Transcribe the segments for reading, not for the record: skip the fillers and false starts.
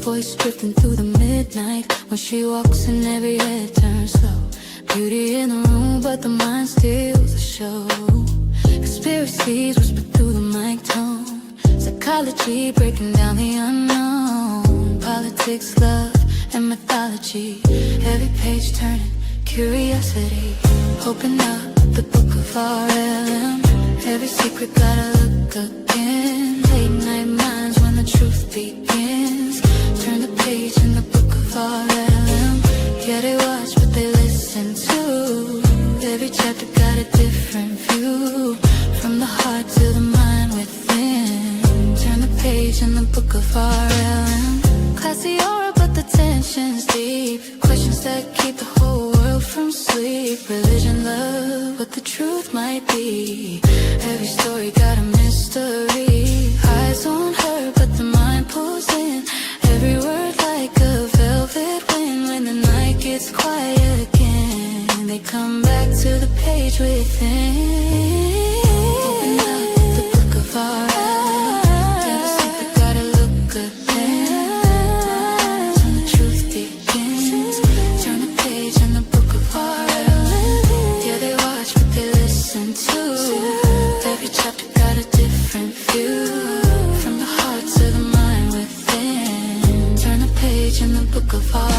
Voice drifting through the midnight. When she walks in, every head turns slow. Beauty in the room, but the mind steals the show. Conspiracies whisper through the mic tone. Psychology breaking down the unknown. Politics, love, and mythology. Every page turning, curiosity. Open up the book of R.L.M. Every secret gotta look again. Late night minds when the truth begins. Turn the page in the book of R.L.M. Yeah, they watch what they listen to. Every chapter got a different view. From the heart to the mind within. Turn the page in the book of R.L.M. Classy aura, but the tension's deep. Questions that keep the whole world from sleep. Religion, love, what the truth might be. Every story got a mystery. Eyes on her, but the mind pulls in. Every word like a velvet wind. When the night gets quiet again, they come back to the page within. Open up the book of R.L.M. Every secret gotta look again. When the truth begins. Turn the page in the book of R.L.M. Yeah, they watch what they listen to. Every chapter got a different view. From the heart to the mind within. Turn the page in the book of R.L.M.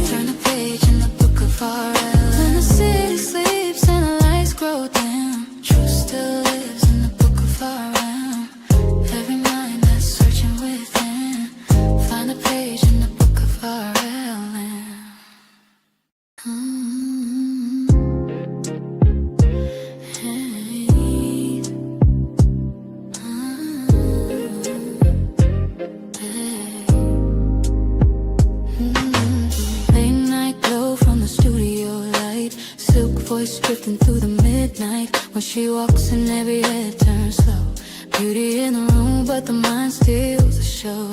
Turn the page in the book of R.L.M. When the city sleeps and the lights grow dim, truth still lives in the book of R.L.M. Every mind that's searching within, find a page in the book of R.L.M. Late night glow from the studio light. Silk voice drifting through the midnight. When she walks in, every head turns slow. Beauty in the room, but the mind steals the show.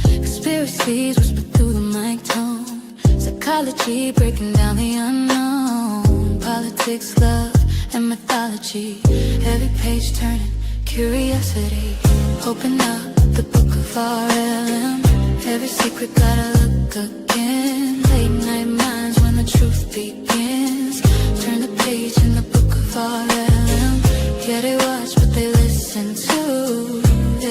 Conspiracies whisper through the mic tone. Psychology breaking down the unknown. Politics, love, and mythology. Every page turning, curiosity. Open up the book of R.L.M. Every secret gotta look again. Late night minds when the truth begins. Turn the page in the book of R.L.M. Yeah, they watch what they listen to.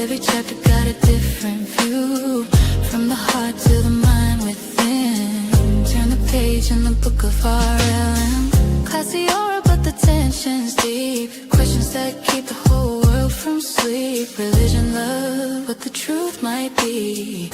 Every chapter got a different view. From the heart to the mind within. Turn the page in the book of R.L.M. Classy aura, but the tension's deep. Questions that keep the whole world from sleep. Religion, love, what the truth might be.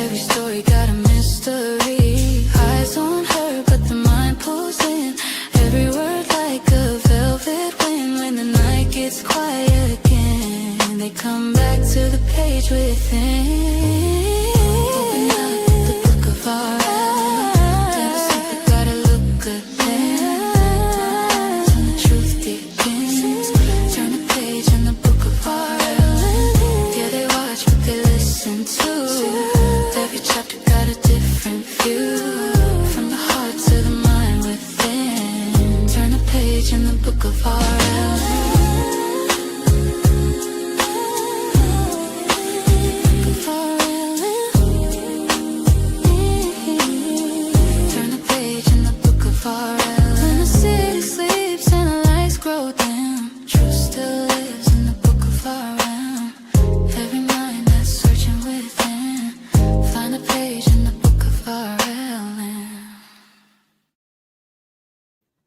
Every story got a mystery. Eyes on her, but the mind pulls in. Every word like a velvet wind. When the night gets quiet again, they come back to the page within. Open up the book of R.L.M. Every secret gotta look again. When the truth begins. Turn the page in the book of R.L.M. Yeah, they watch what they listen to. Every chapter got a different view. From the heart to the mind within. Turn the page in the book of R.L.M. Turn the page in the book of R.L.M. When the city sleeps and the lights grow dim, truth still lives in the book of R.L.M. Every mind that's searching within, find a page in the book of R.L.M.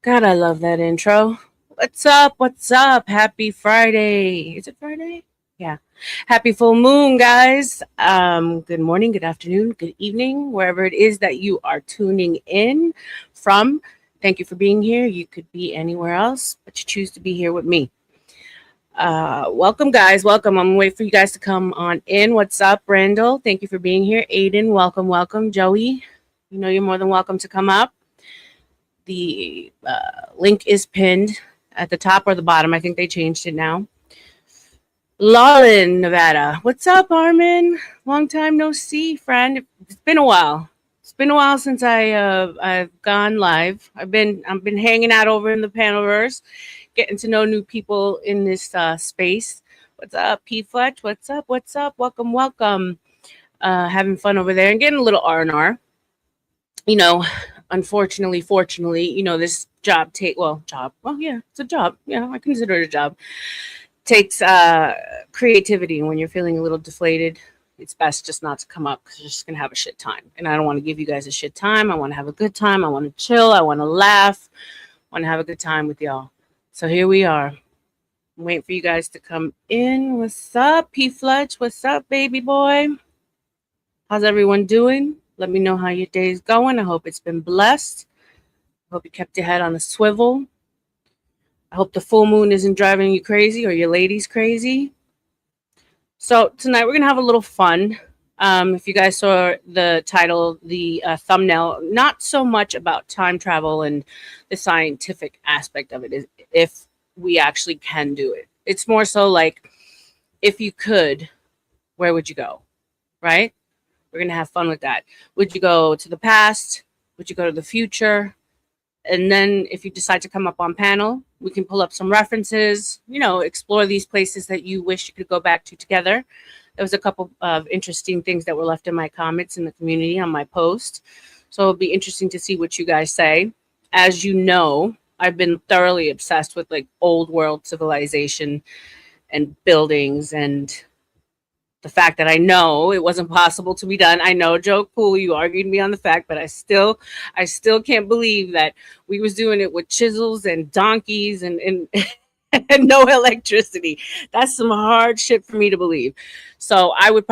God, I love that intro. What's up? What's up? Happy Friday. Is it Friday? Yeah. Happy full moon, guys. Good morning, good afternoon, good evening, wherever it is that you are tuning in from. Thank you for being here. You could be anywhere else, but you choose to be here with me. Welcome, guys. Welcome. I'm waiting for you guys to come on in. What's up, Randall? Thank you for being here. Aiden, welcome, welcome. Joey, you know you're more than welcome to come up. The link is pinned at the top or the bottom. I think they changed it now. Lawlin, Nevada. What's up, Armin? Long time no see, friend. It's been a while. It's been a while since I've gone live. I've been hanging out over in the Panelverse, getting to know new people in this space. What's up, P Fletch? What's up? What's up? Welcome, welcome. Having fun over there and getting a little R&R. You know, unfortunately, fortunately, this yeah, it's a job. Yeah, I consider it a job. Takes creativity, and when you're feeling a little deflated, it's best just not to come up because you're just gonna have a shit time. And I don't want to give you guys a shit time. I want to have a good time. I want to chill. I want to laugh. I want to have a good time with y'all. So here we are. I'm waiting for you guys to come in. What's up, P Fletch? What's up, baby boy? How's everyone doing? Let me know how your day's going. I hope it's been blessed. I hope you kept your head on a swivel. I hope the full moon isn't driving you crazy or your ladies crazy. So tonight we're going to have a little fun. If you guys saw the title, the thumbnail, not so much about time travel and the scientific aspect of it, is if we actually can do it. It's more so like, if you could, where would you go? Right? We're going to have fun with that. Would you go to the past? Would you go to the future? And then if you decide to come up on panel, we can pull up some references, explore these places that you wish you could go back to together. There was a couple of interesting things that were left in my comments in the community on my post. So it'll be interesting to see what you guys say. As you know, I've been thoroughly obsessed with like old world civilization and buildings, and the fact that I know it wasn't possible to be done. I know, Joe Cool, you argued me on the fact, but I still can't believe that we was doing it with chisels and donkeys and and no electricity. That's some hard shit for me to believe. So I would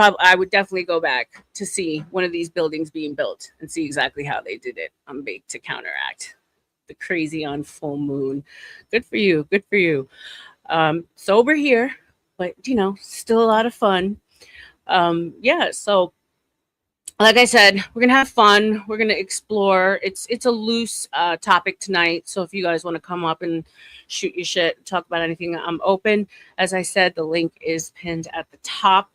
definitely go back to see one of these buildings being built and see exactly how they did it on Bake to counteract the crazy on full moon. Good for you. Good for you. Sober here, but still a lot of fun. So like I said, we're gonna have fun. We're gonna explore. It's a loose topic tonight. So if you guys want to come up and shoot your shit, talk about anything, I'm open. As I said, the link is pinned at the top.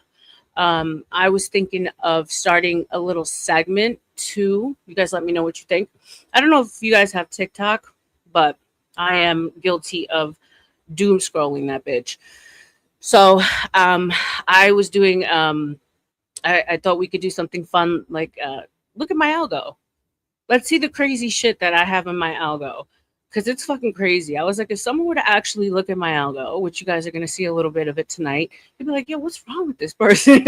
I was thinking of starting a little segment too. You guys let me know what you think. I don't know if you guys have TikTok, but I am guilty of doom scrolling that bitch. So I was doing I thought we could do something fun, like look at my algo. Let's see the crazy shit that I have in my algo, because it's fucking crazy. I was like, if someone were to actually look at my algo, which you guys are going to see a little bit of it tonight, you'd be like, yo, what's wrong with this person?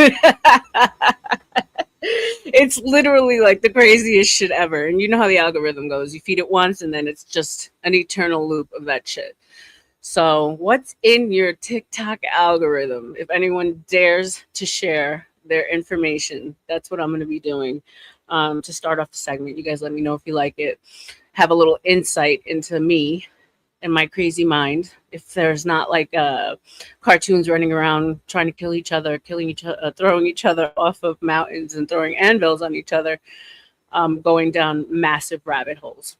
It's literally like the craziest shit ever. And you know how the algorithm goes. You feed it once and then it's just an eternal loop of that shit. So what's in your TikTok algorithm? If anyone dares to share their information, that's what I'm going to be doing to start off the segment. You guys let me know if you like it. Have a little insight into me and my crazy mind. If there's not like cartoons running around trying to kill each other, killing each other, throwing each other off of mountains and throwing anvils on each other, going down massive rabbit holes.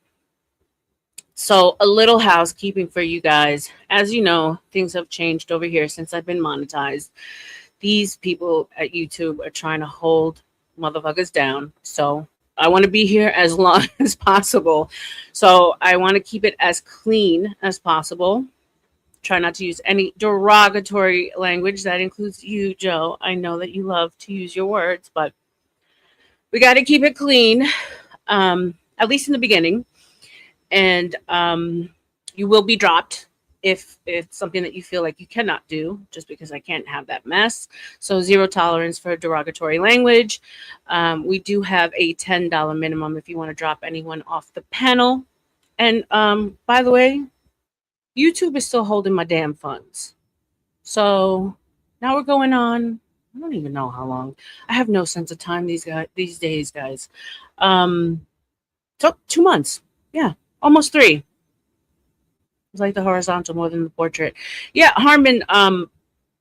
So a little housekeeping for you guys. As you know, things have changed over here since I've been monetized. These people at YouTube are trying to hold motherfuckers down. So I want to be here as long as possible. So I want to keep it as clean as possible. Try not to use any derogatory language. That includes you, Joe. I know that you love to use your words, but we got to keep it clean, at least in the beginning. And you will be dropped if it's something that you feel like you cannot do, just because I can't have that mess. So 0 tolerance for derogatory language. We do have a $10 minimum if you want to drop anyone off the panel. And by the way, YouTube is still holding my damn funds. So now we're going on, I don't even know how long. I have no sense of time these days, guys. So 2 months. Yeah. Almost 3. It's like the horizontal more than the portrait. Yeah, Harmon,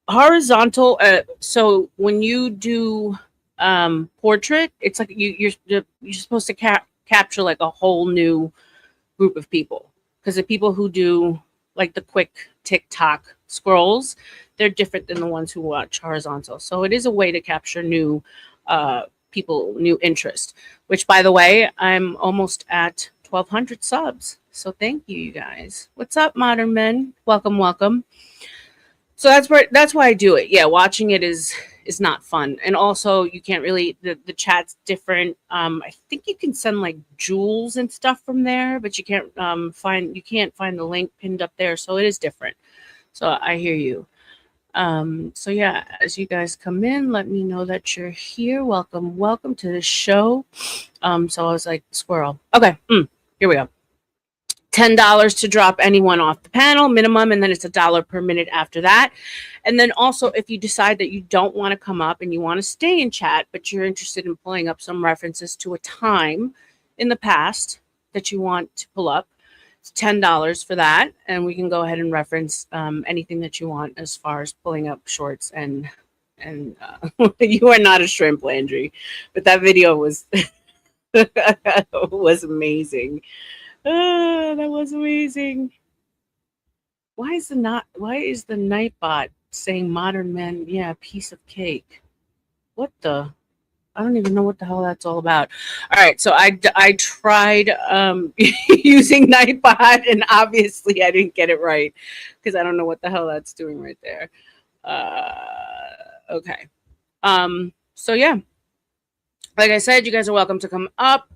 horizontal. So when you do portrait, it's like you're supposed to capture like a whole new group of people, because the people who do like the quick TikTok scrolls, they're different than the ones who watch horizontal. So it is a way to capture new people, new interest, which by the way, I'm almost at 1,200 subs. So thank you, you guys. What's up, modern men? Welcome, welcome. So that's why I do it. Yeah, watching it is not fun, and also you can't really the chat's different. I think you can send like jewels and stuff from there, but you can't find the link pinned up there. So it is different. So I hear you. So yeah, as you guys come in, let me know that you're here. Welcome, welcome to the show. So I was like squirrel. Okay, here we go. $10 to drop anyone off the panel minimum, and then it's $1 per minute after that. And then also, if you decide that you don't want to come up and you want to stay in chat, but you're interested in pulling up some references to a time in the past that you want to pull up, it's $10 for that, and we can go ahead and reference anything that you want as far as pulling up shorts and you are not a shrimp, Landry, but that video was was amazing. That was amazing. Why is the Nightbot saying modern men? Yeah, piece of cake. What the? I don't even know what the hell that's all about. All right, so I tried using Nightbot, and obviously I didn't get it right because I don't know what the hell that's doing right there. Okay. So yeah, like I said, you guys are welcome to come up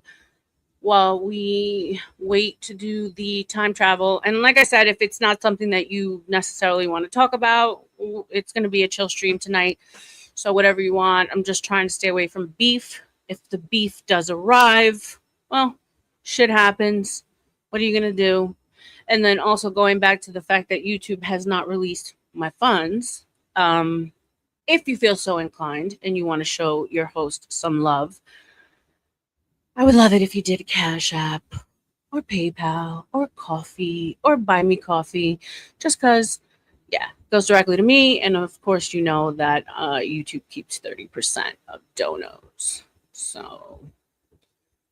while we wait to do the time travel. And like I said, if it's not something that you necessarily want to talk about, it's going to be a chill stream tonight. So whatever you want. I'm just trying to stay away from beef. If the beef does arrive, well, shit happens. What are you going to do? And then also going back to the fact that YouTube has not released my funds. If you feel so inclined and you want to show your host some love, I would love it if you did a Cash App or PayPal or coffee or buy me coffee, just because, yeah, it goes directly to me. And of course, you know that YouTube keeps 30% of donos. So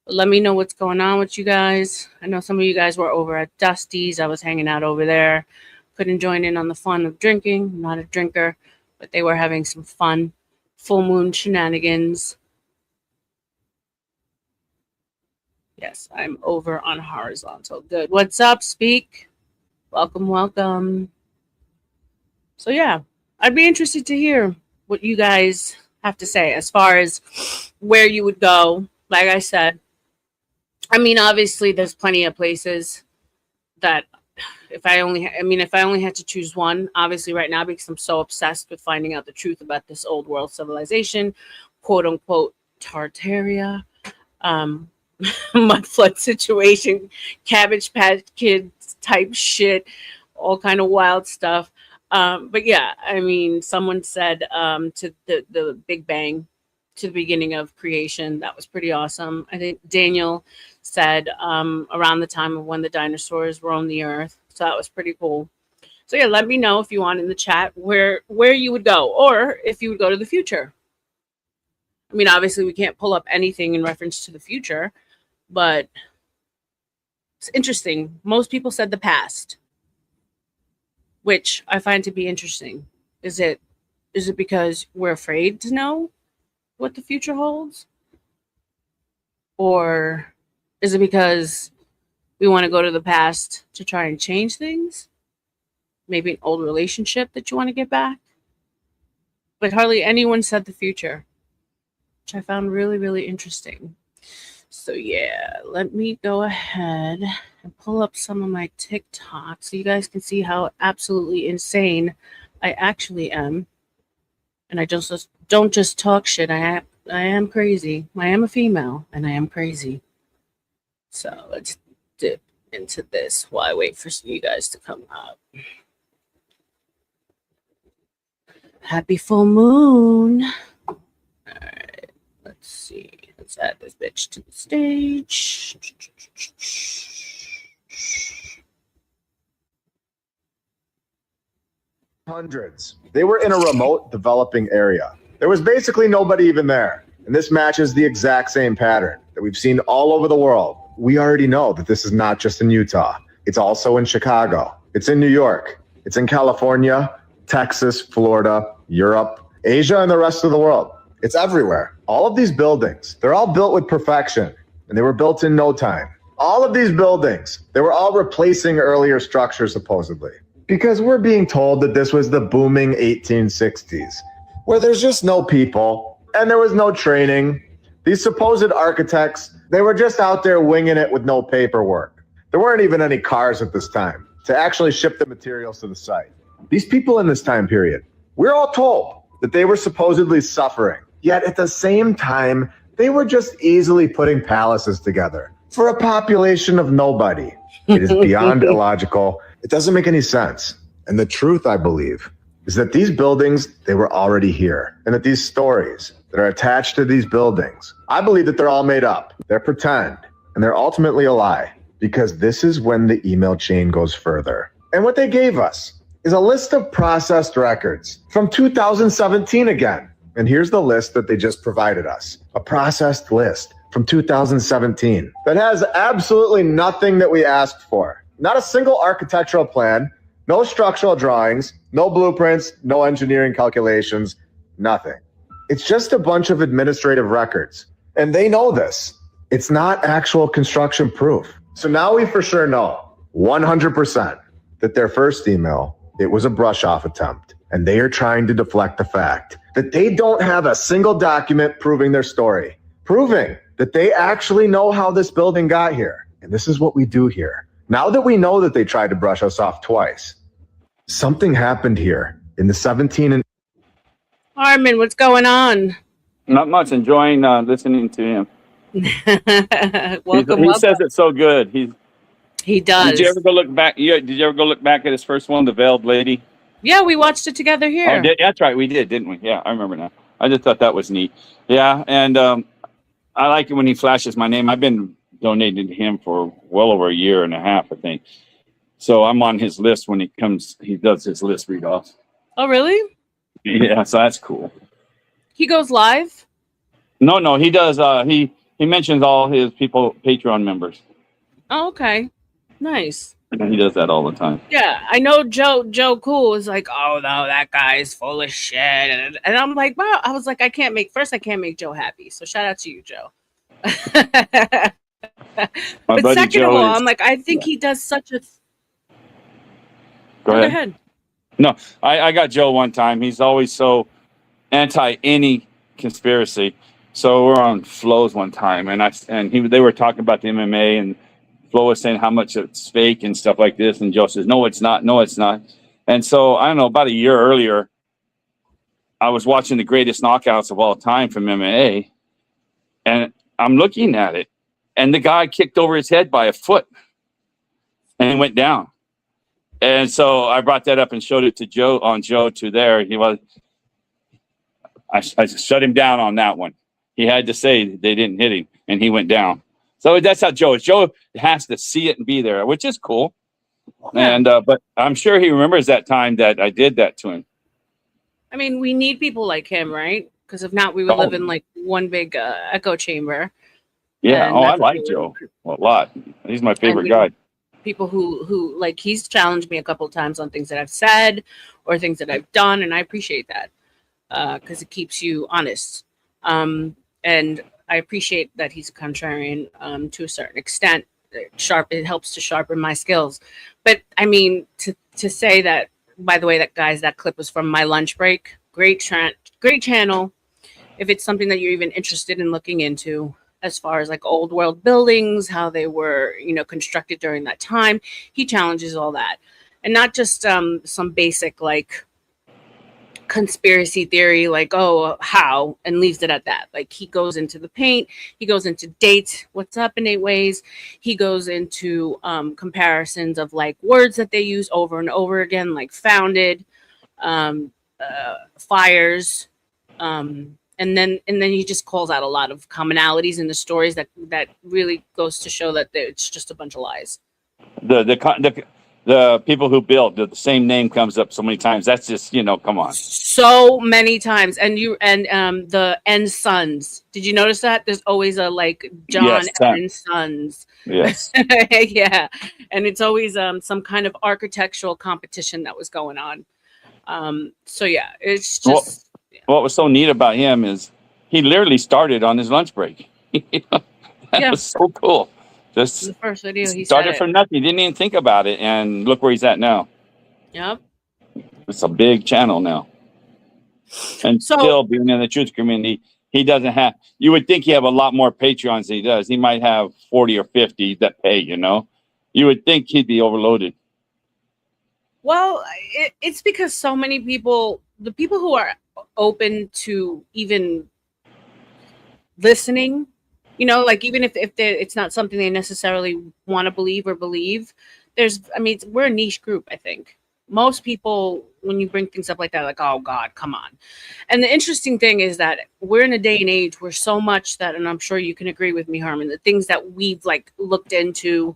let me know what's going on with you guys. I know some of you guys were over at Dusty's. I was hanging out over there. Couldn't join in on the fun of drinking. I'm not a drinker, but they were having some fun full moon shenanigans. Yes, I'm over on horizontal. Good. What's up, Speak? Welcome, welcome. So yeah, I'd be interested to hear what you guys have to say as far as where you would go. Like I said, I mean, obviously there's plenty of places that if I only had to choose one, obviously right now, because I'm so obsessed with finding out the truth about this old world civilization, quote unquote Tartaria. Mud flood situation, Cabbage Patch Kids type shit, all kind of wild stuff. But yeah, I mean, someone said to the Big Bang, to the beginning of creation. That was pretty awesome. I think Daniel said around the time of when the dinosaurs roamed the earth. So that was pretty cool. So yeah, let me know if you want in the chat where you would go, or if you would go to the future. I mean, obviously we can't pull up anything in reference to the future, but it's interesting. Most people said the past, which I find to be interesting. Is it because we're afraid to know what the future holds? Or is it because we want to go to the past to try and change things? Maybe an old relationship that you want to get back? But hardly anyone said the future, which I found really, really interesting. So yeah, let me go ahead and pull up some of my TikTok so you guys can see how absolutely insane I actually am. And I just don't just talk shit. I am crazy. I am a female and I am crazy. So let's dip into this while I wait for you guys to come up. Happy full moon. All right, let's see. Let's add this bitch to the stage. Hundreds. They were in a remote developing area. There was basically nobody even there. And this matches the exact same pattern that we've seen all over the world. We already know that this is not just in Utah. It's also in Chicago. It's in New York. It's in California, Texas, Florida, Europe, Asia, and the rest of the world. It's everywhere. All of these buildings, they're all built with perfection, and they were built in no time. All of these buildings, they were all replacing earlier structures, supposedly. Because we're being told that this was the booming 1860s, where there's just no people, and there was no training. These supposed architects, they were just out there winging it with no paperwork. There weren't even any cars at this time to actually ship the materials to the site. These people in this time period, we're all told that they were supposedly suffering. Yet at the same time, they were just easily putting palaces together for a population of nobody. It is beyond illogical. It doesn't make any sense. And the truth, I believe, is that these buildings, they were already here. And that these stories that are attached to these buildings, I believe that they're all made up. They're pretend. And they're ultimately a lie. Because this is when the email chain goes further. And what they gave us is a list of processed records from 2017 again. And here's the list that they just provided us. A processed list from 2017 that has absolutely nothing that we asked for. Not a single architectural plan, no structural drawings, no blueprints, no engineering calculations, nothing. It's just a bunch of administrative records. And they know this. It's not actual construction proof. So now we for sure know 100% that their first email, it was a brush-off attempt. And they are trying to deflect the fact that they don't have a single document proving their story, proving that they actually know how this building got here. And this is what we do here. Now that we know that they tried to brush us off twice, something happened here in the 17 and... Armin, what's going on? Not much. Enjoying listening to him. welcome. He says it so good. He does. Did you ever go look back? Did you ever go look back at his first one, The Veiled Lady? Yeah, we watched it together here. Oh, that's right. We did, didn't we? Yeah, I remember now. I just thought that was neat. Yeah, and I like it when he flashes my name. I've been donating to him for well over a year and a half, I think. So I'm on his list when he does his list read off. Oh, really? Yeah, so that's cool. He goes live? No, he does. He mentions all his Patreon members. Oh, okay. Nice. And he does that all the time. Yeah, I know Joe Cool is like, oh no, that guy is full of shit. And I'm like, wow, I was like, I can't make Joe happy. So shout out to you, Joe. But second of all, I'm like, I think he does such a... Go ahead. No, I got Joe one time. He's always so anti any conspiracy. So we're on Flo's one time, and they were talking about the MMA, and Flo was saying how much it's fake and stuff like this, and Joe says, no, it's not. No, it's not. And so I don't know. About a year earlier, I was watching the greatest knockouts of all time from MMA, and I'm looking at it, and the guy kicked over his head by a foot, and he went down. And so I brought that up and showed it to Joe I shut him down on that one. He had to say they didn't hit him, and he went down. So that's how Joe is. Joe has to see it and be there, which is cool. Yeah. And but I'm sure he remembers that time that I did that to him. I mean, we need people like him, right? Because if not, we would live in like one big echo chamber. Yeah. I like Joe a lot. He's my favorite guy. People who like, he's challenged me a couple of times on things that I've said or things that I've done, and I appreciate that because it keeps you honest. And I appreciate that he's a contrarian to a certain extent. It helps to sharpen my skills. But I mean, to say that, by the way, that clip was from my lunch break. Great channel. If it's something that you're even interested in looking into, as far as like old world buildings, how they were, constructed during that time, he challenges all that, and not just some basic like conspiracy theory, like, oh, how, and leaves it at that. Like, he goes into the paint, he goes into dates, what's up in 8 ways. He goes into comparisons of like words that they use over and over again, like founded, fires, and then he just calls out a lot of commonalities in the stories that really goes to show that it's just a bunch of lies. the people who built the same name comes up so many times. That's just, come on. So many times, and the N Sons. Did you notice that? There's always a like John Yes, son. N Sons. Yes. Yeah, and it's always some kind of architectural competition that was going on. So yeah, it's just What was so neat about him is he literally started on his lunch break. That was so cool. Just the first video he started said from nothing. He didn't even think about it, and look where he's at now. Yep. It's a big channel now. And So- still being in the truth community, he doesn't have. You would think he have a lot more Patreons than he does. He might have 40 or 50 that pay. You would think he'd be overloaded. Well, it's because so many people, the people who are open to even listening, like even if it's not something they necessarily want to believe, we're a niche group, I think. Most people, when you bring things up like that, like, oh God, come on. And the interesting thing is that we're in a day and age where so much that, and I'm sure you can agree with me, Harmon, the things that we've like looked into,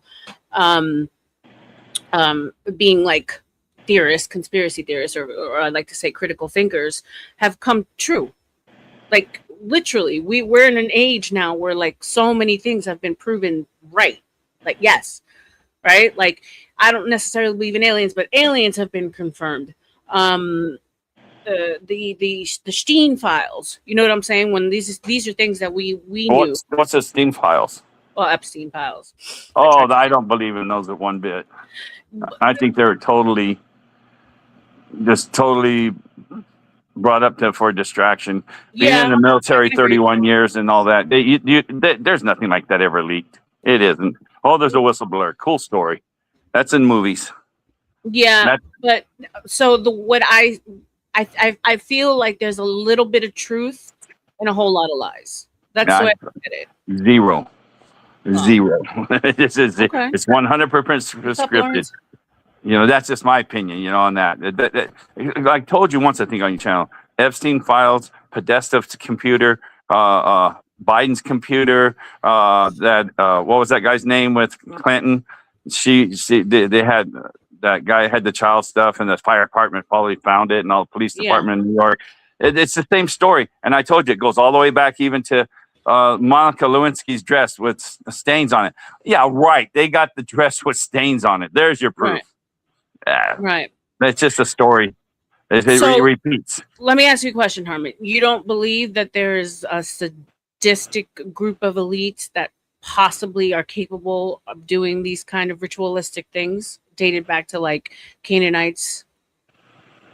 being like theorists, conspiracy theorists, or I like to say critical thinkers, have come true. Like literally, we're in an age now where like so many things have been proven right. Like, yes, right? Like, I don't necessarily believe in aliens, but aliens have been confirmed. The Epstein files. You know what I'm saying? When these are things that we knew. What's the Steam files? Well, Epstein files. Oh, I don't believe in those one bit. I think they're totally brought up for distraction. Being in the military 31 years and all that, there's nothing like that ever leaked. It isn't. Oh, there's a whistleblower. Cool story. That's in movies. Yeah, but so what I feel like there's a little bit of truth and a whole lot of lies. That's the way I look at it. Zero. This is okay. It's 100% scripted. That's just my opinion, on that. I told you once, I think, on your channel, Epstein files, Podesta's computer, Biden's computer, what was that guy's name with Clinton? They had, that guy had the child stuff, and the fire department probably found it, and all the police department in New York. It's the same story. And I told you, it goes all the way back even to Monica Lewinsky's dress with stains on it. Yeah, right. They got the dress with stains on it. There's your proof. Right. That's just a story. It repeats. Let me ask you a question, Harmon. You don't believe that there is a sadistic group of elites that possibly are capable of doing these kind of ritualistic things dated back to like Canaanites?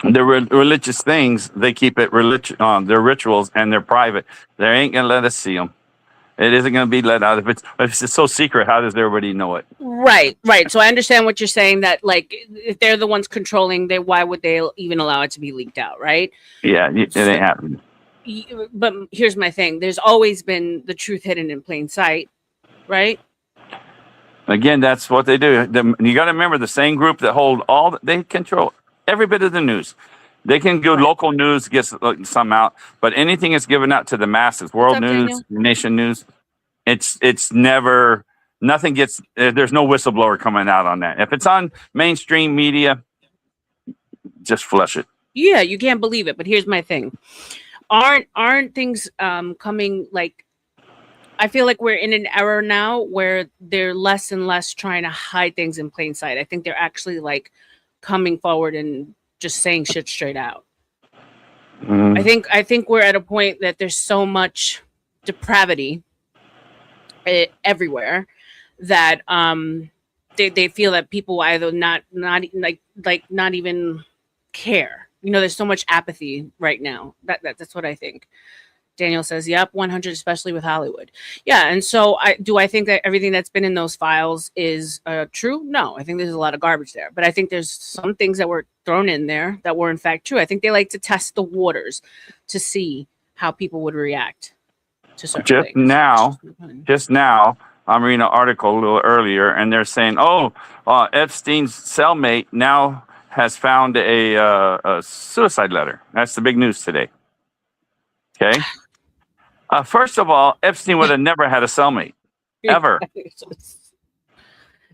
The religious things, they keep it their rituals, and they're private. They ain't gonna let us see them. It isn't going to be let out. If it's so secret, how does everybody know it? Right. So I understand what you're saying, that like if they're the ones controlling, why would they even allow it to be leaked out, right? Yeah, it ain't happening. But here's my thing. There's always been the truth hidden in plain sight, right? Again, that's what they do. You got to remember, the same group that they control every bit of the news. They can do local news, get some out, but anything is given out to the masses, world news, Daniel? Nation news, it's never, nothing gets, there's no whistleblower coming out on that. If it's on mainstream media, just flush it. Yeah, you can't believe it. But here's my thing. Aren't things coming, like, I feel like we're in an era now where they're less and less trying to hide things in plain sight. I think they're actually like coming forward and just saying shit straight out. I think we're at a point that there's so much depravity everywhere that they feel that people either not even care. There's so much apathy right now. That's what I think. Daniel says, yep, 100, especially with Hollywood. Yeah, and so I think that everything that's been in those files is true? No, I think there's a lot of garbage there. But I think there's some things that were thrown in there that were in fact true. I think they like to test the waters to see how people would react to certain things. Just now, I'm reading an article a little earlier, and they're saying, Epstein's cellmate now has found a suicide letter. That's the big news today. Okay. First of all, Epstein would have never had a cellmate, ever.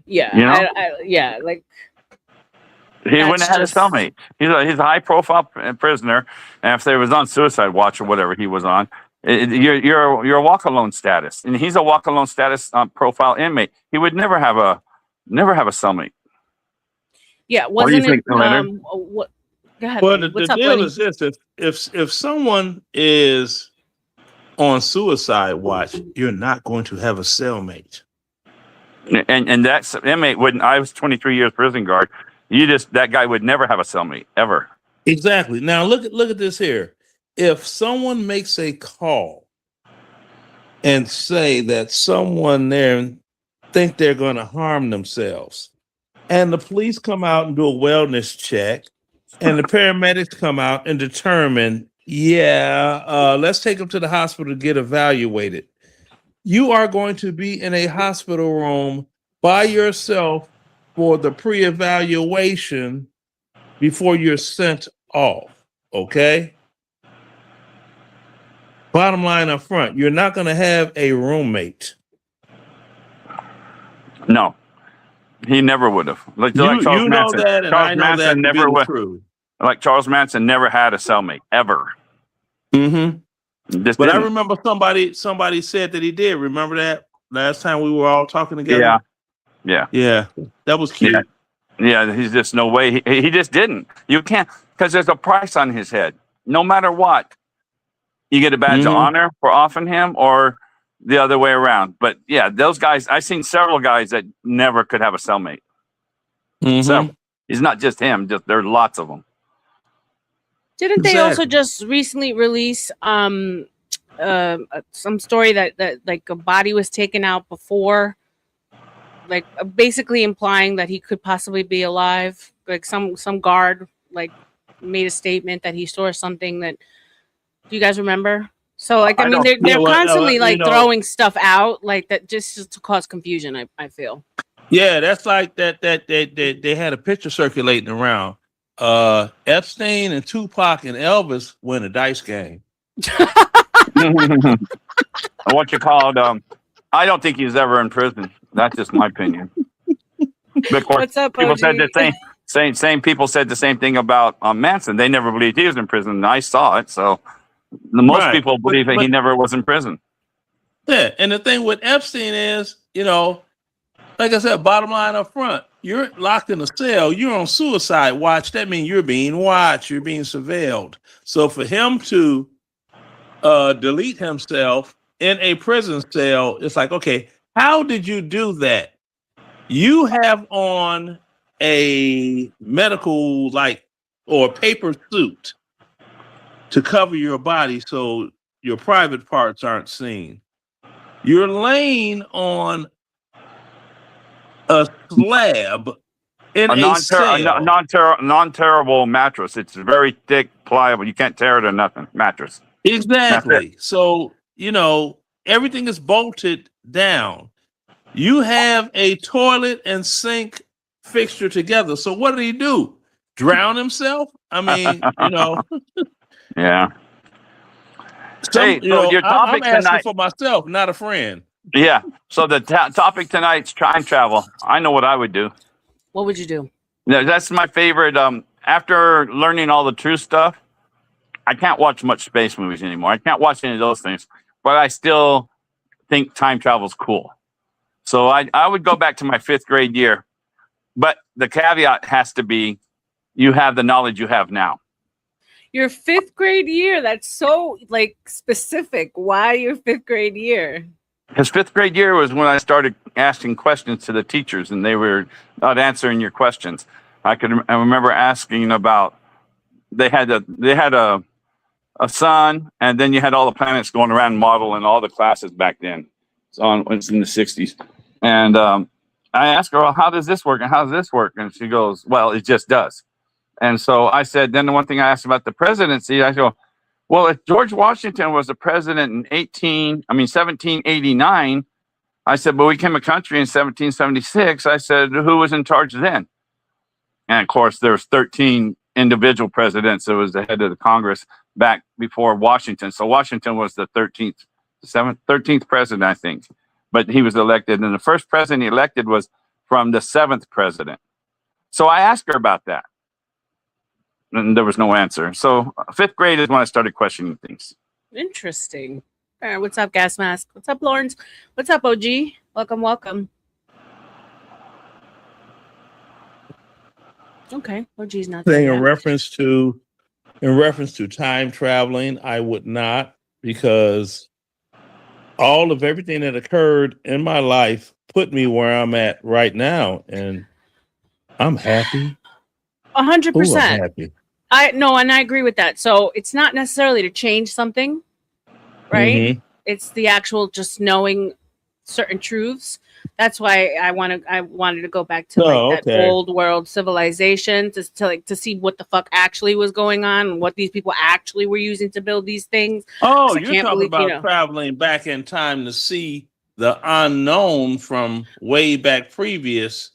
Yeah. He wouldn't That's have had a just cellmate. He's a high profile prisoner, and if they was on suicide watch or whatever he was on, you're a walk alone status, and he's a walk alone status profile inmate. He would never have a cellmate. yeah. What do you Wasn't it? think, Leonard? What? Go ahead, Well, Lenny. the What's up, deal Lenny? is this: if someone is on suicide watch, you're not going to have a cellmate. And that inmate wouldn't. I was 23 years prison guard. That guy would never have a cellmate ever. Exactly. Now look at this here. If someone makes a call and say that someone there think they're going to harm themselves, and the police come out and do a wellness check, and the paramedics come out and determine, let's take them to the hospital to get evaluated. You are going to be in a hospital room by yourself for the pre-evaluation before you're sent off. Okay? Bottom line up front, you're not going to have a roommate. No, he never would have. Like Charles You know Manson. that, and Charles I know Manson that to never be would. true. Like Charles Manson never had a cellmate ever. Mm-hmm. Just But I didn't. remember somebody said that he did. Remember that last time we were all talking together? Yeah. That was cute. Yeah, he's just no way. He just didn't. You can't, because there's a price on his head. No matter what, you get a badge of honor for offing him, or the other way around. But yeah, those guys, I've seen several guys that never could have a cellmate. So it's not just him. Just there's lots of them. Didn't they also just recently release some story that like a body was taken out before, like basically implying that he could possibly be alive? Like some guard like made a statement that he saw something that. Do you guys remember? So like I mean they're constantly like throwing stuff out like that just to cause confusion. I feel. Yeah, that's like that they had a picture circulating around. Epstein and Tupac and Elvis win a dice game. What you called? I don't think he was ever in prison. That's just my opinion. But of course, what's up, people OG? said the same people said the same thing about Manson. They never believed he was in prison. And I saw it, so most people believe that he never was in prison. Yeah, and the thing with Epstein is, like I said, bottom line up front, you're locked in a cell. You're on suicide watch. That means you're being watched. You're being surveilled. So for him to delete himself in a prison cell, it's like, okay, how did you do that? You have on a medical or paper suit to cover your body so your private parts aren't seen. You're laying on a slab in a cell. Non-tearable mattress. It's very thick, pliable. You can't tear it or nothing. Mattress. Exactly. So, everything is bolted down. You have a toilet and sink fixture together. So what did he do? Drown himself? I mean, Yeah. Your topic I'm asking for myself, not a friend. Yeah. So the topic tonight's time travel. I know what I would do. What would you do? Yeah, that's my favorite. After learning all the true stuff, I can't watch much space movies anymore. I can't watch any of those things, but I still think time travel's cool. So I would go back to my 5th grade year, but the caveat has to be you have the knowledge you have now. Your 5th grade year. That's so specific. Why your 5th grade year? Because 5th grade year was when I started asking questions to the teachers, and they were not answering your questions. I remember asking about they had a sun, and then you had all the planets going around modeling all the classes back then. It's in the 60s, and I asked her, "Well, how does this work? And how does this work?" And she goes, "Well, it just does." And so I said, then the one thing I asked about the presidency, I go, well, if George Washington was the president in 1789, I said, but we became a country in 1776. I said, who was in charge then? And of course, there was 13 individual presidents. It was the head of the Congress back before Washington. So Washington was the 13th president, I think. But he was elected. And the first president he elected was from the 7th president. So I asked her about that. and there was no answer. So fifth grade is when I started questioning things. Interesting. All right, what's up, Gas Mask? What's up, Lawrence? What's up, OG? Welcome. Okay, OG's not there Thing yet. in reference to time traveling, I would not, because all of everything that occurred in my life put me where I'm at right now, and I'm happy. 100%. I'm happy. And I agree with that. So it's not necessarily to change something, right? Mhm. It's the actual just knowing certain truths. That's why I wanted to go back to that old world civilization to see what the fuck actually was going on and what these people actually were using to build these things. Oh, you're talking about traveling back in time to see the unknown from way back previous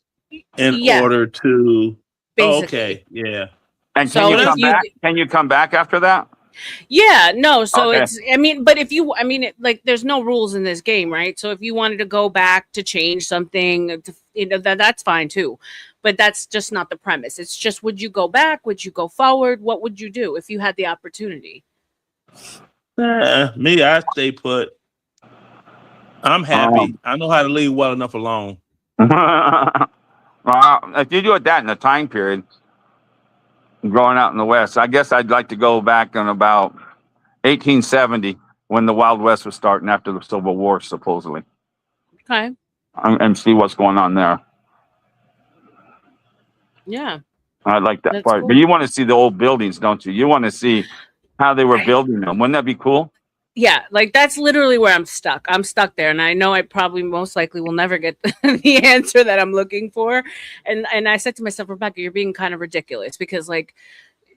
in order to. Oh, okay, yeah. And can you come back? Can you come back after that? Yeah, no. So it's, but if you, there's no rules in this game, right? So if you wanted to go back to change something, that's fine too. But that's just not the premise. It's just, would you go back? Would you go forward? What would you do if you had the opportunity? Me, I stay put. I'm happy. I know how to leave well enough alone. If you do it that in a time period, growing out in the West, I guess I'd like to go back in about 1870 when the Wild West was starting after the Civil War, supposedly. Okay. And see what's going on there. Yeah. I like that part. Cool. But you want to see the old buildings, don't you? You want to see how they were building them. Wouldn't that be cool? Yeah, that's literally where I'm stuck. I'm stuck there, and I know I probably most likely will never get the answer that I'm looking for. And I said to myself, Rebecca, you're being kind of ridiculous, because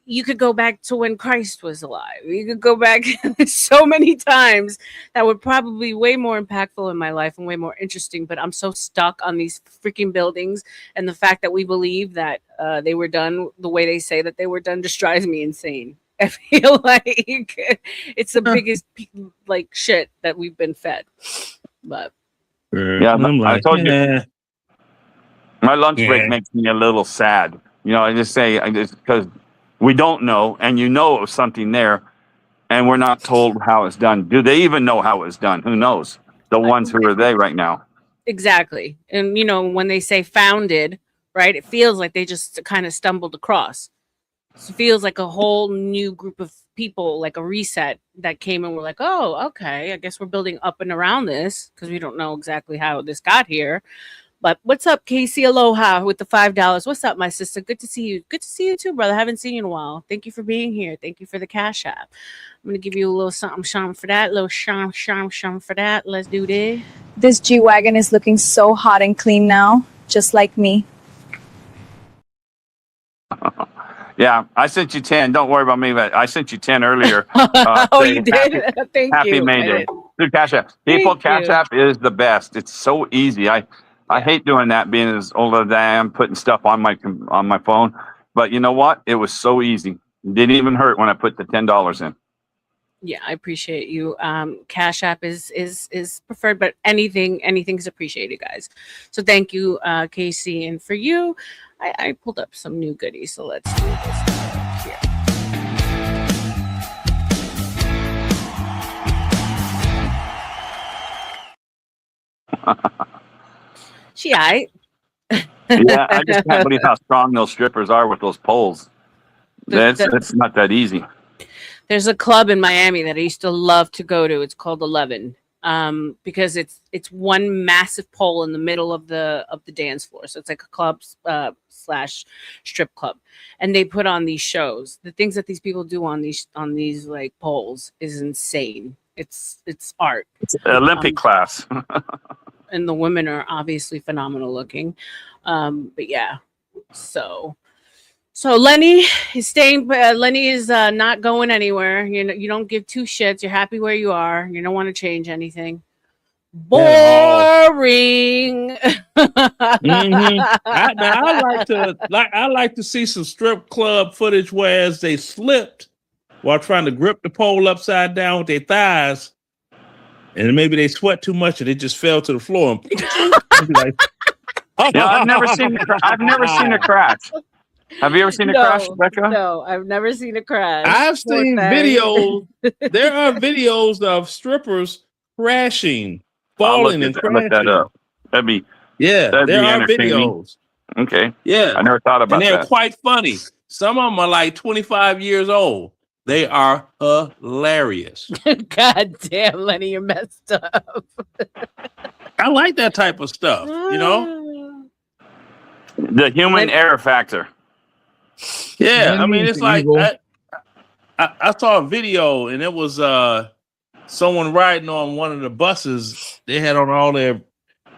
you could go back to when Christ was alive. You could go back so many times that would probably be way more impactful in my life and way more interesting. But I'm so stuck on these freaking buildings, and the fact that we believe that they were done the way they say that they were done just drives me insane. I feel like it's the biggest shit that we've been fed. But yeah, I told you, my lunch break makes me a little sad. I just say because we don't know, and it was something there, and we're not told how it's done. Do they even know how it's done? Who knows? The ones who are there right now. Exactly. And when they say founded, right, it feels like they just kind of stumbled across. So it feels like a whole new group of people, like a reset that came and we're like, oh, okay, I guess we're building up and around this because we don't know exactly how this got here. But what's up, Casey Aloha with the $5? What's up, my sister? Good to see you. Good to see you too, brother. Haven't seen you in a while. Thank you for being here. Thank you for the Cash App. I'm going to give you a little something for that. A little sham for that. Let's do this. This G-Wagon is looking so hot and clean now, just like me. Yeah, I sent you 10. Don't worry about me, but I sent you 10 earlier. You did? Thank happy you. Happy May Day. Through Cash App. People, Cash App is the best. It's so easy. I hate doing that, being as old as I am, putting stuff on my phone. But you know what? It was so easy. It didn't even hurt when I put the $10 in. Yeah, I appreciate you. Cash App is preferred, but anything is appreciated, guys. So thank you, Casey. And for you, I pulled up some new goodies. So let's do this here. Yeah, I just can't believe how strong those strippers are with those poles. It's not that easy. There's a club in Miami that I used to love to go to. It's called 11, because it's one massive pole in the middle of the dance floor. So it's like a club slash strip club, and they put on these shows. The things that these people do on these like poles is insane. It's art. It's Olympic class. And the women are obviously phenomenal looking. But yeah, so Lenny is staying. Lenny is not going anywhere. You don't give two shits. You're happy where you are. You don't want to change anything. Boring. I like to see some strip club footage where they slipped while trying to grip the pole upside down with their thighs, and maybe they sweat too much and they just fell to the floor. I've never seen a crash. Have you ever seen a crash, Rebecca? No, I've never seen a crash. I've Poor seen thing. videos. There are videos of strippers crashing, falling, and Look that crashing. up. That'd be Yeah, there are entertaining. videos. Okay. Yeah, I never thought about and they're that. quite funny. Some of them are like 25 years old. They are hilarious. God damn, Lenny, you're messed up. I like that type of stuff, you know? The human error factor. Yeah, I Lenny mean, is it's the like evil. I saw a video and it was someone riding on one of the buses. They had on all their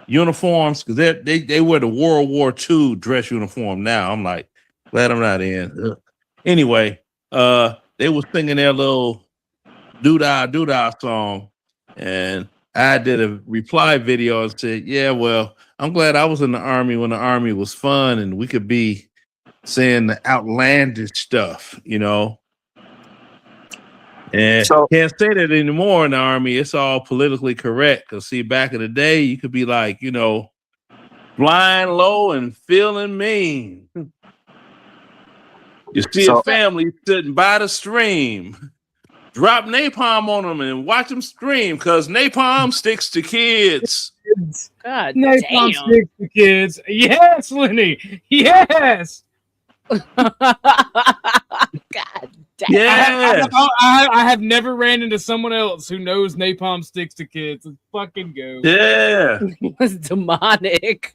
uniforms because they wear the World War II dress uniform now. I'm like, glad I'm not in. Ugh. Anyway, they was singing their little doo-dah song, and I did a reply video and said, yeah, well, I'm glad I was in the Army when the Army was fun and we could be saying the outlandish stuff, you know. And So- can't say that anymore in the Army. It's all politically correct. Because see, back in the day, you could be like, you know, flying low and feeling mean. You see a family sitting by the stream. Drop napalm on them and watch them scream because napalm sticks to kids. God Napalm damn. sticks to kids. Yes, Lenny. Yes. God damn. Yeah. I have never ran into someone else who knows napalm sticks to kids. Let's fucking go. Yeah. It was demonic.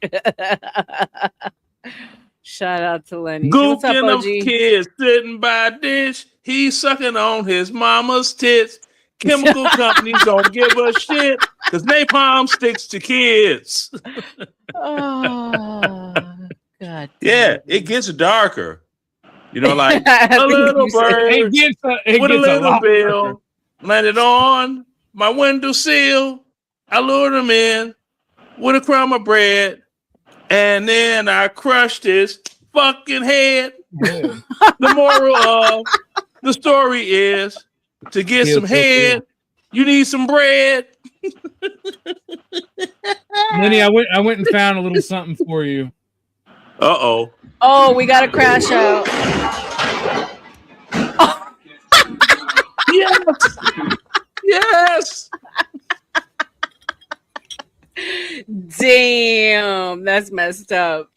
Shout out to Lenny. What's up, Gooking OG? of kids sitting by a dish. He's sucking on his mama's tits. Chemical companies don't give a shit because napalm sticks to kids. Oh, God. Yeah, it gets darker. You know, like I a think little you said- bird It gets with a a little lot bill landed on my windowsill. I lured him in with a crumb of bread, and then I crushed his fucking head. Yeah. The moral of the story is to get Kill, some kill, head, you need some bread. Lenny, I went and found a little something for you. Uh-oh. Oh, we got to crash out. Yes. Yes. Damn, that's messed up.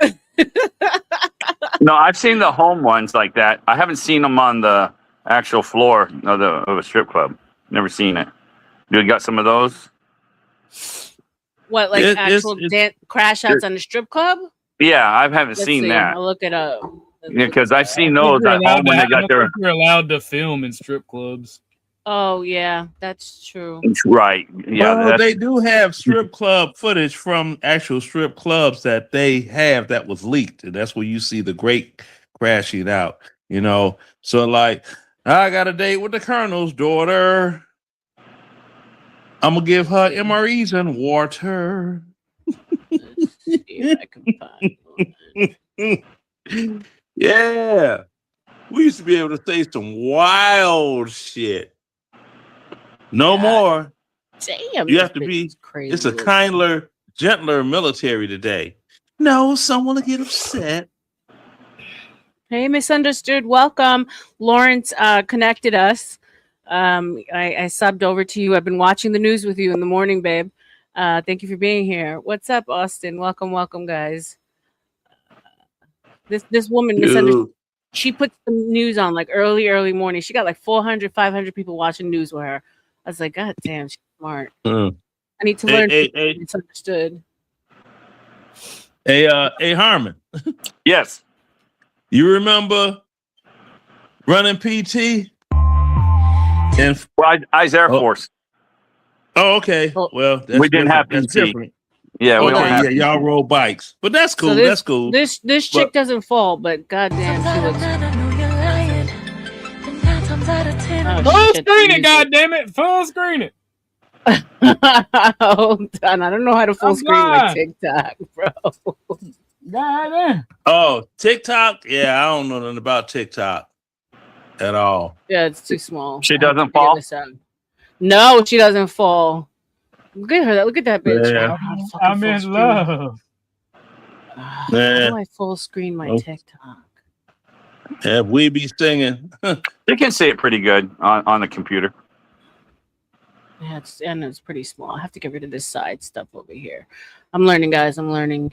No, I've seen the home ones like that. I haven't seen them on the actual floor of a strip club. Never seen it. You got some of those? What, like actual crash outs on the strip club? Yeah, I haven't Let's seen see. that. I'll look it up. Yeah, because I've seen those at home when they got their. You're allowed to film in strip clubs. Oh yeah, that's true. Right. Yeah. Well, they do have strip club footage from actual strip clubs that they have that was leaked. And that's where you see the great crashing out, you know. So like, I got a date with the colonel's daughter. I'm gonna give her MREs and water. See if I can find. Yeah. We used to be able to say some wild shit. No more. Damn, You this have to bitch be, is crazy. it's a kinder, gentler military today. No, someone will get upset. Hey, Misunderstood, welcome. Lawrence connected us. I subbed over to you. I've been watching the news with you in the morning, babe. Thank you for being here. What's up, Austin? Welcome, guys. This woman, Misunderstood, she puts the news on like early morning. She got like 400, 500 people watching news with her. I was like, God damn, she's smart. I need to learn Misunderstood. Hey, Harmon. Yes. You remember running PT? And I's Air Force. Oh, okay. Well, that's we didn't have that's PT. different. Yeah, we don't have. Y'all rode bikes, but that's cool. So That's cool. This chick doesn't fall, but goddamn, she looks. Full screen it, goddammit! Full screen it. Hold on, I don't know how to full screen my TikTok, bro. Goddamn. Oh, TikTok? Yeah, I don't know nothing about TikTok at all. Yeah, it's too small. She doesn't fall? No, she doesn't fall. Look at her. Look at that bitch. Yeah. I'm in love. How do I full screen my TikTok? Yeah, we be singing. You can see it pretty good on the computer. Yeah, it's pretty small. I have to get rid of this side stuff over here. I'm learning, guys. I'm learning.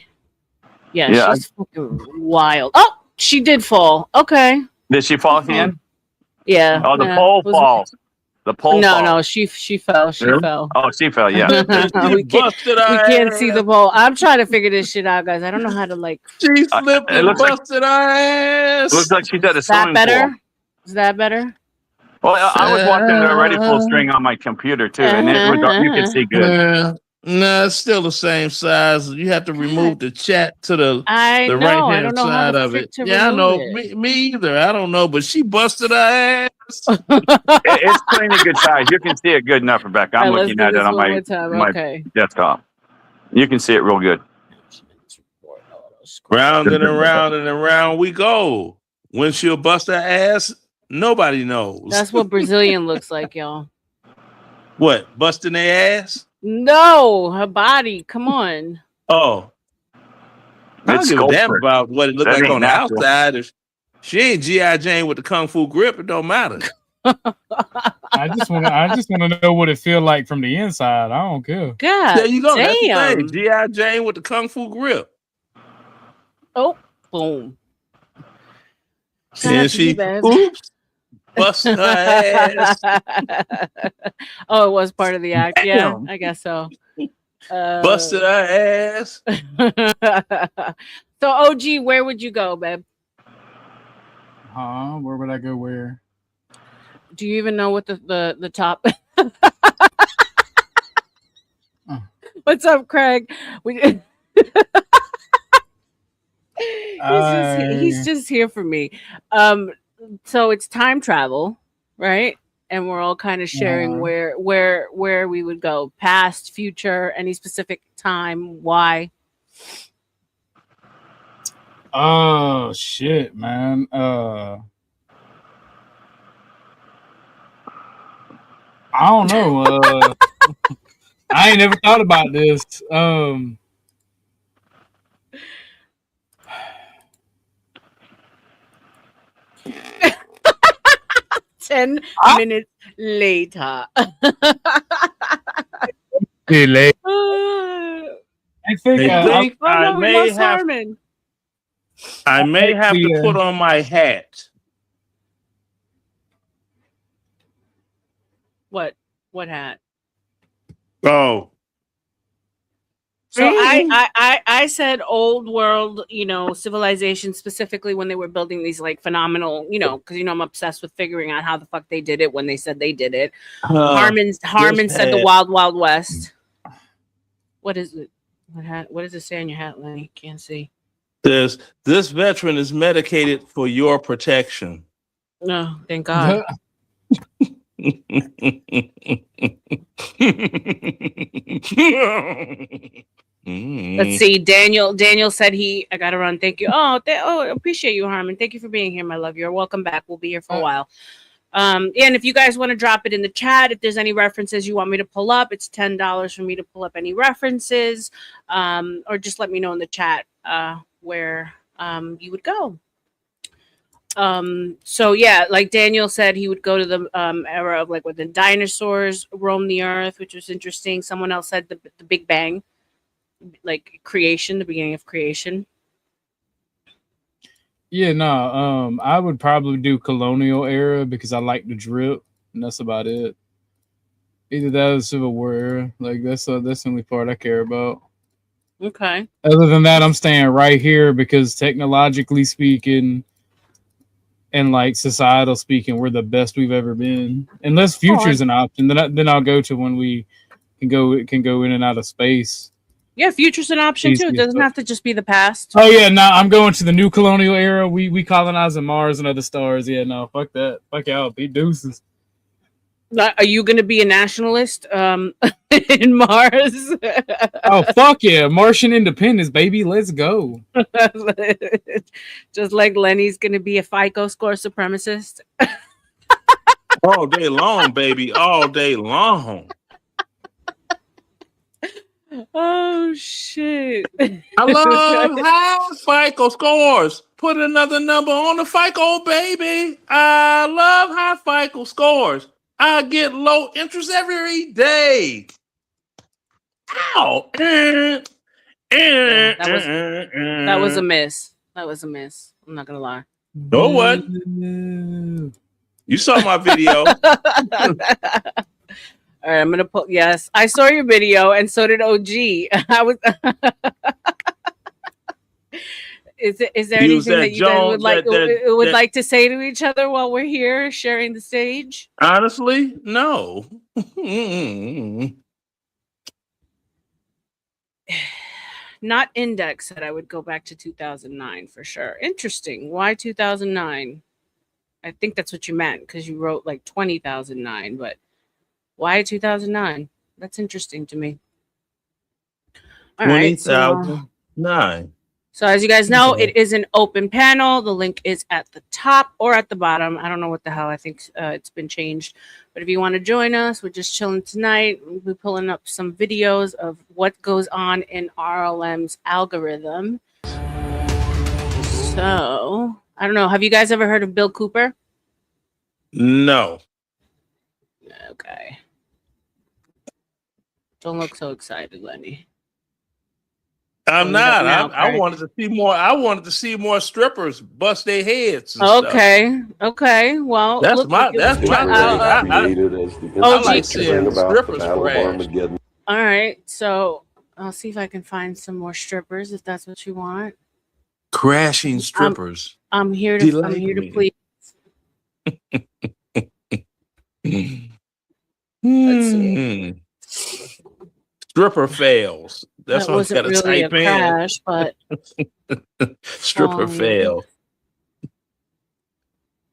Yeah, Yeah. she's fucking wild. Oh, she did fall. Okay. Did she fall at the end? Yeah. Oh, the yeah. pole falls. The pole No, falls. no, she fell. She Really? fell. Oh, she fell. Yeah. She we busted her can't see the ass. pole. I'm trying to figure this shit out, guys. I don't know how to like. She slipped It and looks like busted her ass. it looks like she's at a Is that swimming better? pool. Is that better? Well, I was watching it already full string on my computer too, and you can see good. Yeah. No, it's still the same size. You have to remove the chat to the I know. right I hand don't know how side to of frick it. to Yeah, I know. remove it. Me either. I don't know, but she busted her ass. It's plenty good size. You can see it good enough, Rebecca. I'm All right, let's looking do at it this on one more time. my Okay. desktop. You can see it real good. Round and around we go. When she'll bust her ass, nobody knows. That's what Brazilian looks like, y'all. What? Busting their ass? No, her body. Come on. Oh. I don't It's give a damn sculpted. about what it looked That like ain't on the natural. outside. If she ain't G.I. Jane with the Kung Fu grip, it don't matter. I just want to know what it feel like from the inside. I don't care. God, There you go. That's the damn. thing. G.I. Jane with the Kung Fu grip. Oh, boom. Shout And out to you, she, babe. oops, busted her ass. Oh, it was part of the act. Yeah, Damn. I guess so. Busted her ass. So, OG, where would you go, babe? Where would I go? Where? Do you even know what the top? What's up, Craig? He's just here for me. So it's time travel, right? And we're all kind of sharing where we would go, past, future, any specific time, why. Oh shit, man. I don't know. I ain't never thought about this. 10 minutes later. Delay. I think I may have Harmon. I may have to Yeah. put on my hat. What hat? Oh. So I said old world, civilization, specifically when they were building these like phenomenal, because I'm obsessed with figuring out how the fuck they did it when they said they did it. Harmon said the Wild Wild West. What is it? What does it say on your hat, Lenny? Can't see. This veteran is medicated for your protection. No, thank God. Let's see. Daniel said I gotta run. Thank you. Appreciate you, Harmon. Thank you for being here, my love. You're welcome back. We'll be here for a while. And if you guys want to drop it in the chat, if there's any references you want me to pull up, it's $10 for me to pull up any references, or just let me know in the chat where you would go. So yeah, like Daniel said, he would go to the era of like when the dinosaurs roamed the earth, which was interesting. Someone else said the Big Bang, like creation, the beginning of creation. Yeah, no. I would probably do colonial era because I like the drip, and that's about it. Either that or Civil War era. Like that's the only part I care about. Okay. Other than that, I'm staying right here because technologically speaking, and like societal speaking, we're the best we've ever been. Unless future's an option, then I'll go to when we can go in and out of space. Yeah, future's an option too. It doesn't have to just be the past. Oh yeah, no, I'm going to the new colonial era. We colonizing Mars and other stars. Yeah, no, fuck that. Fuck y'all. Be deuces. Are you going to be a nationalist in Mars? Oh fuck yeah, Martian independence, baby. Let's go. Just like Lenny's going to be a FICO score supremacist. All day long, baby. All day long. Oh shit. I love high FICO scores. put another number on the FICO, baby. I love high FICO scores. I get low interest every day. Ow! Yeah, that was a miss. That was a miss. I'm not gonna lie. No, what? You saw my video. All right, I'm gonna put. Yes, I saw your video, and so did OG. I was. Is there anything that you guys would like to say to each other while we're here sharing the stage? Honestly, no. Not Index said I would go back to 2009 for sure. Interesting. Why 2009? I think that's what you meant because you wrote like 2009, but why 2009? That's interesting to me. All right. 2009. So as you guys know, it is an open panel. The link is at the top or at the bottom. I don't know what the hell. I think it's been changed. But if you want to join us, we're just chilling tonight. We'll be pulling up some videos of what goes on in R.L.M's algorithm. So, I don't know. Have you guys ever heard of Bill Cooper? No. Okay. Don't look so excited, Lenny. I'm not. I wanted to see more. I wanted to see more strippers bust their heads. And okay. Stuff. Okay. Well, that's my thing. I like seeing strippers crash. All right. So I'll see if I can find some more strippers if that's what you want. Crashing strippers. I'm here to please. Let's see. Stripper fails. That's that what wasn't I gotta really type a crash, but stripper fail.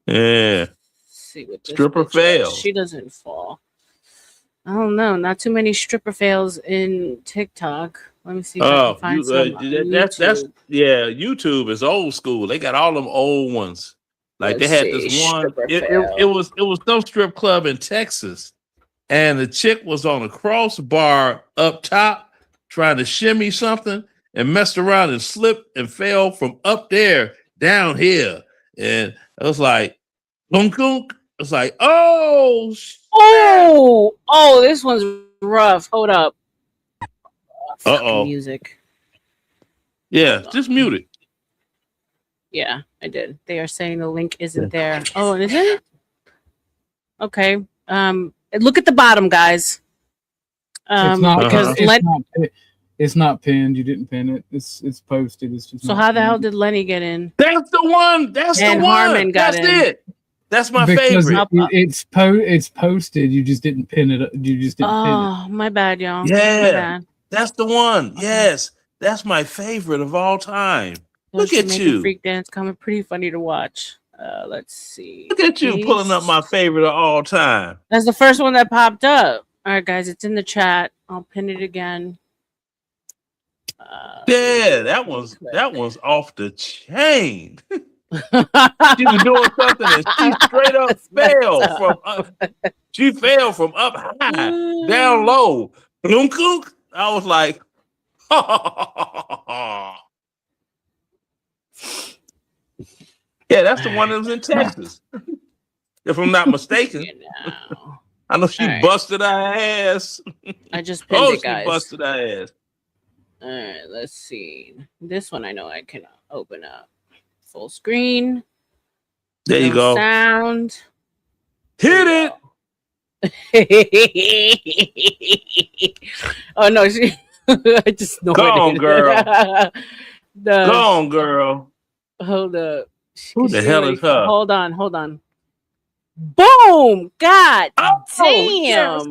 Yeah. Let's see what stripper fail. She doesn't fall. I don't know. Not too many stripper fails in TikTok. Let me see if I can find some. That's YouTube is old school. They got all them old ones. Like they had this one. It was some strip club in Texas, and the chick was on a crossbar up top trying to shimmy something and messed around and slipped and fell from up there down here. And I was like, gunk, gunk. It's like, oh, this one's rough. Hold up. Music. Yeah, just mute it. Yeah, I did. They are saying the link isn't there. Oh, is it? Okay. Look at the bottom, guys. It's not because it's not pinned. You didn't pin it. It's posted. It's just. So how the hell did Lenny get in? That's the one. That's the one. Harmon got That's in. it. That's my favorite. It's posted. You just didn't pin it. You just didn't pin it. Oh, my bad, y'all. Yeah, that's the one. Okay. Yes, that's my favorite of all time. Look at you. Freak dance coming pretty funny to watch. Let's see. Look at you pulling up my favorite of all time. That's the first one that popped up. All right, guys, it's in the chat. I'll pin it again. Yeah, that one's off the chain. She was doing something and she straight up fell from up. She fell from up high down low. I was like, yeah, that's the one that was in Texas, if I'm not mistaken. I know she busted her ass. I just pinned it, guys. She busted her ass. All right, let's see. This one I know I can open up. Full screen. There you go. Sound. Hit it. Oh no, I just know. Go on, girl. Go on, girl. Hold up. Who the hell is her? Hold on. Boom! God damn. Yes.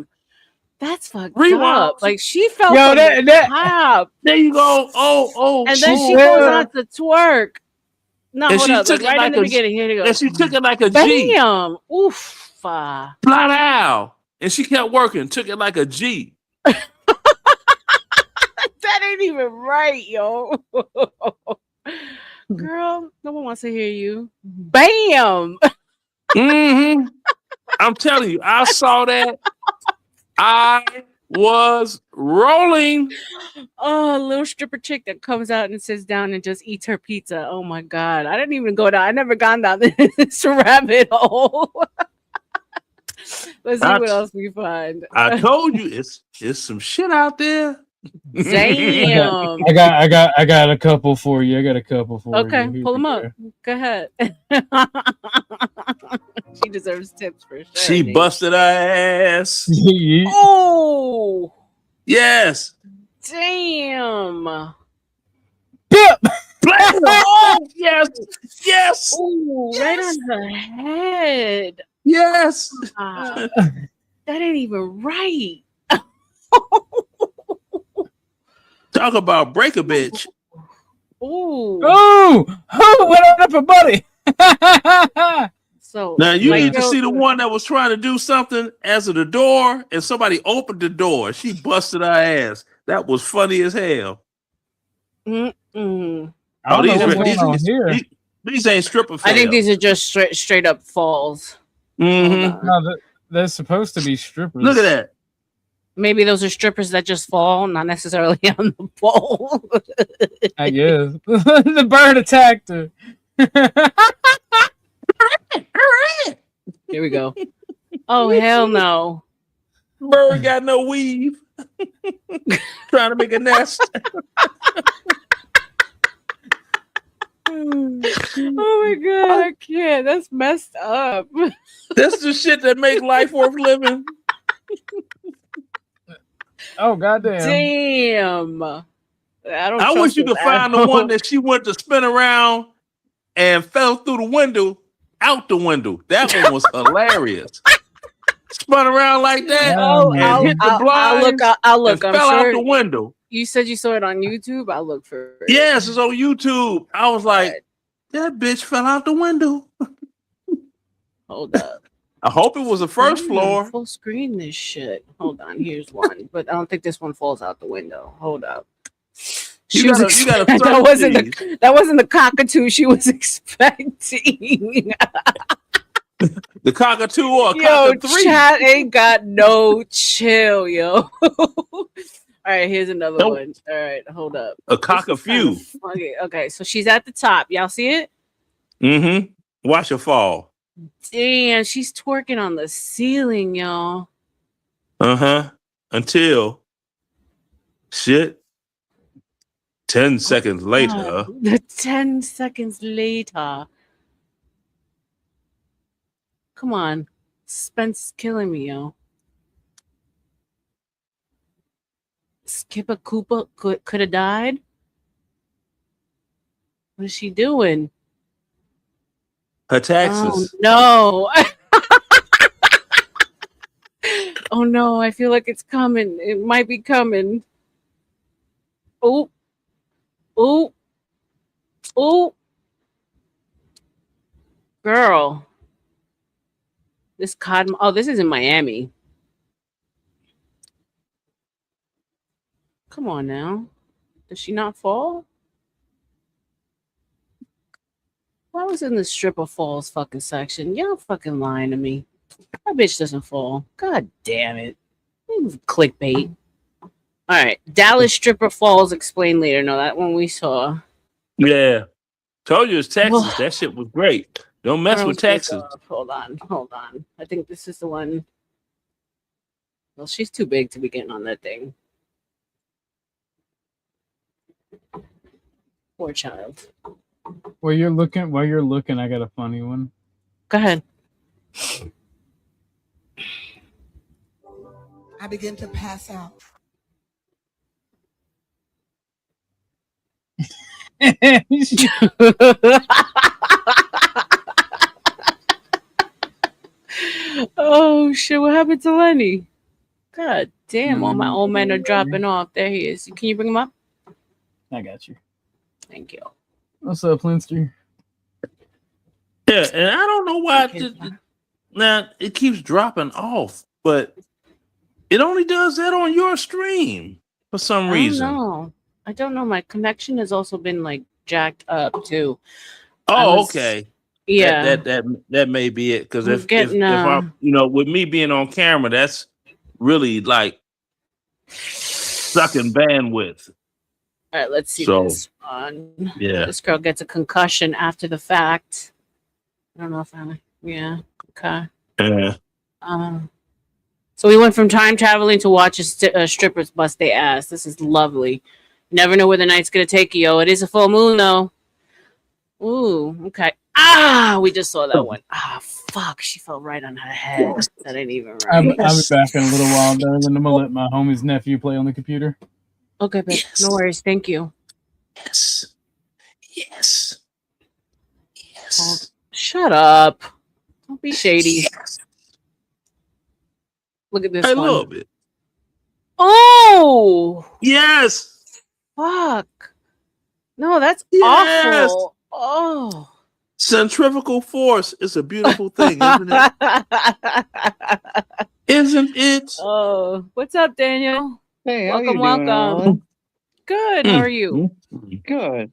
That's fucked up. Like she fell from the top. There you go. Oh. And then she goes on to twerk. No, and hold up. Took right in the beginning. Here you go. And she took it like a G. G. Oof. Flat out. And she kept working. Took it like a G. That ain't even right, yo. Girl, no one wants to hear you. Bam. Mm-hmm. I'm telling you, I saw that. I was rolling. Oh, a little stripper chick that comes out and sits down and just eats her pizza. Oh my god. I didn't even go down. I never gone down this rabbit hole. Let's see I, what else we find. I told you it's some shit out there. Damn. I got a couple for you. I got a couple for Okay, you. Here pull we them up. go. Go ahead. She deserves tips for sure. She Nate. busted her ass. Oh, Yes. damn. Pip! Oh, yes. Yes. Oh, right on the head. Yes. Ah, that ain't even right. Talk about break a bitch. Ooh. Oh, what up, buddy? So Now you white need to girl- see the one that was trying to do something as of the door, and somebody opened the door. She busted her ass. That was funny as hell. Mm-mm. I don't know what's going on these, here. these ain't stripper fails. I think these are just straight up falls. Mhm. Hold on. No, they're supposed to be strippers. Look at that. Maybe those are strippers that just fall, not necessarily on the pole. I guess the bird attacked her. Here we go. Oh hell no. Bird got no weave. Trying to make a nest. Oh my god, I can't. That's messed up. That's the shit that make life worth living. Oh goddamn! Damn. I wish you could find the one that she went to spin around and fell through the window, out the window. That one was hilarious. Spun around like that Oh, and hit the I'll blinds look. I'll look. and I'm fell sure out the window. you said you saw it on YouTube. I'll look for it. Yes, it's on YouTube. I was like, that bitch fell out the window. Hold up. I hope it was the first floor. Full screen this shit. Hold on. Here's one, but I don't think this one falls out the window. Hold up. You gotta that wasn't the cockatoo she was expecting. The cockatoo or Yo, cockatoo. chat ain't got no chill, yo. All right, here's another one. All right, hold up. A cockafew. Okay, so she's at the top. Y'all see it? Mm-hmm. Watch her fall. Damn, she's twerking on the ceiling, y'all. Uh-huh. Until shit. 10 seconds later. The 10 seconds later. Come on. Suspense is killing me, yo. Skipper Cooper could have died. What is she doing? Her taxes. Oh, no. Oh, no. I feel like it's coming. It might be coming. Oh. Oh. Oh. Girl. This cotton. Oh, this is in Miami. Come on now. Does she not fall? Why was in the stripper falls fucking section? Y'all fucking lying to me. That bitch doesn't fall. God damn it. Clickbait. All right. Dallas stripper falls explained later. No, that one we saw. Yeah. Told you it's Texas. That shit was great. Don't mess with Texas. Hold on. I think this is the one. Well, she's too big to be getting on that thing. Poor child. While you're looking, I got a funny one. Go ahead. I begin to pass out. Oh shit! What happened to Lenny? God damn! All my old men are dropping off. There he is. Can you bring him up? I got you. Thank you. What's up, Linster? Yeah, and I don't know why. Now it keeps dropping off, but it only does that on your stream for some reason. I don't know. My connection has also been like jacked up too. Oh, okay. Yeah, that may be it. Because if I'm, getting, with me being on camera, that's really like sucking bandwidth. All right, let's see So, this one. yeah. This girl gets a concussion after the fact. I don't know if yeah, okay. Yeah. So we went from time traveling to watch strippers bust their ass. This is lovely. Never know where the night's gonna take you, yo. It is a full moon though. Ooh, okay. Ah, we just saw that one. Ah, fuck. She fell right on her head. That ain't even right. I'll be back in a little while, darling. I'm gonna let my homie's nephew play on the computer. Okay, babe. Yes. No worries. Thank you. Yes. Yes. Yes. Shut up. Don't be shady. Look at this I one. love it. Oh, Yes. fuck. No, that's Yes. awful. Oh. Centrifugal force is a beautiful thing, isn't it? Isn't it? Oh, what's up, Daniel? Hey, how Welcome, you doing, welcome. Ellen? Good. How are you? Good.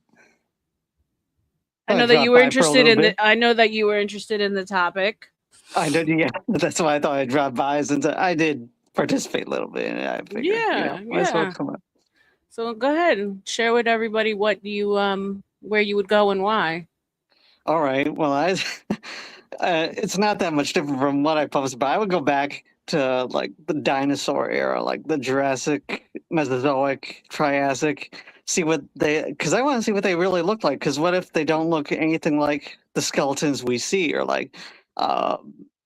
I know I that dropped you were by for a interested little in bit. I know that you were interested in the topic. I did, yeah. That's why I thought I'd drop by since I did participate a little bit. And I figured, might as well Yeah. come up. So go ahead and share with everybody what you where you would go and why. All right. Well, it's not that much different from what I posted, but I would go back to like the dinosaur era, like the Jurassic, Mesozoic, Triassic. Because I want to see what they really look like. Because what if they don't look anything like the skeletons we see, or uh,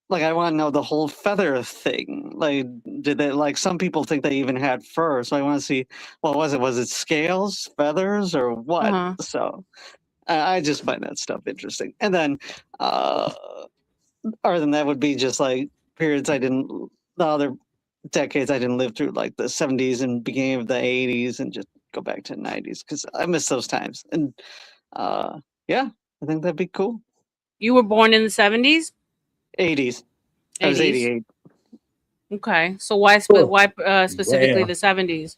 like I want to know the whole feather thing. Like, did they like some people think they even had fur? So I want to see what was it? Was it scales, feathers, or what? Uh-huh. So I just find that stuff interesting. And then, other than that, would be just like periods the other decades I didn't live through, like the 70s and beginning of the 80s, and just go back to the 90s because I miss those times. And yeah, I think that'd be cool. You were born in the 70s? 80s. I was 88. Okay. So why specifically the 70s?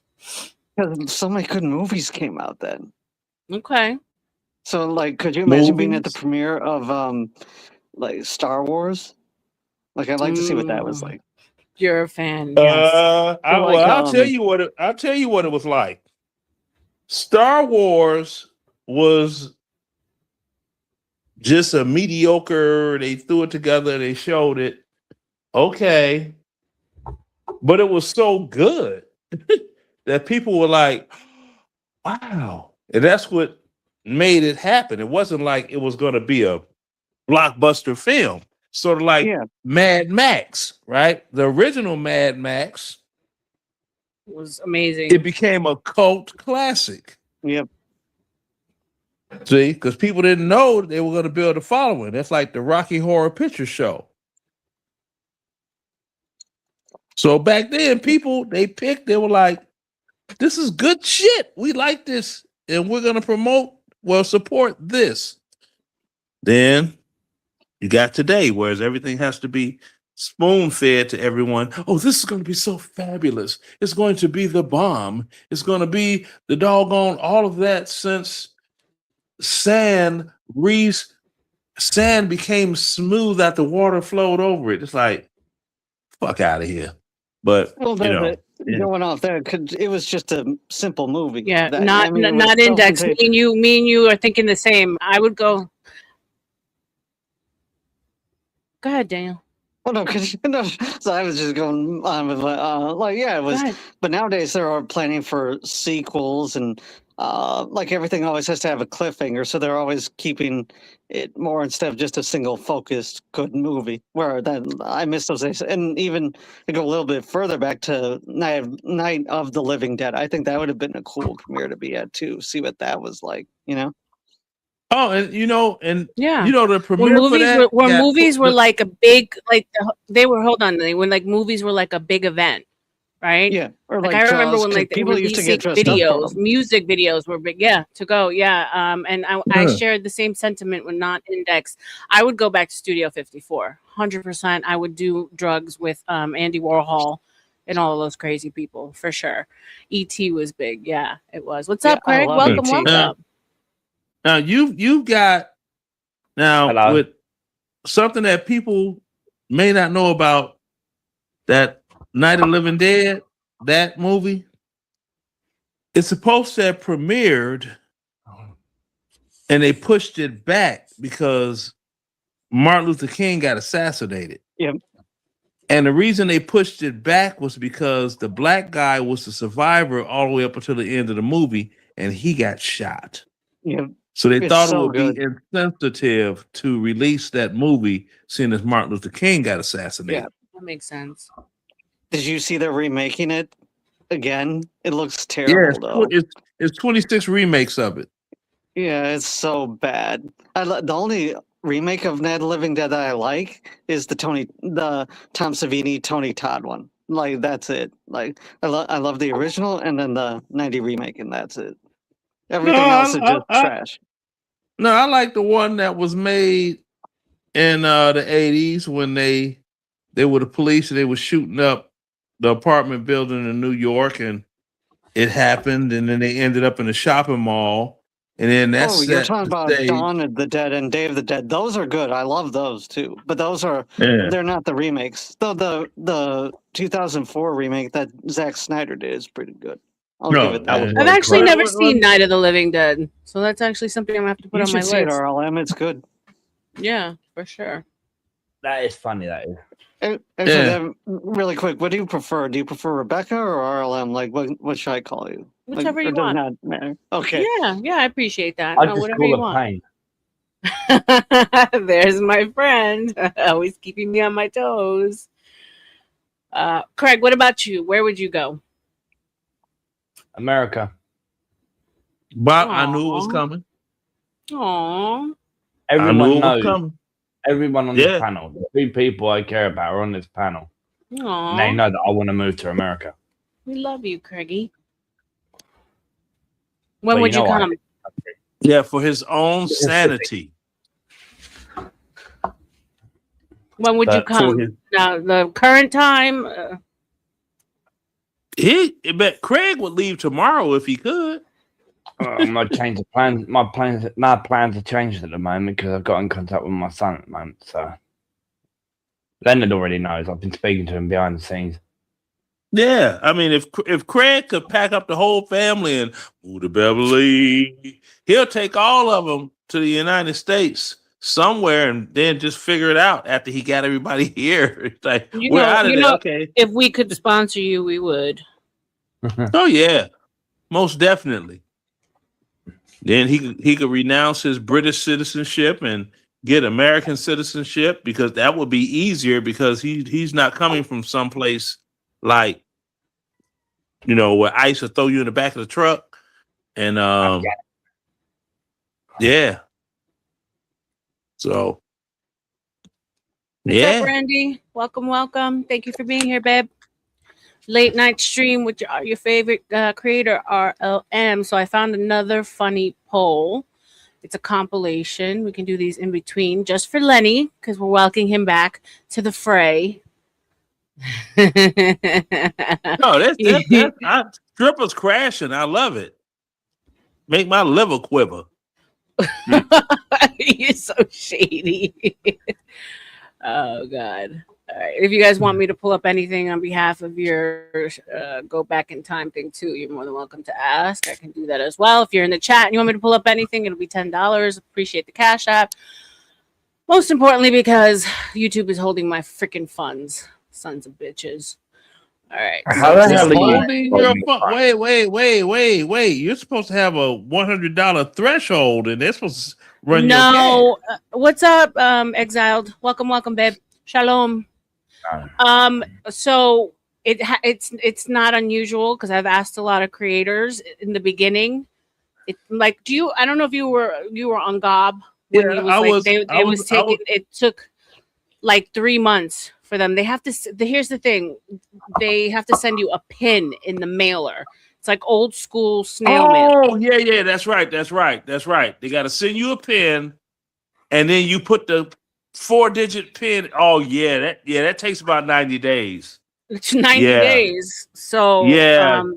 Because so many good movies came out then. Okay. So like, could you imagine being at the Movies? premiere of like Star Wars? Like, I'd like to see what that was like. You're a fan, yes. I'll tell you what it was like. Star Wars was just a mediocre. They threw it together. They showed it. Okay, but it was so good that people were like, "Wow!" And that's what made it happen. It wasn't like it was going to be a blockbuster film, sort of like Mad Max, right? The original Mad Max was amazing. It became a cult classic. Yep. See, because people didn't know they were going to build a following. That's like the Rocky Horror Picture Show. So back then, people they were like, "This is good shit. We like this, and we're going to support this." Then you got today, whereas everything has to be spoon-fed to everyone. Oh, this is going to be so fabulous. It's going to be the bomb. It's going to be the doggone all of that since sand became smooth after water flowed over it. It's like, fuck out of here. But going off there, it was just a simple movie. Yeah, not Index. Me and you are thinking the same. I would go. Go ahead, Daniel. Well, no, so I was just going on with it was. But nowadays they are planning for sequels, and like everything always has to have a cliffhanger, so they're always keeping it more instead of just a single focused good movie. Where then I miss those days, and even to go a little bit further back to Night of the Living Dead. I think that would have been a cool premiere to be at too. See what that was like, Oh, and yeah, the premiere movies were like a big they were like movies were like a big event, right? Yeah, or like I remember when like people used to get dressed videos, up music videos were big. Yeah, to go. Yeah, and I shared the same sentiment with Not Index. I would go back to Studio 54, 100%. I would do drugs with Andy Warhol and all of those crazy people for sure. E.T. was big. Yeah, it was. What's up, Craig? Welcome. Now you've got with something that people may not know about that Night of the Living Dead. that movie, it's supposed to have premiered, and they pushed it back because Martin Luther King got assassinated. Yep. And the reason they pushed it back was because the black guy was the survivor all the way up until the end of the movie, and he got shot. Yep. So they It's thought so it would be good. insensitive to release that movie, seeing as Martin Luther King got assassinated. Yeah. That makes sense. Did you see they're remaking it again? It looks Yeah, terrible though. it's 26 remakes of it. Yeah, it's so bad. The only remake of Night of the Living Dead that I like is the Tom Savini, Tony Todd one. Like that's it. Like I love the original and then the 90 remake, and that's it. Everything else is just trash. No, I like the one that was made in the 80s when they were the police and they were shooting up the apartment building in New York, and it happened, and then they ended up in a shopping mall, and then that's Oh, you're talking about stage. Dawn of the Dead and Day of the Dead. Those are good. I love those too. But those are they're not the remakes. Though the 2004 remake that Zack Snyder did is pretty good. I'll give it that. I've actually never seen Night of the Living Dead, so that's actually something I'm gonna have to put You on my should see it, list. R.L.M. It's good. Yeah, for sure. That is funny. That is. Actually, really quick, what do you prefer? Do you prefer Rebecca or R.L.M? Like, what should I call you? Whichever you it does want. not matter. Okay. Yeah, I appreciate that. I No, just whatever call you her want. Pain. There's my friend, always keeping me on my toes. Craig, what about you? Where would you go? America. But I knew it was coming. Aww. Everyone knows. Coming. Everyone on this panel, the three people I care about are on this panel. Aww. And they know that I want to move to America. We love you, Craigie. When would you come? Yeah, for his own sanity. When would you come? Now, the current time. But Craig would leave tomorrow if he could. I'm gonna change the plans. My plans are changed at the moment because I've got in contact with my son at the moment. So Leonard already knows. I've been speaking to him behind the scenes. Yeah, I mean, if Craig could pack up the whole family and move to Beverly, he'll take all of them to the United States somewhere and then just figure it out after he got everybody here. It's like we're out of there. Okay, if we could sponsor you, we would. Oh yeah, most definitely. Then he could renounce his British citizenship and get American citizenship, because that would be easier because he's not coming from someplace like, where ICE will throw you in the back of the truck. And yeah. So What's up, Randy? Welcome. Thank you for being here, babe. Late night stream with your favorite creator, R.L.M. So I found another funny poll. It's a compilation. We can do these in between just for Lenny, because we're welcoming him back to the fray. No, that's strippers crashing. I love it. Make my liver quiver. You're so shady. Oh, God. All right. If you guys want me to pull up anything on behalf of your go back in time thing too, you're more than welcome to ask. I can do that as well. If you're in the chat and you want me to pull up anything, it'll be $10. Appreciate the Cash App. Most importantly, because YouTube is holding my freaking funds. Sons of bitches. All right. How the hell are you? Wait. You're supposed to have a $100 threshold, and they're supposed to run your cash. What's up, Exiled? Welcome, babe. Shalom. So it's not unusual because I've asked a lot of creators in the beginning. Like, I don't know if you were on Gob when it took like 3 months for them. They have to. Here's the thing: they have to send you a pin in the mailer. It's like old school snail mail. Oh yeah, that's right. They got to send you a pin, and then you put the 4-digit pin. Oh yeah, that takes about 90 days. It's 90 days. So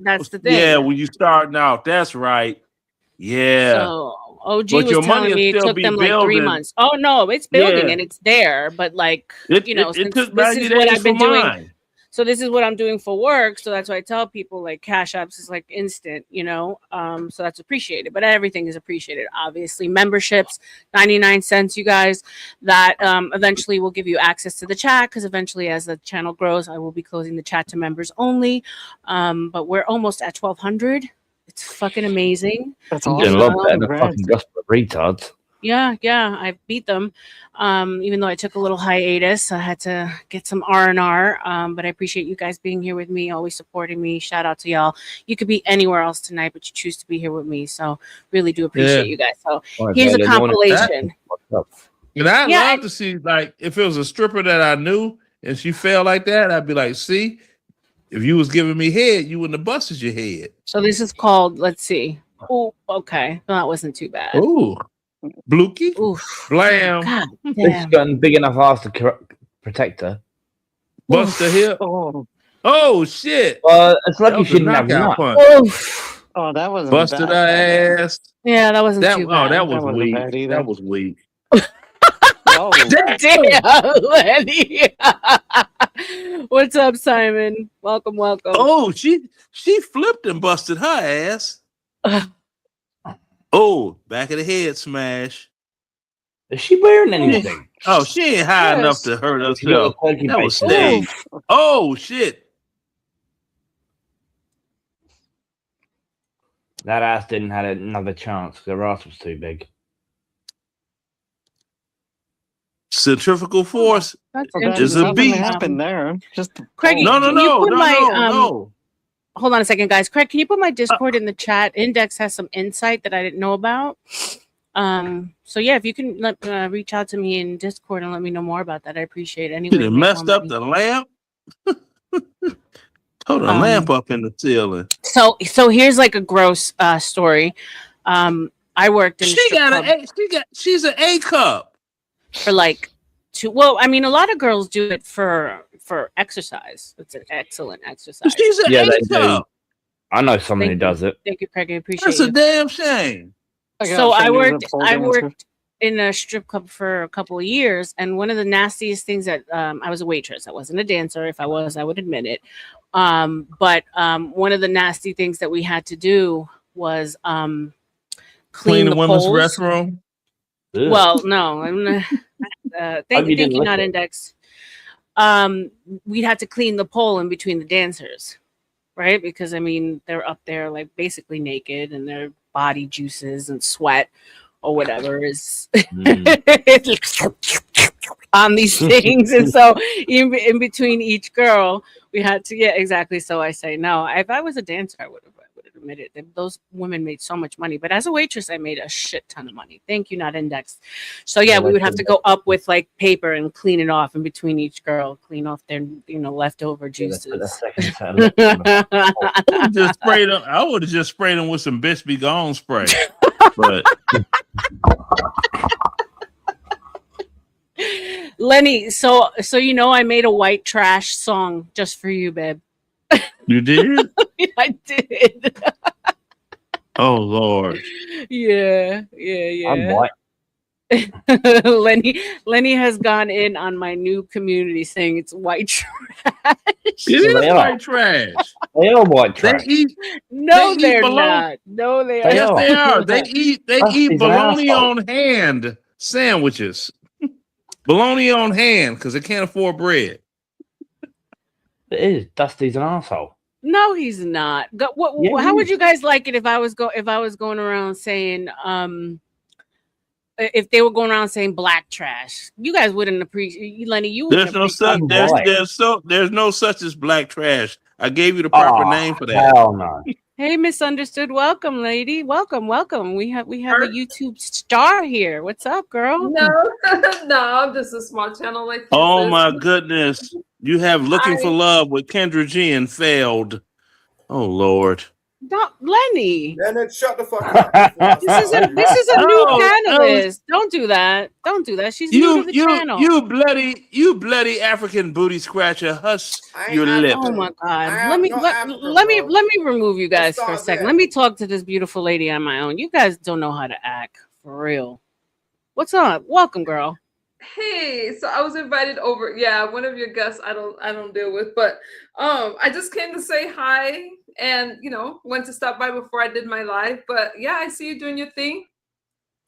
that's the thing. Yeah, when you starting out, that's right. Yeah. So OG was telling me it took them like 3 months. Oh no, it's building and it's there, but like it since took this is 90 what days I've been for doing. mine. So this is what I'm doing for work. So that's why I tell people like Cash Apps is like instant, so that's appreciated. But everything is appreciated, obviously. Memberships, 99 cents, you guys. That eventually will give you access to the chat, because eventually, as the channel grows, I will be closing the chat to members only. But we're almost at 1,200. It's fucking amazing. That's I'm doing a awesome. lot better than Congrats. fucking gospel retards. Yeah, I beat them. Even though I took a little hiatus, I had to get some R&R. But I appreciate you guys being here with me, always supporting me. Shout out to y'all. You could be anywhere else tonight, but you choose to be here with me. So really do appreciate you guys. So here's a compilation. And I'd love to see, like, if it was a stripper that I knew and she fell like that, I'd be like, see, if you was giving me head, you wouldn't have busted your head. So this is called, let's see. Oh, okay. No, that wasn't too bad. Ooh. Blookie. Oof. Blam. God It's damn. got a big enough ass to protect her. Bust the hip. Oh shit. It's lucky she didn't have knockout nut. punch. Oof. Oh, that wasn't Busted her ass. Yeah, that wasn't too bad. Oh, that was wasn't weak. bad either. That was weak. Oh, Damn, Lenny. What's up, Simon? Welcome. Oh, she flipped and busted her ass. Oh, back of the head smash. Is she wearing anything? Oh, she ain't high enough to hurt herself. That was staged. Oh shit. That ass didn't have another chance because her ass was too big. Centrifugal force That's is a nothing beast. happened there. Just Craig, No. Hold on a second, guys. Craig, can you put my Discord in the chat? Index has some insight that I didn't know about. So yeah, if you can reach out to me in Discord and let me know more about that, I appreciate it. Anyway, It messed up the lamp. Hold the lamp up in the ceiling. So here's like a gross story. I worked in She's an A cup for like well, I mean, a lot of girls do it for exercise. It's an excellent exercise. She's an Yeah, A they cup. do. I know someone who does it. Thank you, Craig. I appreciate That's it. a damn shame. So I worked in a strip club for a couple of years, and one of the nastiest things that I was a waitress. I wasn't a dancer. If I was, I would admit it. But one of the nasty things that we had to do was clean the women's poles. restroom. Well, no, I'm not. Thank you, not Index. We'd have to clean the pole in between the dancers, right? Because I mean, they're up there like basically naked, and their body juices and sweat or whatever is on these things. And so in between each girl, we had to, yeah, exactly. So I say, no, if I was a dancer, I would have admitted that those women made so much money. But as a waitress, I made a shit ton of money. Thank you, not Index. So yeah, we would have to go up with like paper and clean it off in between each girl, clean off their, leftover juices. I would have just sprayed them with some Bitch Be Gone spray. But Lenny, so I made a white trash song just for you, babe. You did? I did. Oh Lord. Yeah. I'm white. Lenny has gone in on my new community saying it's white trash. It is white trash. They are white trash. They're not. No, they are. Yes, they are. They eat bologna on hand sandwiches. Bologna on hand because they can't afford bread. It is. Dusty's an asshole. No, he's not. How would you guys like it if I was going around saying if they were going around saying black trash? You guys wouldn't appreciate. Lenny, there's no such as black trash. I gave you the proper name for that. Hell no. Hey, misunderstood. Welcome, lady. Welcome. We have a YouTube star here. What's up, girl? No, I'm just a small channel like. Oh my goodness! You have Looking for Love with Kendra G and failed. Oh Lord. Don't, Lenny. Bennett, shut the fuck up. This is a new panelist. Don't do that. She's new to the channel. You bloody African booty scratcher. Hush your lip. Oh my God. Let me remove you guys for a second. Let me talk to this beautiful lady on my own. You guys don't know how to act for real. What's up? Welcome, girl. Hey, so I was invited over. Yeah, one of your guests I don't deal with, but I just came to say hi and went to stop by before I did my live. But yeah, I see you doing your thing.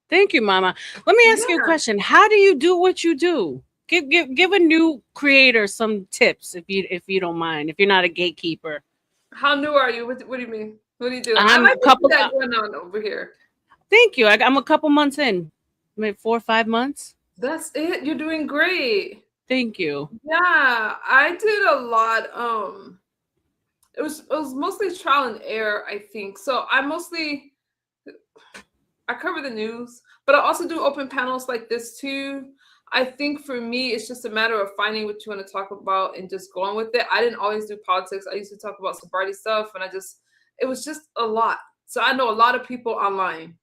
Thank you, Mama. Let me ask you a Yeah. question. How do you do what you do? Give a new creator some tips if you don't mind. If you're not a gatekeeper. How new are you? What do you mean? What do you do? I I'm like a what you couple. got going on over here. Thank you. I'm a couple months in, maybe 4 or 5 months. That's it. You're doing great. Thank you. Yeah, I did a lot. It was mostly trial and error, I think. So I cover the news, but I also do open panels like this too. I think for me, it's just a matter of finding what you want to talk about and just going with it. I didn't always do politics. I used to talk about sobriety stuff, and it was just a lot. So I know a lot of people online.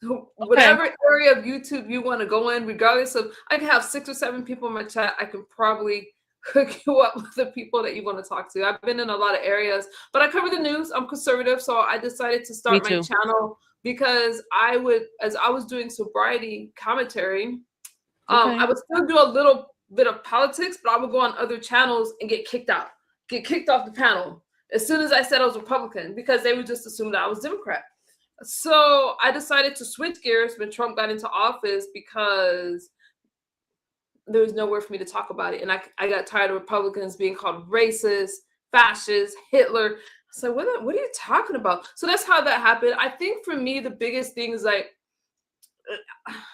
Okay. Whatever area of YouTube you want to go in, regardless of, I can have 6 or 7 people in my chat. I can probably hook you up with the people that you want to talk to. I've been in a lot of areas, but I cover the news. I'm conservative, so I decided to Me start my too. channel because as I was doing sobriety commentary, Okay. I would still do a little bit of politics, but I would go on other channels and get kicked off the panel as soon as I said I was Republican because they would just assume that I was Democrat. So I decided to switch gears when Trump got into office because there was nowhere for me to talk about it. And I got tired of Republicans being called racist, fascist, Hitler. So what are you talking about? So that's how that happened. I think for me, the biggest thing is like,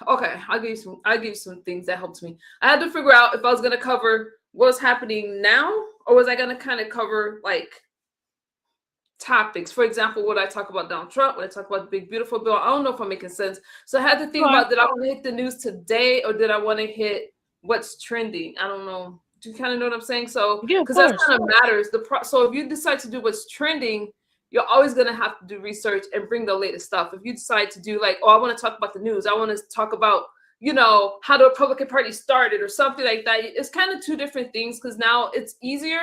okay, I'll give you some things that helped me. I had to figure out if I was gonna cover what's happening now, or was I gonna kind of cover like topics. For example, would I talk about Donald Trump? Would I talk about the big beautiful bill? I don't know if I'm making sense. So I had to think about, did I want to hit the news today or did I want to hit what's trending? I don't know. Do you kind of know what I'm saying? So Yeah, of because that course. kind of matters. So if you decide to do what's trending, you're always going to have to do research and bring the latest stuff. If you decide to do like, oh, I want to talk about the news, I want to talk about how the Republican Party started or something like that. It's kind of two different things because now it's easier,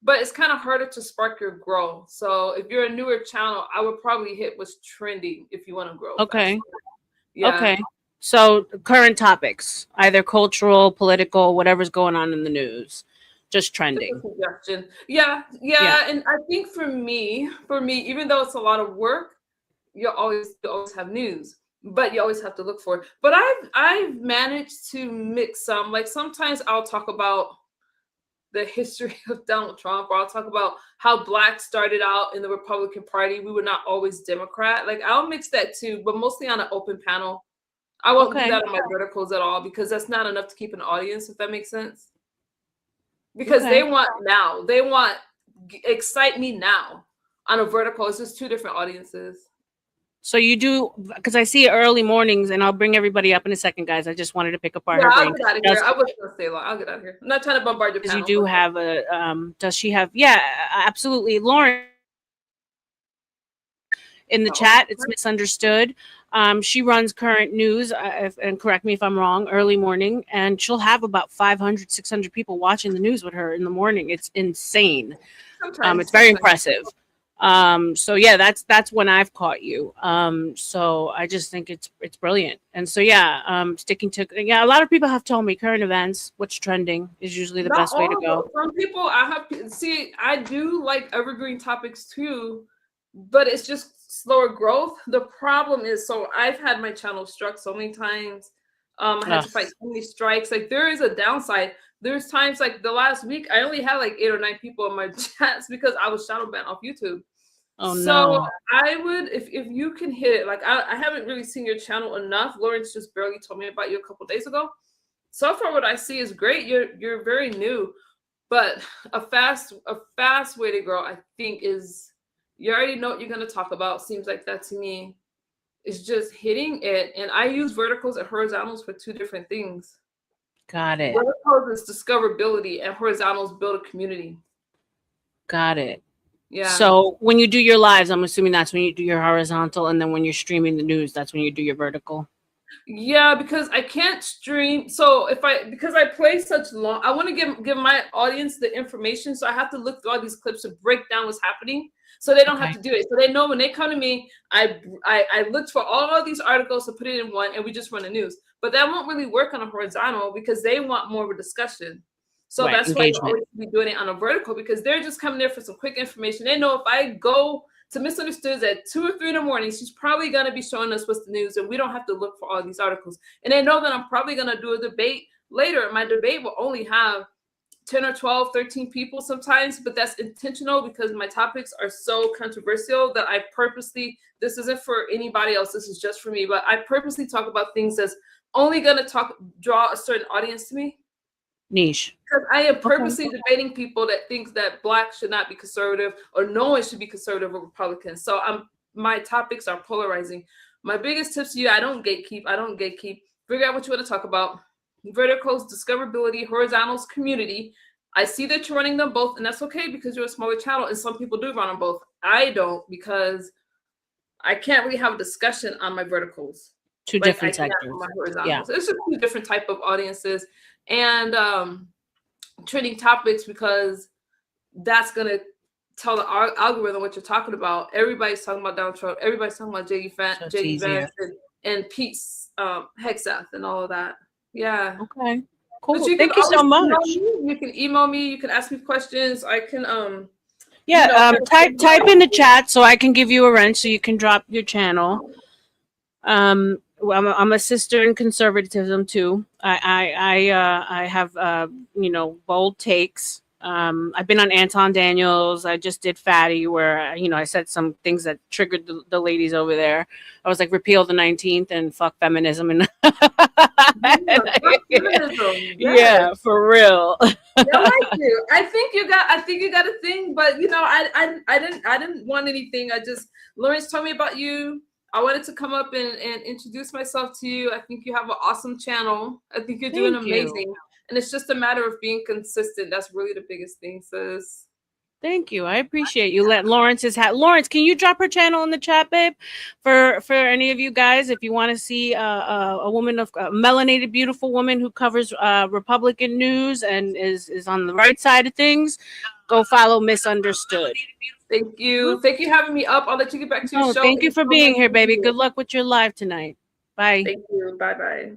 but it's kind of harder to spark your growth. So if you're a newer channel, I would probably hit what's trending if you want to grow. Okay. Fast. Yeah. Okay. So current topics, either cultural, political, whatever's going on in the news, just trending. Suggestion. Yeah. And I think for me, even though it's a lot of work, you always have news, but you always have to look for it. But I've managed to mix some. Like sometimes I'll talk about the history of Donald Trump, or I'll talk about how Blacks started out in the Republican Party. We were not always Democrat. Like I'll mix that too, but mostly on an open panel. I won't do that on my verticals at all because that's not enough to keep an audience, if that makes sense. Because they want now. They want excite me now. On a vertical, it's just two different audiences. So you do, because I see early mornings, and I'll bring everybody up in a second, guys. I just wanted to pick apart her I'll brain. get out of here. I wasn't gonna stay long. I'll get out of here. I'm not trying to bombard your panel. You do have a, does she have, yeah, absolutely. Lauren, in the chat, it's misunderstood. She runs current news, and correct me if I'm wrong, early morning, and she'll have about 500, 600 people watching the news with her in the morning. It's insane. It's very impressive. So yeah, that's when I've caught you. So I just think it's brilliant. And so yeah, sticking to, a lot of people have told me current events, what's trending is usually the best way to go. Some people I do like evergreen topics too, but it's just slower growth. The problem is, so I've had my channel struck so many times. I had to fight so many strikes. Like there is a downside. There's times like the last week, I only had like 8 or 9 people in my chats because I was shadow banned off YouTube. Oh, so no. I would, if you can hit it, like I haven't really seen your channel enough. Lawrence just barely told me about you a couple days ago. So far, what I see is great. You're very new, but a fast way to grow, I think, is you already know what you're going to talk about. Seems like that to me. It's just hitting it, and I use verticals and horizontals for two different things. Got it. Verticals is discoverability, and horizontals build a community. Got it. Yeah. So when you do your lives, I'm assuming that's when you do your horizontal, and then when you're streaming the news, that's when you do your vertical. Yeah, because I can't stream. So because I play such long, I want to give my audience the information. So I have to look through all these clips to break down what's happening. so they don't have Okay. to do it. So they know when they come to me, I looked for all of these articles to put it in one, and we just run the news. But that won't really work on a horizontal because they want more of a discussion. So Right, that's why you engagement. always be doing it on a vertical, because they're just coming there for some quick information. They know if I go to Misunderstood at 2 or 3 in the morning, she's probably going to be showing us what's the news, and we don't have to look for all these articles. And they know that I'm probably going to do a debate later. My debate will only have 10 or 12, 13 people sometimes, but that's intentional because my topics are so controversial that I purposely, this isn't for anybody else, this is just for me, but I purposely talk about things that's only going to draw a certain audience to me. Niche. Because I am purposely debating people that thinks that Black should not be conservative or no one should be conservative or Republican. So my topics are polarizing. My biggest tips to you, I don't gatekeep. Figure out what you want to talk about. Verticals, discoverability, horizontals, community. I see that you're running them both, and that's okay because you're a smaller channel, and some people do run them both. I don't, because I can't really have a discussion on my verticals. Two different sectors. Yeah. It's just 2 different type of audiences. And trending topics, because that's going to tell the algorithm what you're talking about. Everybody's talking about Donald Trump. Everybody's talking about J.D. Vance and Pete's Hexath and all of that. Yeah. Okay. Cool. Thank you so much. You can email me. You can ask me questions. I can type in the chat so I can give you a wrench so you can drop your channel. I'm a sister in conservatism too. I have bold takes. I've been on Anton Daniels. I just did Fatty, where I said some things that triggered the ladies over there. I was like, repeal the 19th and fuck feminism, and yeah, for real. I like you. I think you got a thing, but I didn't want anything. Lawrence told me about you. I wanted to come up and introduce myself to you. I think you have an awesome channel. I think you're doing amazing. And it's just a matter of being consistent. That's really the biggest thing, sis. Thank you. I appreciate you. Lawrence, can you drop her channel in the chat, babe? For any of you guys, if you want to see a woman of melanated, beautiful woman who covers Republican news and is on the right side of things, go follow Misunderstood. Thank you. Thank you for having me up. I'll let you get back to your show. Thank you for being here, baby. Good luck with your live tonight. Bye. Thank you. Bye-bye.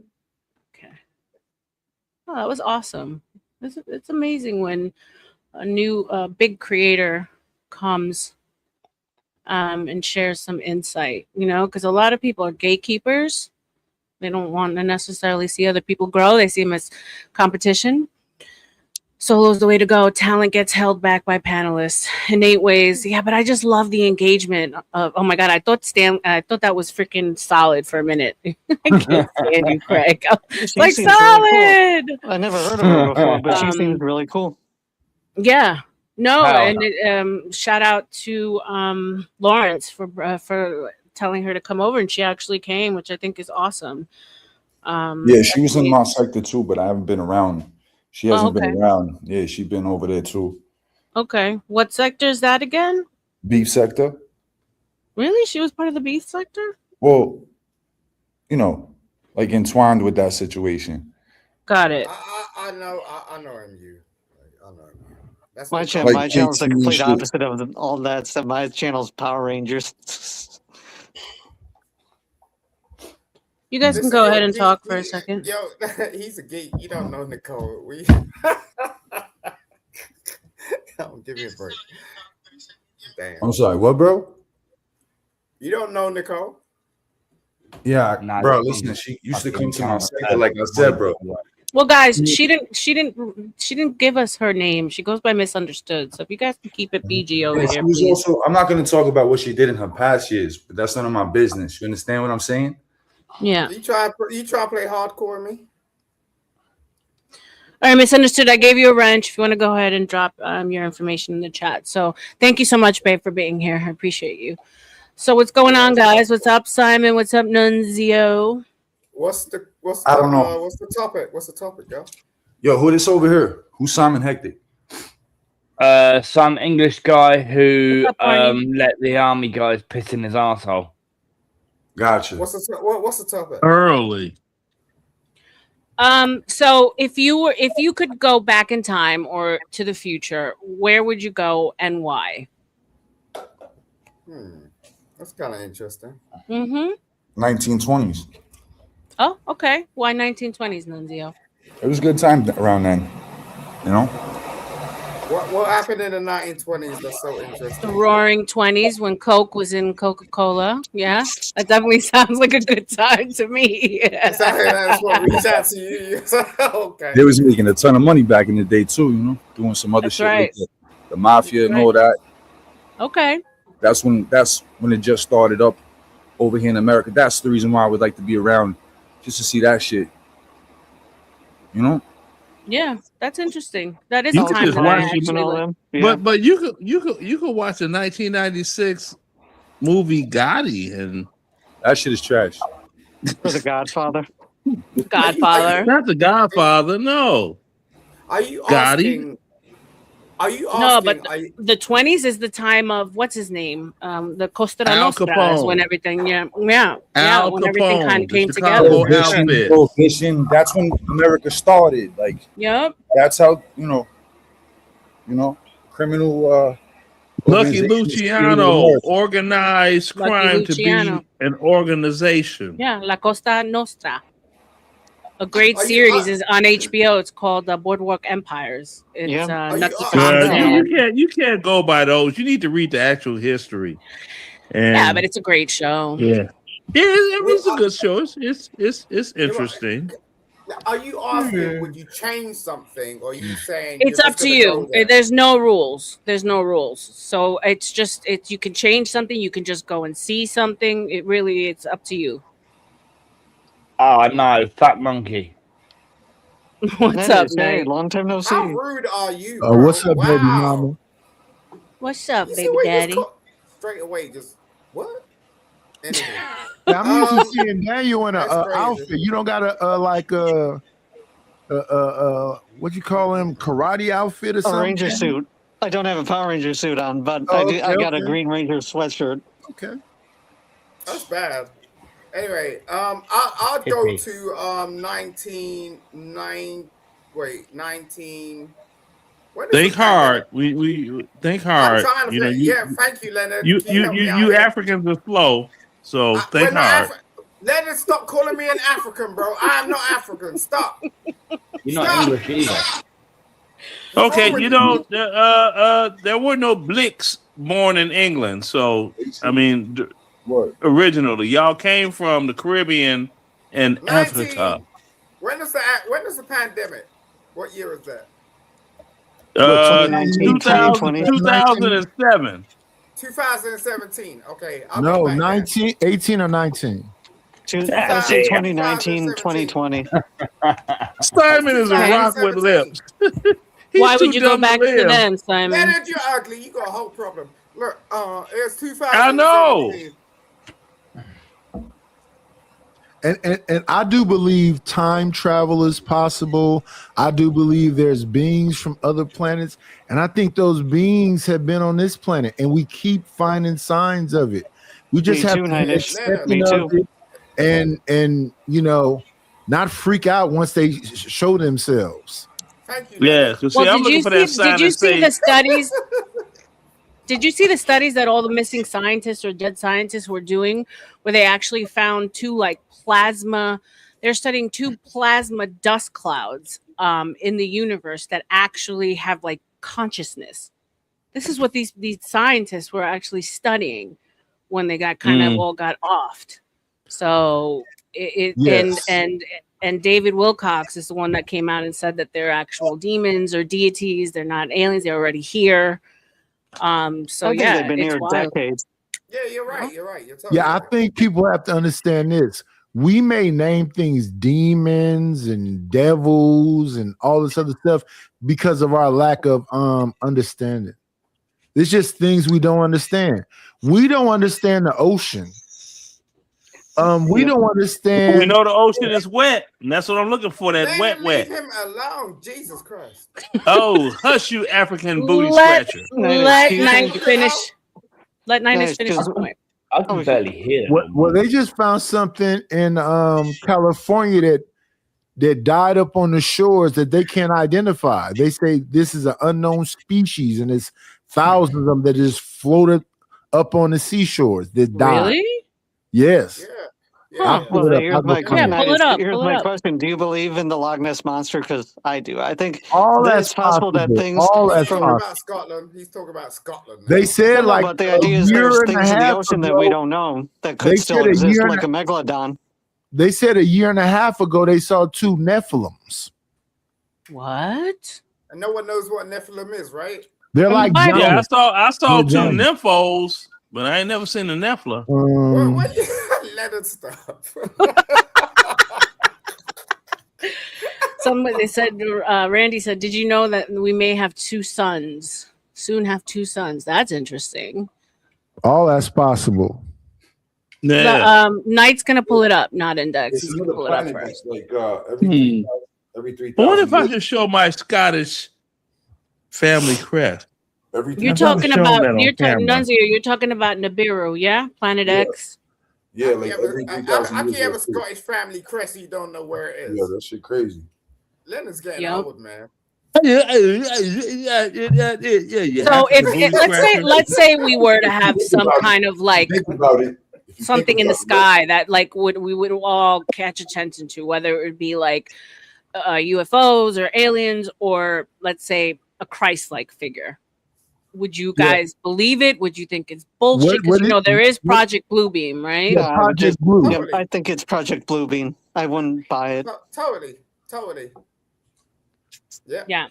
Okay. Oh, that was awesome. It's amazing when a new big creator comes and shares some insight, because a lot of people are gatekeepers. They don't want to necessarily see other people grow. They see them as competition. Solo's the way to go. Talent gets held back by panelists in 8 ways. Yeah, but I just love the engagement of, oh my God, I thought that was freaking solid for a minute. I can't stand you, Craig. Like, solid. Really cool. I never heard of her before, but she seems really cool. Yeah. No, and shout out to Lawrence for telling her to come over, and she actually came, which I think is awesome. Yeah, she was in my sector too, but I haven't been around. She hasn't been around. Yeah, she's been over there too. Okay. What sector is that again? Beef sector. Really? She was part of the beef sector? Well, like entwined with that situation. Got it. I know MU. I know MU. That's my channel. My channel's the complete opposite of all that stuff. My channel's Power Rangers. You guys can go ahead and talk for a second. Yo, he's a geek. You don't know Nicole. Don't give me a break. Damn. I'm sorry. What, bro? You don't know Nicole? Yeah, bro. Listen, she used to come to my sector, like I said, bro. Well, guys, she didn't give us her name. She goes by Misunderstood. So if you guys can keep it PG over here, please. I'm not going to talk about what she did in her past years, but that's none of my business. You understand what I'm saying? Yeah. You try to play hardcore me? All right, Misunderstood. I gave you a wrench. If you want to go ahead and drop your information in the chat. So thank you so much, babe, for being here. I appreciate you. So what's going on, guys? What's up, Simon? What's up, Nunzio? What's the topic? What's the topic, yo? Yo, who this over here? Who's Simon Hectic? Some English guy who let the army guys piss in his asshole. Gotcha. What's the topic? Early. So if you could go back in time or to the future, where would you go and why? That's kind of interesting. 1920s. Oh, okay. Why 1920s, Nunzio? It was a good time around then, you know. What happened in the 1920s that's so The interesting? roaring 20s when Coke was in Coca-Cola. Yeah, that definitely sounds like a good time to me. That's what reached out to you. Okay. They was making a ton of money back in the day too, you know, doing some other That's shit right. like the mafia and Right. all that. Okay. That's when it just started up over here in America. That's the reason why I would like to be around, just to see that shit. You know? Yeah, that's interesting. That is You a could time just that I watch it, actually like. but you could watch a 1996 movie Gotti, and that shit is trash. For The Godfather. Godfather. Not The Godfather, no. Are you Gotti? asking? Are you No, asking? but the 20s is the time of what's his name? The Costa Al Nostra is when Capone. everything, Al when everything kind Capone, of the came together. Chicago outfit. Prohibition. That's when America started. Like, Yep. that's how criminal. Lucky organizations created Luciano, America. organized Lucky crime to Luciano. be an organization. Yeah, La Costa Nostra. A great series is on HBO. It's called Boardwalk Empires. It's Nucky Thompson. You can't go by those. You need to read the actual history. Yeah, but it's a great show. Yeah, it's a good show. It's interesting. Are you asking? Would you change something, or are you saying It's you're up just to gonna you. go there? There's no rules. So it's you can change something. You can just go and see something. It's up to you. Oh no, fat monkey. What's up, Hey, Nate? long time no see. How rude are you, bro? What's up, baby mama? What's up, You see baby what he just daddy? straight away, just what? Anyway. Yeah, I'm used to seeing Daniel in a That's crazy. outfit. You don't got what you call him, karate outfit or A something? Ranger suit. I don't have a Power Ranger suit on, but Oh, I got a okay. Green Ranger sweatshirt. Okay. That's bad. Anyway, I'll go Hippie. to 19. When is Think the pandemic? hard. We think I'm hard. trying to You know, think. Yeah, thank you, Leonard. you Can you help me out you here? Africans are slow, so think We're not hard. Leonard, stop calling me an African, bro. I am not African. Stop. You're not English either. Okay, you know, there were no Blicks born in England, so I mean, originally y'all came from the Caribbean and Africa. When is the pandemic? What year is that? 2019, 2020. 2007. 2017. Okay. I'll No, go back 18 or 19. 2019, 2020. Simon is a rock with lips. Why too would you go dumb to back to live. them, Simon? Leonard, you're ugly. You got a whole problem. Look, it's 2017. I know. And I do believe time travel is possible. I do believe there's beings from other planets. And I think those beings have been on this planet and we keep finding signs of it. We just have to be accepting of it and not freak out once they show themselves. Thank you. Yeah, because I'm looking for that sign did you that see the says- studies? Did you see the studies that all the missing scientists or dead scientists were doing, where they actually found they're studying two plasma dust clouds in the universe that actually have like consciousness. This is what these scientists were actually studying when they got all got offed. So and David Wilcox is the one that came out and said that they're actual demons or deities. They're not aliens. They're already here. So I think they've been here decades. Yeah, you're right. You're right. You're totally I think people have to understand this. We may name things demons and devils and all this other stuff because of our lack of understanding. It's just things we don't understand. We don't understand the ocean. We don't understand. We know the ocean is wet, and that's what I'm looking for. That wet. Leave him alone. Jesus Christ. Oh, hush, you African booty Let scratcher. Knight finish. Let Knight finish his point. I can barely hear. Well, they just found something in California that died up on the shores that they can't identify. They say this is an unknown species, and it's thousands of them that just floated up on the seashores that died. Really? Yes. I'll Huh. pull Well, it up. here's I'll go my find Yeah, pull it up. here's Pull it my up. question: do you believe in the Loch Ness monster? Because I do. I think All that that's it's possible that possible. things All He's that's talking from possible. about Scotland. He's talking about Scotland now. They said like but the a idea is year there's and a things in the half ocean that we ago. don't know that They could still said a exist, year and like a megalodon. They said a year and a half ago they saw 2 Nephilims. What? And no one knows what Nephilim is, right? They're From the like Bible. Yeah, giants. I saw They're 2 giants. nymphos, but I ain't never seen a Nephilim. What you let it stop? They said, Randy said, did you know that we may have 2 sons? Soon have 2 sons. That's interesting. All that's possible. Yeah. Knight's gonna pull it up, not Index. It's He's gonna another pull it up planet first. that's like every 3,000 I wonder if I years. should show my Scottish family crest. Every You're 3,000 talking Shown about that on camera. Nunzio, you're talking about Nibiru, yeah? Planet Yeah. X. Yeah, like every 3,000 I years. can't have a that's it. Scottish family crest. You don't know where it is. Yeah, that shit crazy. Leonard's getting Yep. old, man. So let's say we were to have some kind of like Think about it. If you something think in the about it, sky that like we would all catch attention to, whether it would be like UFOs or aliens, or let's say a Christ-like figure. Would you guys believe it? Would you think it's bullshit? Because you know there is Project Bluebeam, right? Yeah, Project Blue. Yeah, I think it's Project Bluebeam. I wouldn't buy it. Totally. Yeah. Yeah.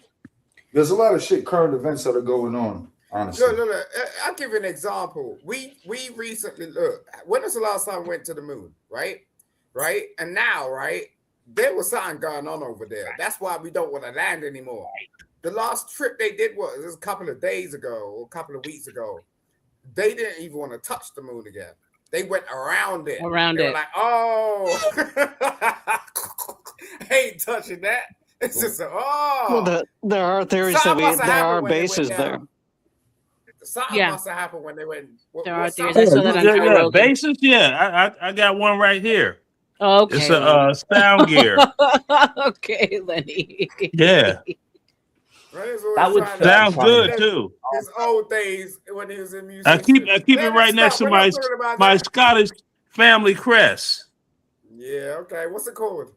there's a lot of shit, current events that are going on. Honestly, Look. I'll give you an example. We recently look. When was the last time we went to the moon? Right, and now, right, there was something going on over there. That's why we don't want to land anymore. The last trip they did was a couple of days ago or a couple of weeks ago. They didn't even want to touch the moon again. They went around it. They were like, oh, ain't touching that. It's just Well, there are theories that there are bases there. Something must have happened when they went. There are theories. I saw that on Joe Rogan. Bases, yeah. I got one right here. Okay. It's a sound gear. Okay, Lenny. Yeah. That would sound good too. His old days when he was in music. I keep it right next to my Scottish family crest. Yeah. Okay. What's it called?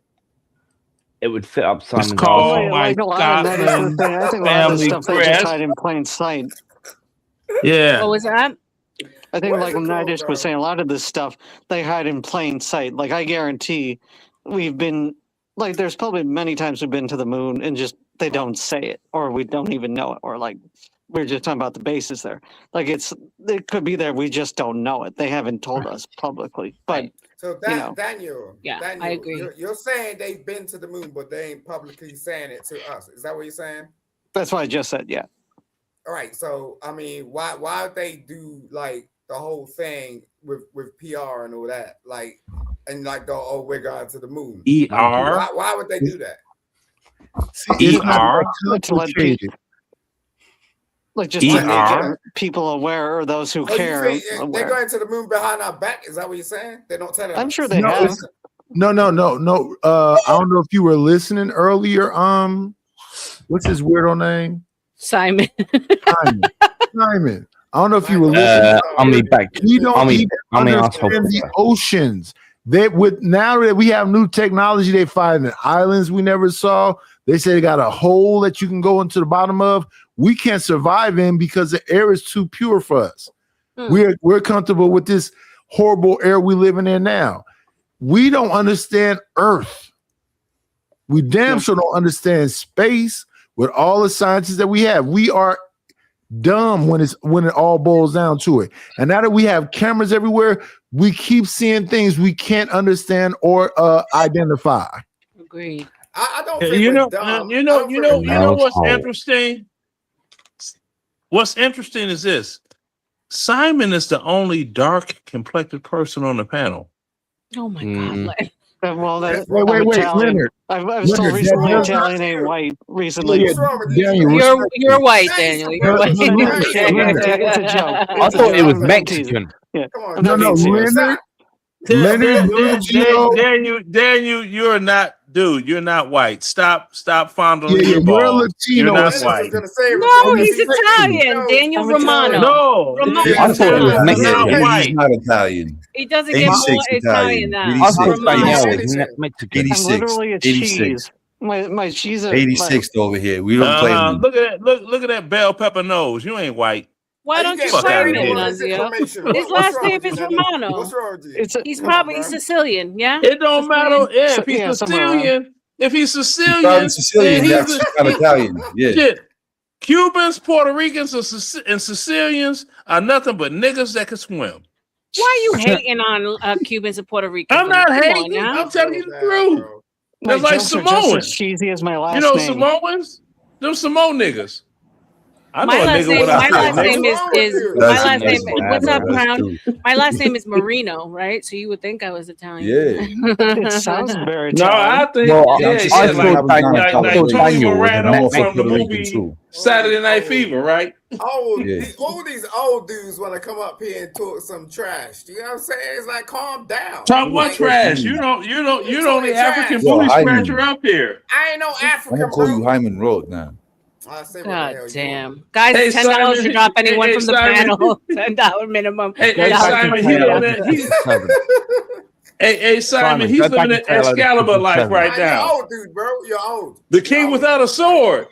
It would fit up Simon. It's called I think a lot of this stuff they just hide in plain sight. Yeah. What was that? I think like Nidish was saying, a lot of this stuff they hide in plain sight. Like I guarantee we've been like there's probably many times we've been to the moon and just they don't say it or we don't even know it, or like we're just talking about the bases there. Like it could be there, we just don't know it. They haven't told us publicly. But so Daniel, I agree. You're saying they've been to the moon, but they ain't publicly saying it to us. Is that what you're saying? That's what I just said, yeah. All right. So I mean, why would they do like the whole thing with PR and all that? Like and like go, oh, we're going to the moon. ER. Why would they do that? ER. Like just to make people aware, or those who care. They're going to the moon behind our back. Is that what you're saying? They're not telling us. I'm sure they have. No. I don't know if you were listening earlier. What's his weirdo name? Simon. Simon. I don't know if you were listening. I'm the back. We don't even asshole. understand the oceans. Now that we have new technology, they find the islands we never saw. They say they got a hole that you can go into the bottom of. We can't survive in because the air is too pure for us. We're comfortable with this horrible air we living in now. We don't understand Earth. We damn sure don't understand space with all the sciences that we have. We are dumb when it all boils down to it. And now that we have cameras everywhere, we keep seeing things we can't understand or identify. Agreed. I don't think You know No, what's it's interesting? What's interesting is this. Simon is the only dark complected person on the panel. Oh my God. Well, wait, Leonard. I've still recently Italian ain't white recently. You're white, Daniel. You're white. It's a joke. I thought it was Mexican. No, Leonard. Daniel, you're not dude, you're not white. Stop fondling Yeah, your you're a balls. You're Latino. not I white. was gonna say No, because he's Italian. Daniel I'm Romano. Italian. No, Romano. I thought it was He's Mexican. not He's white. not Italian. He doesn't get more 86 Italian Italian. now. I thought 86. Romano. Danielle 86. was Mexican. I'm 86. literally a 86. cheese. My cheese. My, 86 over here. We don't play them. Look at that. Look at that bell pepper nose. You ain't white. Why Are you don't you getting Fuck claim outta married it, here. or is it Nunzio? cremation? His What's last wrong name with you, is Nana? Romano. What's wrong with you? He's Come on, probably bro. Sicilian, yeah? It don't matter. Sicilian? Yeah, if he's Yeah, somewhere around. Sicilian, if he's He's Sicilian, probably Sicilian. then That's not Italian. Yeah. shit. Cubans, Puerto Ricans, and Sicilians are nothing but niggas that can swim. Why are you hating on Cubans and Puerto Ricans? I'm not Come on hating. now. I'm telling you the truth. My That's like jokes are just as Samoans. cheesy as my last You know name. Samoans? Them Samoan niggas. I know My a last nigga name, without my a last name nigga. is my That's last name. amazing. What's up, That's Crown? true. My last name is Marino, right? So you would think I was Italian. Yeah. It sounds very No, I Italian. think Well, yeah, I yeah, thought like Daniel Tony was Morano from the Mexican. movie Saturday Night Fever, right? Oh, Yeah. all these old dudes want to come up here and talk some trash. You know what I'm saying? It's like, calm down. Talk what Like, trash? You don't the talking African trash. Yo, booty Hyman. scratcher up here. I ain't no I'm African, gonna call bro. you Hyman Road now. I say what the God hell you damn. Guys, Hey, $10 Simon, to drop anyone hey, from the Simon. panel. $10 minimum. Hey, $10 Simon, he living that. Hey, Simon, Simon, he's go back living and that say hello to Excalibur Triple life Seven. right You're now. old, dude, bro. You're old. The king without a sword,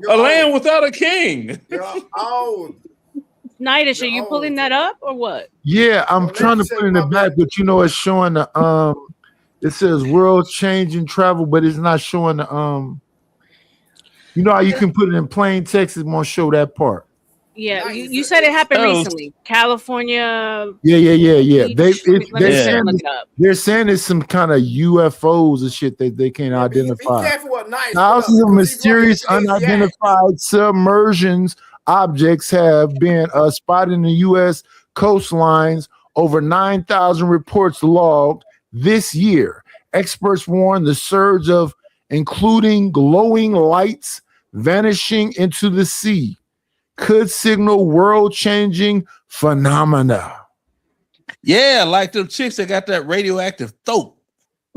You're a land old. without a king. You're old. Nightish, are You're you old. pulling that up or what? Yeah, I'm Well, trying to let me put it in check the my back, but you know it's showing the it says world changing travel, but it's not showing the you know how you can put it in plain text, it won't show that part. Yeah, you said it happened recently. California. Yeah. Beach. Let me look it up. They're saying it's some kind of UFOs and shit that they can't Be identify. careful what nice. Thousands of because he's one mysterious, of the unidentified submersions objects have been spotted in the U.S. coastlines. Over 9,000 reports logged this year. Experts warn the surge of including glowing lights vanishing into the sea could signal world-changing phenomena. Yeah, like them chicks that got that radioactive throat.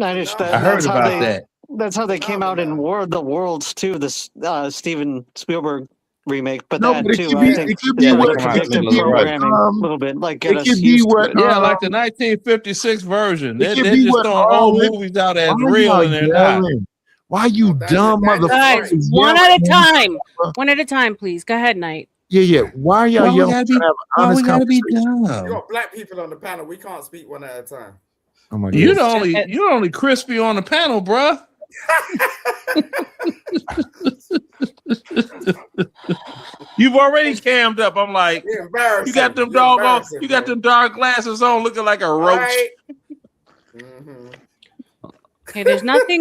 I heard about that. That's how they came out in War of the Worlds too. This Steven Spielberg remake, but No, that but it too. could I be- think it could be like what- it could predictive be what, programming a little bit, like get it us could be used what, to it. Yeah, like the 1956 version. It They're could be just what throwing all old it- movies out as why real, y'all and they're not. yelling? Why you dumb Guys, motherfuckers? one at a yelling? time. One at a time, please. Go ahead, Knight. Yeah. Why are y'all Why we yelling? gotta be- Trying to have an why honest we gotta be conversation? dumb? You got black people on the panel. We can't speak one at a time. Oh my You God. the only crispy on the panel, bruh. You've already cammed up. I'm like, You're embarrassing. you got them You're doggone, embarrassing, you got bro. them dark glasses on, looking like a roach. Right. Okay, there's nothing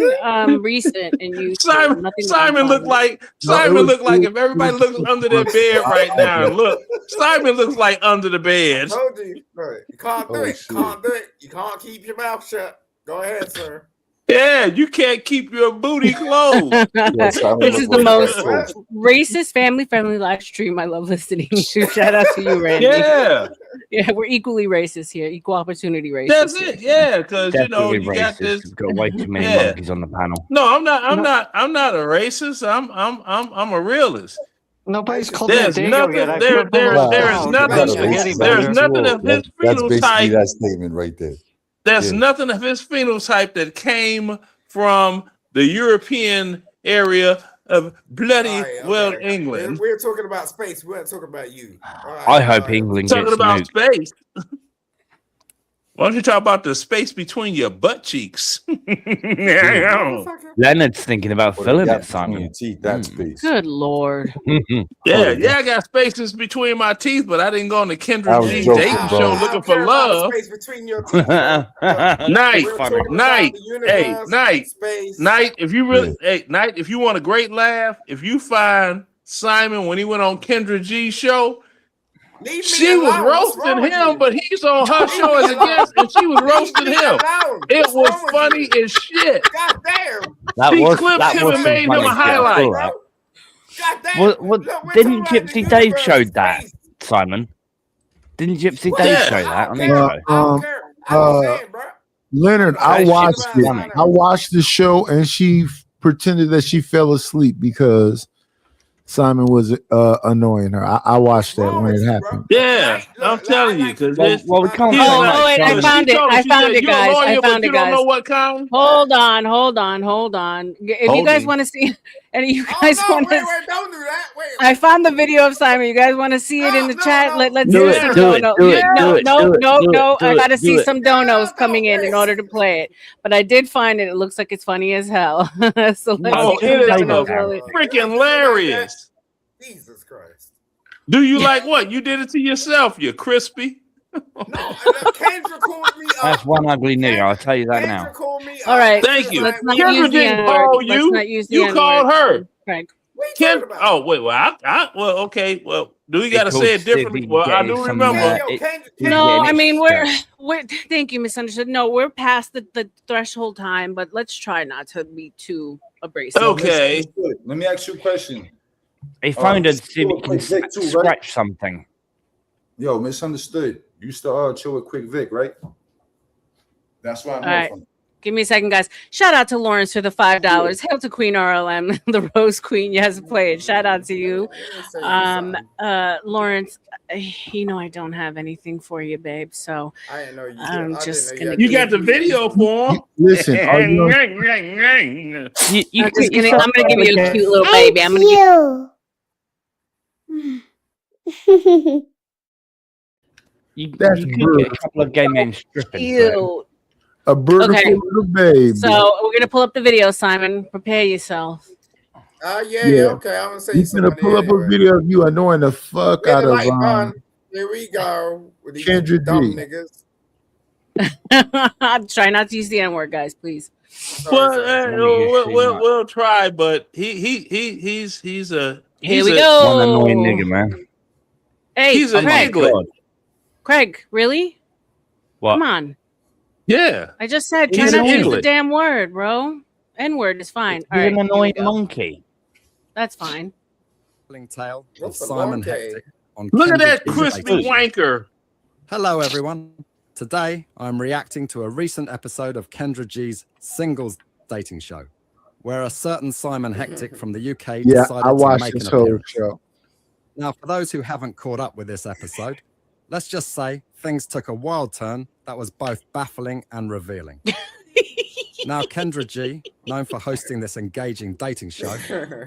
recent in you. Simon looked like if everybody looks under their bed right now and look, Simon looks like under the bed. Told you. Right. You can't do it. shit. Can't do it. You can't keep your mouth shut. Go ahead, sir. Yeah, you can't keep your booty closed. This is the most racist, family-friendly live stream I love listening to. Shout out to you, Randy. Yeah, we're equally racist here, equal opportunity racist. That's it. Yeah, because you know Definitely you got racist. this. We've got way too many Yeah. monkeys on the panel. No, I'm not a racist. I'm a realist. Nobody's called There's me a nothing. yet. I There feel is proud. nothing. Spaghetti There's batter. nothing of his That's basically phenotype. that statement right there. There's Yeah. nothing of his phenotype that came from the European area of bloody well England. We're talking about space. We weren't talking about you. I hope England Talking gets about nuked. space. Why don't you talk about the space between your butt cheeks? Leonard's thinking about Or the filling gap it, Simon. between your teeth, that space. Good Lord. Yeah, I got spaces between my teeth, but I didn't go on the I Kendra was G joking, dating bro. show I looking don't for care about the love. space between your teeth. Night, We're talking about night, the universe, night, space. night. If you really, night, if you want a great laugh, if you find Simon when he went on Kendra G's show, Leave she me was alone. What's roasting wrong with him, you? but he's on her Leave show me as a alone. guest, and she was roasting Leave me him. alone. It What's was wrong with funny you? as shit. God damn. That She was clipped that him was and some made him funny a stuff. highlight. All right. God damn. What, Look, we're didn't talking about the Gypsy Dave universe, showed that, space. Simon? Didn't Gypsy What? Dave Yeah. show I that don't on his care. show? I don't care. I'm just saying, bro. Leonard, I watched it. I watched the show, and she pretended that she fell asleep because Simon was annoying her. I watched that when it happened. Yeah, I'm telling you, because well, we can't. Oh, wait, I found it. I found it, guys. I found it, you don't guys. know what kind. Hold on. If you guys want to see, and you guys want to, wait, don't do that. Wait. I found the video of Simon. You guys want to see it in the chat? Let's Do see it, some do it, donos. do it, do it, do it, No. do I it, got to do see it. some donos coming in order to play it. But I did find it. It looks like it's funny as hell. So let's Oh, see it some is donos. freaking hilarious. Jesus Christ. Do you like what? You did it to yourself, you crispy. Kendra called me up. That's one ugly nigga. I'll tell you that now. All right. Thank you. Let's not Kendra use the didn't N-word. call you. Let's not use the You N-word. called her. Craig. Oh wait, well, well, okay, well, do we got to say it differently? Well, I do remember. No, I mean we're. Thank you, misunderstood. No, we're past the threshold time, but let's try not to be too abrasive. Okay. Let me ask you a question. He phoned her to see if he can scratch something. Yo, misunderstood. You used to chill with Quick Vic, right? That's why I'm All right. from. Give me a second, guys. Shout out to Lawrence for the $5. Hail to Queen R.L.M, the Rose Queen. Yes, play it. Shout out to you. Lawrence, you know I don't have anything for you, babe. So I didn't know you. I'm just gonna. You got the video for him. Listen, I'm gonna give you a cute little baby. I'm gonna You That's could brutal. get a couple of gay men stripping. Cute. A beautiful Okay. little baby. So we're gonna pull up the video, Simon. Prepare yourself. Yeah, okay. I'm gonna say He's gonna pull up a video of you annoying the fuck out of Here we go. With these Kendra dumb G. niggas. Try not to use the N-word, guys, please. We'll try, but he's a Here we go. One annoying nigga, man. Hey, He's an Craig. England. Craig, really? What? Come on. Yeah. I just said He's try not an to use the English. damn word, bro. N-word is fine. He's All right, an here we annoying go. monkey. That's fine. Tale of What's the Simon monkey? Hectic on Look at Kendra that G's crispy Dating Show. wanker. Hello, everyone. Today, I'm reacting to a recent episode of Kendra G's Singles Dating Show, where a certain Simon Hectic from the UK Yeah, decided I to watched make an this whole appearance. show. Now, for those who haven't caught up with this episode, let's just say things took a wild turn that was both baffling and revealing. Now, Kendra G, known for hosting this engaging dating show,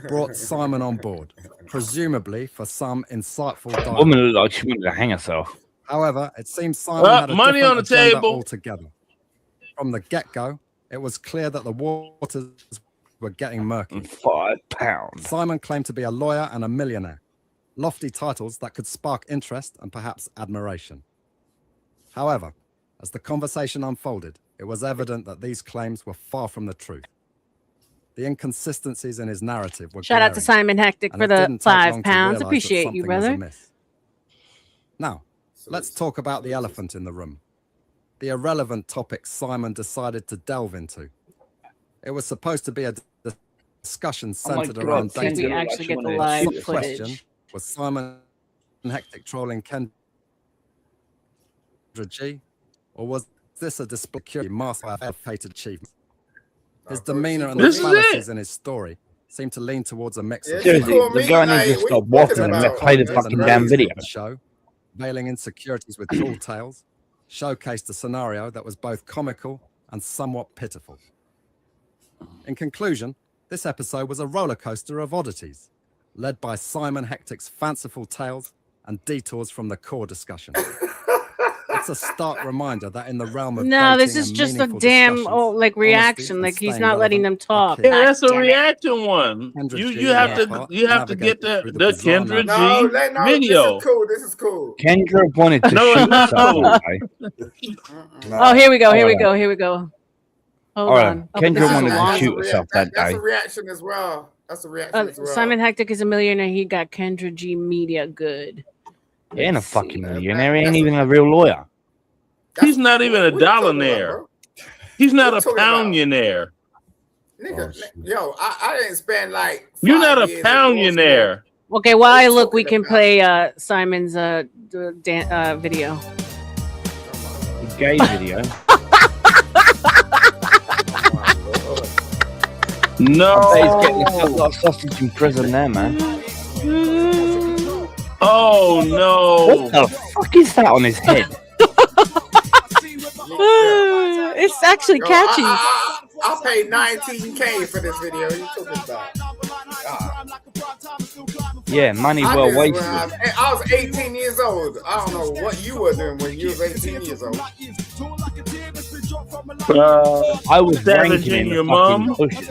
brought Simon on board, presumably for some insightful The dialogue. woman looked like she wanted to hang herself. However, it seems Simon had a money different on the agenda table. altogether. From the get-go, it was clear that the waters were getting murky. £5. Simon claimed to be a lawyer and a millionaire, lofty titles that could spark interest and perhaps admiration. However, as the conversation unfolded, it was evident that these claims were far from the truth. The inconsistencies in his narrative were Shout out to glaring, Simon Hectic and for it the didn't take long to £5. realize that Appreciate you, something was brother. amiss. Now, let's talk about the elephant in the room. The irrelevant topic Simon decided to delve into. It was supposed to be a discussion centered around Can dating. we actually get the But live the question footage? was Simon Hectic trolling Kendra G, or was this a display of curiosity masked by a fated achievement? His demeanor and the This is fallacies it. in his story seemed to lean towards a mix Yeah, of she Seriously, called the me guy like, needs to what stop you talking waffling and about? let's play the That's fucking damn crazy. video. the show, veiling insecurities with tall tales, showcased a scenario that was both comical and somewhat pitiful. In conclusion, this episode was a roller coaster of oddities, led by Simon Hectic's fanciful tales and detours from the core discussion. It's a stark reminder that in the realm of No, this dating is and just a meaningful damn discussions, reaction. and Like he's staying not letting them relevant talk. are Yeah, key. that's a damn it. reaction one. Kendra You G, you on have her to part, you have to get navigated the through the bizarre Kendra No, G no, video. This is cool. Kendra wanted to No, it's shoot not herself. cool. Okay? Oh, here we go. Here we Alright. go. Here we go. Hold Alright, on. Oh, but Kendra this is a wanted to long shoot one. herself that That's day. a reaction as well. That's a reaction as well. Simon Hectic is a millionaire. He got Kendra G Media good. He ain't a Let's fucking see. millionaire. He ain't even a real lawyer. He's not even a what you talking about, dollar-naire. bro? He's not What a you talking about? poundionaire. Nigga, yo, I didn't spend like You're not 5 a years in law school. poundionaire. Okay, while I look, we talking can play Simon's video. The gay video. No. He's getting a lot of sausage in prison there, man. Oh no! What the fuck is that on his head? It's actually Yo, catchy. I paid $19K for this video. You talking about? Yeah, money I well did when wasted. I was 18 years old. I don't know what you were doing when you was 18 years old. I was ranking Savaging in the your fucking mom. bushes.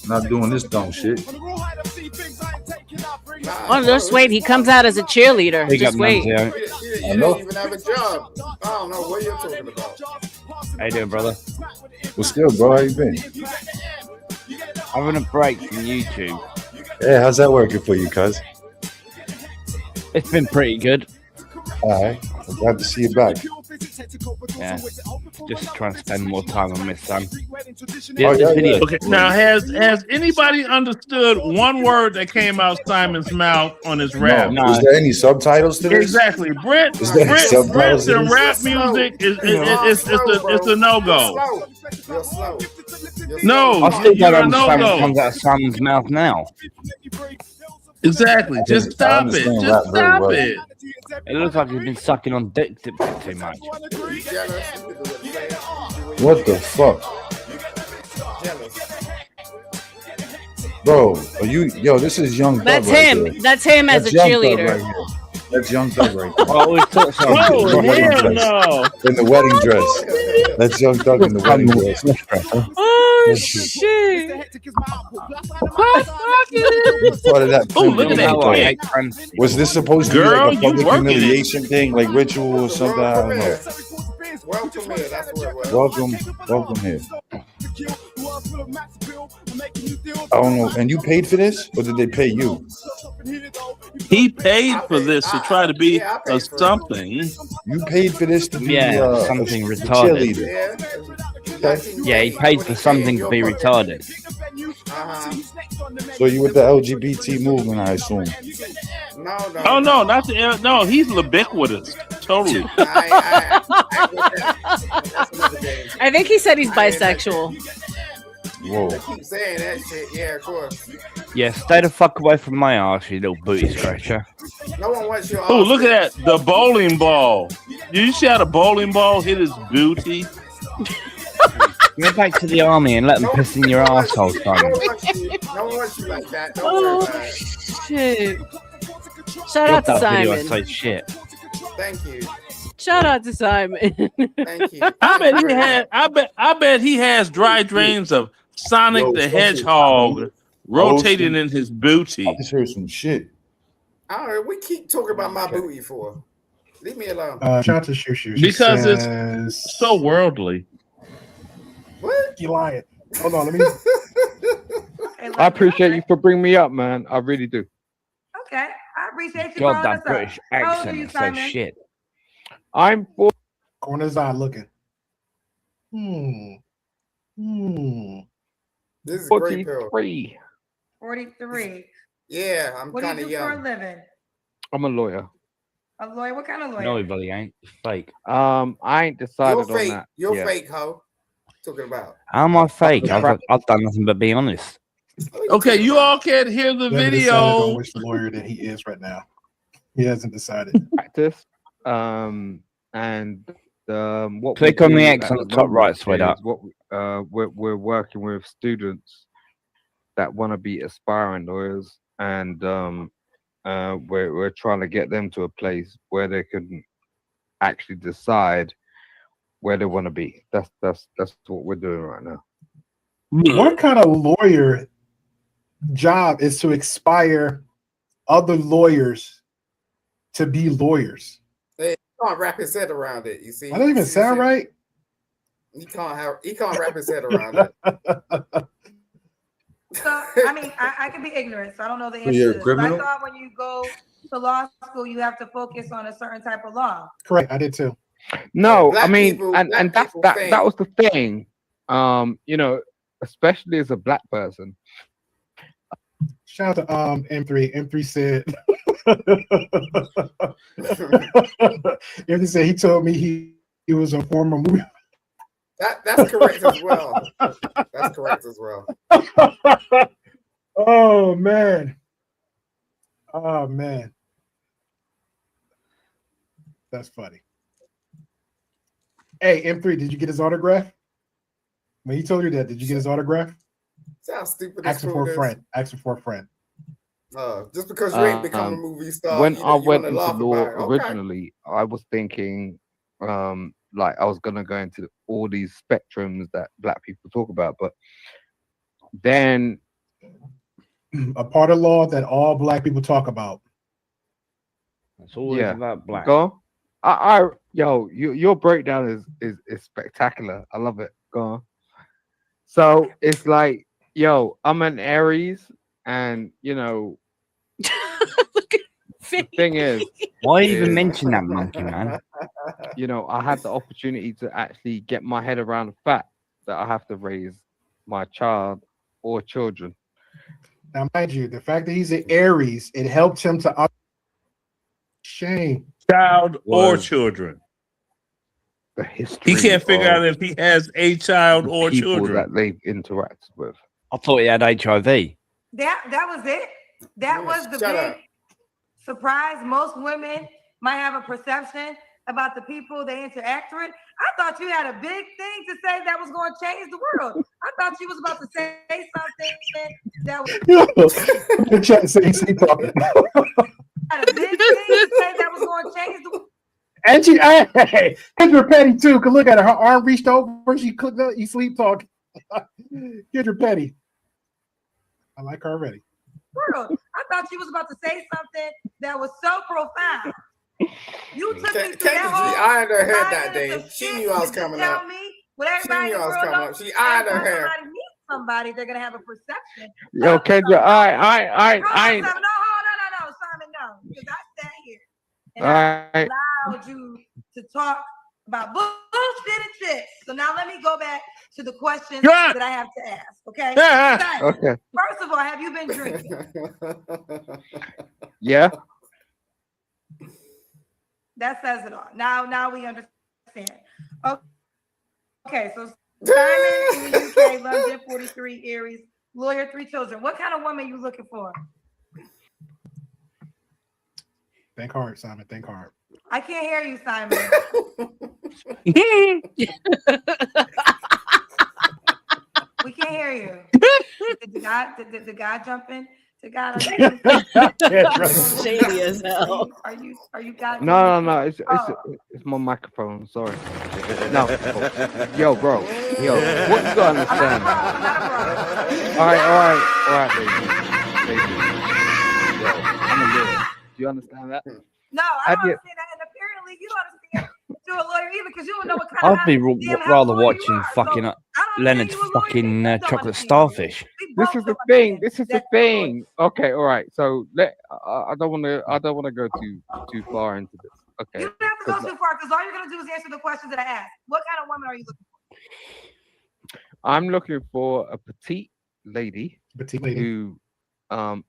Not doing this dumb shit. Oh, just wait. He comes out as a cheerleader. Big up, Just wait. Nancy. You don't even have a job. I don't know what you're talking about. How you doing, brother? What's good, bro? How you been? Having a break from YouTube. Yeah, how's that working for you, cuz? It's been pretty good. All right. I'm glad to see you back. Yeah, just trying to spend more time on my son. Oh, This yeah, video. yeah. Okay, now has anybody understood one word that came out Simon's mouth on his rap? No. Is there any subtitles to this? Exactly. Brent Is there any subtitles to and this? rap music it's a no go. You're slow. No, I still you're don't a understand what no comes go. out of Simon's mouth now. Exactly. Just stop it. understand Just rap very stop well. it. It looks like he's been sucking on dick too much. What the fuck? Bro, are you? Yo, this is Young Thug. That's right him. there. That's him as a Young Thug cheerleader. right here. That's Young Thug right there. Oh, we thought so. Oh, hell no. In the wedding dress. That's Young Thug in the wedding dress. Oh shit! Part of that Oh, look at that thing. dick. Was this supposed to be Girl, like a you public working it. humiliation thing, like ritual or something? I don't know. Welcome here. That's what it was. Welcome here. I don't know. And you paid for this, or did they pay you? He paid for this to try to be a something. You paid for this to be something a retarded. cheerleader. Okay. Yeah, he paid for something to be retarded. So you with the LGBT movement, I assume? Oh no, not the no. He's ubiquitous. Totally. I think he said he's bisexual. Whoa. Keep saying that shit. Yeah, of course. Yeah, stay the fuck away from my arse, you little booty scratcher. No one wants your. Oh, look at that. The bowling ball. Did you see how the bowling ball hit his booty? Go back to the army and let them piss in your asshole, No Simon. one wants you like that. Don't worry about it. Shit! Shout out to That video, I Simon. say shit. Thank you. Shout out to Simon. Thank you. I bet he has dry dreams of Sonic Yo, the fuck it. Hedgehog rotating in his booty. I just heard some shit. All right, we keep talking about my booty for. Leave me alone. Shout out to Shoo Shoo. She Because says, it's so worldly. What? You lying. Hold on, let me. I appreciate you for bringing me up, man. I really do. Okay, I appreciate you. God, bringing that us British up. How old are accent you, is so Simon? shit. I'm for. Corner's eye looking. This is great, Bill. 43. 43. Yeah, I'm What do you kind do of for a young. living? I'm a lawyer. A lawyer? What kind of lawyer? No, he really ain't. It's fake. I ain't decided You're on fake. that. You're yet. fake, ho. Talking about. How am I fake? I've done nothing but be honest. Okay, you all can't hear the He hasn't decided on video. which lawyer that he is right now. He hasn't decided. Practice. And what we Click on the do X at on the top moment right, sweat is up. What we're working with students that want to be aspiring lawyers, and we're trying to get them to a place where they can actually decide where they want to be. That's what we're doing right now. What kind of lawyer job is to inspire other lawyers to be lawyers? Hey, he can't wrap his head around it. You see? That doesn't even sound right. He can't wrap his head around it. So, I mean, I can be ignorant, so I don't know the So answer you're to a this. But I criminal? thought when you go to law school, you have to focus on a certain type of law. Correct. I did too. No, Black I mean, people- and black that's people that think- that was the thing. You know, especially as a black person. Shout out to M3. M3 said M3 said he told me he was a former movie. That's correct as well. That's correct as well. Oh man. Oh man. That's funny. Hey, M3, did you get his autograph? When he told you that, did you get his autograph? See how stupid this Ask him for fool a is? friend. Ask him for a friend. Just because you ain't become a movie star, When you, I you went want to into laugh law about it. Okay. originally, I was thinking like I was gonna go into all these spectrums that black people talk about, but then A part of law that all black people talk about. It's always about black. Go on. Your breakdown is spectacular. I love it. Go on. So it's like, yo, I'm an Aries, and you know, the thing is, Why even mention that monkey, man? you know, I had the opportunity to actually get my head around the fact that I have to raise my child or children. Now, mind you, the fact that he's an Aries, it helped him to shame. Child or Was children. The history. He can't figure out of if he has a child the or people children. that they've interacted with. I thought he had HIV. That was it. That was the shut big up. surprise. Most women might have a perception about the people they interact with. I thought you had a big thing to say that was going to change the world. I thought you was about to say something that was The chat saying sleep talking. had a big thing to say that was going to change the world. And she, hey, Kendra Petty too. Cause look at her, her arm reached over. She clicked up. You sleep talking. Kendra Petty. I like her already. World. I thought you was about to say something that was so profound. You took me through that whole. She ironed her head that 5 minutes day. of She shit knew I was to coming tell up. me what She everybody knew in I the was world coming knows. up. She ironed her Every time hair. somebody meets somebody, they're gonna have a perception. Yo, Kendra, I Simon, no, Simon, no, because I sat here and I allowed you to talk about bullshit and shit. So now let me go back to the questions that I have to ask. Okay. Simon, Okay. first of all, have you been drinking? Yeah. That says it all. Now we understand. Okay, so Simon in the UK, London, 43, Aries, lawyer, 3 children. What kind of woman you looking for? Think hard, Simon. Think hard. I can't hear you, Simon. We can't hear you. Did the guy jump in? The guy, are you Shady as hell. Are you guys? No. It's my microphone. Sorry. No. Yo, bro. Yo, what you gotta understand? All right, baby. Yo, I'm a lawyer. Do you understand that? No, I don't understand that, and apparently you understand to a lawyer either because you don't know what kind I'd of be rather watching fucking Leonard's fucking chocolate starfish. This is the thing. Okay, all right. So I don't want to go too far into this. Okay. You don't have to go too far because all you're gonna do is answer the questions that I asked. What kind of woman are you looking for? I'm looking for a petite lady who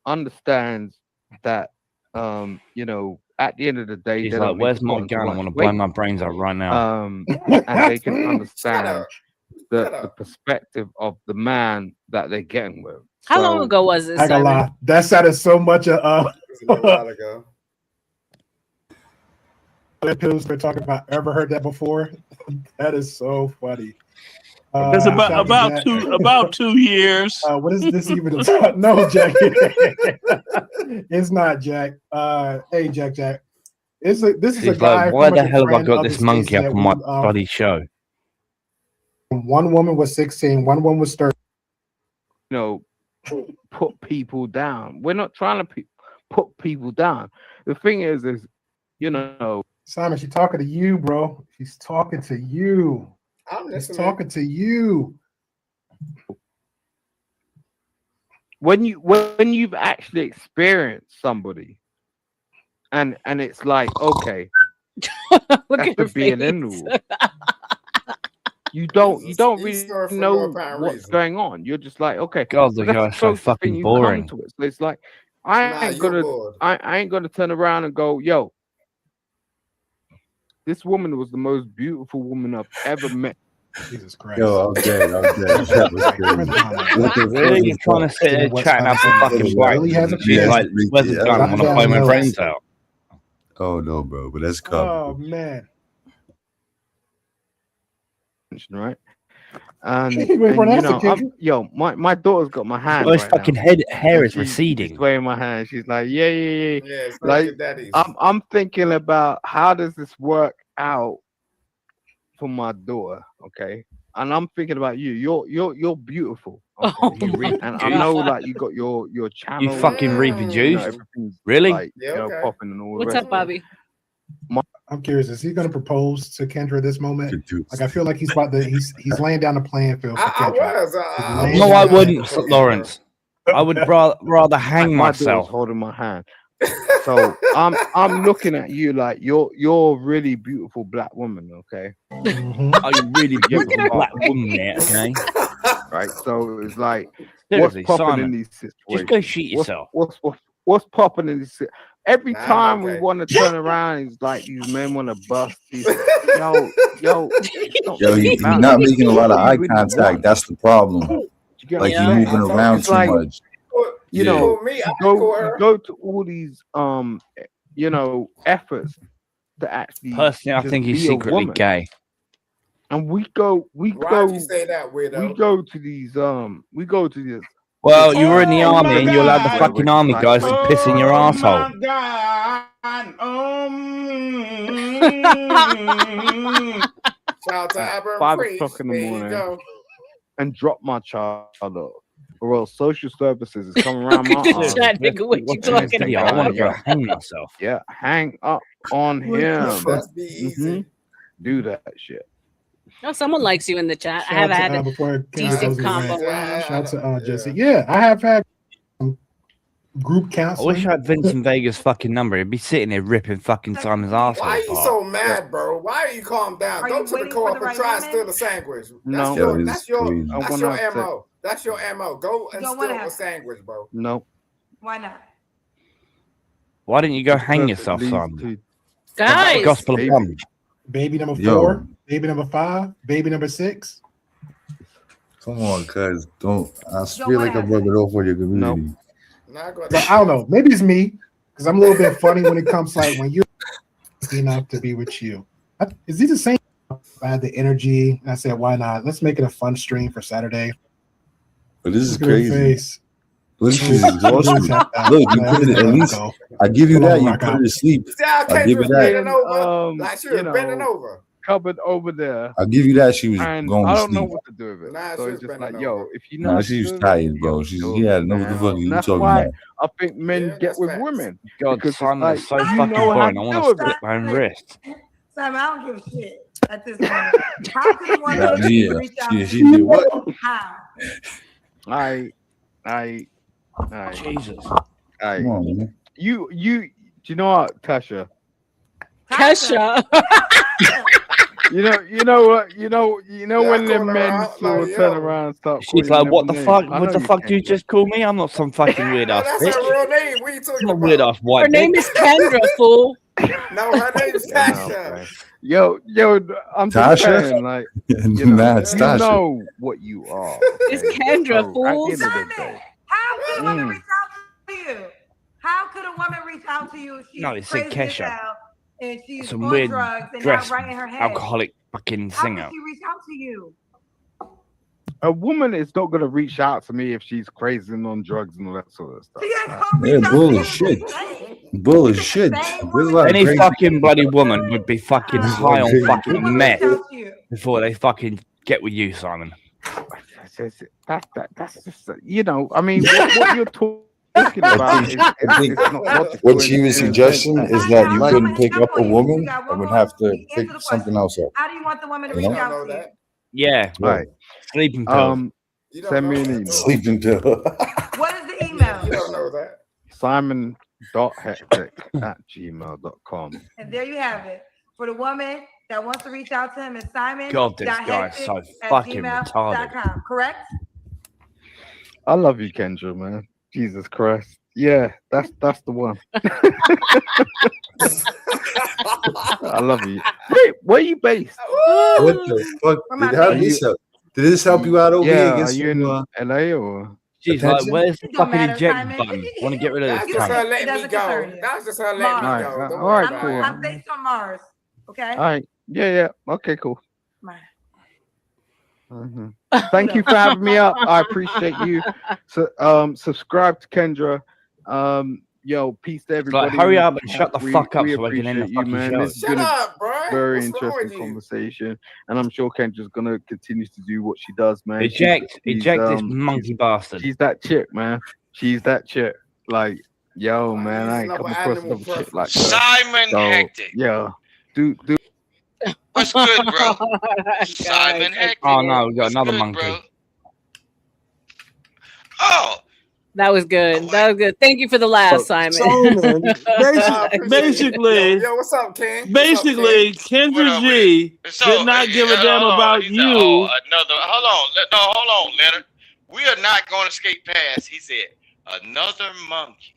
understands that you know, at the end of the day, He's they like, don't "Where's my need to gun? I run want to away. blow my brains out right now." And they can understand the perspective of the man that they're getting with. How long ago was this? I gotta Simon? lie. That sounded so much. It was a little while ago. Pills they're talking about. Ever heard that before? That is so funny. It's about 2 years. What is this even? No, Jack. It's not Jack. Hey, Jack. This is a He's guy. like, "Why the pretty much a hell have I friend got of this the monkey station up that on my we, bloody show?" One woman was 16. One woman was 30. You know, put people down. We're not trying to put people down. The thing is, you know, Simon, she's talking to you, bro. She's talking to you. She's talking to you. When you've actually experienced somebody, and it's like, okay, that's the be and end all. You don't really know what's going on. You're just like, okay, God, so the that's guy's the so closest thing fucking you boring. come to it. So it's like, I ain't gonna turn around and go, yo, this woman was the most beautiful woman I've ever met Jesus Christ. Yo, I'm dead. That was crazy. Really? You're trying to sit there chatting up a fucking black really has a she's PS. like, where's the gun? I'm gonna blow my brains out. Oh no, bro, but that's covered. Oh man. Right. And, Wait for an you answer, know, Kendrick. my daughter's got my hand. Well, his right fucking now. hair is She's receding. swaying my hand. She's like, yeah. it's Like, daddies. I'm thinking about how does this work out for my daughter, okay? And I'm thinking about you. You're beautiful. Okay? Oh, you reap and the I juice. know like you got your channel. You fucking reap the juice? Everything's Really? like, you know, popping and all the What's rest up, of it. Bobby? I'm curious. Is he going to propose to Kendra at this moment? Like I feel like he's about to. He's laying down the playing field for Kendra. No, I wouldn't, Lawrence. I would rather hang My daughter's myself. holding my hand. So I'm looking at you like you're a really beautiful black woman, okay? Are you really beautiful black woman there, okay? Right. So it's like Seriously, what's popping Simon, in these situations? just go shit yourself. What's popping in this? Every time we want to turn around, it's like these men want to bust these. Yo, You're not making a lot of eye contact. That's the problem. Like you're moving around too much. You know, you go to all these you know, efforts to actually. Personally, I just think he's be a secretly woman. gay. And we go Why'd you say that, weirdo? we go to these Well, you were in the army and you allowed the fucking army guys to piss in your asshole. Shout out to Abram 5 Priest. o'clock in the There you morning go. and drop my child off. Or else social services is coming around my arm. That nigga, what you talking I about? want to go hang myself. Yeah, hang up on him. That's be easy. Do that shit. No, someone likes you in the chat. I Shout have out had to, a before decent combo. Shout out to Jesse. Yeah, I have had group I counseling. wish I had Vincent Vega's fucking number. He'd be sitting there ripping fucking Simon's asshole Why are you apart. so mad, bro? Why are you calm down? Go to the co-op and try and steal a sandwich. No. That's your I MO. That's your MO. Go and don't steal wanna a have- sandwich, bro. No. Why not? Why didn't you go hang Because it yourself, leads Simon? to- Guys, Gospel of Bum. Baby number Yo. 4, baby number 5, baby number 6. Come on, cuz don't. I feel wanna like I'm have rubbing off on your community. But I don't know. Maybe it's me because I'm a little bit funny when it comes to like when you're enough to be with you. Is he the same? I had the energy. And I said, why not? Let's make it a fun stream for Saturday. But this is Look at her crazy. face. Look, she's exhausted. Look, you put it at least. I give you that. You put her to sleep. See how I give you Kendrick that. bending over? Like she was you know, bending over. Cupboard over there. I give you that. She was And going I to don't know sleep. what to do with it. Nah, So she it's was just bending like, yo, over. if you know, Nah, she was tired, bro. She's yeah. No, what the fuck are you that's talking why about? I think men Yeah, get that's with facts. women. God, Because it's Simon like, is so you fucking know how boring. I to want do to it. split my own wrist. Simon, I don't give a shit at this point. How could a woman Nah, yeah, reach out to she you? did what? How? Jesus. Come on, man. Do you know what, Tasha? Kesha. You know what? You know when the call her men out, sort of like, turn yo. around and start She's calling like, you what the names? fuck? I What know the fuck can't do you just call me? I'm not some fucking weird ass That's bitch. her real name. What are you talking I'm a weird about? ass white Her name bitch. is Kendra, fool. No, her name's Tasha. Yo, I'm just Tasha? saying, like, Nah, it's you Tasha. know what you are. It's okay? Kendra, So, fool. At the end of the day, How could a woman reach out to you? How could a woman reach out to you if she's No, it said crazy as Kesha. hell and she's Some on weird drugs and dress, not right in her head? alcoholic fucking How singer. could she reach out to you? a woman is not gonna reach out to me if she's crazy and on drugs and all that sort of stuff. Yeah, bullshit. Bullshit. There's a lot of Any crazy- fucking bloody woman would be fucking high on crazy fucking people. meth before they fucking get with you, Simon. That's just I mean, what you're talking about is I think it's not logical what she was suggesting is that you couldn't pick up a woman and would have to pick something else up. How do you want the woman to You reach know? out to you? Yeah, Right. Sleeping pill. Send me an email. Sleeping pill. What is the email? You don't know that. Simon.hectic@gmail.com. And there you have it. For the woman that wants to reach out to him, it's Simon. God, this guy's so fucking retarded. Correct? I love you, Kendra, man. Jesus Christ. Yeah, that's the one. I love you. Wait, where are you based? What the fuck? Did this help you out over here? Yeah, Get are you some in LA or? She's like, attention? where's the It don't fucking matter, eject Simon. button? I want to get rid of That's this just her cunt. It letting me doesn't go. concern you. That's just her letting me Mars. go. Don't All worry right, about cool. it. I'm based on Mars. Okay. All right. Yeah. Okay, cool. Mars. Thank you for having me up. I appreciate you. So, subscribe to Kendra. Yo, peace to everybody. hurry up and shut the fuck up we so I can end the appreciate you, fucking man. show. This has been Shut a up, bro. very What's wrong with interesting you? conversation, and I'm sure Kendra's gonna continue to do what she does, man. Eject this monkey bastard. She's that chick, man. She's that chick. Like, yo, man, I ain't another come across animal another chick like her. Simon So, Hectic. yeah, do. What's good, bro? Simon Hectic. Oh no, we got What's another good, monkey. bro? Oh, That was good. That was good. Thank you for the laugh, Simon. Basically, Yo, what's up, King? basically, Kendra G did not give a damn about you. hold on, Leonard. We are not going to skate past. He said, another monkey.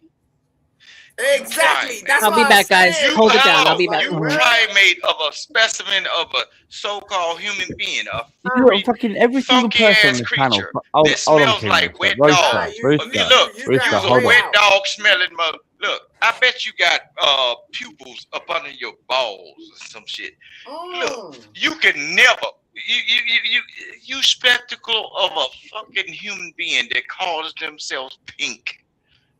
Exactly. That's I'll what be I back, guys. said. Hold it down. I'll be back. You primate of a specimen of a so-called human being, a You're fucking every single person on this panel. Hold on, smells like wet dog. Look, Rooster, you's a hold on. wet dog smelling mother. Look, I bet you got pupils up under your balls or some shit. Look, you can never. You spectacle of a fucking human being that calls themselves pink,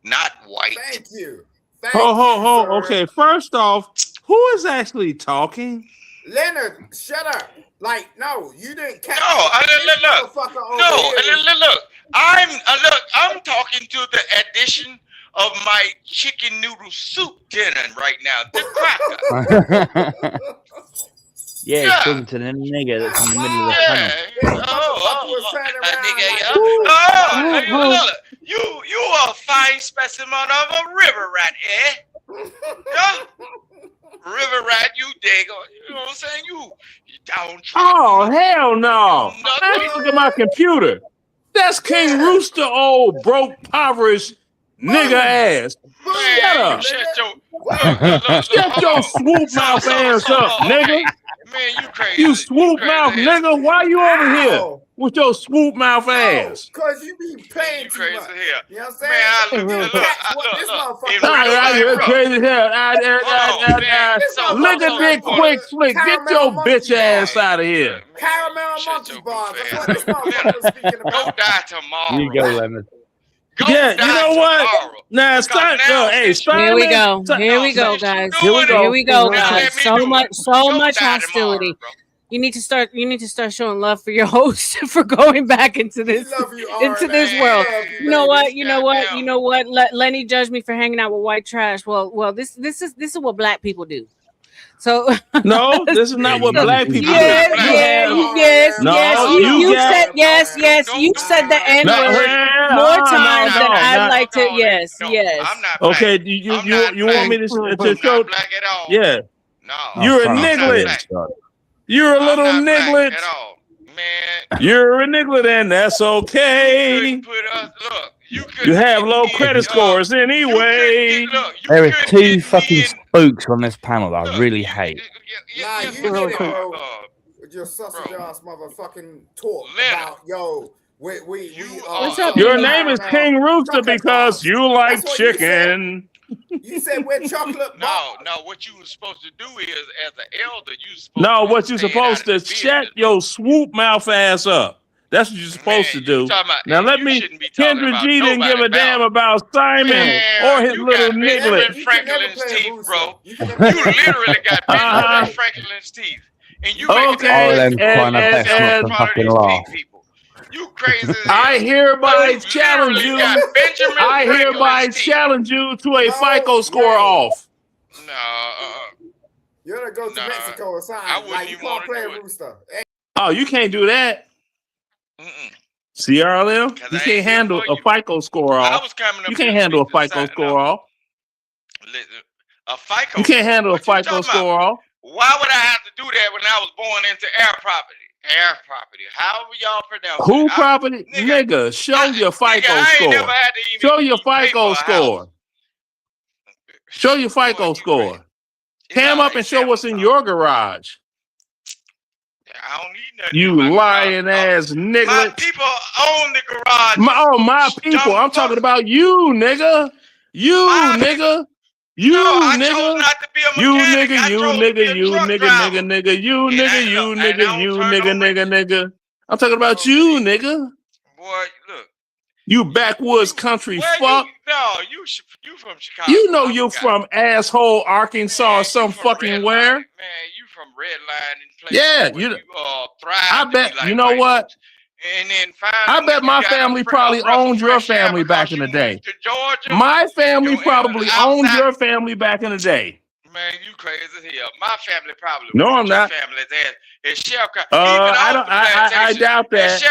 not white. Thank you. Ho. Okay, first off, who is actually talking? Leonard, shut up. Like, no, you didn't catch I'm talking to the addition of my chicken noodle soup dinner right now. The cracker. Yeah, he's talking to the nigga that's in the middle of the panel. You are a fine specimen of a river rat, eh? Yeah? River rat, you dig? You know what I'm saying? You down. Oh, hell no. I look at my computer. That's King Rooster, old, broke, impoverished nigga ass. Shut up. Shut your swoop mouth ass up, nigga. Man, you crazy. You swoop mouth nigga. Why you over here with your swoop mouth ass? Because you be playing too much. You know what I'm saying? Man, Look at this quick flick. Get your bitch ass out of here. Caramel monkey bars. That's what this motherfucker was speaking about. Go die tomorrow. You go, Leonard. Yeah, you know what? Now it's time. Hey, Here we go. Here we go, guys. Here we go, guys. So much hostility. You need to start showing love for your host for going back into this world. You know what? Lenny judged me for hanging out with white trash. Well, this is what black people do. So no, this is not what black people do. Yes. You said the N word more times than I'd like to. Yes. Okay, you want me to show? Yeah. No. You're a niglet. You're a little niglet. You're a niglet, and that's okay. You have low credit scores anyway. There are two fucking spooks on this panel that I really hate. Nah, you get it, bro. With your sausage ass motherfucking talk about, yo, we What's up? Your name is King Rooster because you like chicken. You said we're chocolate. No, what you were supposed to do is, as an elder, what you're supposed to shut your swoop mouth ass up. That's what you're supposed to do. Now Kendra G didn't give a damn about Simon or his little niglet. Benjamin Franklin's teeth, bro. You literally got Benjamin Franklin's teeth. And you You crazy. I hereby challenge you. I hereby challenge you to a FICO score off. You're gonna go to Mexico or something. I wouldn't even want to play a rooster. Oh, you can't do that. See, R.L.M, you can't handle a FICO score off. You can't handle a FICO score off. A FICO. You can't handle a FICO score off. Why would I have to do that when I was born into air property? Air property. However y'all pronounce Who it. property? Nigga, show your FICO I ain't never score. had to even Show your pay for FICO a score. house. Show your FICO score. Cam up and show what's in your garage. I don't need nothing. You lying ass nigga. My people own the garage. My people. I'm talking about you, nigga. You, nigga. You, I nigga. chose not to be a You, mechanic. nigga. I You, chose to nigga. be a You, truck nigga. driver. Nigga. You, nigga. You, And I nigga. You, don't turn nigga. no Nigga. I'm talking about you, nigga. Boy, look. You backwoods country Where fuck. you from Chicago. You know you're from asshole Arkansas or some fucking where. Man, you from Redline and places Yeah, where you thrive. I bet. Like you know what? And then I bet my family probably owned your family back in the day. My family probably owned your family back in the day. Man, you crazy as hell. My family probably No, whooped I'm your not. family's ass. It's sharecropper. I doubt that.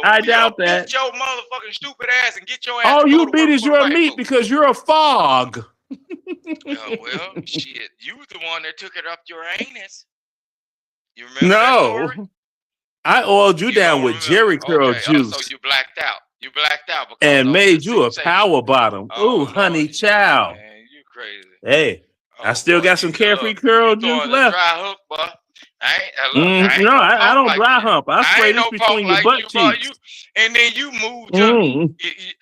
I doubt that. Beat your motherfucking stupid ass and get your ass. All you beat is your meat because you're a fog. Well, shit, you was the one that took it up your anus. You remember that No, story? I oiled you down with Jerry curl juice. So you blacked out. You blacked out because and made you a power bottom. Ooh, honey child. Man, you crazy. Hey, I still got some carefree curl juice left. Dry hook, boy. I don't dry hump. I spray this between your butt cheeks. And then you moved to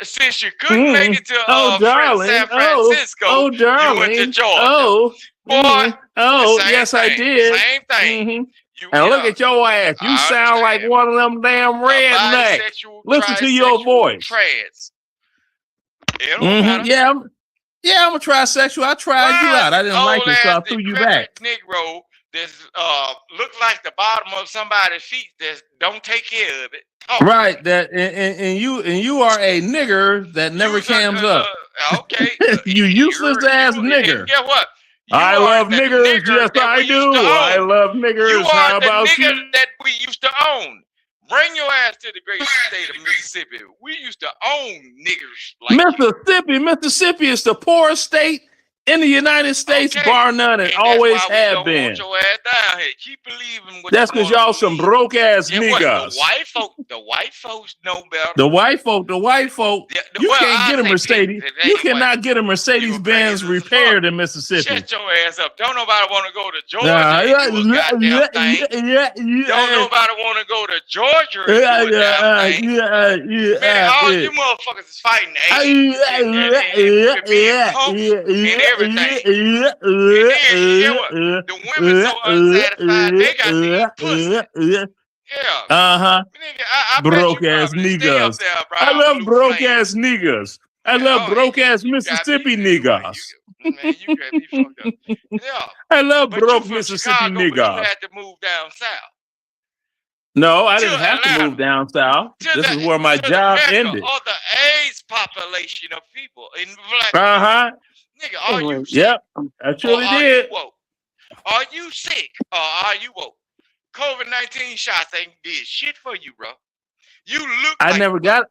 since you couldn't make it to San Francisco. Oh, darling. You went to Georgia. Boy, yes, I did. Same thing. And look at your ass. You sound like one of them damn rednecks. Listen to your voice. Yeah, I'm a trisexual. I tried you out. I didn't like it, so I threw you back. Negro that's look like the bottom of somebody's feet that don't take care of it. Right, that and you are a nigger that never cams up. Okay. You useless ass nigger. Guess what? I love niggers. Yes, I do. I love niggers. You How are the about nigger you? that we used to own. Bring your ass to the great state of Mississippi. We used to own niggers like Mississippi is the poorest state in the United States, bar none, and always have been. Want your ass down here. Keep believing what That's because y'all some broke ass niggas. The white folks know better. The white folk. You can't get a Mercedes. You cannot get a Mercedes Benz repaired in Mississippi. Shut your ass up. Don't nobody want to go to Georgia. Don't nobody want to go to Georgia. Man, all you motherfuckers is fighting AIDS and being punks and everything. The women so unsatisfied, they got to eat pussy. Yeah. Broke ass niggas. I love broke ass niggas. I love broke ass Mississippi niggas. Man, you got me fucked up. Yeah. I love broke Mississippi niggas. You had to move down south. No, I didn't have to move down south. This is where my job ended. Or the AIDS population of people in black. Nigga, are you sick? Yep, I truly did. Are you sick or are you woke? COVID-19 shots ain't did shit for you, bro. You look. I never got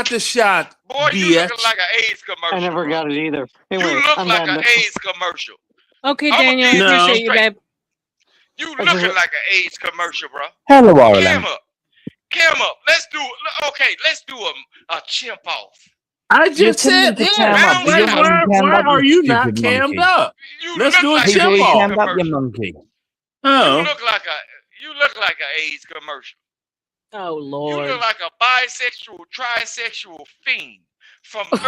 the shot. Boy, you look like an AIDS commercial. I never got it either. Anyway, you look like an AIDS commercial. Okay, Daniel, I appreciate you, babe. You looking like an AIDS commercial, bro. Hello, R.L.M. Cam up. Let's do a chimp off. I just said, why are you not cammed up? Let's do a chimp off. Cammed up, you monkey. Oh. You look like an AIDS commercial. Oh Lord. You look like a bisexual, trisexual fiend from What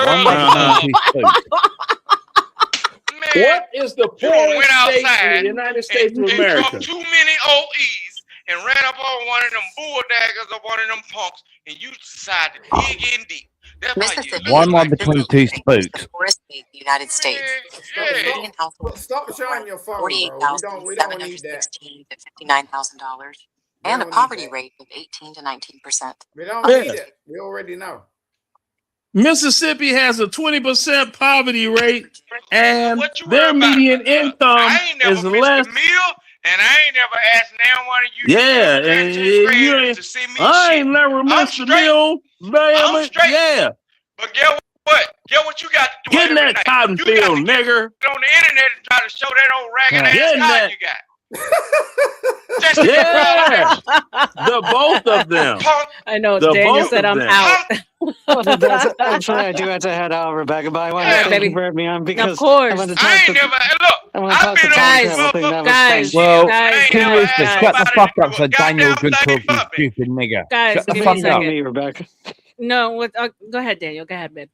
is the poorest state in the United States of America? Too many OEs and ran up on one of them bulldaggers or one of them punks, and you decided to dig in deep. Why am I between two spooks? United States. Median household Stop showing your phone, bro. We don't need that. to $59,000, and a poverty rate of 18 to 19%. We don't need it. We already know. Mississippi has a 20% poverty rate, and their median income is less. And I ain't never asked now one of you. Yeah, and you ain't. I ain't never missed a meal. I'm straight. Yeah. But get what? Get what you got to do. Get in that cotton field, nigger. On the internet and try to show that old ragged ass cotton you got. Yeah, the both of them. I know. The Daniel both said of I'm them. out. Well, actually, I do have to head out, Rebecca, but I want All to right, thank you baby. for having me on because Of course. I want to I talk ain't never look. I want to talk I've the been time on travel thing. That was guys, fun. Well, guys, King guys, Rooster, guys. shut the fuck up so Daniel can talk, you stupid nigger. Guys, Shut the give me a fuck up. second. Rebecca. No, what? Go ahead, Daniel. Go ahead, babe.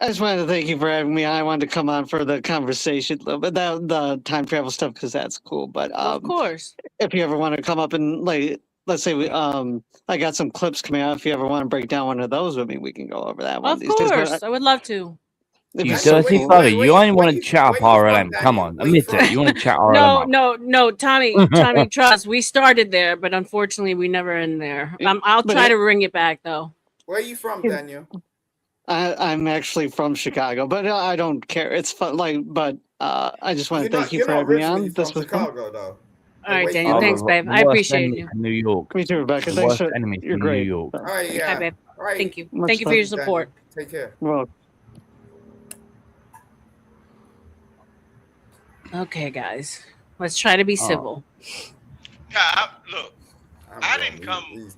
I just wanted to thank you for having me. I wanted to come on for the conversation a little bit, the time travel stuff, because that's cool. But Of course. if you ever want to come up and like, let's say I got some clips coming out. If you ever want to break down one of those with me, we can go over that one Of of these days. course, But I would love to. You dirty bugger. You only want to chat up R.L.M. Come on, admit it. You want to chat R.L.M. No, Tommy, trust. We started there, but unfortunately, we never end there. I'll try to bring it back though. Where are you from, Daniel? I'm actually from Chicago, but I don't care. It's fun. But I just want to thank you You're for not having me originally on. This from was fun. Chicago, though. All right, Daniel. Thanks, babe. I appreciate you. New York. Me too, Rebecca. The Thanks worst for enemy you're from great. New York. All right, yeah. Hi, babe. All right. Thank you. Much Thank you for your Daniel. support. Take care. Well. Okay, guys. Let's try to be civil. Yeah, look. I didn't come.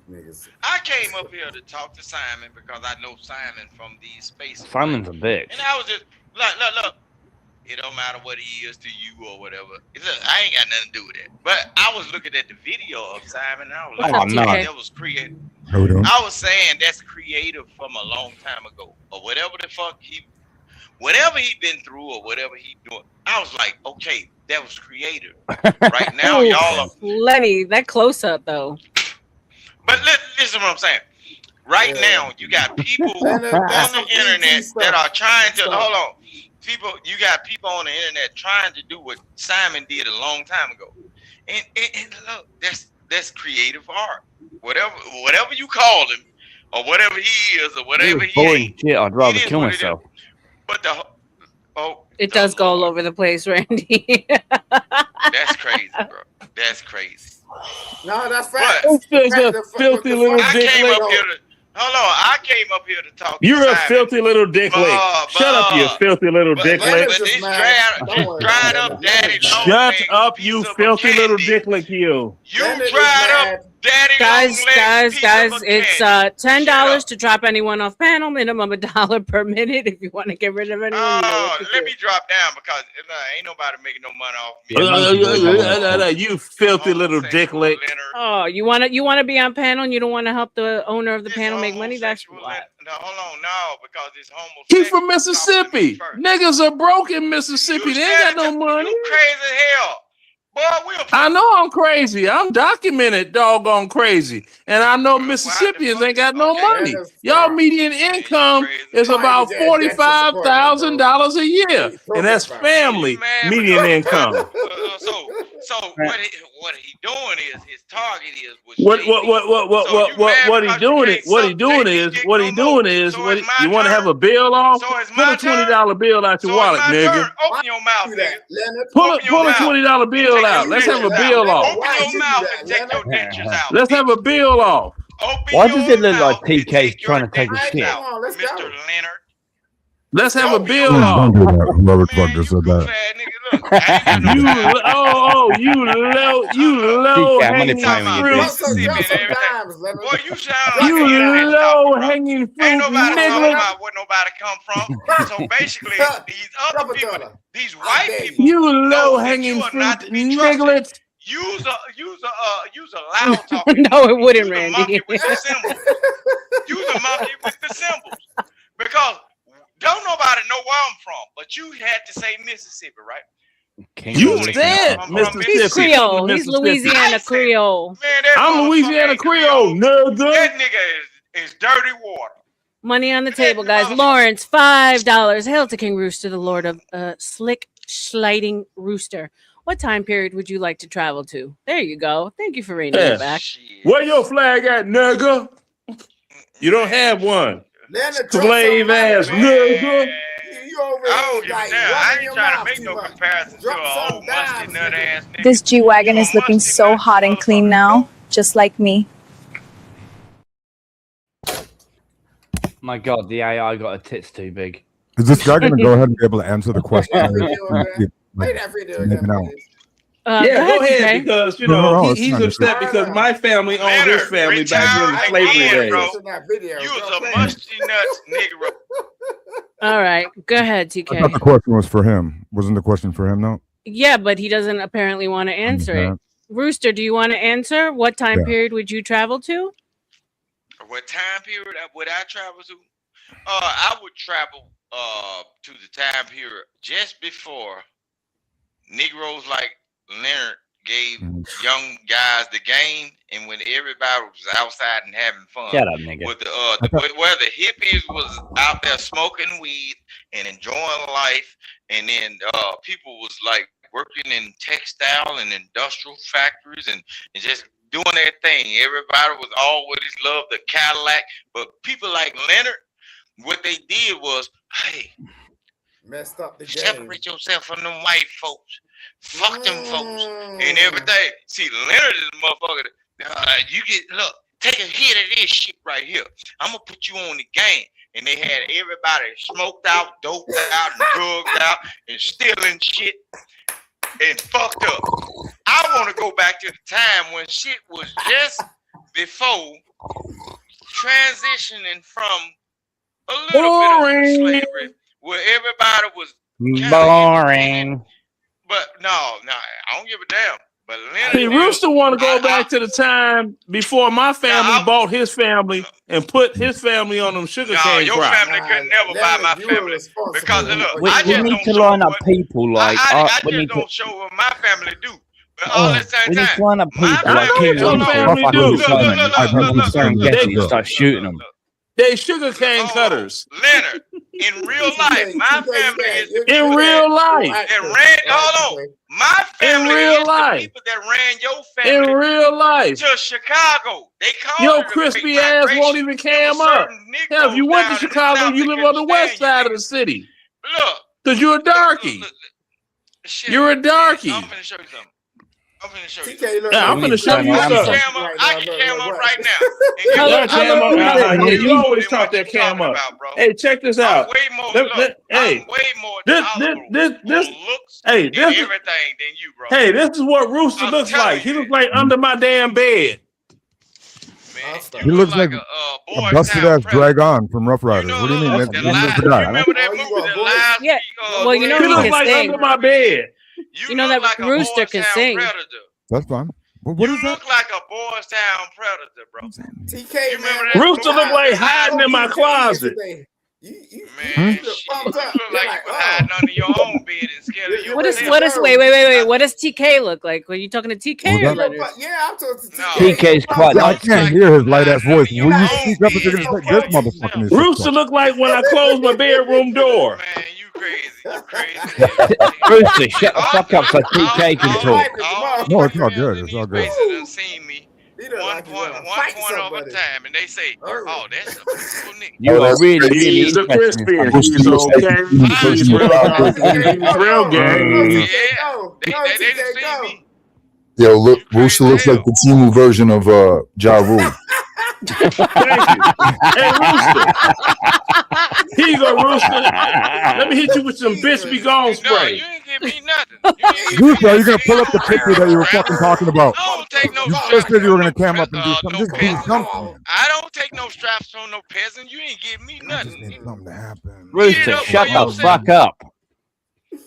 I came up here to talk to Simon because I know Simon from these spaces. Simon's a bitch. And I was just look. It don't matter what he is to you or whatever. Look, I ain't got nothing to do with it. But I was looking at the video of Simon. And I was like, that was creative. I was saying that's creative from a long time ago, or whatever the fuck whatever he been through or whatever he doing. I was like, okay, that was creative. Right now, y'all are. Lenny, that close up though. But listen to what I'm saying. Right now, you got people on the internet that are trying to hold on. You got people on the internet trying to do what Simon did a long time ago, and look, that's creative art. Whatever you call him, or whatever he is, or whatever he ain't. Shit, I'd rather kill myself. But it does go all over the place, Randy. That's crazy, bro. That's crazy. No, that's fact. Filthy little dick lick. Hold on, I came up here to talk. You're a filthy little dick lick. Shut up, you filthy little dick lick. Dried up, daddy. Shut up, you filthy little dick lick, you. You dried up, daddy. Guys, it's $10 to drop anyone off panel. Minimum $1 per minute if you want to get rid of anyone. Let me drop down because ain't nobody making no money off me. You filthy little dick lick. Oh, you want to be on panel and you don't want to help the owner of the panel make money? That's why. No, hold on, no, because it's homosexual. He's from Mississippi. Niggas are broke in Mississippi. They ain't got no money. You crazy as hell. Boy, I know I'm crazy. I'm documented doggone crazy. And I know Mississippians ain't got no money. Y'all median income is about $45,000 a year. And that's family median income. So what he doing is his target is what he doing is you want to have a bill off? Pull a $20 bill out your wallet, nigga. Open your mouth, nigga. Pull a $20 bill out. Let's have a bill off. Open your mouth and take your dentures out. Let's have a bill off. Why does it look like TK's trying to take a shit? Mr. Leonard. Let's have a bill off. Don't do that. Whoever the fuck just said that. You low hanging fruit, ain't nobody nigga. talking about where nobody come from. So basically, these other people, these white people, you low hanging fruit, nigga. Use a loud talking. No, it wouldn't, Randy. With the symbols. Use a monkey with the symbols, because don't nobody know where I'm from, but you had to say Mississippi, right? You said Mississippi. He's Creole. He's Louisiana Creole. Man, I'm Louisiana Creole, nigga. That nigga is dirty water. Money on the table, guys. Lawrence, $5. Hail to King Rooster, the Lord of Slick Sliding Rooster. What time period would you like to travel to? There you go. Thank you for reading it back. Where your flag at, nigga? You don't have one. Slave ass nigga. I ain't trying to make no comparison to an old musty nut ass nigga. This G-Wagon is looking so hot and clean now, just like me. My God, the AI got her tits too big. Is this guy going to go ahead and be able to answer the question? Play that video again, please. Yeah, go ahead TK. because No, it's he's not upset because my family owned his family back in the slavery days. You was a musty nuts Negro. All right, go ahead, I thought the TK. question was for him. Wasn't the question for him? No. Yeah, but he doesn't apparently want to answer it. Rooster, do you want to answer? What time period would you travel to? What time period would I travel to? I would travel to the time period just before Negroes like Leonard gave young guys the game, and when everybody was outside and having fun. Shut up, nigga. With where the hippies was out there smoking weed and enjoying life, and then people was like working in textile and industrial factories and just doing their thing. Everybody was always loved the Cadillac, but people like Leonard, what they did was, hey, messed up the game. Separate yourself from them white folks. Fuck them folks and everything. See, Leonard is a motherfucker. You look, take a hit of this shit right here. I'm gonna put you on the game. And they had everybody smoked out, doped out, and drugged out, and stealing shit and fucked up. I want to go back to the time when shit was just before transitioning from a little bit of slavery, where everybody was boring. But no, I don't give a damn. But See, Rooster want to go back to the time before my family bought his family and put his family on them sugar cane your crops. family could never buy my family because look, We need to line up people like I we need just don't to. show what my family do. But all at the same We need time, to line up people like King Wilson. Start shooting them. They sugar cane cutters. Leonard, in real life, my family is the In people real life. that ran. Hold on, my family In real is life. the people that ran your family In real life. to Chicago. They called Your it a crispy great ass migration. won't even cam up. Hell, if you went to Chicago, you live on the west side of the city. Look, because you're a darky. You're a darky. I'm finna show you something. I'm finna show you. TK, look, Yeah, I'm finna show you something. I can cam up right now. Yeah, you always talk that cam up. Hey, check this out. Hey, this is what Rooster looks like. He looks like under my damn bed. He looks like a busted ass dragon from Rough Riders. What do you mean? That's the guy. Yeah. Well, you know he he looks can like sing. under my bed. You know that Rooster can sing. That's fine. What is that? Look like a Boys Town predator, bro. TK, you remember that? Rooster look like hiding in my closet. Man, shit, you look like you was hiding under your own bed and scared of your Wait. What does TK look like? Were you talking to TK or Leonard? Yeah, I'm talking to TK. TK's quite I can't hear his light ass voice. Will you speak up if you're gonna take this motherfucking shit? Rooster look like when I close my bedroom door. Man, you crazy. You crazy. Rooster, shut the fuck up so TK can talk. No, it's all good. It's all good. Done seen me one point of a time, and they say, "Oh, that's a beautiful nigga." You are really He's the crispy. He's okay. He's real gay. Yeah, they didn't see me. Yo, look, Rooster looks like the Timu version of Ja Rule. Thank you. Hey, Rooster. Here you go, Rooster. Let me hit you with some bitch be gone spray. No, you ain't give me nothing. Rooster, are you gonna pull up the picture that you were fucking talking about? I don't take no You straps. just said you were gonna cam up and do something. Just do something. I don't take no straps from no peasant. You ain't give me nothing. Something to happen. Rooster, shut the fuck up.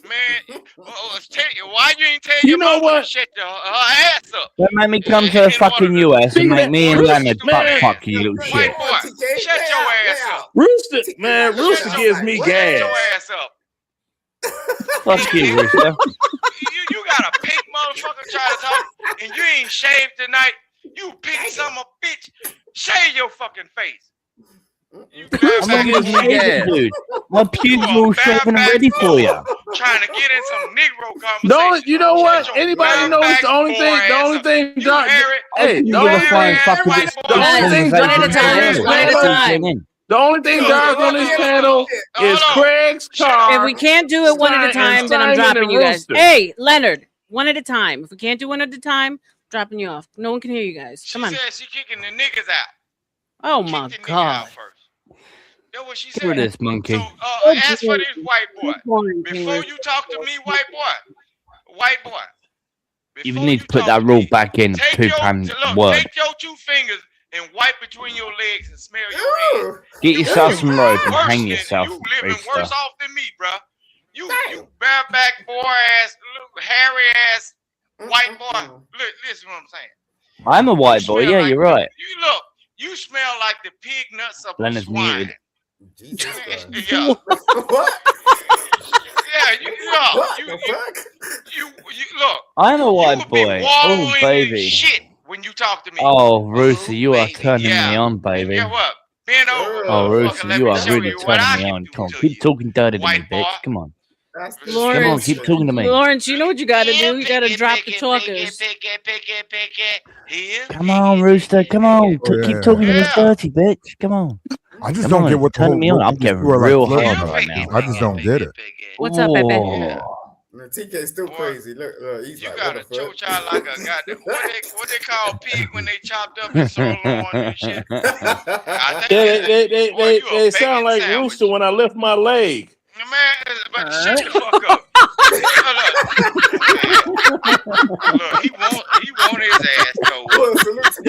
Man, why you ain't tell You your know mama what? to shut her ass up? Don't make me come to the fucking US and make me and Leonard fuck you, little shit. Boy, shut your ass up. Rooster, man, Rooster gives me Shut gas. your ass up. Fuck you, Rooster. You got a pink motherfucker trying to talk, and you ain't shaved tonight. You pink son of a bitch. Shave your fucking face. I'm not gonna shave, dude. My pubes are all shaven and ready for you. Trying to get in some Negro conversation. You know what? Anybody knows the only thing, Doc. Hey, the only thing dark on this panel is Craig's car. If we can't do it one at a time, then I'm dropping you guys. Hey, Leonard, one at a time. If we can't do one at a time, dropping you off. No one can hear you guys. Come on. She said she kicking the niggas out. Oh my God. That's what she Get rid said. of this monkey. So, ask for this white boy. Before you talk to me, white boy. You need to put that rule back in. £2 word. Take your 2 fingers and wipe between your legs and smell your head. Get yourself some rope and Worse hang than- yourself. You living Rooster. worse off than me, bro. You bareback boy ass, little hairy ass white boy. Look, listen what I'm saying. I'm a white boy. Yeah, you're right. You look, you smell like the pig nuts of a Leonard's swine. muted. Yeah. Yeah, you look. I'm a white You would be boy. wallowing Oh, in baby. shit when you talk to me. Oh, Rooster, you are turning me on, And baby. get what? Bend over. Oh, motherfucker, Rooster, let you me are show really you what I turning me can on. do Come on, to keep you. talking dirty to me, White boy. bitch. Come on. Come on, Lawrence, keep talking to me. Lawrence, you know what you got to do? You got to drop the talkers. Come on, Rooster. Come on. Oh, yeah, Keep yeah. talking to me dirty, bitch. Come on. I just Come don't on, get what the turning whole me on. what I'm these getting two are real like flirting hard about. right now. I just don't get it. What's up, Pepe? TK's still crazy. Look, he's You like, got what a the choke fuck? child like a goddamn what they call pig when they chopped up and sirloin and shit. I think They sound like Rooster when I lift my leg. man, but shut the fuck up. Look, he want his ass told. He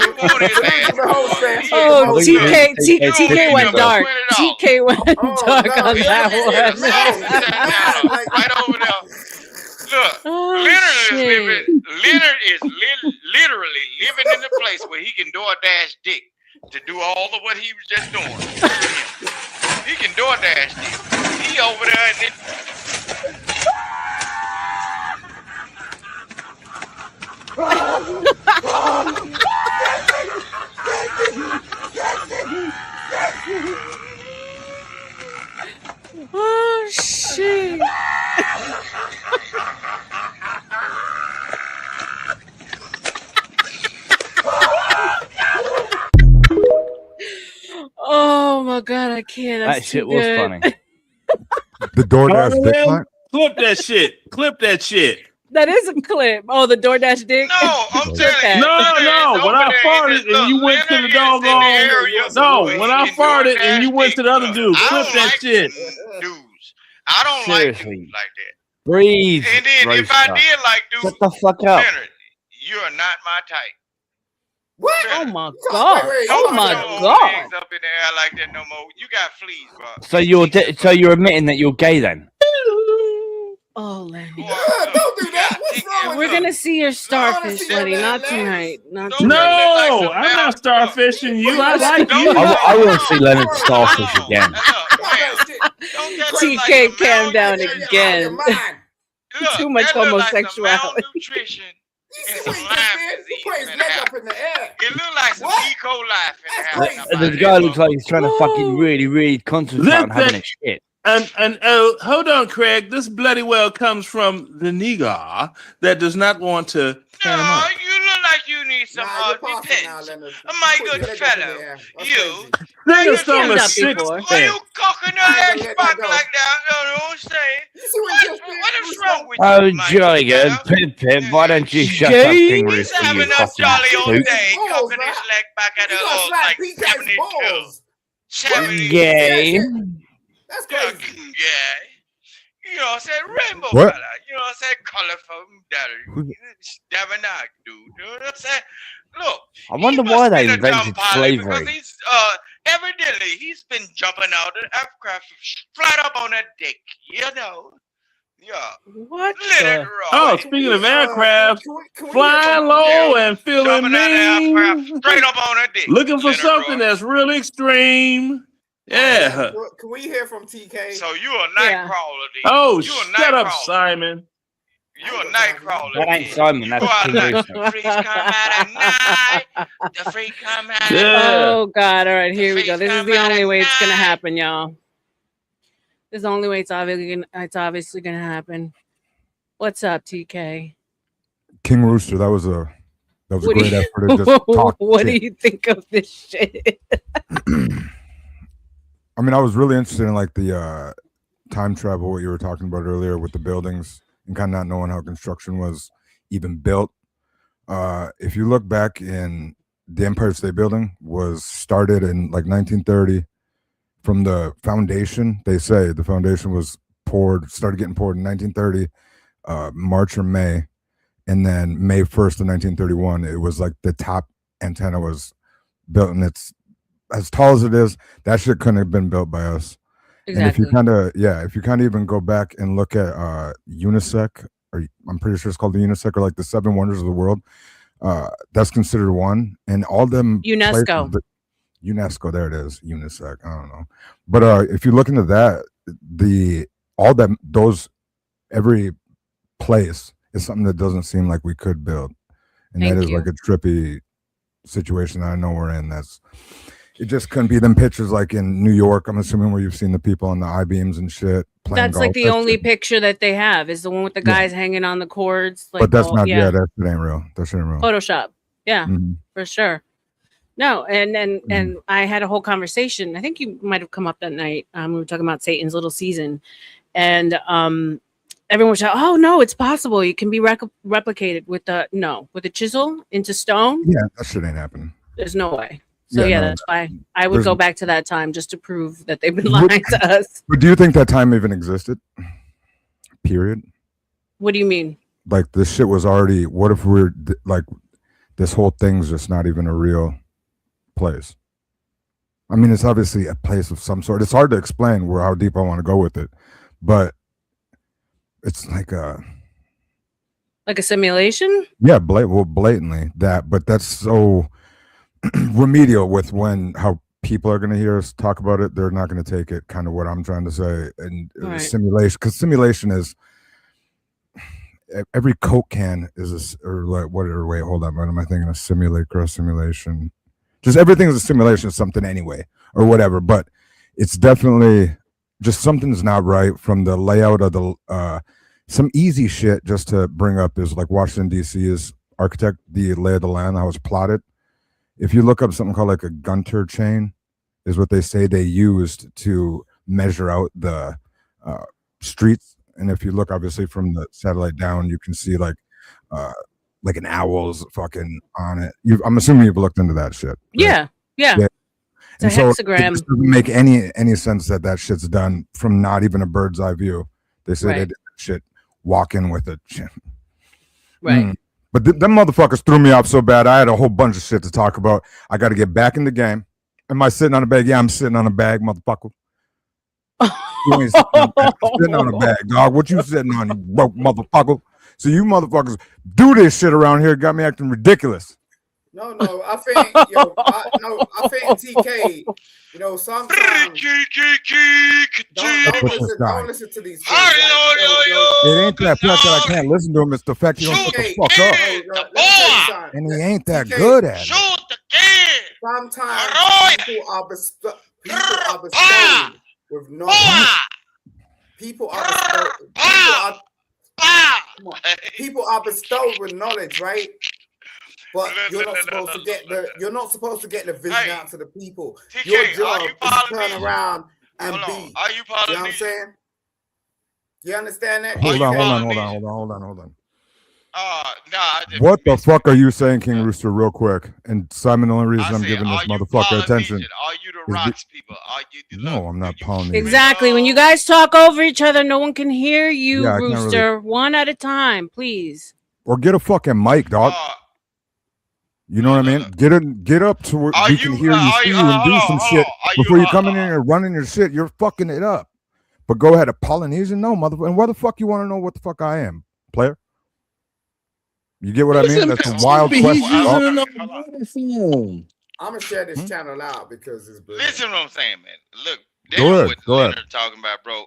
want his ass told. Oh, TK went dark. TK went dark on that one. Right over there. Look, Leonard is literally living in a place where he can DoorDash dick to do all of what he was just doing. He can DoorDash dick. He over there and it. Oh shit. Oh my god, I can't. That shit was funny. The DoorDash dick line? Clip that shit. Clip that shit. That is a clip. Oh, the DoorDash dick. No, I'm telling you. No. When I farted and you went to the doggone. No, when I farted and you went to the other dude. Clip that shit. Dudes. I don't like dudes Seriously. like that. Breathe. And then if I did like dudes, Shut the fuck up. Leonard, you are not my type. What? Oh my god. Oh my god. Up in the air like that no more. You got fleas, bro. So you're admitting that you're gay then? Oh, Lenny. Don't do that. What's wrong with We're gonna see your starfish, Lenny. Not tonight. Not tonight. No, I'm not starfishing you. I like you. I want to see Leonard starfish again. TK, calm down again. Too much homosexuality. And some Lyme disease in the house. It look like some E. coli in the house. The guy looks like he's trying to fucking really concentrate on having a shit. And hold on, Craig. This bloody well comes from the nigger that does not want to. No, you look like you need some defense. My good fellow, you. Nigga stomach 6 Why you cocking your ass back like that? No, don't say. What is wrong with you? Oh, jolly good. Pip, why don't you shut up, King He's Rooster, having you a fucking jolly old toot. day, cocking his leg back at her like 72. Gay. That's crazy. Yeah. You know what I'm saying? Rainbow What? color. You know what I'm saying? Colorful. Davenag, dude. You know what I'm saying? Look. I wonder why they invented Because slavery. he's evidently he's been jumping out of the aircraft flat up on that deck. You know. Yeah. What? Oh, speaking of aircraft, flying low and feeling mean. Straight up on that deck. Looking for something that's really extreme. Yeah. Can we hear from TK? So you a night crawler, dude. Oh, you shut up, Simon. You a night crawler. That ain't Simon. That's King Rooster. The freaks come out at night. The freak come out at Oh god. All right, here we go. This is the only way it's gonna happen, y'all. This is the only way it's obviously gonna happen. What's up, TK? King Rooster, that was a What great do you- effort to just talk What do shit. you think of this shit? I mean, I was really interested in like the time travel, what you were talking about earlier with the buildings and kind of not knowing how construction was even built. If you look back in the Empire State Building was started in like 1930 from the foundation. They say the foundation was started getting poured in 1930, March or May. And then May 1st of 1931, it was like the top antenna was built, and it's as tall as it is. That shit couldn't have been built by us. And if you kind of even go back and look at UNISEC, or I'm pretty sure it's called the UNISEC, or like the 7 wonders of the world, that's considered one. And all them UNESCO. UNESCO, there it is, UNISEC. I don't know, but if you look into that, every place is something that doesn't seem like we could build, and that is like a trippy situation I know we're in. It just couldn't be them pictures like in New York, I'm assuming, where you've seen the people on the I-beams and shit playing That's golf. like the only picture that they have is the one with the guys hanging on the cords. Like, but that's not that shit ain't real. That shit ain't real. Photoshop. Yeah, Mhm. for sure. No, and I had a whole conversation. I think you might have come up that night. We were talking about Satan's little season, and everyone was like, "Oh no, it's possible. It can be replicated with a chisel into stone." Yeah, that shit ain't happening. There's no way. So Yeah, no, that's why I would there's- go back to that time just to prove that they've been lying to us. But do you think that time even existed? Period. What do you mean? Like this shit was already. What if we're like, this whole thing's just not even a real place? I mean, it's obviously a place of some sort. It's hard to explain how deep I want to go with it, but it's like a simulation. Yeah, blatantly that, but that's so remedial with how people are going to hear us talk about it. They're not going to take it kind of what I'm trying to say. And Right. simulation, because simulation is every Coke can is wait, hold on, what am I thinking of? Simulation, just everything is a simulation of something anyway, or whatever, but it's definitely just something's not right from the layout of the some easy shit just to bring up is like Washington DC is architect, the lay of the land, how it's plotted. If you look up something called like a Gunter chain, is what they say they used to measure out the streets. And if you look obviously from the satellite down, you can see like an owl's fucking on it. I'm assuming you've looked into that shit. Right? Yeah. It's And a so it hexagram. just doesn't make any sense that shit's done from not even a bird's eye view. They say they did that shit walking with it. Right. But them motherfuckers threw me off so bad. I had a whole bunch of shit to talk about. I got to get back in the game. Am I sitting on a bag? Yeah, I'm sitting on a bag, motherfucker. You ain't sitting on a bag, dog. What you sitting on, you broke motherfucker? So you motherfuckers do this shit around here. Got me acting ridiculous. No, I think, I think TK, sometimes don't listen to these things. It ain't that fact that I can't listen to him. It's the fact he don't shut the fuck up. And he ain't that good at it. Sometimes people are bestowed with knowledge. People are bestowed with knowledge, right? But you're not supposed to get the vision out to the people. TK, Your job are you is to following turn me? around and Hold be. on. Are you You following know what me? I'm saying? You understand that? Hold on. What the fuck are you saying, King Rooster, real quick? And Simon, the only reason I'm giving this motherfucker attention. Are you the rocks people? Are you the No, I'm not Polynesian. Exactly. When you guys talk over each other, no one can hear you, Yeah, I can't Rooster. One at a time, please. Or get a fucking mic, dog. You know what I mean? Get up to where we can hear you, see you, and do some shit before you come in here and running your shit. You're fucking it up. But go ahead, a Polynesian? No, motherfucker. And why the fuck you want to know what the fuck I am, player? You get what I mean? That's a wild question. I'm gonna share this channel out because it's brilliant. Listen to what I'm saying, man. Look, Go ahead. talking about, bro.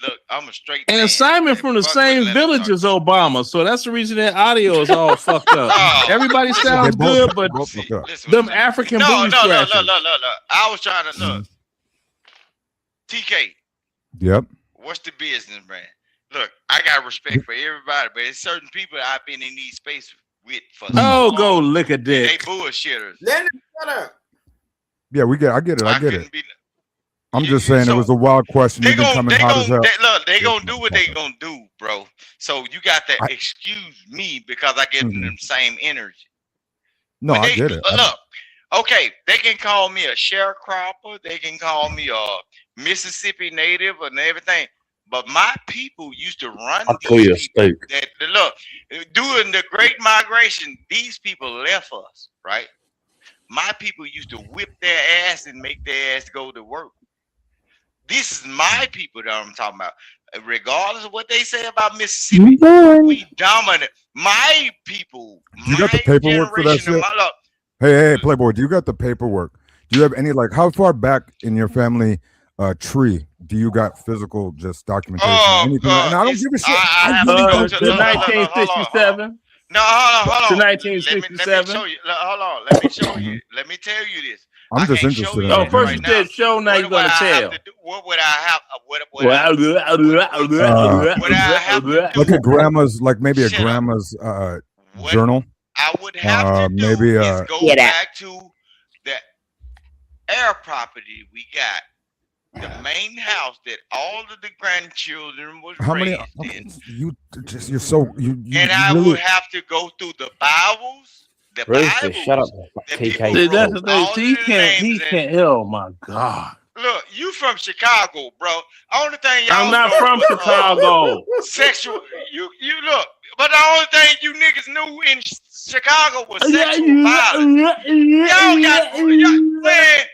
Look, I'm a straight And man. Simon from the same village as Obama, so that's the reason that audio is all fucked up. Everybody sounds good, but them African booty scratchers. Look. I was trying to look. TK. Yep. What's the business, man? Look, I got respect for everybody, but there's certain people I've been in these spaces with for Oh, go lick a dick. They bullshitters. Let it shut up. Yeah, I get it. I'm just saying it was a wild question. You've been coming hot as hell. They gonna do what they gonna do, bro. So you got to excuse me because I give them the same energy. No, I get it. Look, okay, they can call me a sharecropper. They can call me a Mississippi native and everything. But my people used to run I'll call these you a people. spook. That look, during the Great Migration, these people left us, right? My people used to whip their ass and make their ass go to work. This is my people that I'm talking about. Regardless of what they say about Mississippi, we dominant. My people, Do you got the my paperwork for that generation, shit? my look. Hey, Playboy, do you got the paperwork? Do you have any, like, how far back in your family tree do you got physical just documentation or anything? And I don't give a shit. I have really to go don't to give a shit. 1967. No, hold on. To Let me 1967. show you. Hold on. Let me show you. Let me tell you this. I'm I just can't show interested you in Oh, it. first right you now. said show, now What you're would I gonna have tell. to do? What would I have? What Like a grandma's, like maybe a grandma's journal. I would have to do maybe is go back to the air property we got. The main house that all of the grandchildren was how many? raised Okay, in. you're so you And I really. would have to go through the Bibles. The Rooster, shut up. Bibles that TK. people See, that's wrote the thing. all See, of the names in. oh my God. Look, you from Chicago, bro. Only thing y'all I'm not know from was, Chicago. sexual. You look, but the only thing you niggas knew in Chicago was sexual violence. Y'all got man,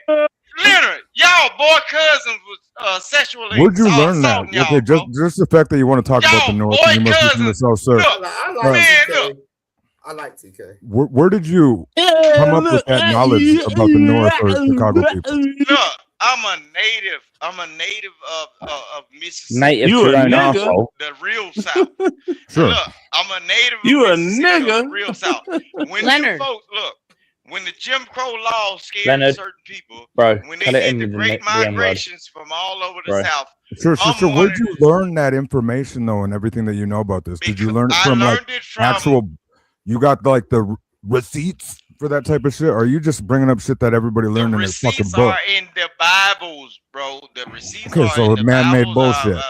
Leonard. Y'all boy cousins was sexually Where'd you learn that? assaulting y'all, Okay, just the fact that you want to talk about the Y'all North, boy you must be from the cousins. South, sir. I like Man, TK. look. I like TK. Where did you come up with that knowledge about the North or Chicago people? Look, I'm a native of Mississippi. Native to your own arsehole. The real South. Sure. Look, I'm a native You a of Mississippi, nigga. the real South. When Leonard. you folks look, when the Jim Crow laws scared Leonard, certain people, bro, when they cut it did in the with great the M word. migrations from all over the Bro. South, Sure. I'm one Where'd of you learn that information though, and everything that you know about this? Did you learn it I from learned like it from actual? You got like the receipts for that type of shit, or are you just bringing up shit that everybody learned in their fucking receipts book? are in the Bibles, bro. The receipts Okay, are so in the man-made Bibles. bullshit.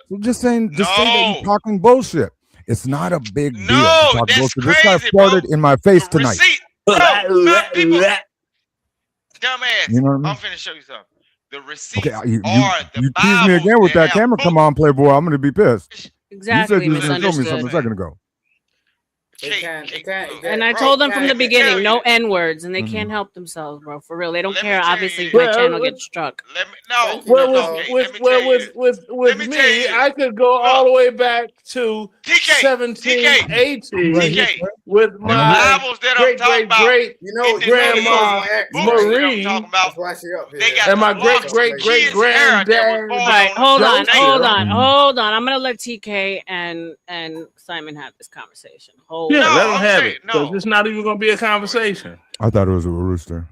So just say that you're talking bullshit. It's not a big deal. No, to talk that's bullshit. This guy crazy, farted bro. in my face tonight. Receipt, bro. My people, dumbass. You know what I mean? I'm finna show you something. The receipts Okay, you are the tease me Bibles again with that have camera. Come on, Playboy. I'm gonna be pissed. Exactly, You said you were gonna show me misunderstood. something a second ago. And I told them from the beginning, no N words, and they can't help themselves, bro. For real, they don't care. Obviously, if my channel gets struck. With me, I could go all the way back to 1718 with my great grandma Marie and my great granddad. All right, hold on. I'm gonna let TK and Simon have this conversation. Hold Yeah, on. let them have it. Because it's not even going to be a conversation. I thought it was a rooster.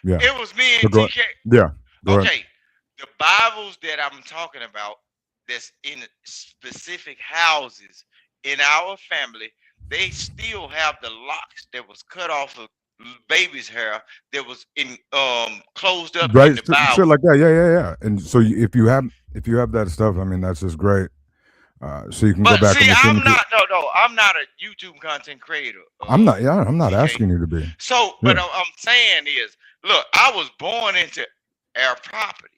Yeah. It was me and So TK. Yeah. Go ahead. Okay, the Bibles that I'm talking about, that's in specific houses in our family, they still have the locks that was cut off of baby's hair that was in closed up in the Bible. Shit like that. Yeah. And so if you have that stuff, I mean, that's just great. So you can go back. See, I'm not a YouTube content creator. I'm not asking you to be. So, but I'm saying is, look, I was born into air property,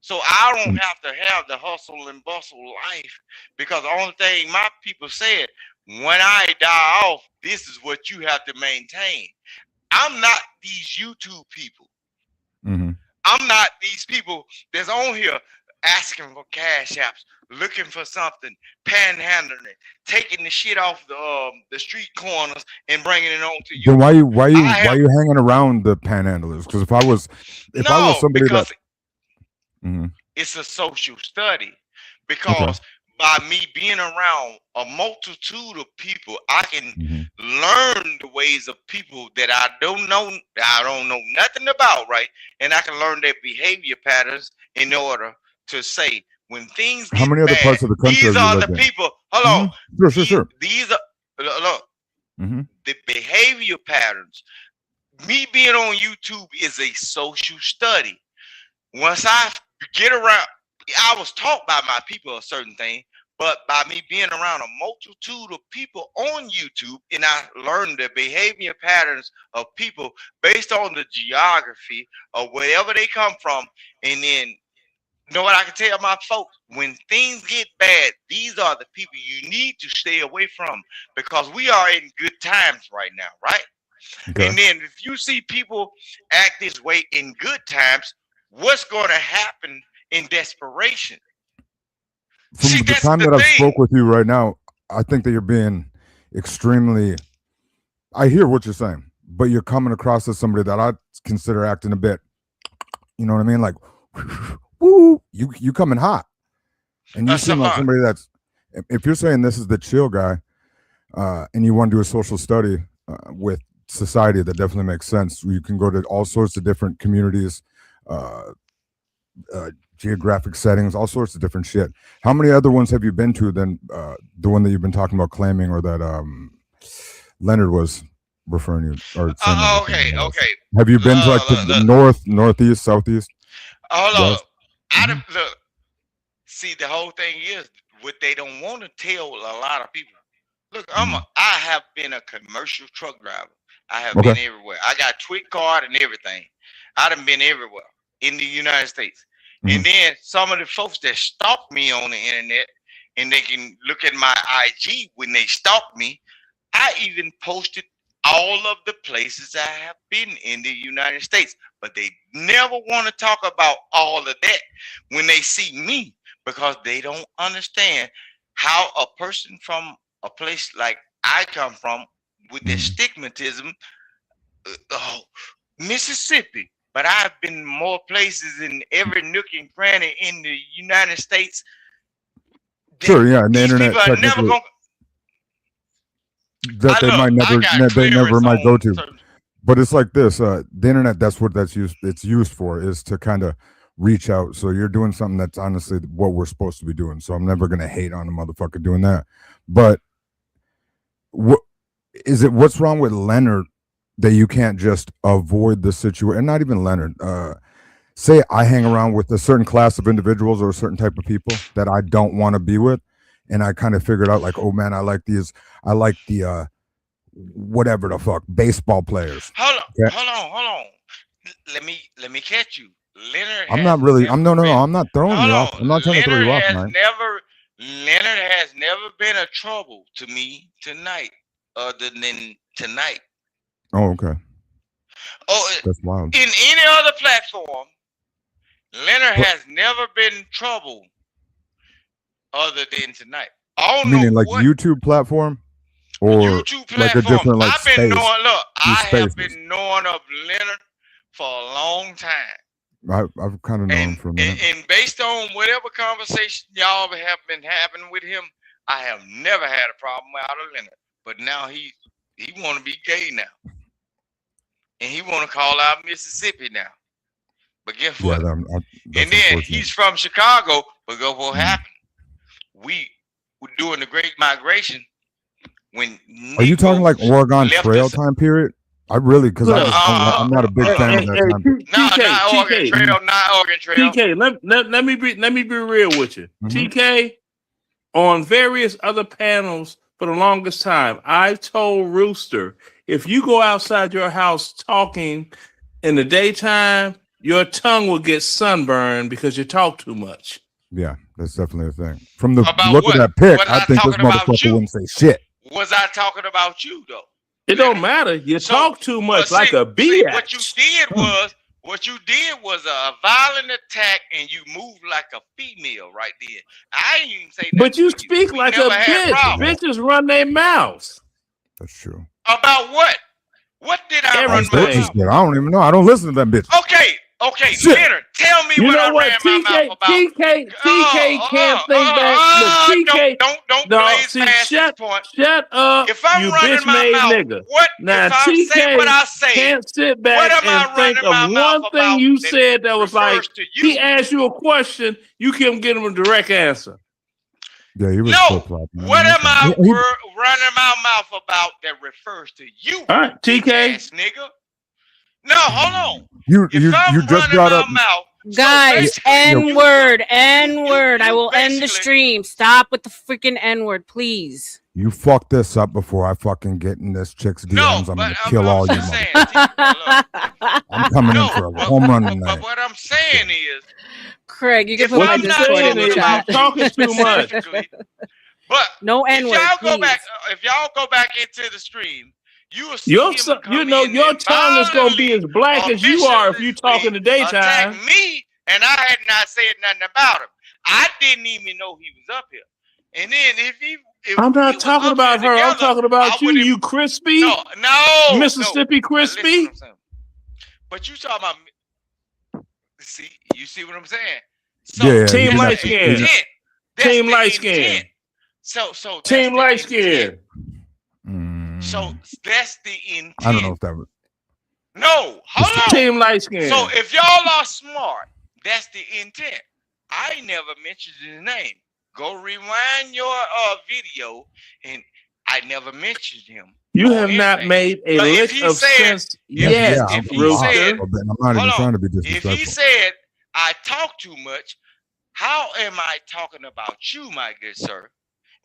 so I don't have to have the hustle and bustle life, because the only thing my people said, when I die off, this is what you have to maintain. I'm not these YouTube people. Mm-hmm. I'm not these people that's on here asking for cash apps, looking for something, panhandling it, taking the shit off the street corners and bringing it on to you. Then why you hanging around the panhandlers? Because if I was somebody that it's a social study, because by me being around a multitude of people, I can learn the ways of people that I don't know nothing about, right? And I can learn their behavior patterns in order to say when things get how many other bad, parts of the country these have you are lived the in? people. Hold on. Sure. These are the behavior patterns. Me being on YouTube is a social study. Once I get around, I was taught by my people a certain thing, but by me being around a multitude of people on YouTube, and I learned the behavior patterns of people based on the geography of wherever they come from, and then know what I can tell my folks? When things get bad, these are the people you need to stay away from, because we are in good times right now, right? Okay. And then if you see people act this way in good times, what's going to happen in desperation? From See, the that's time the that I've thing. spoke with you right now, I think that you're being extremely. I hear what you're saying, but you're coming across as somebody that I consider acting a bit. You know what I mean? Like, woo, you coming hot, and you seem like somebody that's. If you're saying this is the chill guy, and you want to do a social study with society, that definitely makes sense. You can go to all sorts of different communities, geographic settings, all sorts of different shit. How many other ones have you been to than the one that you've been talking about claiming, or that Leonard was referring you or saying that Okay. have you been to like the north, northeast, southeast? Hold west? on. Look, see, the whole thing is what they don't want to tell a lot of people. Look, I have been a commercial truck driver. I have been everywhere. I got TWIC card and everything. I done been everywhere in the United States. And then some of the folks that stalk me on the internet, and they can look at my IG when they stalk me, I even posted all of the places I have been in the United States. But they never want to talk about all of that when they see me, because they don't understand how a person from a place like I come from with the stigmatism, Mississippi. But I've been more places in every nook and cranny in the United States. Sure, yeah, and the These internet people are never technically going. that they might never might go to. But it's like this: the internet. That's what it's used for, is to kind of reach out. So you're doing something that's honestly what we're supposed to be doing. So I'm never gonna hate on a motherfucker doing that. But what is it? What's wrong with Leonard that you can't just avoid the situation? And not even Leonard. Say I hang around with a certain class of individuals or a certain type of people that I don't want to be with, and I kind of figured out like, oh man, I like the whatever the fuck baseball players. Hold on, Okay? hold on. Let me catch you. Leonard. I'm not really. I'm no. I'm not throwing you off. I'm not trying to throw you off, man. Leonard has never been a trouble to me tonight, other than tonight. Oh, okay. Oh, that's wild. In any other platform, Leonard has never been trouble other than tonight. Meaning like YouTube platform, or YouTube like a platform. different like I've been space. knowing. Look, I spaces. have been knowing of Leonard for a long time. I've kind of known him for a minute. And based on whatever conversation y'all have been having with him, I have never had a problem out of Leonard. But now he want to be gay now, and he want to call out Mississippi now. But guess what? Yeah, and then he's from Chicago. But guess what happened? We were doing the Great Migration. When Are you talking like Oregon Trail time period? I really, because I'm not a big fan of that time period. Not Oregon Trail. TK, let me be real with you. TK, on various other panels for the longest time, I told Rooster, if you go outside your house talking in the daytime, your tongue will get sunburned because you talk too much. Yeah, that's definitely a thing. From the look of that pic, I think this motherfucker wouldn't say shit. Was I talking about you though? It don't matter. You talk too much, like a bitch. What you did was a violent attack, and you moved like a female right there. I ain't even say that. But you speak like a bitch. Bitches run their mouths. That's true. About what? What did I run my mouth? I don't even know. I don't listen to them bitches. Okay, Leonard, tell me what I ran my mouth about. TK can't think back. Look, TK, don't blaze past this point. Shut up, if I'm you running bitch my made mouth, nigga. What now, if I TK say what I say? Can't sit back and think of one thing you said that was like, he asked you a question, you couldn't get him a direct answer. Yeah, he was what am I running my mouth about that refers to you? All right, TK. Nigga. No, hold on. You just brought up guys. N-word. I will end the stream. Stop with the freaking N-word, please. You fucked this up before I fucking get in this chick's DMs. I'm gonna kill all you. I'm coming in for a home run tonight. But what I'm saying is, Craig, you can If put my I'm not Discord in talking the about chat. you specifically, but no N-word, if y'all go back into the stream, you will see Your him son, come your in tongue is gonna be violently, as black as you are if you talk in the attack daytime. me, and I had not said nothing about him. I didn't even know he was up here. And then if I'm we not was talking up about here her. I'm together, talking about you. You crispy, no, Mississippi crispy. Listen what I'm saying. But you talking about? You see what I'm saying? So Yeah, team you're light not- skin. you're not- Team light skin. So that's Team the light intent. skin. So that's the intent. I don't know if that was. No, hold on. Team light skin. So if y'all are smart, that's the intent. I never mentioned his name. Go rewind your video, and I never mentioned him. You have not made a lick of sense yet, I'm Rooster. not even trying to be disrespectful. If he said I talk too much, how am I talking about you, my good sir?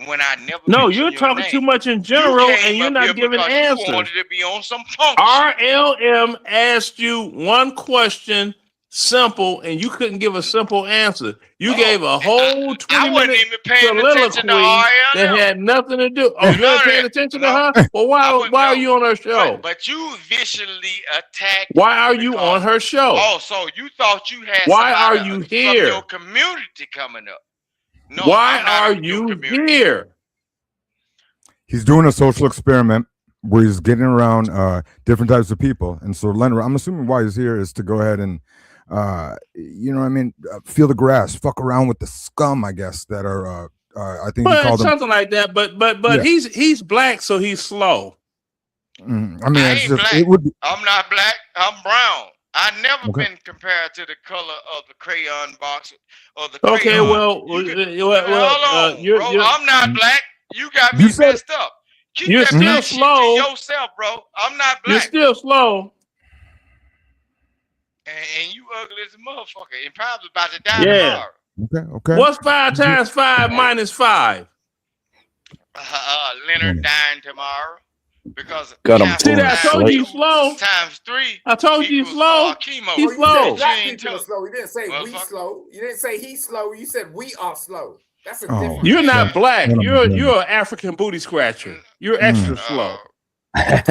When I never No, mentioned you're your talking name. too much in general, You came and you're up not here giving because answers. you wanted to be on some punk shit. R.L.M. asked you one question, simple, and you couldn't give a simple answer. You gave a whole 20-minute soliloquy that had nothing to do. Oh, you ain't paying attention to her? Well, why are you on her show? But you visually attacked. Why are you on her show? Oh, so you thought you had Why are somebody you from here? your community coming up. No, Why I'm not are on your you community. here? He's doing a social experiment where he's getting around different types of people. And so Leonard, I'm assuming why he's here is to go ahead and you know what I mean, feel the grass, fuck around with the scum, I guess, that are I think he But called them. something like that. But Yeah. he's black, so he's slow. I mean, I it's ain't just, black. it would be, I'm not black. I'm brown. I never Okay. been compared to the color of the crayon box or the Okay, crayon. well, hold on, you're, bro. I'm not black. You got You me said- messed up. Keep You're that still black slow. shit to yourself, bro. I'm not You're black. still slow. And you ugly as a motherfucker. And probably about to die Yeah. tomorrow. Okay. What's 5 times 5 minus 5? Leonard dying tomorrow. Because God, I'm See that? I told you he's two slow. times 3 I told you he's slow. chemo. He's You slow. said black You ain't people are tough. slow. You didn't say we Motherfucker. slow. You didn't say he's slow. You said we are slow. That's a Oh, difference. You're not black. Oh, You're my an African booty scratcher. You're extra slow. How's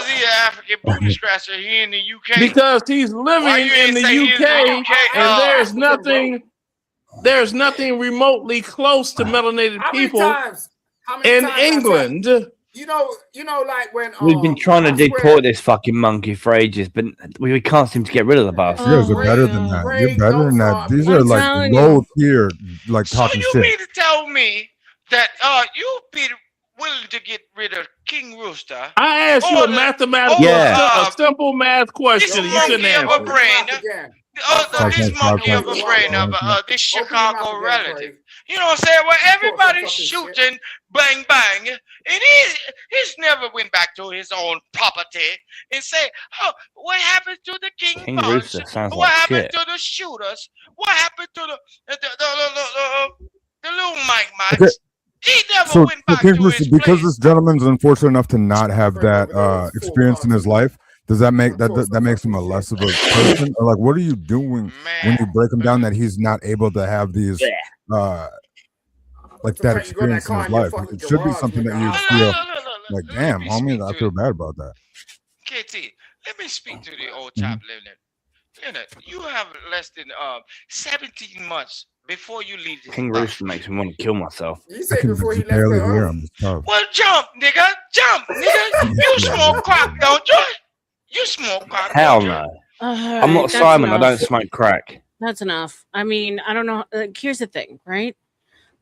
he an African booty scratcher? He in the UK. Because he's Why living you in ain't the say he was UK, and African, there's nothing remotely close to melanated How many people times? How many in times I tell England. you know, like when We've been trying to I swear- deport this fucking monkey for ages, but we can't seem to get rid of the bastard. You guys are better than that. You're better than that. These are like low tier, like talking You shit. mean to tell me that you'd be willing to get rid of King Rooster? I asked you a mathematical, a simple math question. You couldn't answer. This monkey of a brain of this Chicago relative. You know what I'm saying? Well, everybody's shooting, bang, bang, and he's never went back to his own property and say, oh, what happened to the King Bunch? Rooster sounds What like happened shit. to the shooters? What happened to the little Mike Okay. Mikes? He never So, went back King to Bruce, his because place. this gentleman's unfortunate enough to not have that experience in his life, does that make that makes him a less of a person? Or like, what are you doing when you break him down that he's not able to have these like that experience in his life? It should be something that you feel like, damn, homie, I feel bad about that. KT, let me speak to the old chap, Leonard. Leonard, you have less than 17 months before you leave this. King Rooster makes me want to kill myself. I can barely hear him. It's tough. Well, jump, nigga. Jump, nigga. You smoke crack, don't you? You smoke crack. Hell don't you? no. All I'm right, not that's Simon. I enough. don't smoke crack. That's enough. I mean, I don't know. Here's the thing, right?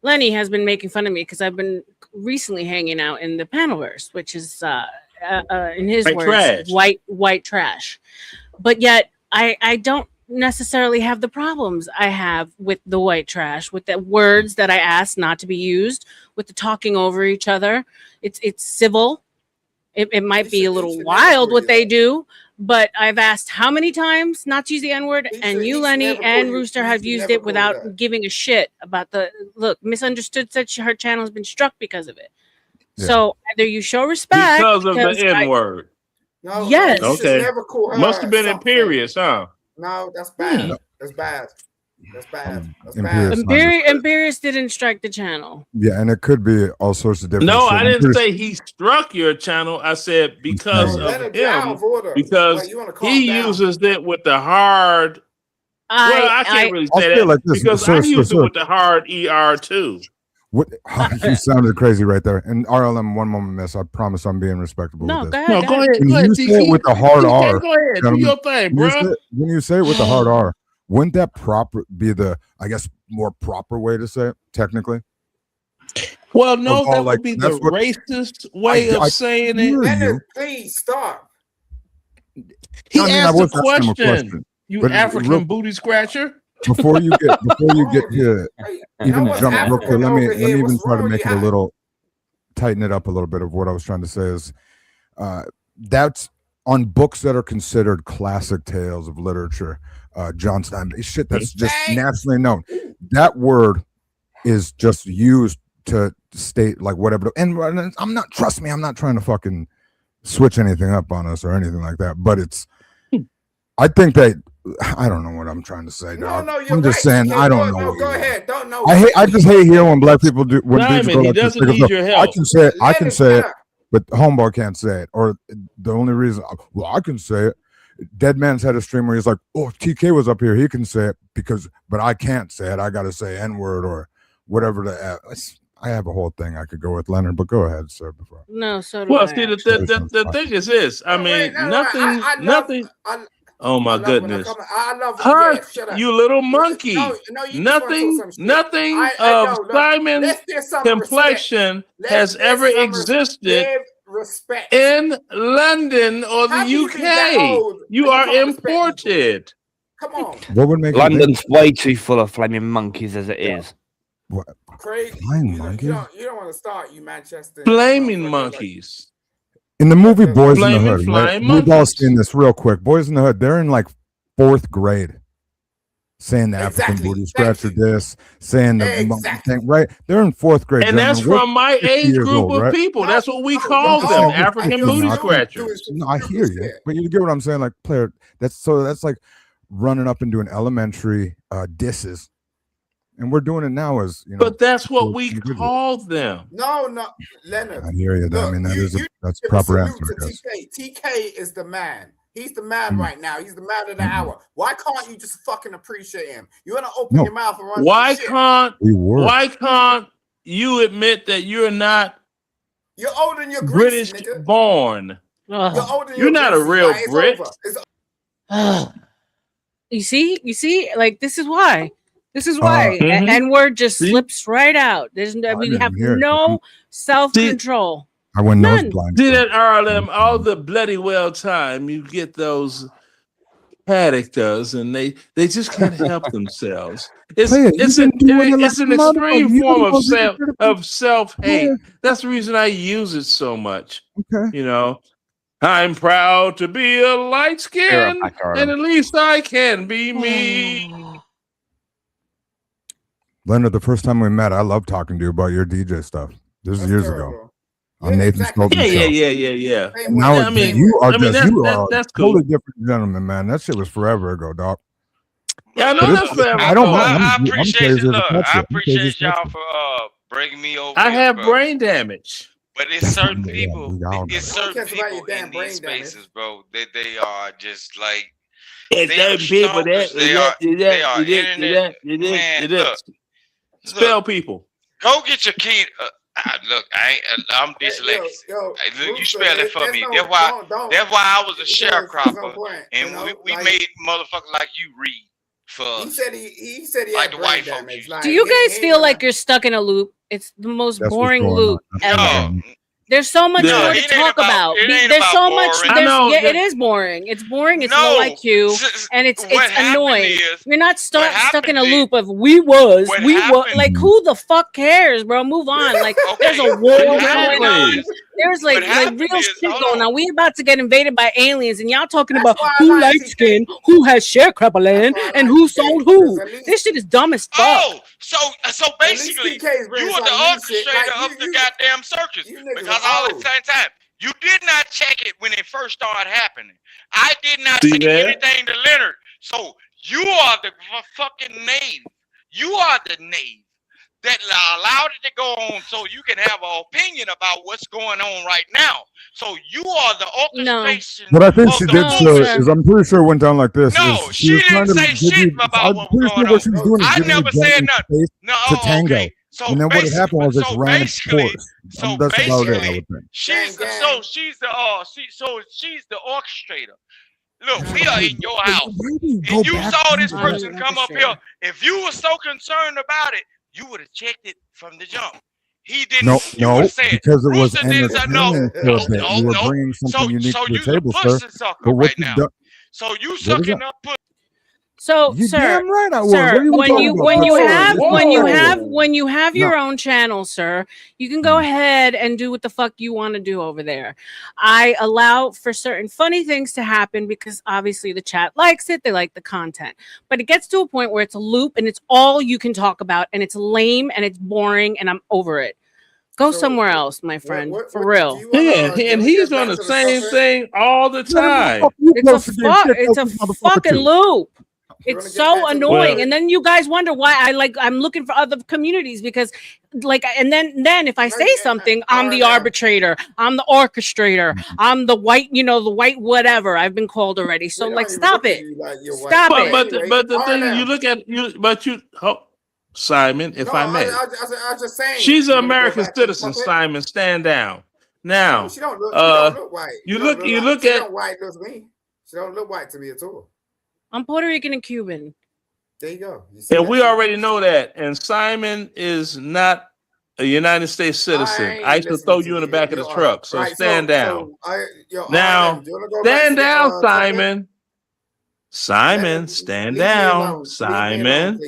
Lenny has been making fun of me because I've been recently hanging out in the Panelist, which is, in his White words, trash. white trash. But yet, I don't necessarily have the problems I have with the white trash, with the words that I ask not to be used, with the talking over each other. It's civil. It might be a little wild what they do, but I've asked how many times not to use the N-word, and you, Lenny, and Rooster have used it without giving a shit about the look. Misunderstood said her channel has been struck because of it. Yeah. So either you show respect Because of the N-word. No, Yes. you should Okay. never call her Must have been something. imperious, huh? No, that's bad. That's bad. That's bad. That's Imperious bad. Imperious didn't strike the channel. Yeah, and it could be all sorts of different. No, shit. I didn't say he struck your channel. I said because No, of Leonard, you're out him, of order. because Wait, you want to calm he down? uses it with the hard. Well, I can't really I'll say say it that like this, because sir, I sir, use it sir. with the hard ER too. What you sounded crazy right there. And R.L.M. one moment, miss. I promise I'm being respectable with this. Go ahead. No, go ahead. When Go ahead, you say it with the hard R, Go ahead. Do gentlemen, your thing, bro. when you say it with the hard R, wouldn't that be the, I guess, more proper way to say it, technically? Well, no, Of all, that like, would be that's the what- racist way of saying it. Leonard, please stop. He I mean, I asked was a asking him a question. question, You but African real- booty scratcher. before you get to even what's jump real African quick, let me over here? even What's try to wrong make with it a you? little, tighten it up a little bit of what I was trying to say is that's on books that are considered classic tales of literature, John Steinbeck, shit that's just nationally known. That word is just used to state like whatever, and I'm not, trust me, I'm not trying to fucking switch anything up on us or anything like that, but it's, I think that, I don't know what I'm trying to say, dog. No, you're I'm just right, saying, TK. I don't know. No, what go you ahead. Don't know. I just hate hearing when black people do when dudes Diamond, go he like this. doesn't Because, need look, your I help. can say it, I can Leonard, say it, shut up. but Homeboy can't say it. Or the only reason, well, I can say it. Dead Man's had a stream where he's like, "Oh, TK was up here, he can say it but I can't say it. I got to say N-word or whatever." I have a whole thing I could go with, Leonard, but go ahead, sir. Before No, so do Well, I. see, actually. the thing is this. I mean, nothing. Oh my I love when I goodness. come. I love. Hush, Yeah, shut up. you little monkey. No, you just want to talk some shit. Nothing I of know. Look, Simon's let's get some complexion respect. has ever some existed give respect in London or the How can you be that UK. old You and are can't respect people? imported. Come on, what would make London's way too full of flaming monkeys as it is. What? Craig. Flying You monkeys? don't want to start, you Manchester. Flaming monkeys. In the movie Boys in the Flaming Hood, right? flying We've all monkeys. seen this real quick. Boys in the Hood, they're in like 4th grade, saying the African booty scratcher this, saying the monkey thing, right? They're in 4th grade, And that's gentlemen. from my 50 age years group old, of right? people. That's what we call I'm them, saying, African listen, booty I think- scratchers. No, I hear you, but you get what I'm saying. Like, player, that's like running up and doing elementary disses, and we're doing it now as But that's what we call them. No, Leonard. I hear you. Look, I mean, that's give a proper salute answer, I to guess. TK is the man. He's the man right now. He's the man of the hour. Why can't you just fucking appreciate him? You want to open your mouth and run Why some shit. can't you admit that you're not You're old and you're British greasy, nigga. born? You're old and You're not a greasy. real Like, it's Brit. over. It's You see, like this is why. This is why N-word just slips right out. We have no self-control. I went nose None. blind. See that R.L.M. all the bloody well time you get those characters and they just can't help themselves. It's an extreme form of self-hate. That's the reason I use it so much. Okay. You know, I'm proud to be a light skin, and at least I can be me. Leonard, the first time we met, I loved talking to you about your DJ stuff. This is years ago. On Nathan's Golden Show. Yeah. And now I mean, you are that's a cool. totally different gentleman, man. That shit was forever ago, dog. Yeah, I know that's forever. I don't know. I I'm appreciate crazy you. as a Look, touch I it. I'm crazy appreciate as a touch y'all it. for bringing me over. I here, have bro. brain damage. But it's certain Yeah, people. we all It's know certain Don't care about people your damn in these brain damage. spaces, bro. They are just like It's they are certain people stalkers. They are internet man. Look, Spell people. go get your kid. Look, I'm dyslexic. Look, you spell it for me. That's why I was a sharecropper, and we made motherfuckers like you read for us. He said he like had the white brain folks. damage. Like, Do you guys feel like you're stuck in a loop? It's the most That's what's boring going loop on. ever. There's so much No, more to it ain't talk about. it ain't There's about so much. boring. I know Yeah, that- it is boring. It's boring. It's No, low IQ, and it's happened annoying. is- You're not stuck in a happened loop of we was. happened- Like who the fuck cares, bro? Move on. Like there's a Okay, war what going happened on. is- There's what like happened real is- shit hold going on. on. We about to get invaded by aliens, and y'all talking about why I who like light skin, who has sharecropper land, and who sold who. This shit is dumb as fuck. Oh, so basically, TK's you bringing were the some new shit. orchestrator Like, of the goddamn circus. niggas Because are all at old. the same time, you did not check it when it first started happening. I did not See say that? anything to Leonard. So You are the fucking knave. You are the knave that allowed it to go on so you can have an opinion about what's going on right now. So you are the orchestration What I think of she the did, sir, movement. is I'm pretty sure it went down like this. No, Is she was trying didn't to say give shit you, about I'm what was pretty going sure what on. she was doing is I giving you never said gently nothing. space No, to tango. okay. So And then what basically, happened was just ran its course. That's about it, I would think. she's the orchestrator. Look, we are in your house, and you saw this person come up here. If you were so concerned about it, you would have checked it from the jump. He didn't. No, You no, would have said because it was Rooster didn't say no, entertaining for a bit. You were bringing something unique So to the you's a table, sir. pussy sucker But what right you've now. done, So you what is sucking that? up pussy. So, You sir, damn right I was. sir, What are you when talking you about? when you Whoa, have whoa. when you have No. your own channel, sir, you can go ahead and do what the fuck you want to do over there. I allow for certain funny things to happen because obviously the chat likes it, they like the content. But it gets to a point where it's a loop and it's all you can talk about and it's lame and it's boring and I'm over it. Go somewhere else, my friend. For real. Yeah, and he's on the same thing all the time. It's a fucking loop. It's so annoying. And then you guys wonder why I'm looking for other communities because and then if I say something, I'm the arbitrator, I'm the orchestrator, I'm the white, the white whatever I've been called already. So stop it. Stop it. But the thing you look at Simon, if I may. I just saying. She's an American citizen, Simon. Stand down. Now, No, she don't look white. You She look at don't white to me. She don't look white to me at all. I'm Puerto Rican and Cuban. There you go. And we already know that. And Simon is not a United States citizen. I used to throw you in the back of the truck. So stand down. Now, stand down, Simon. Simon, stand down. Simon,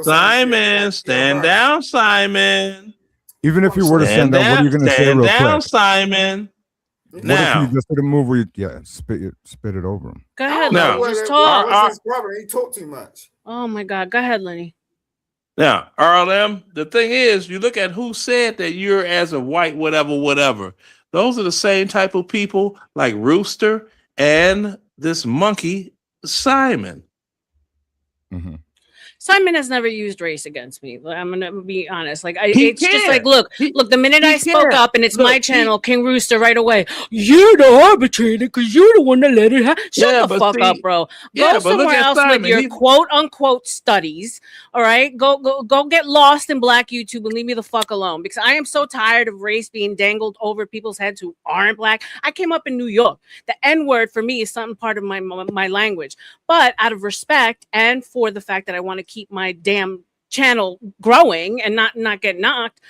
Simon, stand down, Simon. Even if you were to stand down, what are you going to say real stand down, quick? Simon. What Now, if you just did a move where you spit it over him? Go ahead, Now, Lenny. Just talk. What's his problem? He talk too much. Oh my God. Go ahead, Lenny. Now, R.L.M, the thing is, you look at who said that you're as a white whatever. Those are the same type of people like Rooster and this monkey, Simon. Mm-hmm. Simon has never used race against me. I'm gonna be honest. It's just like, look. The minute I spoke up and it's my channel, King Rooster right away. You're the arbitrator because you're the one that let it happen. Shut the fuck up, bro. Go somewhere else with your quote unquote studies. All right, go get lost in Black YouTube and leave me the fuck alone because I am so tired of race being dangled over people's heads who aren't Black. I came up in New York. The N-word for me is something part of my language, but out of respect and for the fact that I want to keep my damn channel growing and not get knocked.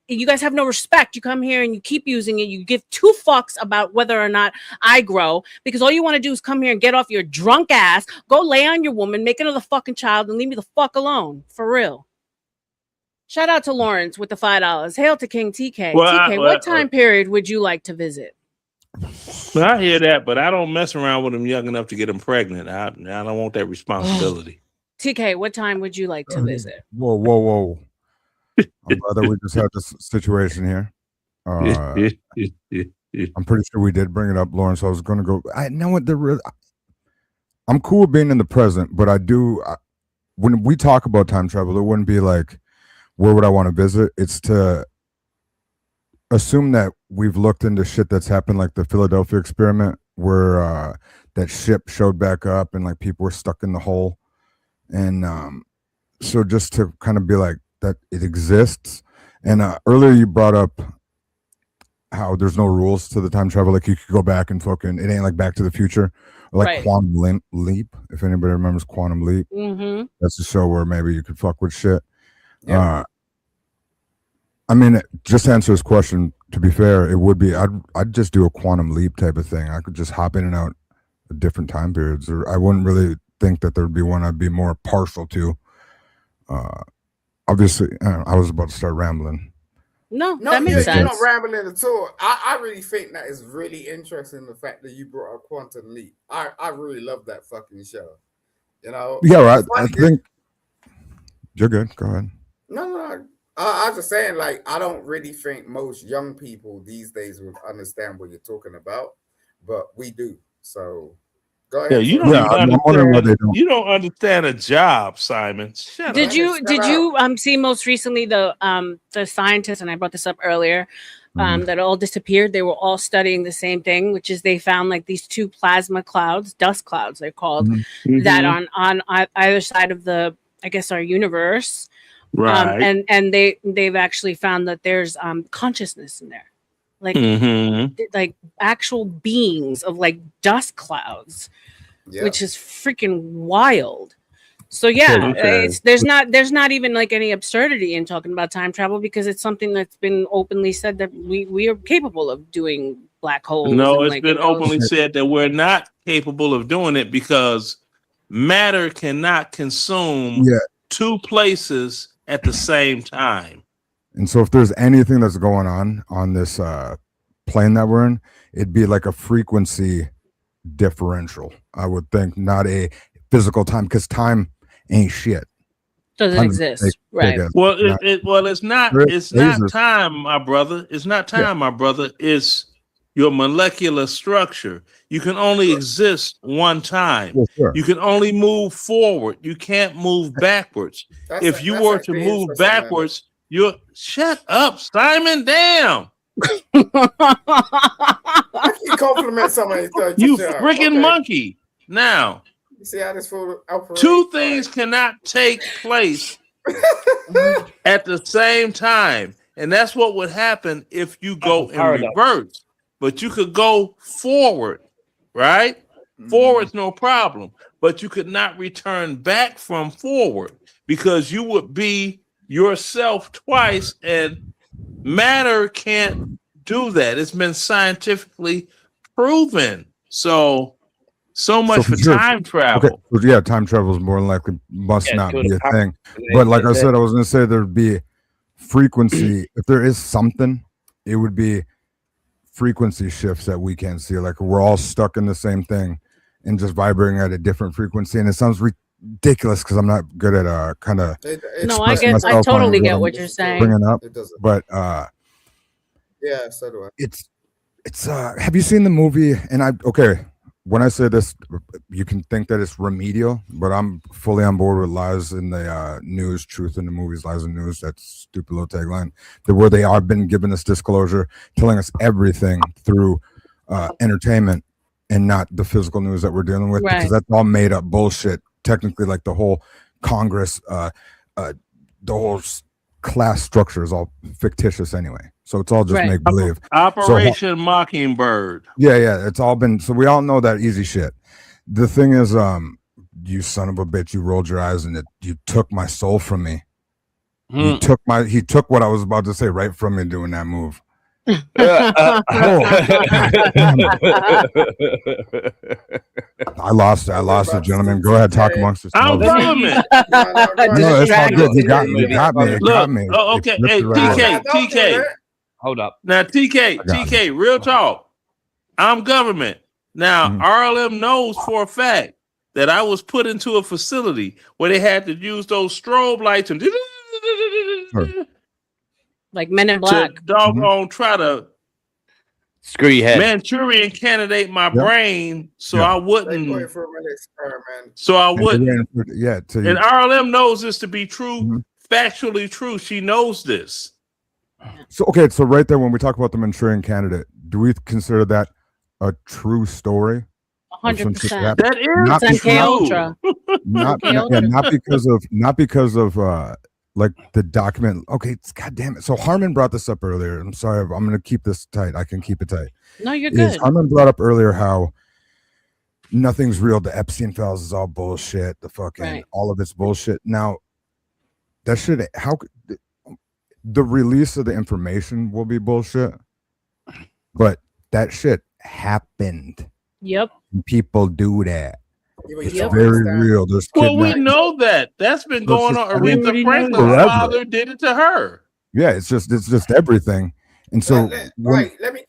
You guys have no respect. You come here and you keep using it. You give two fucks about whether or not I grow because all you want to do is come here and get off your drunk ass, go lay on your woman, make another fucking child, and leave me the fuck alone. For real. Shout out to Lawrence with the $5. Hail to King TK. TK, what time period would you like to visit? Well, I hear that, but I don't mess around with them young enough to get them pregnant. I don't want that responsibility. TK, what time would you like to visit? Whoa. Brother, we just had this situation here. I'm pretty sure we did bring it up, Lauren. So I was going to go. I know what I'm cool with being in the present, but when we talk about time travel, it wouldn't be like, where would I want to visit? It's to assume that we've looked into shit that's happened, like the Philadelphia experiment, where that ship showed back up and like people were stuck in the hole. And so just to kind of be like that it exists. And earlier you brought up how there's no rules to the time travel. Like you could go back and fucking, it ain't like Back to the Future or like Quantum Leap. If anybody remembers Quantum Leap, that's a show where maybe you could fuck with shit. Yeah. I mean, just to answer this question, to be fair, it would be, I'd just do a Quantum Leap type of thing. I could just hop in and out at different time periods, or I wouldn't really think that there'd be one I'd be more partial to. Obviously, I was about to start rambling. No, that makes sense. You're not rambling at all. I really think that is really interesting, the fact that you brought up Quantum Leap. I really love that fucking show. You know? Yeah, right. I think you're good. Go ahead. No. I was just saying, like, I don't really think most young people these days would understand what you're talking about, but we do. So Go Yeah, ahead. you don't Yeah, even I'm wondering why they understand. don't. You don't understand a job, Simon. Shut Did up. you see most recently the scientists, and I brought this up earlier, that all disappeared? They were all studying the same thing, which is they found like these two plasma clouds, dust clouds they're called, that on either side of the, I guess, our universe. Right. And they've actually found that there's consciousness in there. Like like actual beings of like dust clouds, which is freaking wild. So yeah, there's not even like any absurdity in talking about time travel, because it's something that's been openly said that we are capable of doing black holes. No, and it's like been openly said that we're not capable of doing it because matter cannot consume Yeah. two places at the same time. And so if there's anything that's going on this plane that we're in, it'd be like a frequency differential, I would think, not a physical time, because time ain't shit. Doesn't Time exist, right? Well, it's not lasers. time, my brother. It's not time, my brother. It's your molecular structure. You can only exist one time. Well, sure. You can only move forward. You can't move backwards. If you were to move backwards, you're shut up, Simon. Damn. I can compliment somebody. You freaking monkey. Now, you see how this fool operates? two things cannot take place at the same time. And that's what would happen if you go in reverse. But you could go forward, right? Forward's no problem. But you could not return back from forward, because you would be yourself twice, and matter can't do that. It's been scientifically proven. So much for sure. time travel. Okay, so yeah, time travel is more than likely must not be a thing. Yeah, But like I said, I was gonna say there'd be frequency. If there is something, it would be frequency shifts that we can't see. Like we're all stuck in the same thing and just vibrating at a different frequency. And it sounds ridiculous because I'm not good at kind of. No, I totally get what you're saying. Bringing up, but yeah, so do I. It's have you seen the movie? And when I say this, you can think that it's remedial, but I'm fully on board with lies in the news, truth in the movies, lies in the news. That stupid little tagline. Where they are been giving us disclosure, telling us everything through entertainment and not the physical news that we're dealing with, because that's all made up bullshit. Technically, like the whole Congress, the whole class structure is all fictitious anyway. So it's all just make believe. Operation Mockingbird. Yeah, it's all been, so we all know that easy shit. The thing is, you son of a bitch, you rolled your eyes and you took my soul from me. He took what I was about to say right from me doing that move. I lost it, gentlemen. Go ahead, talk amongst yourselves. I'm government. No, it's all good. You got me. It got me. Okay, hey, TK. Hold up. Now, TK, real talk. I'm government. Now, R.L.M. knows for a fact that I was put into a facility where they had to use those strobe lights and like Men in Black. To doggone try to screw your head. Manchurian candidate my brain so I wouldn't. So I wouldn't. Yeah. And R.L.M. knows this to be true, factually true. She knows this. So okay, so right there, when we talk about the Manchurian candidate, do we consider that a true story? 100%. That is not MK Ultra. Not because of like the document. Okay, God damn it. So Harmon brought this up earlier. I'm sorry, I'm going to keep this tight. I can keep it tight. No, you're good. Harmon brought up earlier how nothing's real. The Epstein files is all bullshit. The fucking all of it's bullshit. Now, that should the release of the information will be bullshit, but that shit happened. Yep. People do that. It's very real. We know that. That's been going on. Aretha Franklin's father did it to her. Yeah, it's just everything. And so let me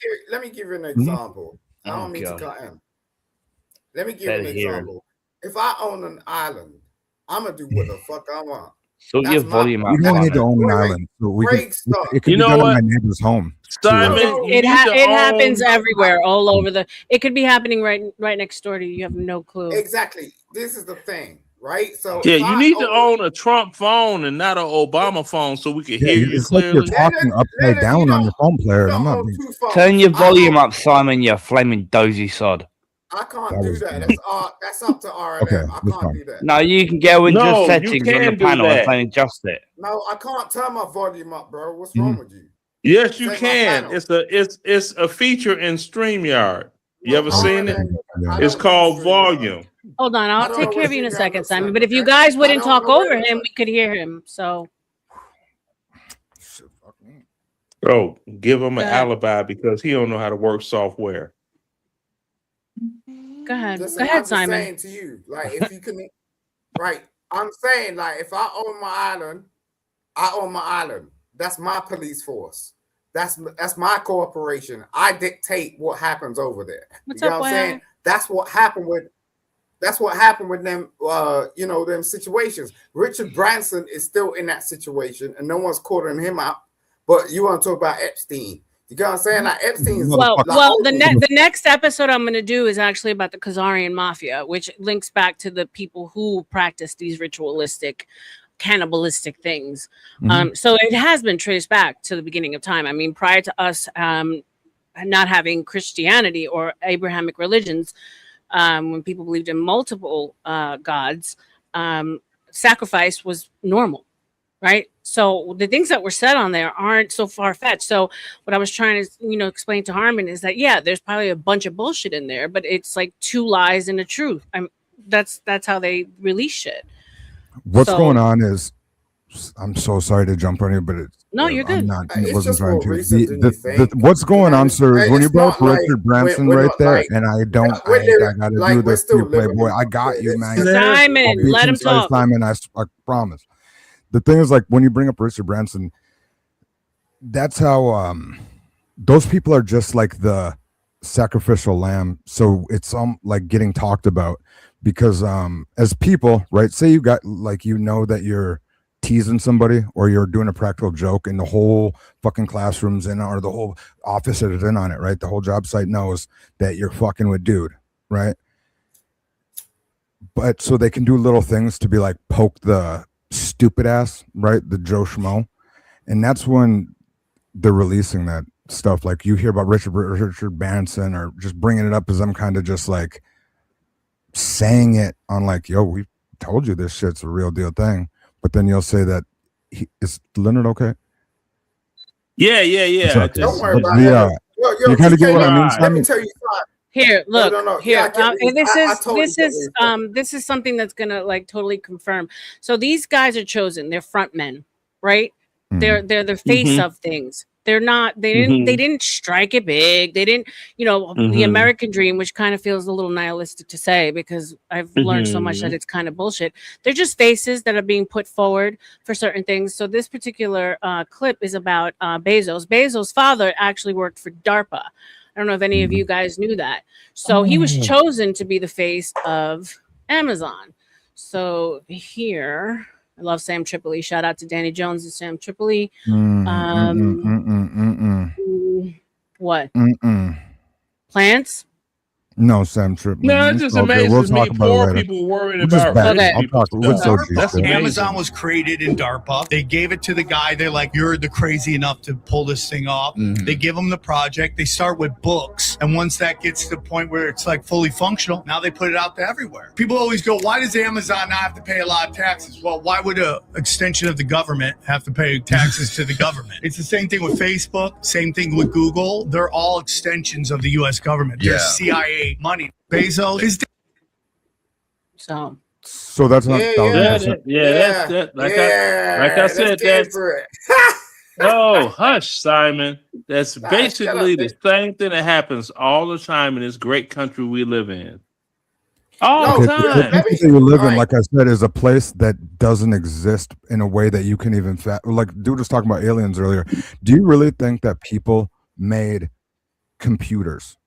give you an example. I don't mean to cut in. Let me give you an example. If I own an island, I'm gonna do what the fuck I want. Sort your volume up, We don't need to Simon. own an island, so we can. Great stuff. It can You be know done in what, my neighbor's home. Simon? So You need to It happens own. everywhere, all over the. It could be happening right next door to you. You have no clue. exactly, this is the thing, right? So Yeah, if you I need to own, own a Trump phone and not an Obama phone so we can Yeah, hear you it's like you're clearly. talking upside Leonard, you down on don't your phone player, and I'm not own being. two phones. Turn your I volume own. up, Simon. You flaming dozy sod. I can't That do was that. dumb. That's up to R.L.M. Okay, I that's can't fine. do that. No, you can go into No, you settings on the can do panel and that. then adjust it. No, I can't turn my volume up, bro. What's wrong with you? Yes, you Say my can. panel. It's a feature in StreamYard. You ever seen it? I It's don't called use StreamYard. volume. Hold on, I I'll don't take know care what of you in a StreamYard second, looks Simon. like, But if you okay? guys I wouldn't don't talk know what over it looks him, like. we could hear him. So Bro, give him an Go ahead. alibi because he don't know how to work software. Go ahead. Listen, Go I'm ahead, just Simon. saying to you, like, if you can, right? I'm saying, like, if I own my island, I own my island. That's my police force. That's my corporation. I dictate what happens over there. What's you know up, what I'm saying? boy? That's what happened with them. Them situations. Richard Branson is still in that situation, and no one's calling him out. But you want to talk about Epstein? You know what I'm saying? Like Epstein's Well, like, the next episode I'm going to do is actually about the Khazarian mafia, which links back to the people who practice these ritualistic, cannibalistic things. So it has been traced back to the beginning of time. I mean, prior to us not having Christianity or Abrahamic religions, when people believed in multiple gods, sacrifice was normal. Right. So the things that were said on there aren't so far fetched. So what I was trying to, explain to Harmon is that, yeah, there's probably a bunch of bullshit in there, but it's like two lies and a truth. That's how they release shit. What's going on is, I'm so sorry to jump on you, but No, you're good. I'm not. It's Wasn't just trying more to. recent than you think. What's going on, sir? Is when you It's brought up not like Richard Branson we're right not there, like- and I don't. we're I living- got to like, do we're this still to you, living Playboy. in- I got you, man. Simon, I'll be let him concise, talk. Simon. I promise. The thing is, like, when you bring up Richard Branson, that's how those people are just like the sacrificial lamb. So it's like getting talked about because as people, right? Say you got like that you're teasing somebody or you're doing a practical joke and the whole fucking classroom's in or the whole office is in on it, right? The whole job site knows that you're fucking with dude, right? But so they can do little things to be like poke the stupid ass, right? The Joe Schmo. And that's when they're releasing that stuff. Like you hear about Richard Branson or just bringing it up as I'm kind of just like saying it on like, yo, we told you this shit's a real deal thing. But then you'll say that is Leonard okay? Yeah. Don't worry about Yeah. it. You kind of get what I mean, Let me Simon? tell you something. Here, look. No. Here, Yeah, I get what you- I totally get what you're this is something that's gonna like totally confirm. So these guys are chosen. They're front men, right? They're the face of things. They're not. They didn't strike it big. They didn't. The American dream, which kind of feels a little nihilistic to say because I've learned so much that it's kind of bullshit. They're just faces that are being put forward for certain things. So this particular clip is about Bezos. Bezos' father actually worked for DARPA. I don't know if any of you guys knew that. So he was chosen to be the face of Amazon. So here, I love Sam Tripoli. Shout out to Danny Jones and Sam Tripoli. What? Plants? No, Sam Tripp. No, it just amazes me. Poor people worrying about rich people stuff. Amazon was created in DARPA. They gave it to the guy. They're like, you're the crazy enough to pull this thing off. They give him the project. They start with books. And once that gets to the point where it's like fully functional, now they put it out there everywhere. People always go, why does Amazon not have to pay a lot of taxes? Well, why would an extension of the government have to pay taxes to the government? It's the same thing with Facebook. Same thing with Google. They're all extensions of the U.S. government. They're CIA money. Bezos is So that's not That's like I said, that's oh, hush, Simon. That's basically the same thing that happens all the time in this great country we live in. All the The time. country that you live in, like I said, is a place that doesn't exist in a way that you can even like dude was talking about aliens earlier. Do you really think that people made computers?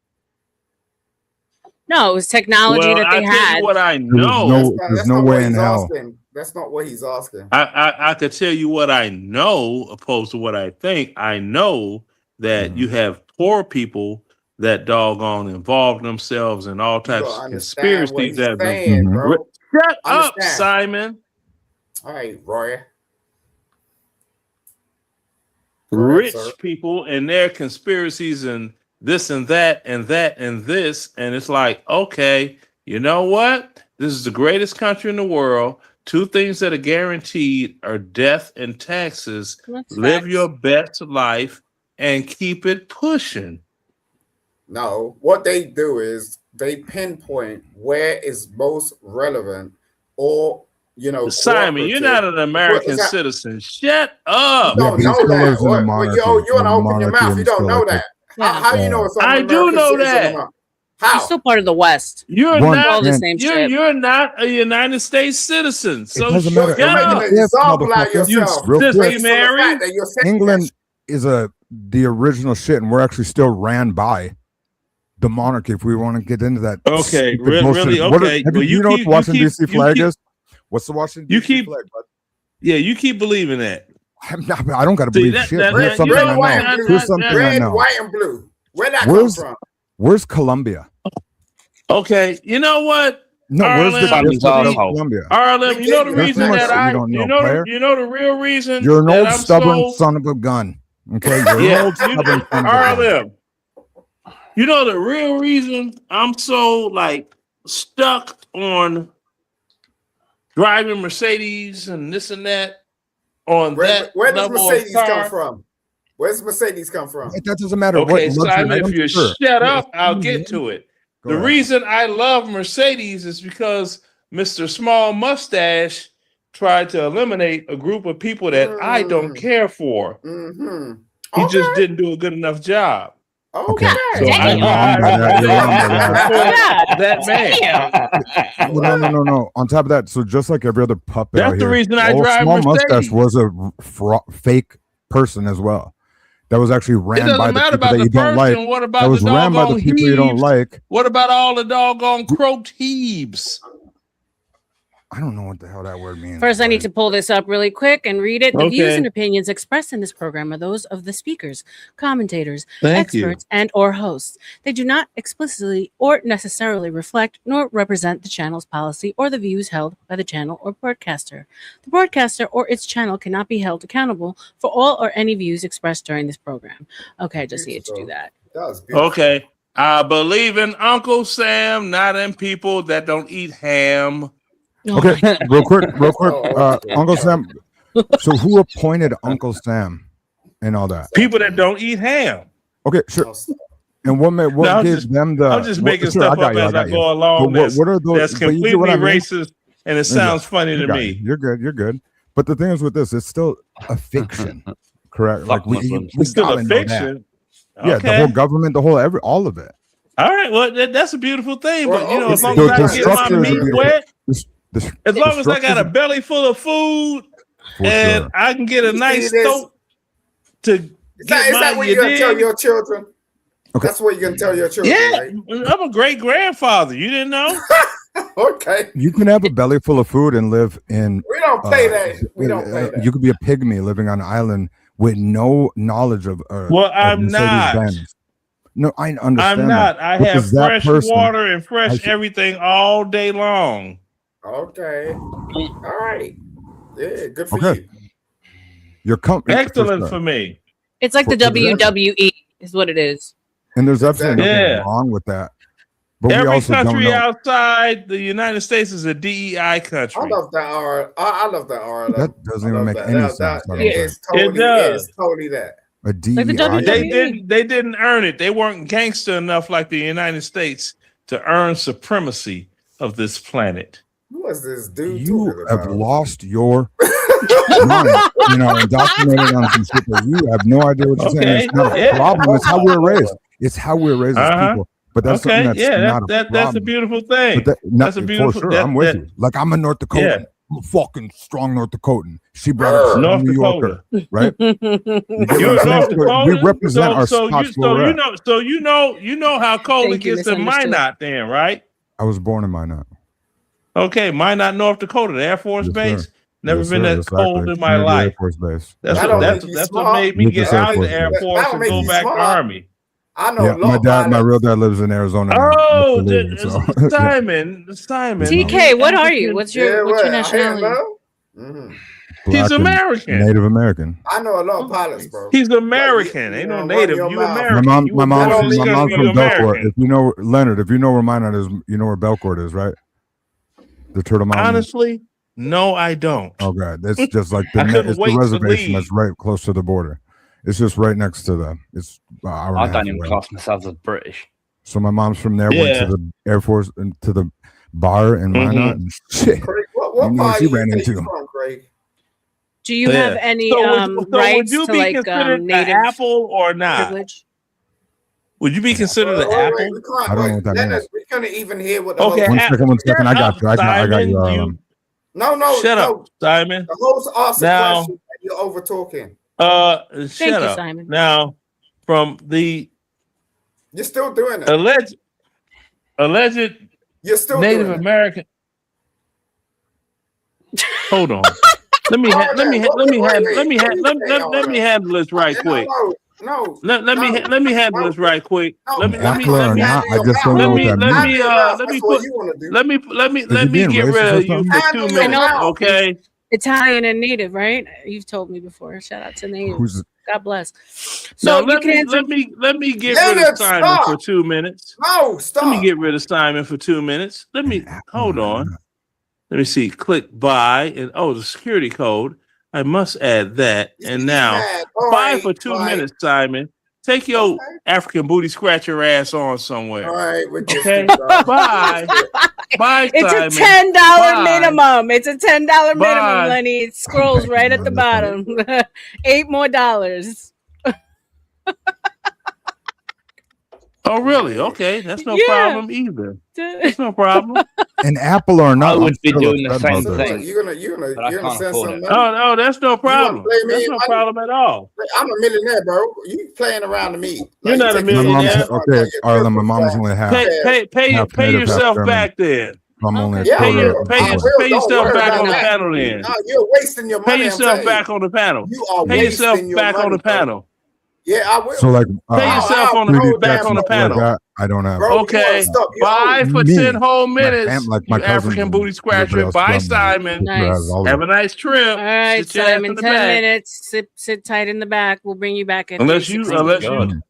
No, it was technology Well, that I they tell had. you what I There's know. That's no not way what in he's hell. asking. That's not what he's asking. I could tell you what I know, opposed to what I think. I know that you have poor people that doggone involve themselves in all You types gotta of understand what conspiracies he's that have been. saying, bro. Shut up, Understand. Simon. All right, Roy. Rich people and their conspiracies and this and that and that and this. And it's like, okay, you know what? This is the greatest country in the world. Two things that are guaranteed are death and taxes. That's Live facts. your best life and keep it pushing. No, what they do is they pinpoint where is most relevant, or Simon, you're not an American citizen. Shut up. You don't he know still that. lives in the monarchy. You want to open your mouth. You don't know that. How you know if I'm I an do American know citizen or that. not? How? You're still part of the West. You're One not all the man- same you're, shit. you're not a United States citizen. So doesn't shut matter. You're making up. an example out of motherfucker. yourself. You Real sissy quick. Based on the Mary. fact that you're saying England is the original shit, and we're actually still ran by the monarchy. If we want to get into that, Okay, stupid really? bullshit. What Okay. have Well, you know what the Washington D.C. flag is? What's the Washington You D.C. keep, flag? Bud? yeah, you keep believing that. I don't got to believe shit. Here's something red, I white, know. and blue. Here's something I Red, know. white, and blue. Where that Where's come from? Where's Colombia? Okay, you know what? No, where's the Funny asshole. Colombia? R.L.M. You know the There's reason too much that that I you don't know, player. you know the real reason You're an that old I'm stubborn so son of a gun. Okay, you're yeah, an old stubborn son of a gun. R.L.M. You know the real reason I'm so like stuck on driving Mercedes and this and that on that Where does level Mercedes of car. come from? Where's Mercedes come from? That doesn't matter. Okay, what Simon, luxury if item, you sure. shut up, I'll get to it. Go The ahead. reason I love Mercedes is because Mr. Small Mustache tried to eliminate a group of people that I don't care for. Mm-hmm. He just didn't do a good enough job. Okay, so damn. you're wrong by that. You're wrong by that. That man. Well, no. On top of that, so just like every other puppet That's out the here, reason I Old drive Small Mercedes. Mustache was a fake person as well. That was actually It ran doesn't by the matter people about that the you don't person. like. What about That was the ran by the doggone people you don't heaves? like. What about all the doggone croaked heaves? I don't know what the hell that word means. First, I need to pull this up really quick and read it. The views Okay. and opinions expressed in this program are those of the speakers, commentators, Thank you. experts, and or hosts. They do not explicitly or necessarily reflect nor represent the channel's policy or the views held by the channel or broadcaster. The broadcaster or its channel cannot be held accountable for all or any views expressed during this program. Okay, I just needed to do that. That was beautiful. Okay. I believe in Uncle Sam, not in people that don't eat ham. Okay, real quick. Oh, Uncle Sam. So who appointed Uncle Sam and all that? People that don't eat ham. Okay, sure. And what No, I'm gave just- them the? I'm just making sure, stuff got up you, as I got you. go along. But what are those? That's but you completely get what I mean? racist, and it sounds funny to me. You're good. You're good. But the thing is with this, it's still a fiction, correct? Like we It's still gotta a know that. fiction. Yeah, the Okay. whole government, all of it. All right, well, that's a beautiful thing, but you know, as long The as I get my structure is meat beautiful. wet, as The long as I got a structure belly full of food For and sure. I can get a nice this? throat to Is that get what my, you're going to tell your children? Okay. That's what you're going to tell your children, Yeah, right? I'm a great grandfather. You didn't know? Okay. You can have a belly full of food and live in. We don't play that. We don't play that. You could be a pygmy living on an island with no knowledge of. Well, I'm not. Mercedes-Benz. No, I understand. I'm not. that. I Because have that fresh person- water and fresh everything all day long. Okay. All right. Yeah, good for Okay. you. You're Excellent for me. It's like the Exactly. WWE is what it is. And there's absolutely nothing Yeah. wrong with that. But we Every also don't country know. outside the United States is a DEI country. I love that I love that R.L.M. That doesn't even make any sense. I don't It think. is totally, It does. It's totally that. A DEI. They didn't earn it. They weren't gangster enough like the United States to earn supremacy of this planet. Who is this dude? You have lost your mind, indoctrinated on some shit that you have no idea what you're saying. Okay, It's not a yeah. problem. It's how we're raised. It's how we're raised as people. But that's something that's not a that's a problem. beautiful thing. But that, not, That's a beautiful. for sure. I'm with you. Like I'm a North Dakotan. I'm a fucking strong North Dakotan. She brought up she's a North New Dakota. Yorker, right? You get what You're I'm a saying? North Dakota. We represent our spots where we're at. You know how cold Thank it you, gets in misunderstood. Minot, then, right? I was born in Minot. Okay, Minot, North Dakota, the Air Force Yes, Base. sir. Never Yes, been sir. that cold Exactly. in my Near the Air life. Force Base. That's That what don't make you that's what smart. made me Lucas get Air out of Force the Air Base. Force That don't and make go you back smart. Army. I know Yeah, a lot my real dad lives in Arizona now. Oh, That's illegal, so, Simon. TK, what are you? What's your nationality? He's Black and American. Native American. I know a lot of pilots, bro. He's American. Ain't no native. You American. My You mom's just gotta from be Belcourt. American. If you know Leonard, if you know where Minot is, you know where Belcourt is, right? The Turtle Mountain. Honestly, no, I don't. Okay, that's just like I couldn't it's the wait to reservation leave. that's right close to the border. It's just right next to the. It's an hour and a I half don't even away. class myself as British. So my mom's from there. Went to Yeah. the Air Force and to the bar in Minot. And shit, Craig, what you know what part she of the ran UK you into. from, Craig? Do you have any would rights you to be like considered native an apple or not? privilege? Would you be considered an Wait, apple? we can't. I don't know wait, what that Leonard, means. we couldn't even hear what the Okay, host. One second. I got you. I got you. Simon, No, shut no. up, Simon. The host asked a Now, question and you're over talking. shut you, up. Simon. Now, from the You're still doing it. alleged You're still Native doing it. American. Hold on. Let me handle this right quick. No. Let me handle this right quick. Let me Apple or not, I just don't know what that means. Let me get rid of you for 2 minutes, okay? Italian and native, right? You've told me before. Shout out to native. God bless. Now So you can answer. let me get rid of Simon for 2 minutes. No, stop. Let me get rid of Simon for 2 minutes. Hold on. Let me see. Click buy and the security code. I must add that. And now, buy for 2 minutes, Simon. Take your African booty scratcher ass on somewhere. All right, okay. Bye. Bye, It's Simon. a $10 Bye. minimum. It's a $10 minimum, Bye. Lenny. It scrolls right at the bottom. $8 more. Oh, really? Okay, that's no problem either. That's no problem. An apple or not, I would I'm be still doing the upset same about this. thing. You're gonna send something. Oh, that's no problem. That's no problem at all. I'm a millionaire, bro. You playing around to me. You're not a My mom's millionaire. okay, R.L.M. My mom's only half. Pay half pay native, half yourself German. back then. I'm only Yeah, I will. Pay Don't yourself worry back about on the that. panel then. No, you're wasting your money. Pay yourself back on the panel. You are Pay yourself wasting your back on money, the panel. Yeah, I will. So like Pay yourself on the 3D back checks on the and stuff like panel. that, I don't have. Bro, Okay, stop. bye for Me, 10 whole my minutes. fam- like my You cousins African and booty scratcher. everybody Bye, else from Simon. sister has all of Have it. a nice trip. All right, Sit your ass in Simon. the 10 back. minutes. Sit tight in the back. We'll bring you back at Unless you, 3:16.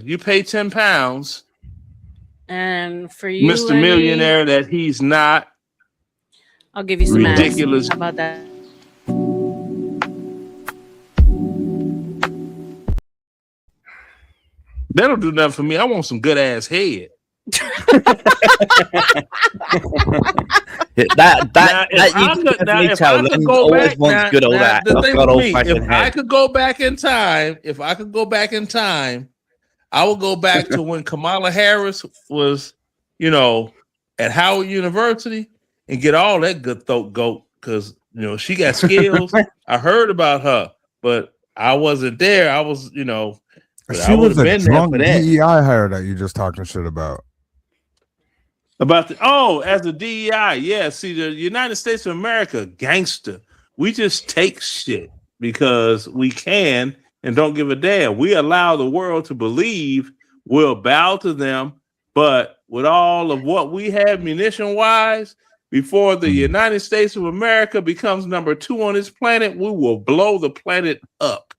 you pay £10, And for you, Mr. Lenny, Millionaire, that he's not. I'll give you some ridiculous. ass. How about that? That'll do nothing for me. I want some good ass head. That you definitely tell them. Always wants good old that. Good old fashioned If I head. could go back in time, I would go back to when Kamala Harris was, at Howard University and get all that good throat goat because she got skills. I heard about her, but I wasn't there. I was, but I She would was have a been there drunk for that. DEI hire that you just talking shit about. As a DEI, yeah. See, the United States of America, gangster. We just take shit because we can and don't give a damn. We allow the world to believe we'll bow to them, but with all of what we have munition-wise, before the United States of America becomes number 2 on this planet, we will blow the planet up.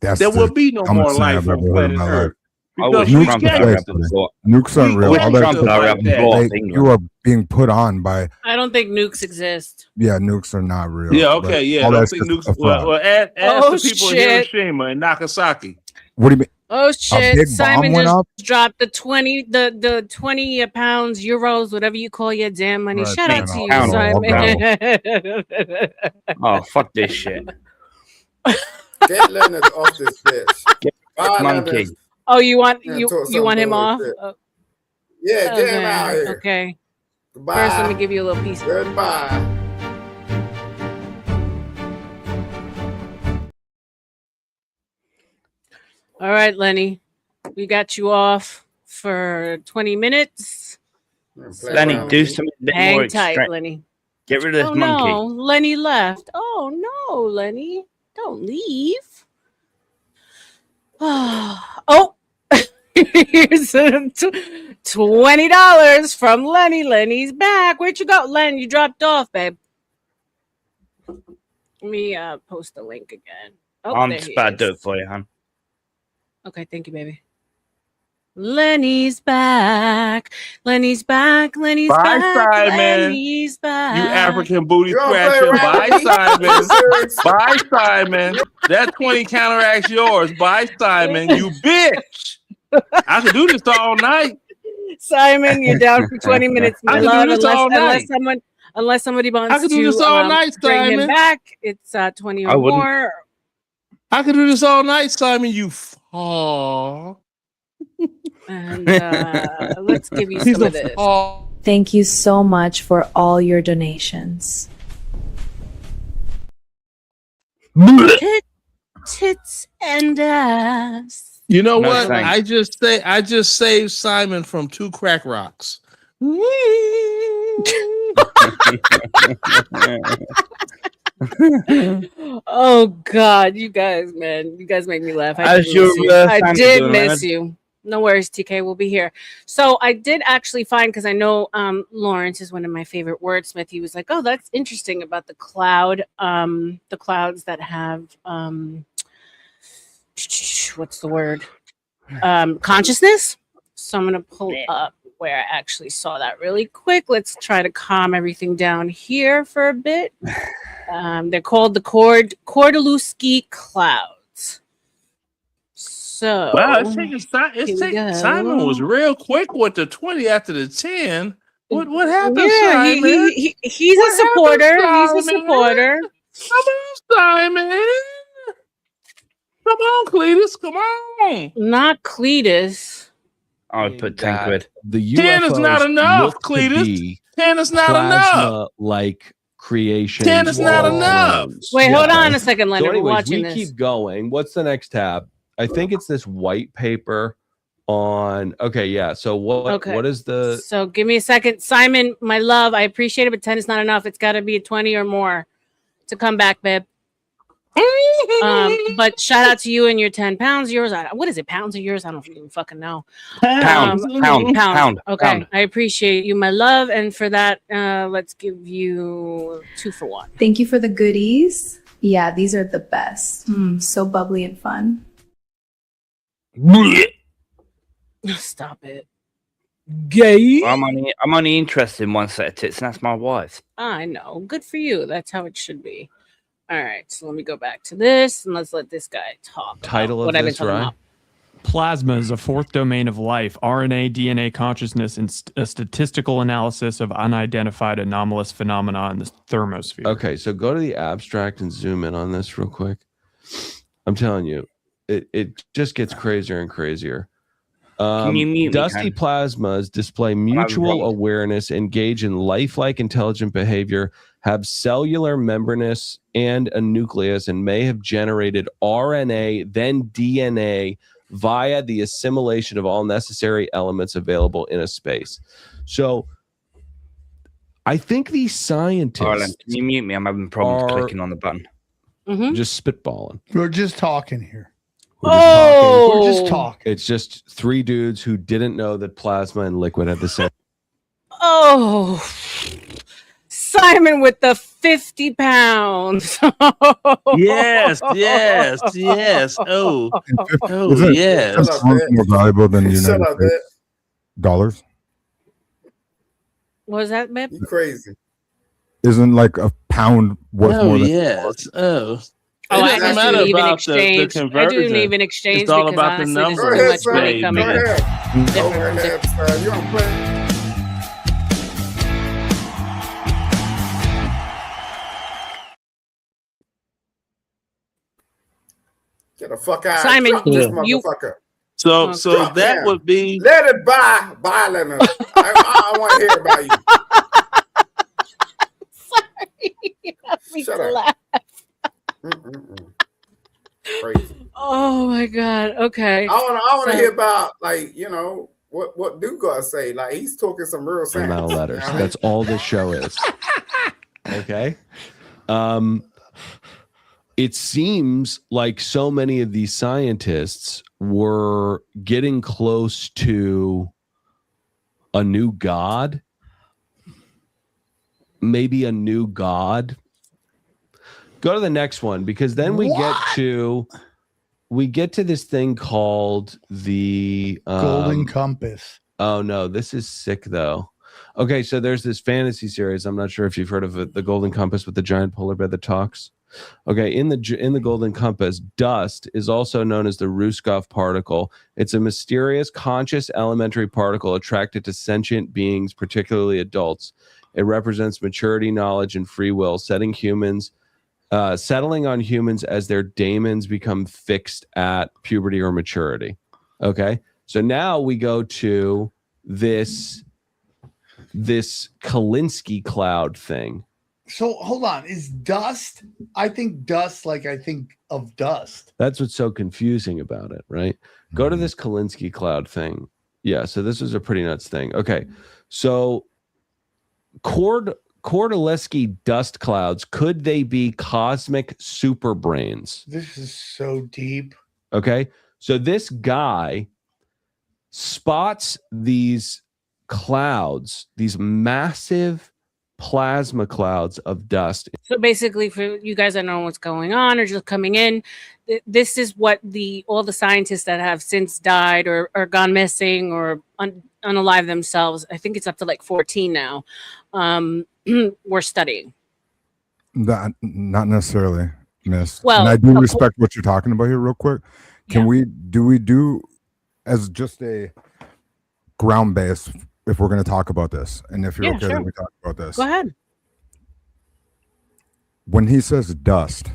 There will be no more life on planet Earth. Because we gangsters. Nukes aren't real. All that Trump stuff, like that. you are being put on by. I don't think nukes exist. Yeah, nukes are not real. Yeah, okay, yeah. All Don't that's think just nukes. a fraud. Well, ask Oh, the people in shit. Hiroshima and Nagasaki. What do you mean? Oh A shit! big Simon bomb went just up? dropped the 20 pounds, euros, whatever you call your damn money. Right, Shout out to you, pound, Simon. Oh, fuck this shit. Get Leonard off this bitch. Bye, Monkey. Leonard. Oh, you want Yeah, you talk you want him some off? bullshit. Oh, Yeah, get him out of here. Okay. Goodbye. First, let me give you a little piece. Goodbye. All right, Lenny. We got you off for 20 minutes. Lenny, do something a bit more Hang tight, extreme. Lenny. Get rid of this Oh monkey. no, Lenny left. Oh no, Lenny. Don't leave. Oh, here's $20 from Lenny. Lenny's back. Where'd you go, Len? You dropped off, babe. Let me post the link again. Oh, I'm there just he about to is. do it for you, hon. Okay, thank you, baby. Lenny's back. Lenny's back. Lenny's Bye, back. Simon. Lenny's back. You African booty You don't play scratcher. around Bye, with me? Simon. Serious? Bye, Simon. That 20 counteracts yours. Bye, Simon. You bitch. I could do this all night. Simon, you're down for 20 minutes, my I can love. do this all night. Unless somebody wants I could do to this all night, bring him Simon. back, it's 20 I or wouldn't. more. I could do this all night, Simon. You Aww. And let's give you He's some a of this. Thank you so much for all your donations. Tits and ass. You know No what? thanks. I just saved Simon from 2 crack rocks. Oh God, you guys, man, you guys make me laugh. I How's did your miss you. I family did doing, miss Leonard? you. No worries, TK. We'll be here. So I did actually find, because I know Lawrence is one of my favorite wordsmith. He was like, "Oh, that's interesting about the cloud. The clouds that have what's the word? Consciousness." So I'm gonna pull up where I actually saw that really quick. Let's try to calm everything down here for a bit. They're called the Kordylewski clouds. So Wow, it's taking Simon was go. real quick with the 20 after the 10. What happened, Yeah, Simon? he's What a supporter. He's a Simon? supporter. Come on, Simon. Come on, Cletus. Come on. Not Cletus. I would put 10 quid. The 10 is not UFOs enough, look to Cletus. be 10 is not enough. plasma-like creations. 10 is not or enough. drones. Wait, hold Yeah. on a second, Leonard. So We're anyways, watching we this. keep going. What's the next tab? I think it's this white paper on. Okay, yeah. So what is the? So give me a second, Simon, my love. I appreciate it, but 10 is not enough. It's got to be a 20 or more to come back, babe. But shout out to you and your 10 pounds. Yours, what is it? Pounds or yours? I don't even fucking know. Pound. Okay, Pound. I appreciate you, my love, and for that, let's give you 2 for 1. Thank you for the goodies. Yeah, these are the best. So bubbly and fun. Stop it. Gay. I'm only interested in one set of tits, and that's my wife's. I know. Good for you. That's how it should be. All right, so let me go back to this and let's let this guy talk. Title of what I've been this, talking right? about. Plasma is a fourth domain of life, RNA, DNA consciousness, and a statistical analysis of unidentified anomalous phenomena in the thermosphere. Okay, so go to the abstract and zoom in on this real quick. I'm telling you, it just gets crazier and crazier. Can you mute me, Dusty Ken? plasmas display having mutual problems. awareness, engage in lifelike intelligent behavior, have cellular membranous and a nucleus, and may have generated RNA, then DNA via the assimilation of all necessary elements available in a space. So I think these scientists R.L.M, can you mute me? I'm having problems are clicking on the button. just spitballing. We're just talking here. We're just talking. We're just talking. It's just 3 dudes who didn't know that plasma and liquid had the same. Oh, Simon with the 50 pounds. Yes. Oh, Isn't yes. pounds more valuable than the Shut United up, States dollars? What was that, babe? You crazy. Isn't like a pound worth more than yes. Oh. Oh, It I doesn't just matter do even about exchange. I do an even exchange It's all because about the honestly, there's numbers, too much money baby. coming in. Go Different from ahead, you don't play. Get the fuck out. Simon, Drop this you- motherfucker. So Drop that him. would be Let it buy Leonard. I don't want to hear about you. Sorry. Shut up. Laugh. Crazy. Oh my god. Okay. I want to So- hear about, like, you know, what do God say? Like, he's talking some real sense. Amount of letters. You know what I mean? That's all this show is. Okay. It seems like so many of these scientists were getting close to a new god. Maybe a new god. Go to the next one, because then we get to this thing called the Golden Compass. Oh no, this is sick though. Okay, so there's this fantasy series. I'm not sure if you've heard of it, the Golden Compass with the giant polar bear that talks. Okay, in the Golden Compass, dust is also known as the Ruskov particle. It's a mysterious, conscious elementary particle attracted to sentient beings, particularly adults. It represents maturity, knowledge, and free will, settling on humans as their daemons become fixed at puberty or maturity. Okay, so now we go to this Kalinsky cloud thing. So hold on, is dust? I think dust, like I think of dust. That's what's so confusing about it, right? Go to this Kalinsky cloud thing. Yeah, so this is a pretty nuts thing. Okay, so Kordylewski dust clouds, could they be cosmic superbrains? This is so deep. Okay, so this guy spots these clouds, these massive plasma clouds of dust. So basically, for you guys that don't know what's going on or just coming in, this is what all the scientists that have since died or gone missing or unalive themselves, I think it's up to like 14 now, we're studying. Not necessarily, miss. Well, and I do respect what you're talking about here real quick. Can we do as just a ground base if we're going to talk about this, and if you're okay that we talk about this? Go ahead. When he says dust,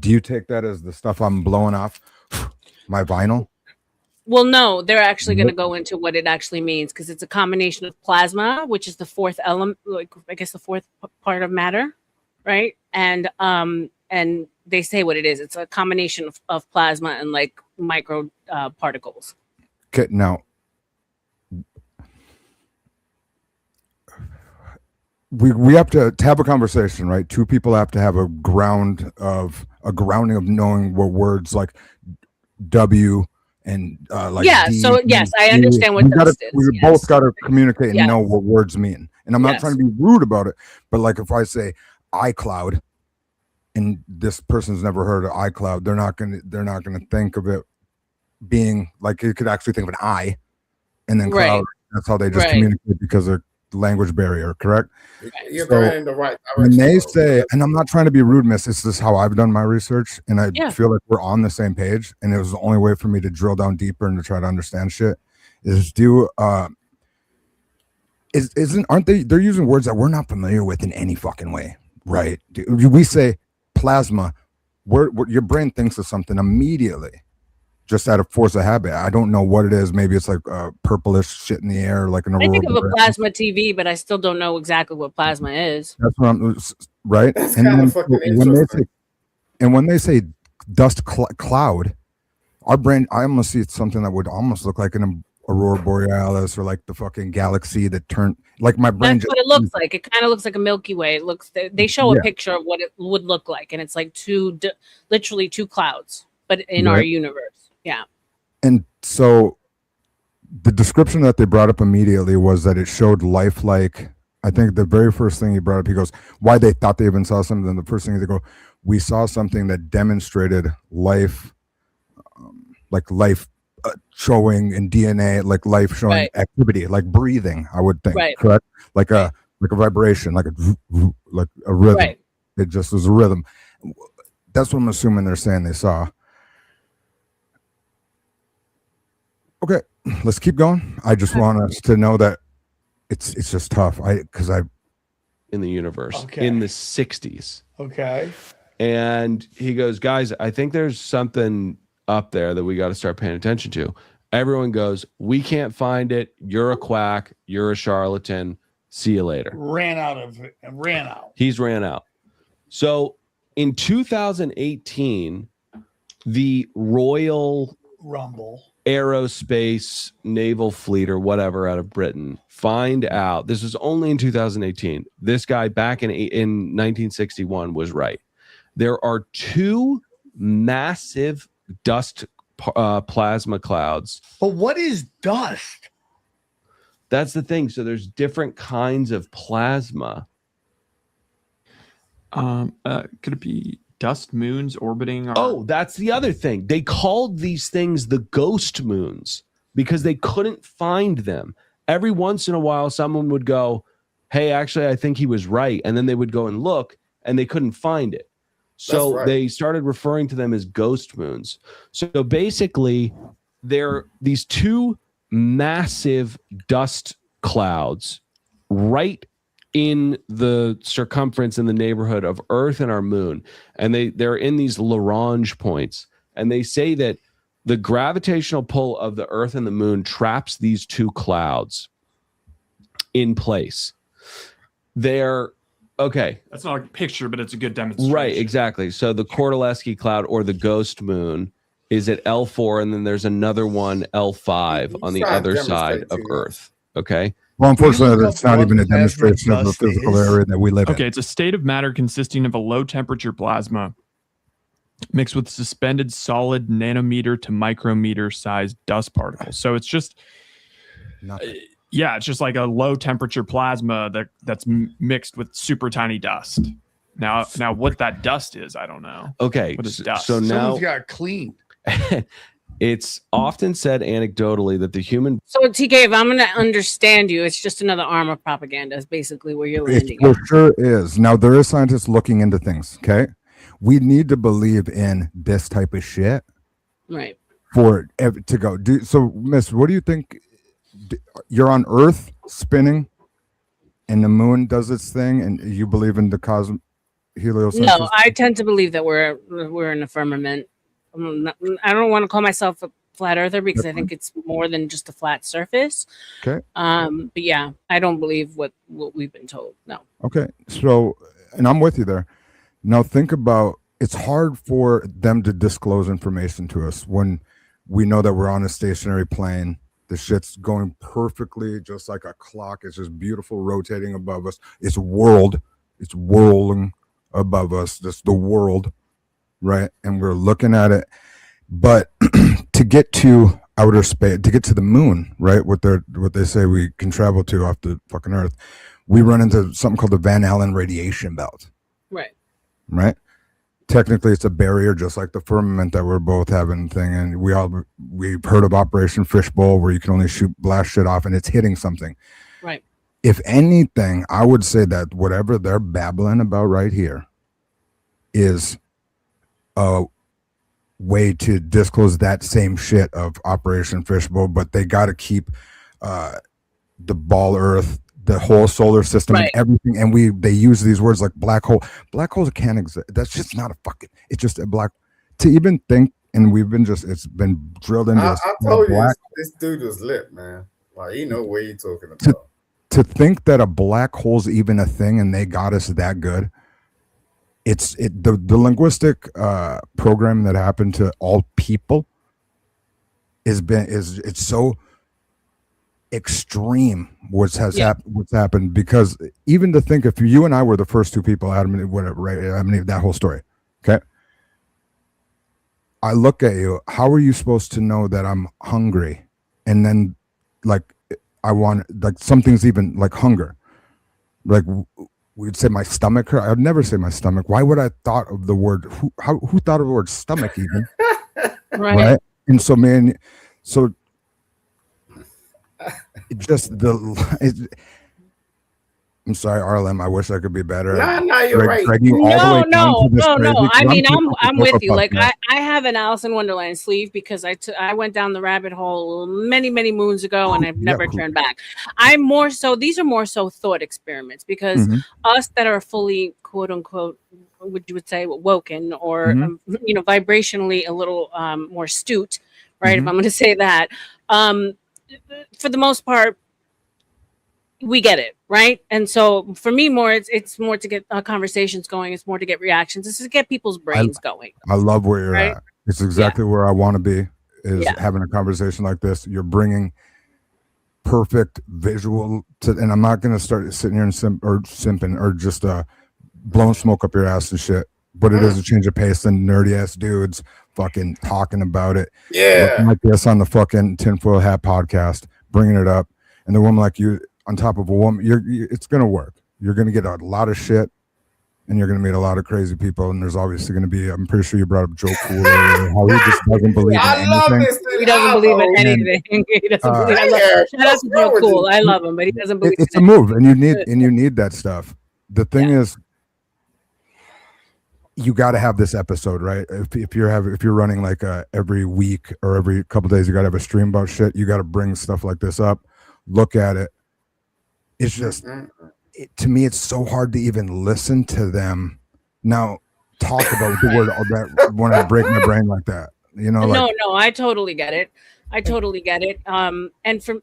do you take that as the stuff I'm blowing off my vinyl? Well, no, they're actually going to go into what it actually means, because it's a combination of plasma, which is the fourth element, like I guess the fourth part of matter, right? And they say what it is. It's a combination of plasma and like micro particles. Okay, now we have to have a conversation, right? Two people have to have a grounding of knowing what words like W and like D, so yes, I understand what dust is. We both got to communicate and Yes. know what words mean. And I'm not trying to be rude about it, but like if I say iCloud and this person's never heard of iCloud, they're not gonna think of it being like, you could actually think of an I and then cloud. That's how they just communicate because of language barrier, correct? You're going in the right direction. When they say, and I'm not trying to be rude, miss, this is how I've done my research, and I feel like we're on the same page, and it was the only way for me to drill down deeper and to try to understand shit is aren't they're using words that we're not familiar with in any fucking way, right? We say plasma, your brain thinks of something immediately just out of force of habit. I don't know what it is. Maybe it's like purplish shit in the air, like an I aurora. think of a plasma TV, but I still don't know exactly what plasma is. That's what I'm right. That's kind of fucking interesting. When they say dust cloud, our brain, I almost see it's something that would almost look like an aurora borealis or like the fucking galaxy that turned, like my brain. That's what it looks like. It kind of looks like a Milky Way. It looks. They show a picture of what it would look like, and it's like literally two clouds, but in our universe. Yeah. And so the description that they brought up immediately was that it showed lifelike. I think the very first thing he brought up, he goes, why they thought they even saw something. Then the first thing they go, we saw something that demonstrated life, like life showing in DNA, like life showing activity, like breathing, I would think, correct? Like a vibration, like a rhythm. It just was a rhythm. That's what I'm assuming they're saying they saw. Okay, let's keep going. I just want us to know that it's just tough. In the universe in the 60s. Okay. And he goes, guys, I think there's something up there that we got to start paying attention to. Everyone goes, we can't find it. You're a quack. You're a charlatan. See you later. Ran out. He's ran out. So in 2018, the Royal Rumble Aerospace Naval Fleet or whatever out of Britain find out, this was only in 2018, this guy back in 1961 was right. There are two massive dust plasma clouds. But what is dust? That's the thing. So there's different kinds of plasma. Could it be dust moons orbiting? Oh, that's the other thing. They called these things the ghost moons because they couldn't find them. Every once in a while, someone would go, hey, actually, I think he was right. And then they would go and look, and they couldn't find it. So they started referring to them as ghost moons. So basically, they're these two massive dust clouds right in the circumference in the neighborhood of Earth and our moon. And they're in these Lagrange points. And they say that the gravitational pull of the Earth and the moon traps these two clouds in place. They're okay. That's not a picture, but it's a good demonstration. Right, exactly. So the Kordylewski cloud or the ghost moon is at L4, and then there's another one, L5, on the other side of Earth. Okay. Well, unfortunately, that's not even a demonstration of the physical area that we live in. Okay, it's a state of matter consisting of a low temperature plasma mixed with suspended solid nanometer to micrometer sized dust particles. So it's just, it's just like a low temperature plasma that's mixed with super tiny dust. Now what that dust is, I don't know. Okay, what is dust? so now Someone's got clean. it's often said anecdotally that the human. So TK, if I'm going to understand you, it's just another arm of propaganda. Is basically where you're landing. It sure is. Now there are scientists looking into things. Okay, we need to believe in this type of shit, right? For it to go. So, Miss, what do you think? You're on Earth spinning, and the moon does its thing, and you believe in the heliocentric? No, I tend to believe that we're in a firmament. I don't want to call myself a flat earther because I think it's more than just a flat surface. Okay. But yeah, I don't believe what we've been told. No. Okay. So, and I'm with you there. Now think about, it's hard for them to disclose information to us when we know that we're on a stationary plane. The shit's going perfectly, just like a clock. It's just beautiful, rotating above us. It's whirling above us. That's the world, right? And we're looking at it. But to get to outer space, to get to the moon, right? What they say we can travel to off the fucking Earth, we run into something called the Van Allen radiation belt. Right. Right. Technically, it's a barrier, just like the firmament that we're both having thing. And we've heard of Operation Fishbowl, where you can only blast shit off, and it's hitting something. Right. If anything, I would say that whatever they're babbling about right here is a way to disclose that same shit of Operation Fishbowl, but they got to keep the ball Earth, the whole solar system, and everything. And they use these words like black hole. Black holes can't exist. That's just not a fucking. It's just a black. To even think, and it's been drilled into us. I told you this dude was lit, man. Like, you know what you're talking about. To think that a black hole's even a thing, and they got us that good. The linguistic program that happened to all people it's so extreme what's happened, because even to think if you and I were the first two people, Adam and whatever, right? I mean, that whole story. Okay. I look at you, how are you supposed to know that I'm hungry? And then like I want, like, something's even like hunger. Like we'd say my stomach hurt. I'd never say my stomach. Why would I thought of the word? Who thought of the word stomach even? Right. And so, man, so it just I'm sorry, R.L.M. I wish I could be better. No, you're right. No. I mean, I'm with you. Like I have an Alice in Wonderland sleeve because I went down the rabbit hole many moons ago, and I've never turned back. These are more so thought experiments, because us that are fully quote unquote, what you would say, woken, or vibrationally a little more astute, right? If I'm going to say that, for the most part, we get it, right? And so for me, more it's more to get conversations going. It's more to get reactions. It's to get people's brains going. I love where you're Right? at. It's exactly where I want to be. Is Yeah. having a conversation like this. You're bringing perfect visual to, and I'm not gonna start sitting here and simping or just blowing smoke up your ass and shit. But it is a change of pace than nerdy ass dudes fucking talking about it. Yeah. Looking like this on the fucking tinfoil hat podcast, bringing it up, and the woman like you on top of a woman, it's gonna work. You're gonna get a lot of shit, and you're gonna meet a lot of crazy people. And there's obviously gonna be. I'm pretty sure you brought up Joe Cool earlier, how he just doesn't believe in anything. He doesn't believe in anything. He doesn't believe. Shout out to Joe Cool. I love him, but he doesn't believe. It's a move, and you need that stuff. The thing is, you got to have this episode, right? If you're running like every week or every couple days, you got to have a stream about shit. You got to bring stuff like this up, look at it. It's just, to me, it's so hard to even listen to them now talk about the word that when I break my brain like that. You know, like, No, I totally get it. I totally get it. And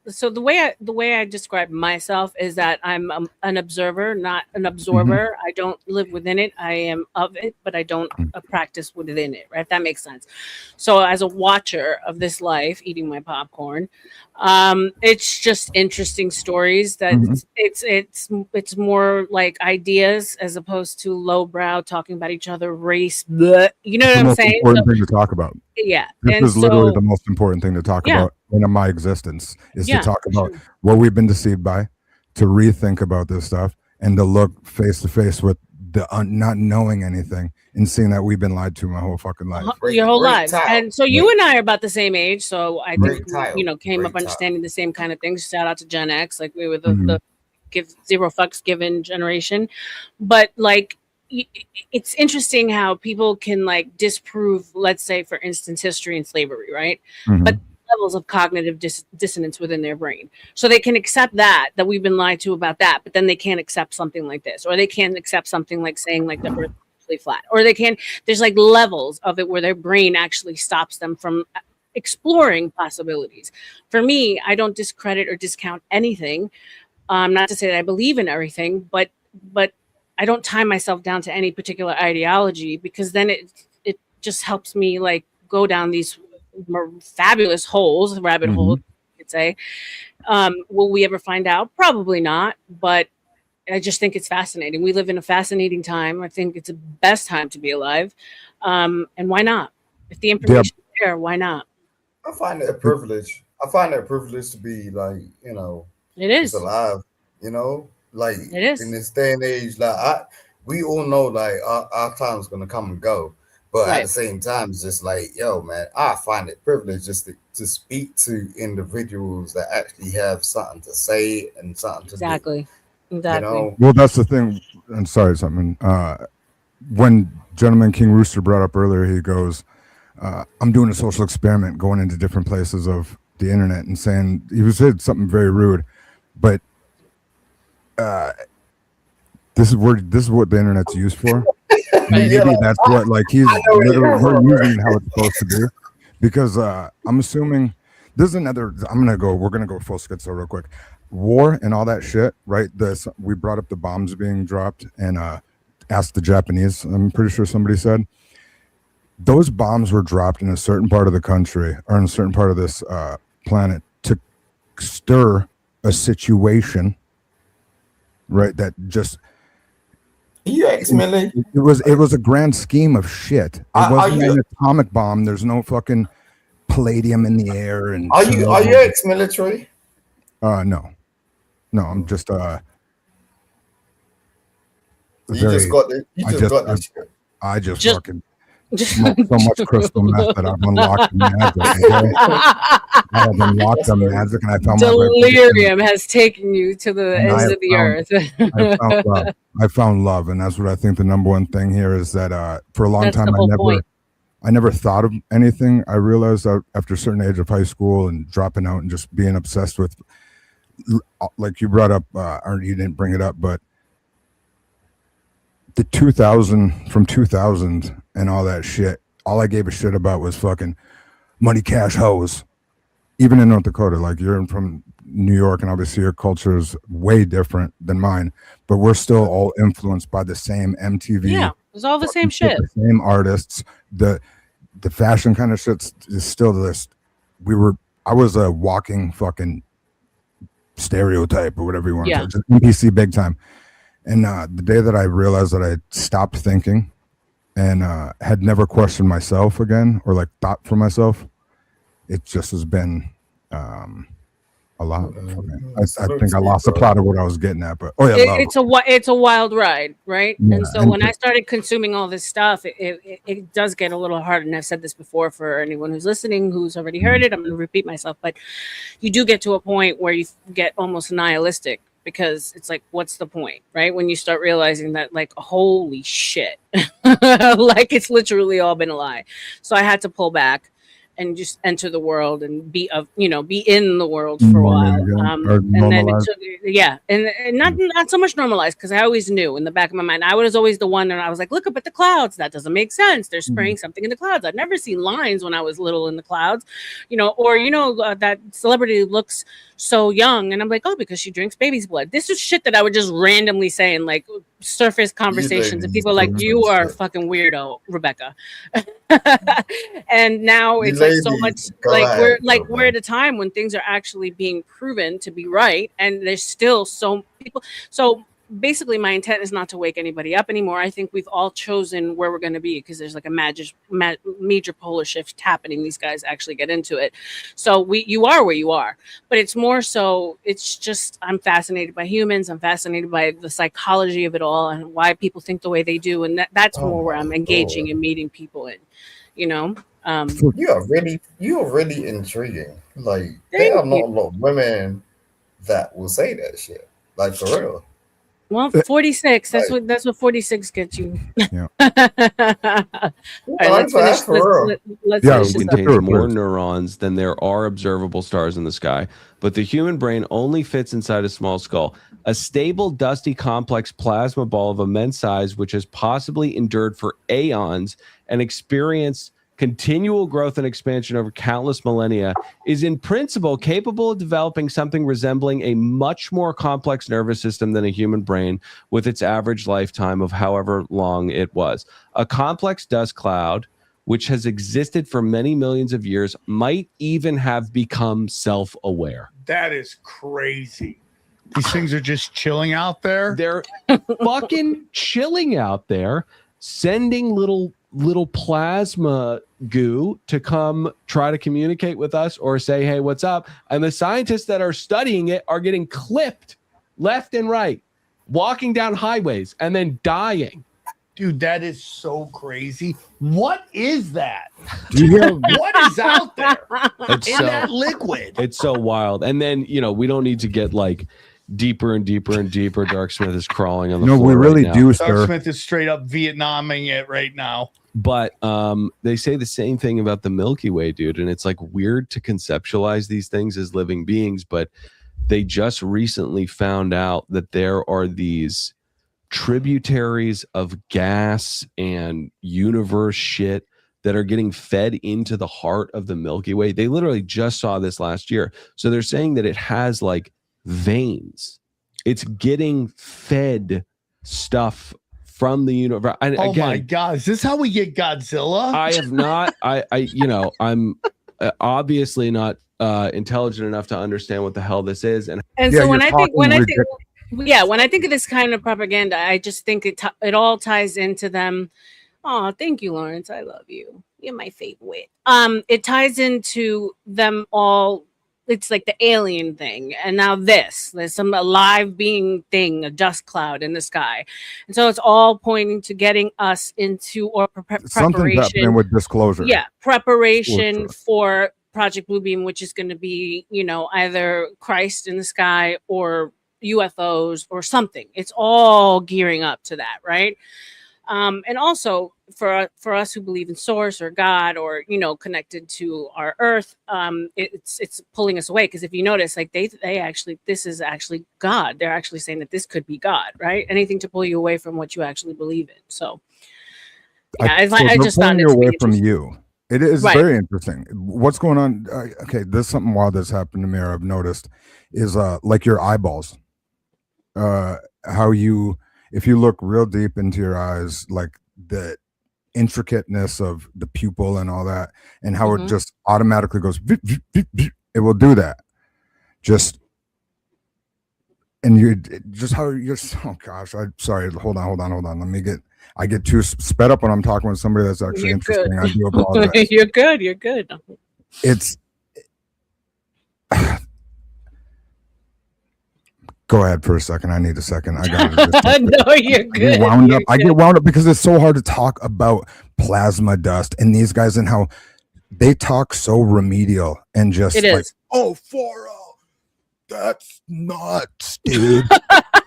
so the way I describe myself is that I'm an observer, not an absorber. I don't live within it. I am of it, but I don't practice within it. Right? If that makes sense. So as a watcher of this life, eating my popcorn, it's just interesting stories that it's more like ideas as opposed to lowbrow talking about each other, race. Bleh, you know what I'm saying? Important thing to talk about. Yeah, this and is literally so- the most important thing to talk Yeah. about in my existence is Yeah, to talk for about sure. what we've been deceived by, to rethink about this stuff, and to look face to face with the not knowing anything and seeing that we've been lied to my whole fucking life. Your whole lives. title. And so you and I are about the same age. So I Great think, title. we, came Great up understanding the same kind of things. Shout out to Gen X. Like we were the, Mhm. the give zero fucks given generation. But like, it's interesting how people can like disprove, let's say, for instance, history and slavery, right? Mhm. But levels of cognitive dissonance within their brain. So they can accept that we've been lied to about that, but then they can't accept something like this, or they can't accept something like saying like the earth is actually flat, or they can, there's like levels of it where their brain actually stops them from exploring possibilities. For me, I don't discredit or discount anything. Not to say that I believe in everything, but I don't tie myself down to any particular ideology, because then it just helps me like go down these fabulous holes, rabbit holes, you could say. Will we ever find out? Probably not, but I just think it's fascinating. We live in a fascinating time. I think it's the best time to be alive. And why not? If the information is there, why not? I find it a privilege. I find it a privilege to be like, It is just alive, like It is. in this day and age, like we all know like our time's gonna come and go. But at Right. the same time, it's just like, yo, man, I find it privilege just to speak to individuals that actually have something to say and something to Exactly. do. Exactly. Well, that's the thing. I'm sorry, something. When Gentleman King Rooster brought up earlier, he goes, I'm doing a social experiment, going into different places of the internet and saying, he said something very rude, but this is what the internet's used for. Maybe that's what, like, he's literally, we're using it how it's supposed to be, because I'm assuming there's another, we're gonna go full schizo real quick. War and all that shit, right? We brought up the bombs being dropped and asked the Japanese, I'm pretty sure somebody said those bombs were dropped in a certain part of the country or in a certain part of this planet to stir a situation, right? That just Millie? It was a grand scheme of shit. It wasn't an atomic bomb. There's no fucking palladium in the air. And Are you ex-military? No, I'm just I just fucking smoked so much crystal meth that I've unlocked magic. Okay? I have unlocked the magic, and I found Delirium has taken you to the ends of the earth. I found love, and that's what I think the number one thing here is that for a long That's time the whole point. I never thought of anything. I realized that after a certain age of high school and dropping out and just being obsessed with, like you brought up, or you didn't bring it up, but the 2000 and all that shit, all I gave a shit about was fucking money, cash, hoes. Even in North Dakota, like you're from New York, and obviously your culture is way different than mine, but we're still all influenced by the same MTV. Yeah, it's all the same shit. The same artists. The fashion kind of shit is still this. I was a walking fucking stereotype or whatever you want to say, just NPC big time. And the day that I realized that I stopped thinking and had never questioned myself again or like thought for myself, it just has been a lot. I think I lost the plot of what I was getting at, but it's a wild ride, right? Yeah, and so when I started consuming all this stuff, it does get a little hard. And I've said this before for anyone who's listening who's already heard it. I'm going to repeat myself, but you do get to a point where you get almost nihilistic because it's like, what's the point, right? When you start realizing that, like, holy shit, like it's literally all been a lie. So I had to pull back and just enter the world and be in the world for a while. And then it took, and not so much normalized, because I always knew in the back of my mind, I was always the one that I was like, look up at the clouds. That doesn't make sense. They're spraying something in the clouds. I've never seen lines when I was little in the clouds, that celebrity looks so young. And I'm like, oh, because she drinks baby's blood. This is shit that I would just randomly say in like surface conversations. And people are like, you are a fucking weirdo, Rebecca. And now it's like so much like we're at a time when things are actually being proven to be right, and there's still so people. So basically my intent is not to wake anybody up anymore. I think we've all chosen where we're going to be, because there's like a major polar shift happening. These guys actually get into it. So you are where you are, but it's more so, it's just, I'm fascinated by humans. I'm fascinated by the psychology of it all and why people think the way they do. And that's more where I'm engaging and meeting people in, you are really intriguing. Like, there are not a lot of women that will say that shit, like, for real. Well, 46. That's what 46 gets you. Yeah. All right, let's finish. Let's finish. It contains more neurons than there are observable stars in the sky, but the human brain only fits inside a small skull. A stable, dusty, complex plasma ball of immense size, which has possibly endured for aeons and experienced continual growth and expansion over countless millennia, is in principle capable of developing something resembling a much more complex nervous system than a human brain, with its average lifetime of however long it was. A complex dust cloud, which has existed for many millions of years, might even have become self-aware. That is crazy. These things are just chilling out there. They're fucking chilling out there, sending little plasma goo to come try to communicate with us or say, hey, what's up? And the scientists that are studying it are getting clipped left and right, walking down highways and then dying. Dude, that is so crazy. What is that? What What is out there in that liquid? It's so wild. And then, we don't need to get like deeper and deeper and deeper. Dark Smith is crawling on the floor. No, we really right now. do, Dark sir. Smith is straight up Vietnaming it right now. But they say the same thing about the Milky Way, dude. And it's like weird to conceptualize these things as living beings, but they just recently found out that there are these tributaries of gas and universe shit that are getting fed into the heart of the Milky Way. They literally just saw this last year. So they're saying that it has like veins. It's getting fed stuff from the universe. And Oh again, my God. Is this how we get Godzilla? I have not, I'm obviously not intelligent enough to understand what the hell this is. And so when I think of this kind of propaganda, I just think it all ties into them. Oh, thank you, Lawrence. I love you. You're my favorite. It ties into them all. It's like the alien thing, and now there's some alive being thing, a dust cloud in the sky, and so it's all pointing to getting us into Something's preparation happening with disclosure. Yeah, preparation for Project Bluebeam, which is going to be, either Christ in the sky or UFOs or something. It's all gearing up to that, right? And also for us who believe in source or God or, connected to our earth, it's pulling us away. Because if you notice, like they actually, this is actually God. They're actually saying that this could be God, right? Anything to pull you away from what you actually believe in. So yeah, I just found it away from interesting. you. It is Right. very interesting. What's going on? Okay, there's something wild that's happened to me, or I've noticed, is like your eyeballs. How you, if you look real deep into your eyes, like the intricateness of the pupil and all that, and how it just automatically goes. It will do that. Just. And you just how you're. Oh gosh, I'm sorry. Hold on. I get too sped up when I'm talking with somebody that's actually You're interesting. good. I do apologize. You're good. You're good. It's. Go ahead for a second. I need a second. I got it. No, you're good. I get wound up because it's so hard to talk about plasma dust and these guys and how they talk so remedial and just It like, is. oh, 4-0. That's nuts, dude.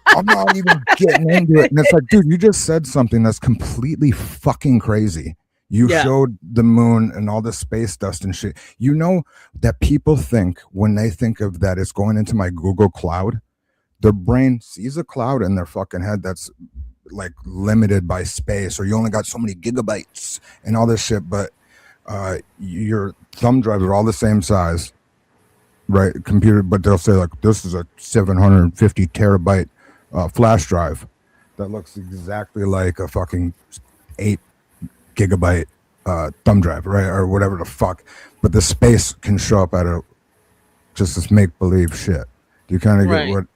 I'm not even getting into it. And it's like, dude, you just said something that's completely fucking crazy. You showed the moon and all the space dust and shit. You know that people think when they think of that, it's going into my Google Cloud. Their brain sees a cloud in their fucking head that's like limited by space, or you only got so many gigabytes and all this shit. But your thumb drives are all the same size, right? Computer, but they'll say like this is a 750 terabyte flash drive that looks exactly like a fucking 8 gigabyte thumb drive, right? Or whatever the fuck. But the space can show up at just this make believe shit. Do you kind of get what?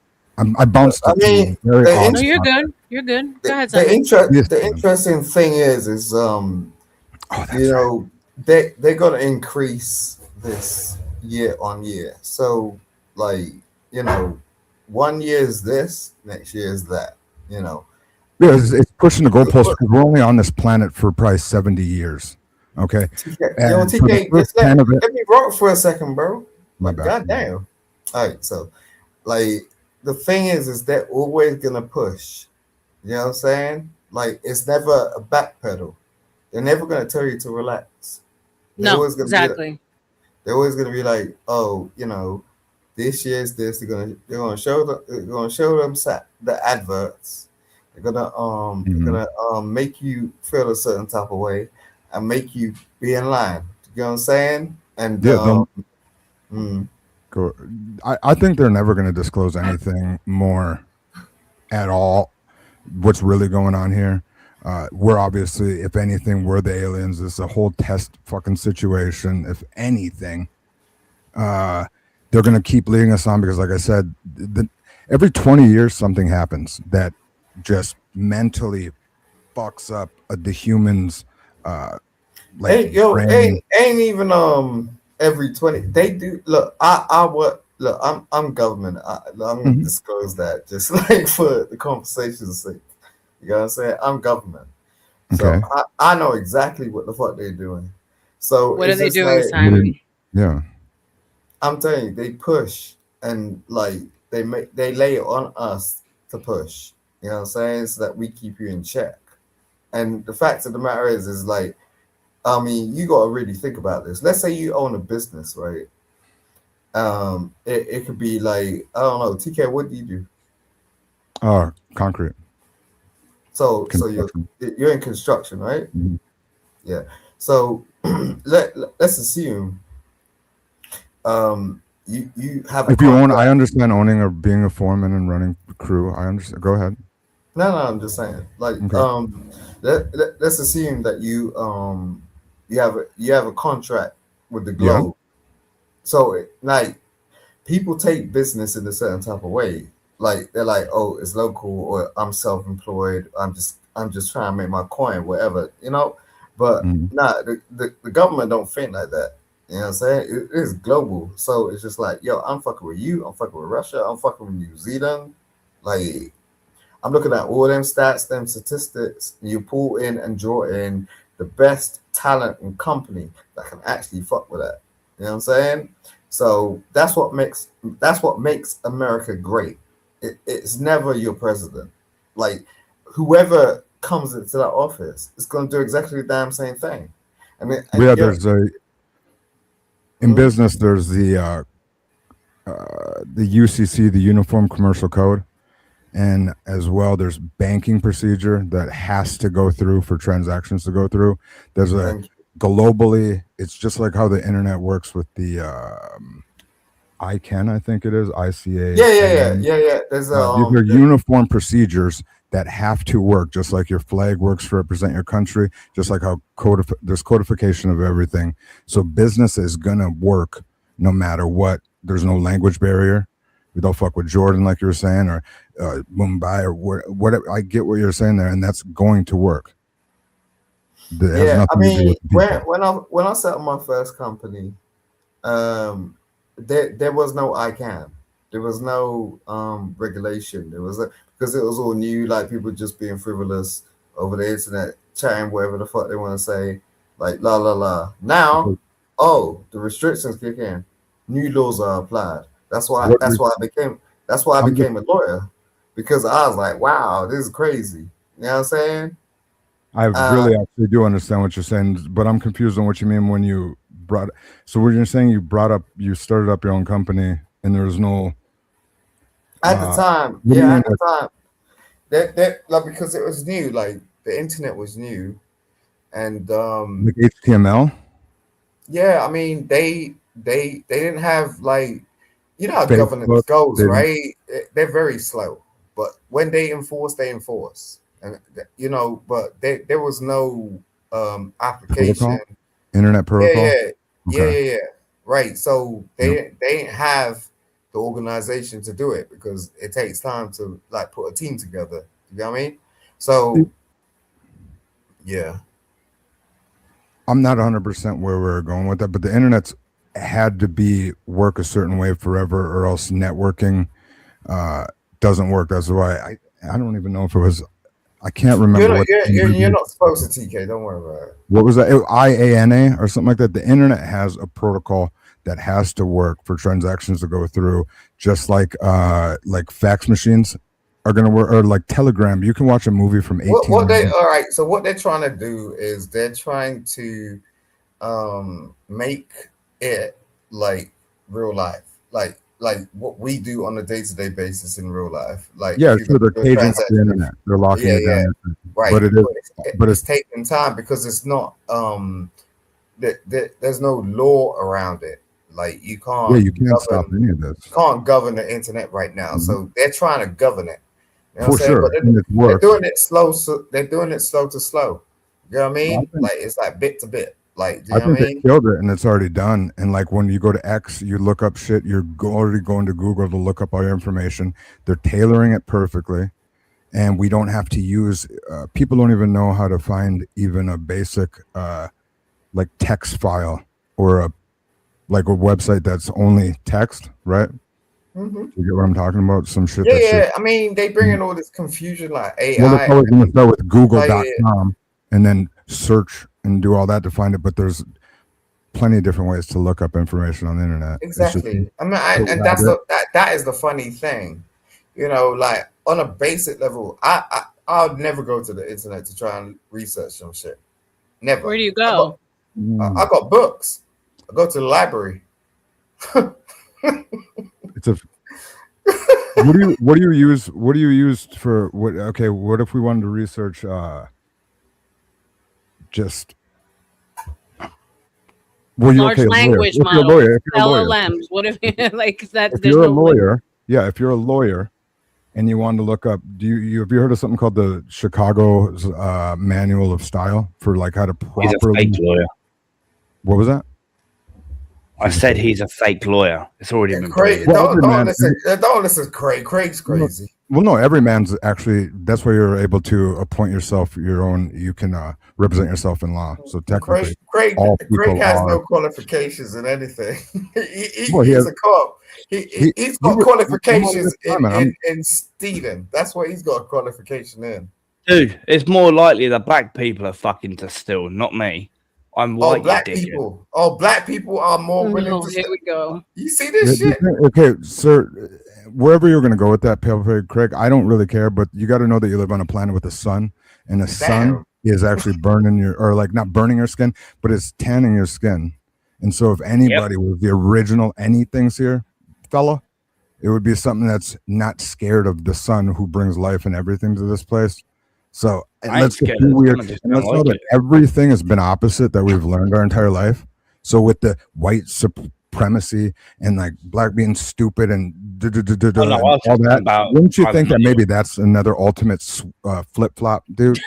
I bounced it. No, you're good. You're good. Go ahead, The interesting thing is you know, they're gonna increase this year on year. So like, you know, 1 year is this, next year is that, you know. Yeah, it's pushing the goalpost because we're only on this planet for probably 70 years. Okay. TK, just let me rock for a second, bro. My bad. Goddamn. All right, so like the thing is they're always gonna push. You know what I'm saying? Like it's never a back pedal. They're never gonna tell you to relax. No, exactly. They're always gonna be like, oh, you know, this year's this. They're gonna show them the adverts. They're gonna make you feel a certain type of way and make you be in line. You know what I'm saying? And I think they're never going to disclose anything more at all. What's really going on here? We're obviously, if anything, we're the aliens. It's a whole test fucking situation. If anything, they're going to keep leading us on because, like I said, every 20 years something happens that just mentally fucks up the humans. Ain't even every 20. They do look. I'm government. I'm gonna disclose that just like for the conversation's sake. You know what I'm saying? I'm government, so I know exactly what the fuck they're doing. So what are they doing, Simon? Yeah, I'm telling you, they push and like they lay it on us to push. You know what I'm saying? So that we keep you in check. And the fact of the matter is like, I mean, you got to really think about this. Let's say you own a business, right? It could be like, I don't know, TK, what do you do? Concrete. So you're in construction, right? Mm-hmm. Yeah. So let's assume you have a if you own, I understand owning or being a foreman and running a crew. I understand. Go ahead. No, I'm just saying. Like, let's assume that you have a contract with the Globe. Yeah. So like people take business in a certain type of way. Like they're like, oh, it's local, or I'm self-employed. I'm just trying to make my coin, whatever, you know. But the government don't think like that. You know what I'm saying? It is global. So it's just like, yo, I'm fucking with you. I'm fucking with Russia. I'm fucking with New Zealand. Like, I'm looking at all them stats, them statistics. You pull in and draw in the best talent and company that can actually fuck with that. You know what I'm saying? So that's what makes America great. It's never your president. Like whoever comes into that office is going to do exactly the damn same thing. I mean, there's in business. There's the UCC, the Uniform Commercial Code. And as well, there's banking procedure that has to go through for transactions to go through. There's globally, it's just like how the internet works with the ICANN, I think it is, ICA. Yeah. There's these are uniform procedures that have to work, just like your flag works to represent your country, just like how there's codification of everything. So business is gonna work no matter what. There's no language barrier. We don't fuck with Jordan, like you were saying, or Mumbai, or whatever. I get what you're saying there, and that's going to work. It has Yeah, I nothing to do mean, with people. when I set up my first company, there was no ICANN. There was no regulation. There was because it was all new, like people just being frivolous over the internet, chatting whatever the fuck they want to say, like la la la. Now, the restrictions kick in. New laws are applied. That's why I became a lawyer, because I was like, wow, this is crazy. You know what I'm saying? I really actually do understand what you're saying, but I'm confused on what you mean when you brought. So what you're saying, you started up your own company, and there was no. At the time, that like, because it was new, like the internet was new, and like HTML. Yeah, I mean they didn't have, like, you know how Facebook, governance goes, they didn't- right? They're very slow, but when they enforce, and you know, but there was no application. Protocol? Internet protocol. Yeah. Right. So they didn't have the organization to do it, because it takes time to like put a team together. You know what I mean? So yeah. I'm not 100% where we're going with that, but the internet's had to work a certain way forever, or else networking doesn't work. That's why I don't even know if it was. I can't remember. You're not supposed to, TK. Don't worry about it. What was that? IANA or something like that. The internet has a protocol that has to work for transactions to go through, just like fax machines are going to work, or like Telegram. You can watch a movie from 18. So what they're trying to do is they're trying to make it like real life, like what we do on a day-to-day basis in real life. Like, yeah, sure, they're caging up the internet. They're locking it down. Right. But it's taking time, because it's not there's no law around it. Like you can't. Yeah, you can't stop any of this. You can't govern the internet right now. So they're trying to govern it. You know what I'm saying? sure. But And it they're works. doing it slow. So they're doing it slow to slow. You know what I mean? Like it's like bit to bit. Like, do you I know what I think mean? they killed it, and it's already done. And like when you go to X, you look up shit. You're already going to Google to look up all your information. They're tailoring it perfectly, and we don't have to use. People don't even know how to find even a basic like text file, or a website that's only text, right? Mhm. You get what I'm talking about? Some shit. Yeah. I mean, they bring in all this confusion, like AI. Well, they're always going to start with Like, Google.com and then search and do all that to find it. But there's plenty of different ways to look up information on the internet. Exactly. I mean, and that's that is the funny thing, you know. Like on a basic level, I would never go to the internet to try and research some shit. Never. Where do you go? I got books. I go to the library. It's a. What do you use for what? Okay, what if we wanted to research just. Well, Large language models, LLMs. What if like that? If you're a lawyer, if you're a lawyer, and you want to look up, have you heard of something called the Chicago Manual of Style for like how to properly? He's a fake lawyer. What was that? I said he's a fake lawyer. It's already been Craig, proven. don't listen, Craig. Craig's crazy. Well, no, every man's actually. That's why you're able to appoint yourself your own. You can represent yourself in law. So technically, Craig has no qualifications in anything. He's a cop. He's got qualifications in stealing. That's what he's got a qualification in. Dude, it's more likely that black people are fucking to steal, not me. I'm white. Black people. Black people are more willing to. Here we go. You see this shit? Okay, sir. Wherever you're going to go with that, Craig, I don't really care. But you got to know that you live on a planet with a sun, and the sun is actually burning not burning your skin, but it's tanning your skin. And so, if anybody was the original anything's here, fella, it would be something that's not scared of the sun, who brings life and everything to this place. So I ain't let's just scared be of it. weird. I just And don't let's know like that it. everything has been opposite that we've learned our entire life. So with the white supremacy and like black being stupid and Oh, no, and I was all talking that, about wouldn't you private think that money. maybe that's another ultimate flip flop, dude?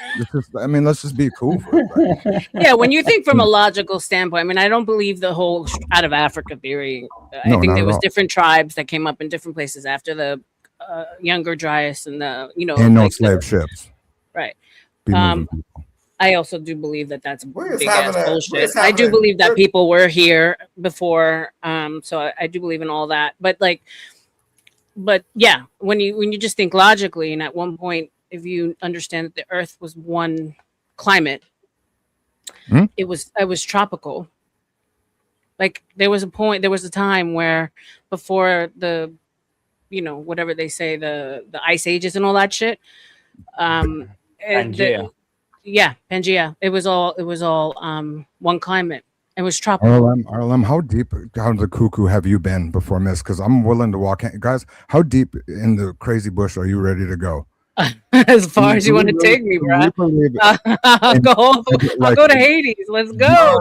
I mean, let's just be cool for it. Yeah, when you think from a logical standpoint, I mean, I don't believe the whole out of Africa theory. I No, think not there at was all. different tribes that came up in different places after the Younger Dryas and the Ain't no like slave ships. right. Be moving people. I also do believe that that's We're just big having ass a. We're bullshit. just I having do a. believe that people were here before, so I do believe in all that. But yeah, when you just think logically, and at one point, if you understand that the Earth was one climate, it was tropical. Like there was a time where before the whatever they say, the ice ages and all that shit. Pangea. Yeah, Pangea. It was all one climate. It was tropical. R.L.M, how deep down the cuckoo have you been before, miss? Because I'm willing to walk in. Guys, how deep in the crazy bush are you ready to go? As far as you want to take me, bro. I'll go to Hades. Let's go.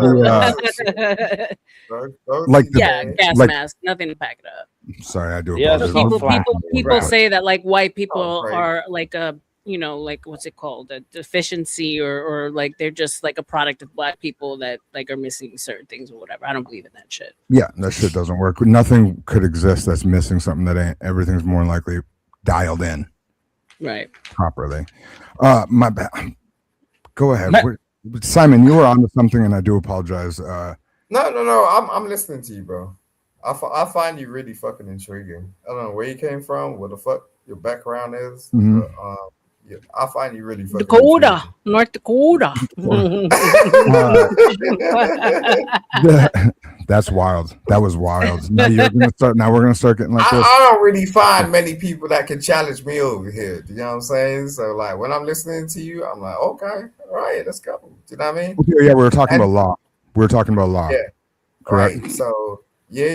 Like yeah, gas mask. Nothing to pack it up. Sorry, I do Yeah, apologize. People say that like white people are like a like what's it called, a deficiency or like they're just like a product of black people that like are missing certain things or whatever. I don't believe in that shit. Yeah, that shit doesn't work. Nothing could exist that's missing something that ain't. Everything's more than likely dialed in right properly. My bad. Go ahead. Simon, you were on to something and I do apologize. No. I'm listening to you, bro. I find you really fucking intriguing. I don't know where you came from, what the fuck your background is. But, yeah, I find you really fucking Dakota, North Dakota. That's wild. That was wild. Now we're gonna start getting like this. I don't really find many people that can challenge me over here. Do you know what I'm saying? So like when I'm listening to you, I'm like, okay, all right, let's go. Do you know what I mean? Yeah, we were talking about law. Yeah. Correct. Right. So yeah.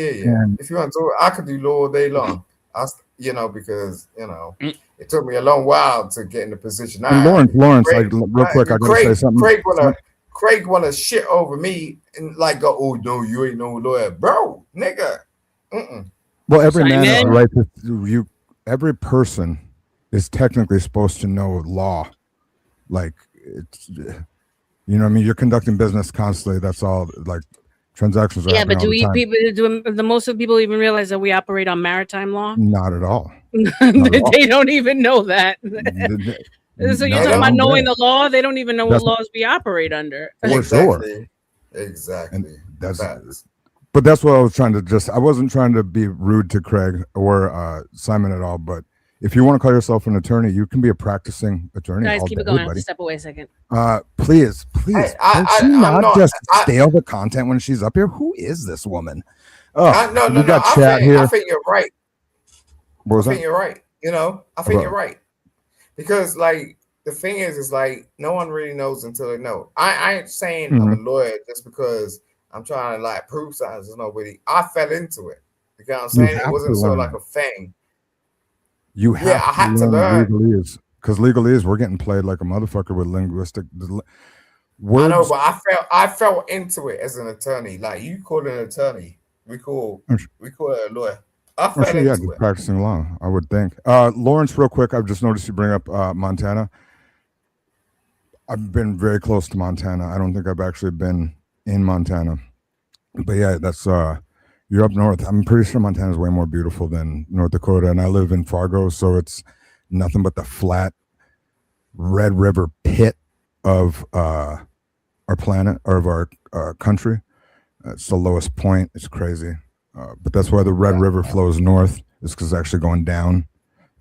If you want to, I could do law all day long. Because it took me a long while to get in the position. Lawrence, like real quick, I gotta say something. Craig wanna shit over me and like go, oh no, you ain't no lawyer, bro, nigga. Well, every man has the right to every person is technically supposed to know law. Like it's what I mean, you're conducting business constantly. That's all like transactions are happening but do all the time. do the most of the people even realize that we operate on maritime law? Not at all. They don't even know that. So you're talking about knowing the law? They don't even know what laws we operate under. For sure. Exactly. But that's what I was trying to I wasn't trying to be rude to Craig or Simon at all, but if you want to call yourself an attorney, you can be a practicing attorney. Guys, all keep day, it going. I have buddy. to step away a second. Please. Can she not just I- stale the content when she's up here? Who is this woman? Oh, No. we got chat I here. think you're right. What was I think that? you're right. I think you're right. Because like the thing is like no one really knows until they know. I ain't saying I'm a lawyer just because I'm trying to like prove something to nobody. I fell into it. You know what I'm saying? It wasn't so like a thing. You have I had to learn. legalese because legalese we're getting played like a motherfucker with linguistic words. I know, but I fell into it as an attorney. Like you call it an attorney, we call it a lawyer. I fell into just it. practicing law, I would think. Lawrence, real quick, I've just noticed you bring up Montana. I've been very close to Montana. I don't think I've actually been in Montana, but yeah, that's you're up north. I'm pretty sure Montana is way more beautiful than North Dakota, and I live in Fargo, so it's nothing but the flat Red River pit of our planet or of our country. It's the lowest point. It's crazy, but that's why the Red River flows north. It's because it's actually going down.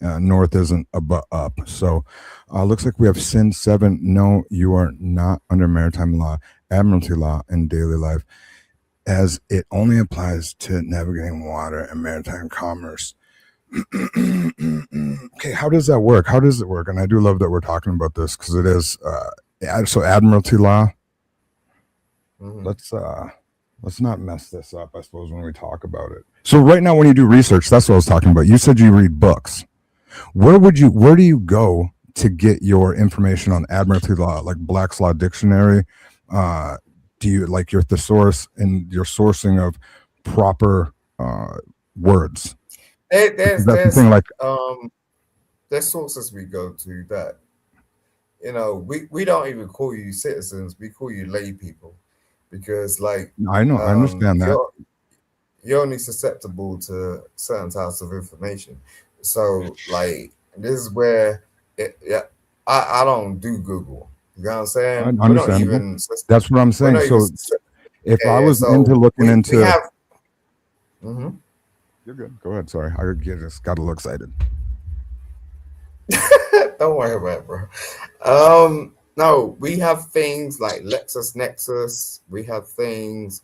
North isn't up. So looks like we have Sin 7. No, you are not under maritime law, admiralty law, and daily life, as it only applies to navigating water and maritime commerce. Okay, how does that work? How does it work? And I do love that we're talking about this because it is so admiralty law. Let's not mess this up, I suppose, when we talk about it. So right now when you do research, that's what I was talking about. You said you read books. Where do you go to get your information on admiralty law, like Black's Law Dictionary? Do you like your thesaurus and your sourcing of proper words? There's That's the thing, like there's sources we go to that, you know, we don't even call you citizens, we call you lay people, because like I know, I understand that. You're only susceptible to certain types of information. So like this is where I don't do Google. You know what I'm saying? Understandable. That's what I'm saying. So if I was into looking into, you're good. Go ahead. Sorry, I just got a little excited. Don't worry about it, bro. No, we have things like LexisNexis. We have things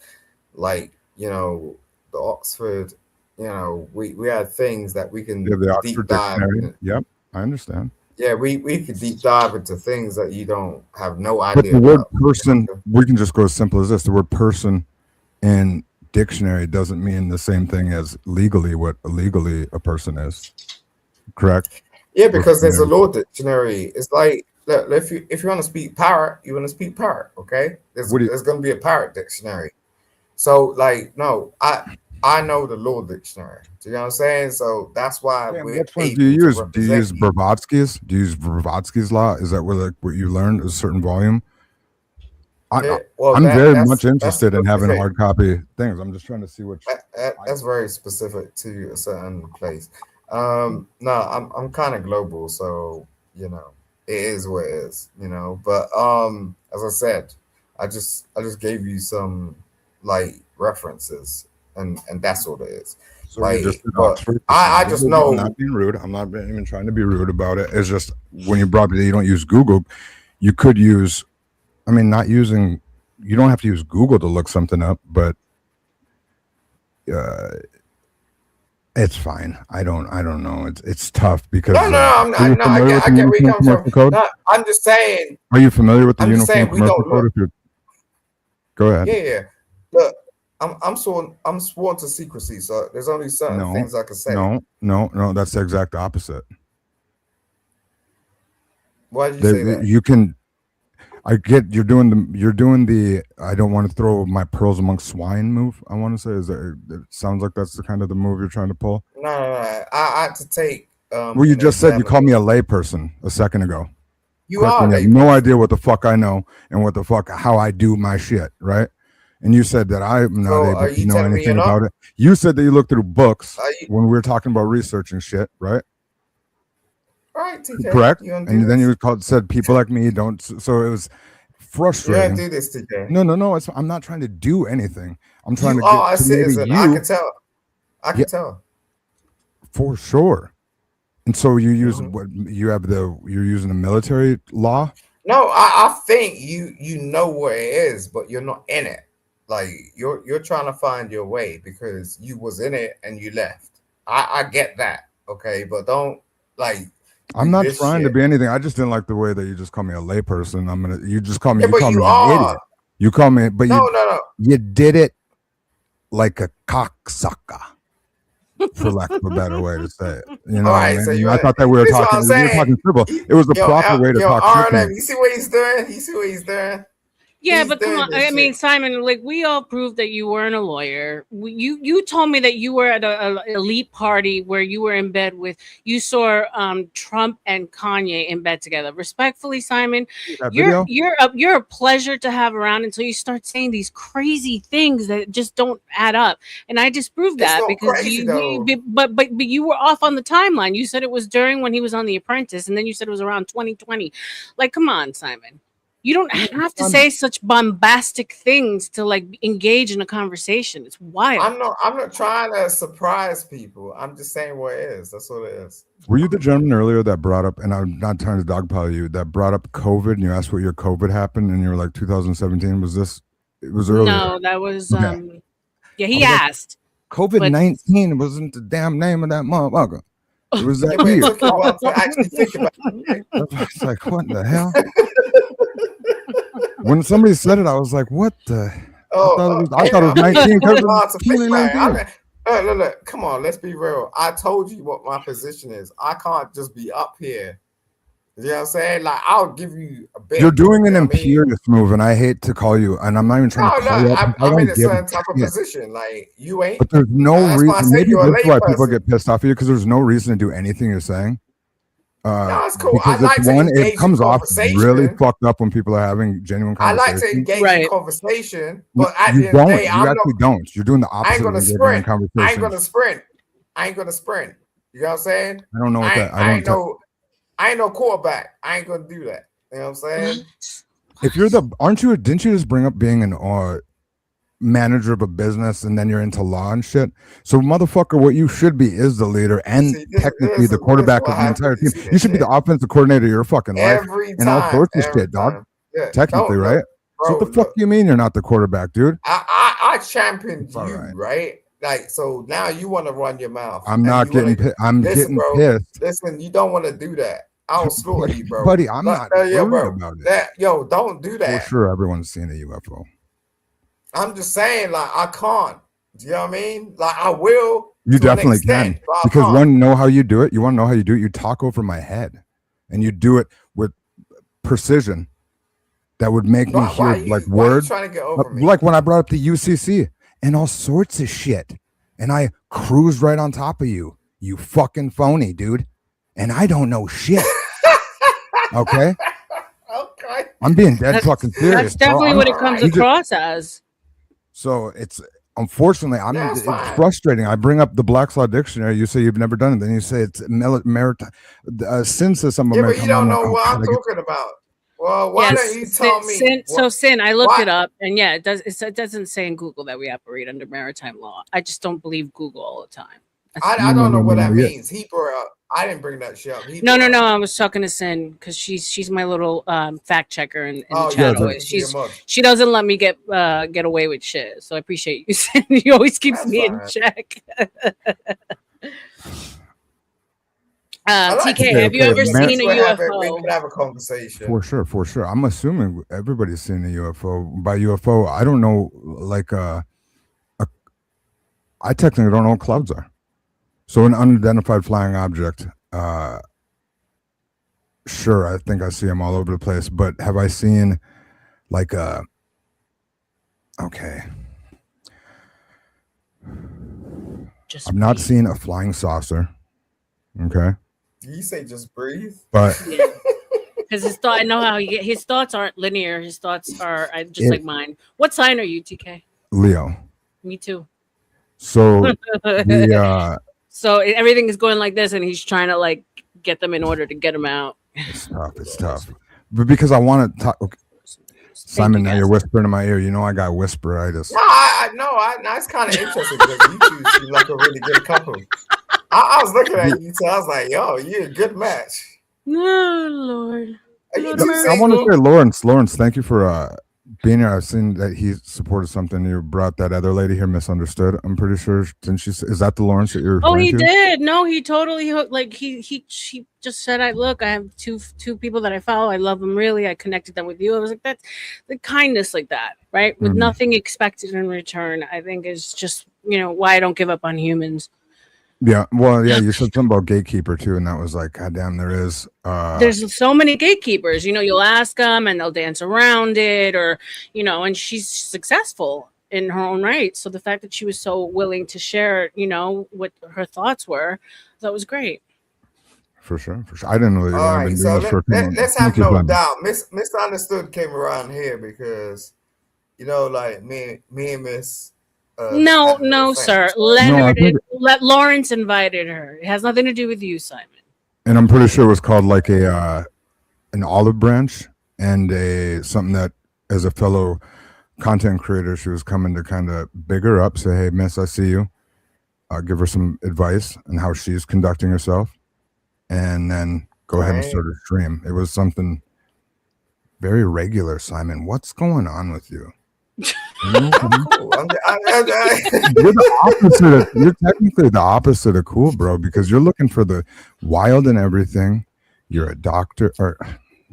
like, you know, the Oxford. You know, we have things that we can the deep Oxford dive. Dictionary. Yep, I understand. Yeah, we could deep dive into things that you don't have no But idea the word about. person, we can just go as simple as this. The word person in dictionary doesn't mean the same thing as legally what illegally a person is. Correct? Yeah, because there's a law dictionary. It's like, look, if you want to speak parrot, you want to speak parrot, okay? There's going to be a parrot dictionary. So like, no, I know the law dictionary. Do you know what I'm saying? So that's why Which ones do you use? Do you use Blavatsky's? Do you use Blavatsky's law? Is that what you learned? A certain volume? I'm very much interested in having hard copy things. I'm just trying to see which. That's very specific to a certain place. No, I'm kind of global, so you know it is what it is, you know. But as I said, I just gave you some like references, and that's all it is. So like, you just did but Oxford. I just know. I'm not being rude. I'm not even trying to be rude about it. It's just when you brought it, you don't use Google. You could use. I mean, not using. You don't have to use Google to look something up, but it's fine. I don't know. It's tough because No, I'm not. No, I get where you come from. No, I'm just saying. Are you familiar with the I'm just Uniform saying we Commercial don't Code? look. If you're, go ahead. Yeah. Look, I'm sworn to secrecy, so there's only certain things I can say. No. That's the exact opposite. Why did you say that? You can. I get you're doing the I don't want to throw my pearls amongst swine move. I want to say it sounds like that's the kind of the move you're trying to pull. No. I had to take. Well, you just said you called me a layperson a second ago. You are. You have no idea what the fuck I know and what the fuck how I do my shit, right? And you said that I'm not able to know anything about it. You said that you looked through books when we were talking about researching shit, right? All right, TK. Correct. And then you said people like me don't. So it was frustrating. You don't do this, TK. No. I'm not trying to do anything. I'm trying to get to citizen. You. I can tell. I can tell. For sure. And so you use what you have you're using a military law? No, I think you know what it is, but you're not in it. Like you're trying to find your way because you was in it and you left. I get that, okay, but don't like. I'm not trying to be anything. I just didn't like the way that you just call me a layperson. You just call me. Yeah, you call me an idiot. You call me, but no. You did it like a cocksucker, for lack of a better way to say it. You know, right, what I so mean? I thought that we were talking. We were talking triple. It was the proper way to talk. R.L.M, you see what he's doing? Yeah, but come on. I mean, Simon, like we all proved that you weren't a lawyer. You told me that you were at an elite party where you were in bed with. You saw Trump and Kanye in bed together. Respectfully, Simon, you're a pleasure to have around until you start saying these crazy things that just don't add up. And I disproved that because but you were off on the timeline. You said it was during when he was on The Apprentice, and then you said it was around 2020. Like, come on, Simon. You don't have to say such bombastic things to like engage in a conversation. It's wild. I'm not trying to surprise people. I'm just saying what it is. That's what it is. Were you the gentleman earlier that brought up, and I'm not trying to dogpile you, that brought up COVID and you asked what your COVID happened and you were like 2017? Was this? It was earlier. No, that was yeah, he asked. COVID-19 wasn't the damn name of that motherfucker. It was that year. It took a while to actually think about it. It's like, what the hell? When somebody said it, I was like, what the? I thought it was 19 because Look, come on, let's be real. I told you what my position is. I can't just be up here You know what I'm saying? Like, I'll give you a bit. You're doing an you know what I mean? imperious move, and I hate to call you, and I'm not even trying to call you up. I I'm in don't a give certain a type of shit. position. Like, you ain't. But there's no That's why I reason. say Maybe you're a this is lay why people person. get pissed off at you because there's no reason to do anything you're saying. No, it's cool. I Because like it's to one, it engage in comes off really conversation. fucked up when people are having genuine I like conversation. to engage in conversation, but at You the end of the day, don't. You actually don't. You're doing the I ain't opposite of gonna engaging in sprint. conversation. I ain't gonna sprint. I ain't gonna sprint. You know what I'm saying? I don't know what that. I ain't no quarterback. I ain't gonna do that. You know what I'm saying? If you're the, didn't you just bring up being an manager of a business and then you're into law and shit? So, motherfucker, what you should be is the leader and technically the quarterback of the entire team. You should be the offensive coordinator of your fucking life and all sorts of shit, dog. Yeah, Technically, don't, right? look, So, what bro, the fuck do you mean you're not the quarterback, dude? I championed you, right? Like, so now you want to run your mouth. I'm not getting pissed. I'm getting pissed. Listen, you don't want to do that. I'll slaughter you, bro. Buddy, I'm not worried about it. Yo, don't do For that. sure, everyone's seen a UFO. I'm just saying, like, I can't. Do you know what I mean? Like, I will. You to an definitely extent, can. but I Because can't. one, know how you do it. You want to know how you do it? You talk over my head. And you do it with precision that would make me hear like words. Trying to get over me? Like when I brought up the UCC and all sorts of shit. And I cruised right on top of you. You fucking phony, dude. And I don't know shit. Okay? Okay. I'm being dead fucking serious. That's definitely what it comes across as. So it's unfortunately, it's frustrating. I bring up the Black's Law Dictionary. You say you've never done it. Then you say it's maritime sin system. Yeah, but you don't know what I'm talking about. Well, why don't you tell me? Sin. I looked it up, and yeah, it does. It doesn't say in Google that we operate under maritime law. I just don't believe Google all the time. I don't know what that means. He brought up. I didn't bring that shit up. No. I was talking to Sin because she's my little fact checker in the chat. Always. She doesn't let me get away with shit. So I appreciate you, Sin. You always keeps me in check. TK, have you ever seen a UFO? We could have a conversation. For sure. I'm assuming everybody's seen a UFO. By UFO, I don't know. Like I technically don't know what clouds are. So an unidentified flying object. Sure, I think I see them all over the place. But have I seen like a? Okay. I've not seen a flying saucer. Okay. You say just breathe, but because his thought, I know how his thoughts aren't linear. His thoughts are just like mine. What sign are you, TK? Leo. Me too. So so everything is going like this, and he's trying to like get them in order to get them out. It's tough. But because I want to talk. Okay. Simon, now you're whispering in my ear. You know I got whisperitis. No, it's kind of interesting because you two seem like a really good couple. I was looking at you two. I was like, yo, you're a good match. Oh, Lord. I want to say, Lawrence, thank you for being here. I've seen that he supported something. You brought that other lady here, Misunderstood. I'm pretty sure. Didn't she? Is that the Lawrence that you're? Oh, he did. No, he totally like he just said, I have two people that I follow. I love them really. I connected them with you. I was like, that's the kindness like that, right? With nothing expected in return. I think is just why I don't give up on humans. Yeah, well, yeah, you said something about gatekeeper too, and that was like, God damn, there is. There's so many gatekeepers. You'll ask them, and they'll dance around it, or and she's successful in her own right. So the fact that she was so willing to share, what her thoughts were, that was great. For sure. I didn't know that. All right, so let's have no doubt. Misunderstood came around here because, like me and Miss. No, sir. Lawrence invited her. It has nothing to do with you, Simon. And I'm pretty sure it was called like an olive branch and something that, as a fellow content creator, she was coming to kind of big her up, say, hey, miss, I see you. Give her some advice on how she's conducting herself, and then go ahead and start her stream. It was something very regular, Simon. What's going on with you? You're the opposite. You're technically the opposite of cool, bro, because you're looking for the wild and everything. You're a doctor, or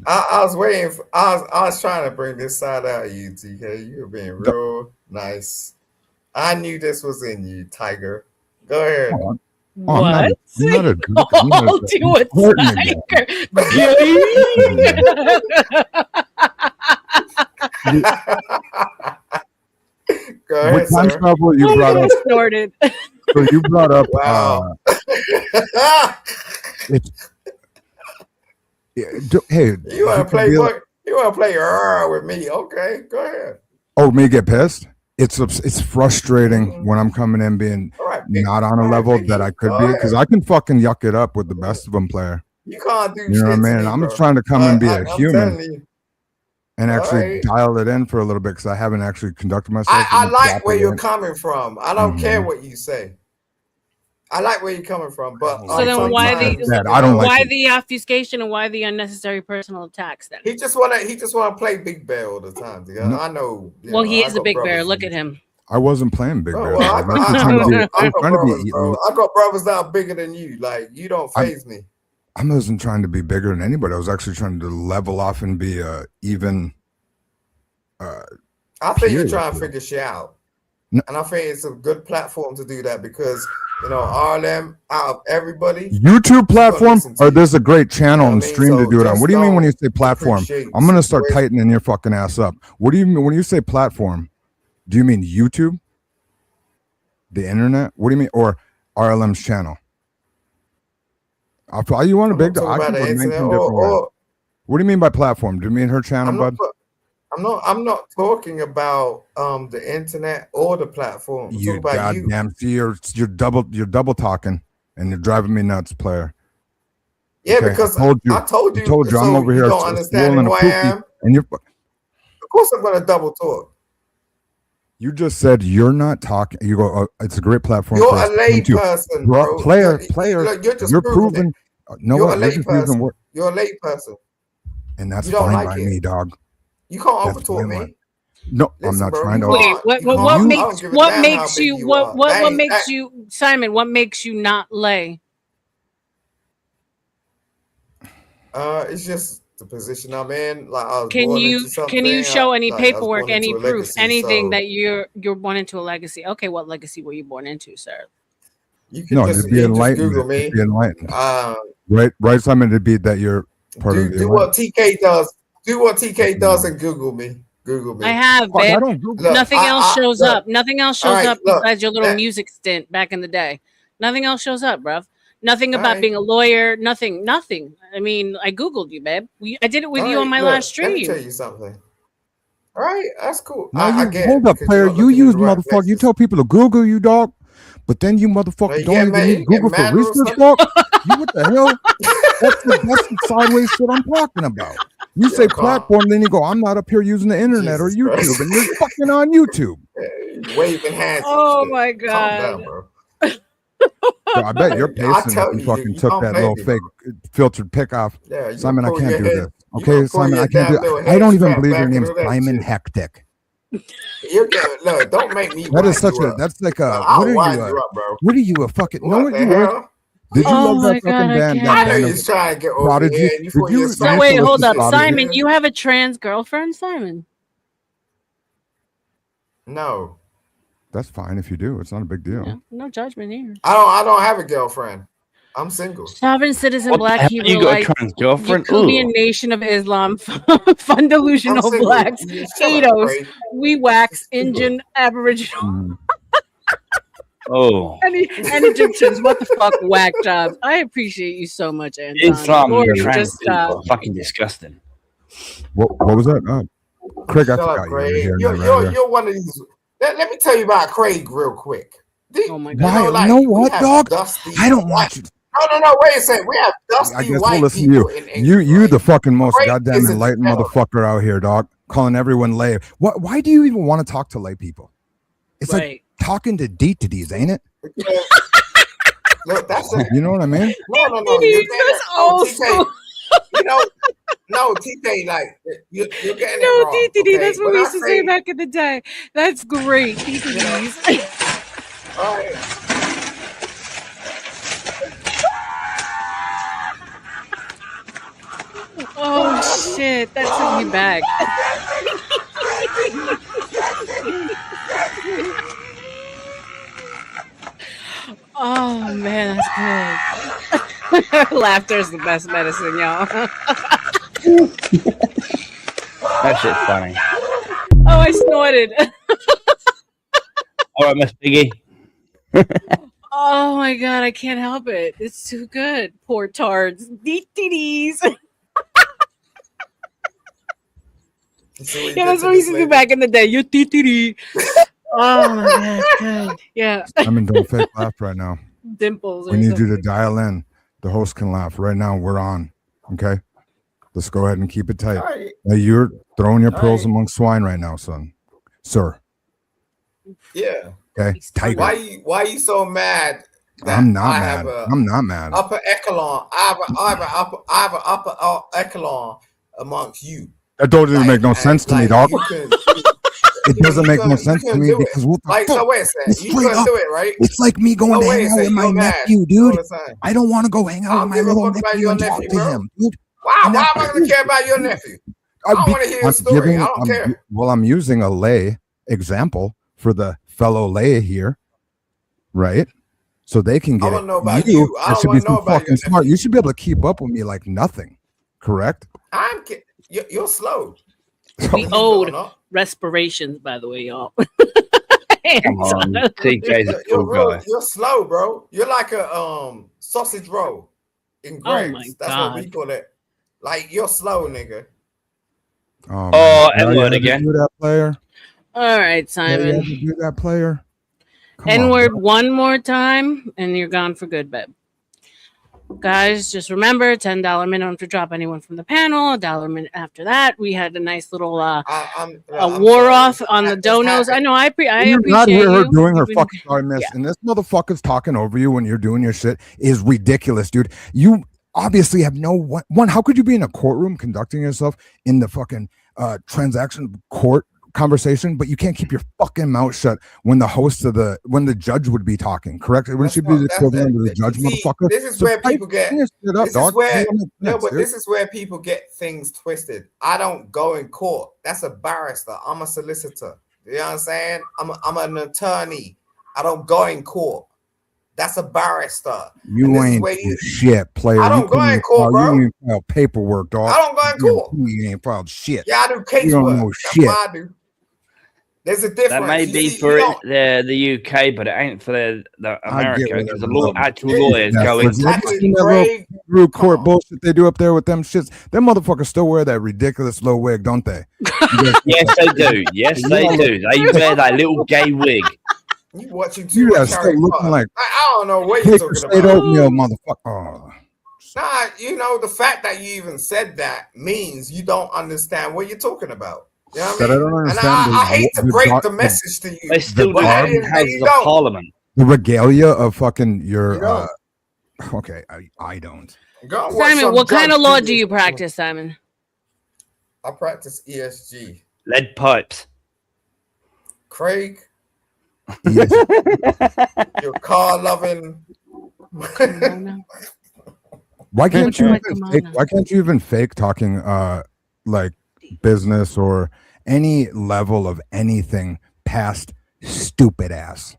I was waiting. I was trying to bring this side out of you, TK. You were being real nice. I knew this was in you, Tiger. Go ahead. Oh, I'm not a Oh, do a Go What ahead, time sir. travel you brought up? Snorted. So you brought up. Wow. It's, hey, You want he to could play be what? like, You want to play with me? Okay, go ahead. oh, me get pissed. It's frustrating when I'm coming in being not on a level that I could be, because I can fucking yuck it up with the best of them player. You can't do You know what I shit mean? to And me, I'm bro. trying to come and be a I'm human telling you. and actually Alright. dial it in for a little bit, because I haven't actually conducted myself. I like where you're properly. coming from. I don't care Mhm. what you say. I like where you're coming from, but So then why sometimes the obfuscation and why the unnecessary personal attacks then? he just wanna play big bear all the time. Dude. No. I know. Well, he I is a got big bear. brothers Look in- at him. I wasn't playing Big Oh, Bear. well, I was actually trying to be. I was trying to brothers, be. bro. I got brothers that are bigger than you. Like you don't phase me. I wasn't trying to be bigger than anybody. I was actually trying to level off and be even. I think you're peer trying to with you. figure shit out. No. And I think it's a good platform to do that because R.L.M. out of everybody. YouTube platform, listen to or you. there's a great channel and stream to So do it on. just What do you mean when you don't say platform? appreciate I'm gonna start where- tightening your fucking ass up. What do you mean when you say platform? Do you mean YouTube? The internet? What do you mean? Or R.L.M.'s channel? You want a big? talking I about can the go 19 internet different ways. or What do you mean by platform? Do you mean her channel, bud? I'm not talking about the internet or the platform. I'm You talking about you. goddamn! See, you're double talking, and you're driving me nuts, player. Yeah, Okay, because I told you. so I'm over you here don't understand swirling who a I poopy, am. and you're. Of course, I'm gonna double talk. You just said you're not talking. You go. It's a great platform. You're for us a to lay come to. person, Bro, bro. player. You're just You're proving proven. No, You're a what? You're lay just using person. word, You're a lay person. and that's You don't fine like by it. me, dog. You can't That's overtalk fine me. by- No, I'm Listen, not bro, trying to. Wait, what I don't give a what damn how makes big you you what are. what That what ain't- makes that- you Simon? What makes you not lay? It's just the position I'm in. Like I was Can born you into something. show any I was paperwork, born into any a proof, legacy, anything so that you're born into a legacy? Okay, what legacy were you born into, sir? you can No, just, to be you can just enlightened. Google me. To be enlightened. Uh, Right, Simon. To be that you're part of the do what TK does. Do what TK does and Google me. Google me. I have, Fuck, I babe. don't Google. Look, Nothing else shows look, up. Nothing else all shows right, up look, besides your little that- music stint back in the day. Nothing else shows up, bruv. Nothing All about right. being a lawyer. Nothing. I mean, I Googled you, babe. I did it with all you right, on my look, last Let me tell stream. you something. All right, that's cool. Now I you get hold it up, because player. you're not You looking in use the right motherfucker. You places. tell people to Google you, dog, but then you No, motherfucker you don't get even mad. need You get Google for mad all of a research, sudden. dog. You what the hell? That's the sideways shit I'm talking about. You say You're calm. platform, then you go, I'm not up here using the internet or Jesus YouTube, Christ. and you're fucking on YouTube. Waving hands. Oh and shit. my Calm god. down, bro. So I bet you're I pacing if tell you you, fucking you took can't that play little me, fake filtered pick off. Yeah, you Simon, I pull can't your do head. this. You Okay, gonna pull Simon, your I can't do damn little it. I don't head even strap believe your back and name's all that Simon shit. Hectic. You get look. Don't make me. That is wind such you a. up. That's like a. I'll What are wind you? you up, bro. What are you a fucking? Know What what the you were? hell? Did you Oh love my that god, fucking I band? can't. I That know band you of was trying to get over Prodigy? here, and you Did thought you you? was So Did you wait, listen hold to up, Prodigy? Simon. You have a trans girlfriend, Simon? No, That's fine if you do. It's not a big deal. Yeah, no judgment here. I don't have a girlfriend. I'm single. Sovereign citizen, What the black hell? Hebrew You got a light, trans girlfriend? Yakubian Ugh. nation of Islam, fun I'm delusional single. blacks, You shut up, ADOS, Craig. we wax, Indian, Aboriginal, Mhm. Oh. and Egyptians. What the fuck, whack jobs. I appreciate you so much, Anton. Islam Lord, and just trans people stop. are fucking disgusting. What was that? Craig, I Shut up, forgot you were Craig. here. You're one of these. Let me tell you about Craig real quick. Oh my Why? god. You know we what, have dog? dusty I don't white. want you. No. Wait a second. We have dusty I guess white we'll listen to people you. in England. You the fucking most Craig goddamn is a enlightened degenerate. motherfucker out here, dog. Calling everyone lay. Why do you even want to talk to lay people? It's like Right. talking to DTDs, ain't it? Look, that's a, You know what I mean? no. You're That's old school. You know, no, TK, like you're getting it No, wrong. DTD. Okay? That's what When we I used to say back in the day. That's great. DTDs. all right. Oh shit, that took me back. Oh man, that's good. Laughter is the best medicine, y'all. That shit's funny. Oh, I snorted. All right, Miss Piggy. Oh my god, I can't help it. It's too good. Poor tards. Dee-dee-dees. Yeah, that's what we used to do back in the day. You dee-dee-dee. Oh my god, good. Yeah. I'm in don't fake laugh right now. Dimples. We need you to dial in. The host can laugh. Right now, we're on. Okay? Let's go ahead and keep it tight. Right. Now, you're throwing your pearls Right. among swine right now, son. Sir. Yeah. Okay? Tight. Why you so mad? I'm not I mad. have a I'm not mad. upper echelon. I have an upper echelon amongst you. That don't even make no sense to me, dog. It doesn't make no sense to me because what the fuck? So wait a second. You Straight couldn't up, do it, right? it's like me going to hang out with my nephew, dude. I don't want to go hang out with my little nephew and talk to him, dude. Why am I going to care about your nephew? I don't want to hear his story. I don't care. Well, I'm using a lay example for the fellow lay here, right? So they can get I don't it. know about you. I That don't should be want to know some about fucking smart. You should be able to keep up with me like nothing, correct? You're slow. We owed respirations, by the way, y'all. Come on, TJ's a cool guy. You're slow, bro. You're like a sausage roll in Greg's. my That's God. what we call it. Like you're slow, nigga. Oh, Oh, man. N-word You again. do that, player. All right, Yeah, you Simon. do that, player. Come on, N-word bro. one more time, and you're gone for good, babe. Guys, just remember, $10 minimum to drop anyone from the panel. $1 minute after that. We had a nice little a war off on the donos. I know. I You're appreciate not hear her you. doing her You've been- fucking sorry, miss. And this motherfucker's talking over you when you're doing your shit is ridiculous, dude. You obviously have no one. How could you be in a courtroom conducting yourself in the fucking transaction court conversation, but you can't keep your fucking mouth shut when the host of when the judge would be talking? Correct? Wouldn't you be the equivalent of the judge, motherfucker? This is So where people get. pipe your shit up, This dog. is where That don't make no, sense, but dude. this is where people get things twisted. I don't go in court. That's a barrister. I'm a solicitor. You know what I'm saying? I'm an attorney. I don't go in court. That's a barrister. And You this is ain't where do shit, player. I don't You go couldn't in even court, file- bro. You ain't file paperwork, dog. I don't go in court. You ain't filed shit. Yeah, I do You don't casework. know That's shit. what I do. There's a difference. That may You be see, for you don't- the UK, but it ain't for the America because the actual lawyers Yeah, go for into. example, you seen that little through court bullshit they do up there with them shits. Them motherfuckers still wear that ridiculous low wig, don't they? Yes, they do. Yes, they do. They wear that little gay wig. You watching too You much guys still Harry looking Potter. like I don't know what you're paper talking state about. oatmeal, motherfucker. Oh. Nah, you know, the fact that you even said that means you don't understand what you're talking about. You know what I That I mean? don't And understand I hate to break the the- message to you. They still but do at have the end of the day, houses you of don't. parliament. The regalia of fucking your You don't. okay, I don't. Go and watch Simon, some what kind of Judge law Judy. do you practice, Simon? I practice ESG. Lead pipes. Craig, your car loving. Why can't you Like even Kamana. fake, why can't you even fake talking like business or any level of anything past stupid ass?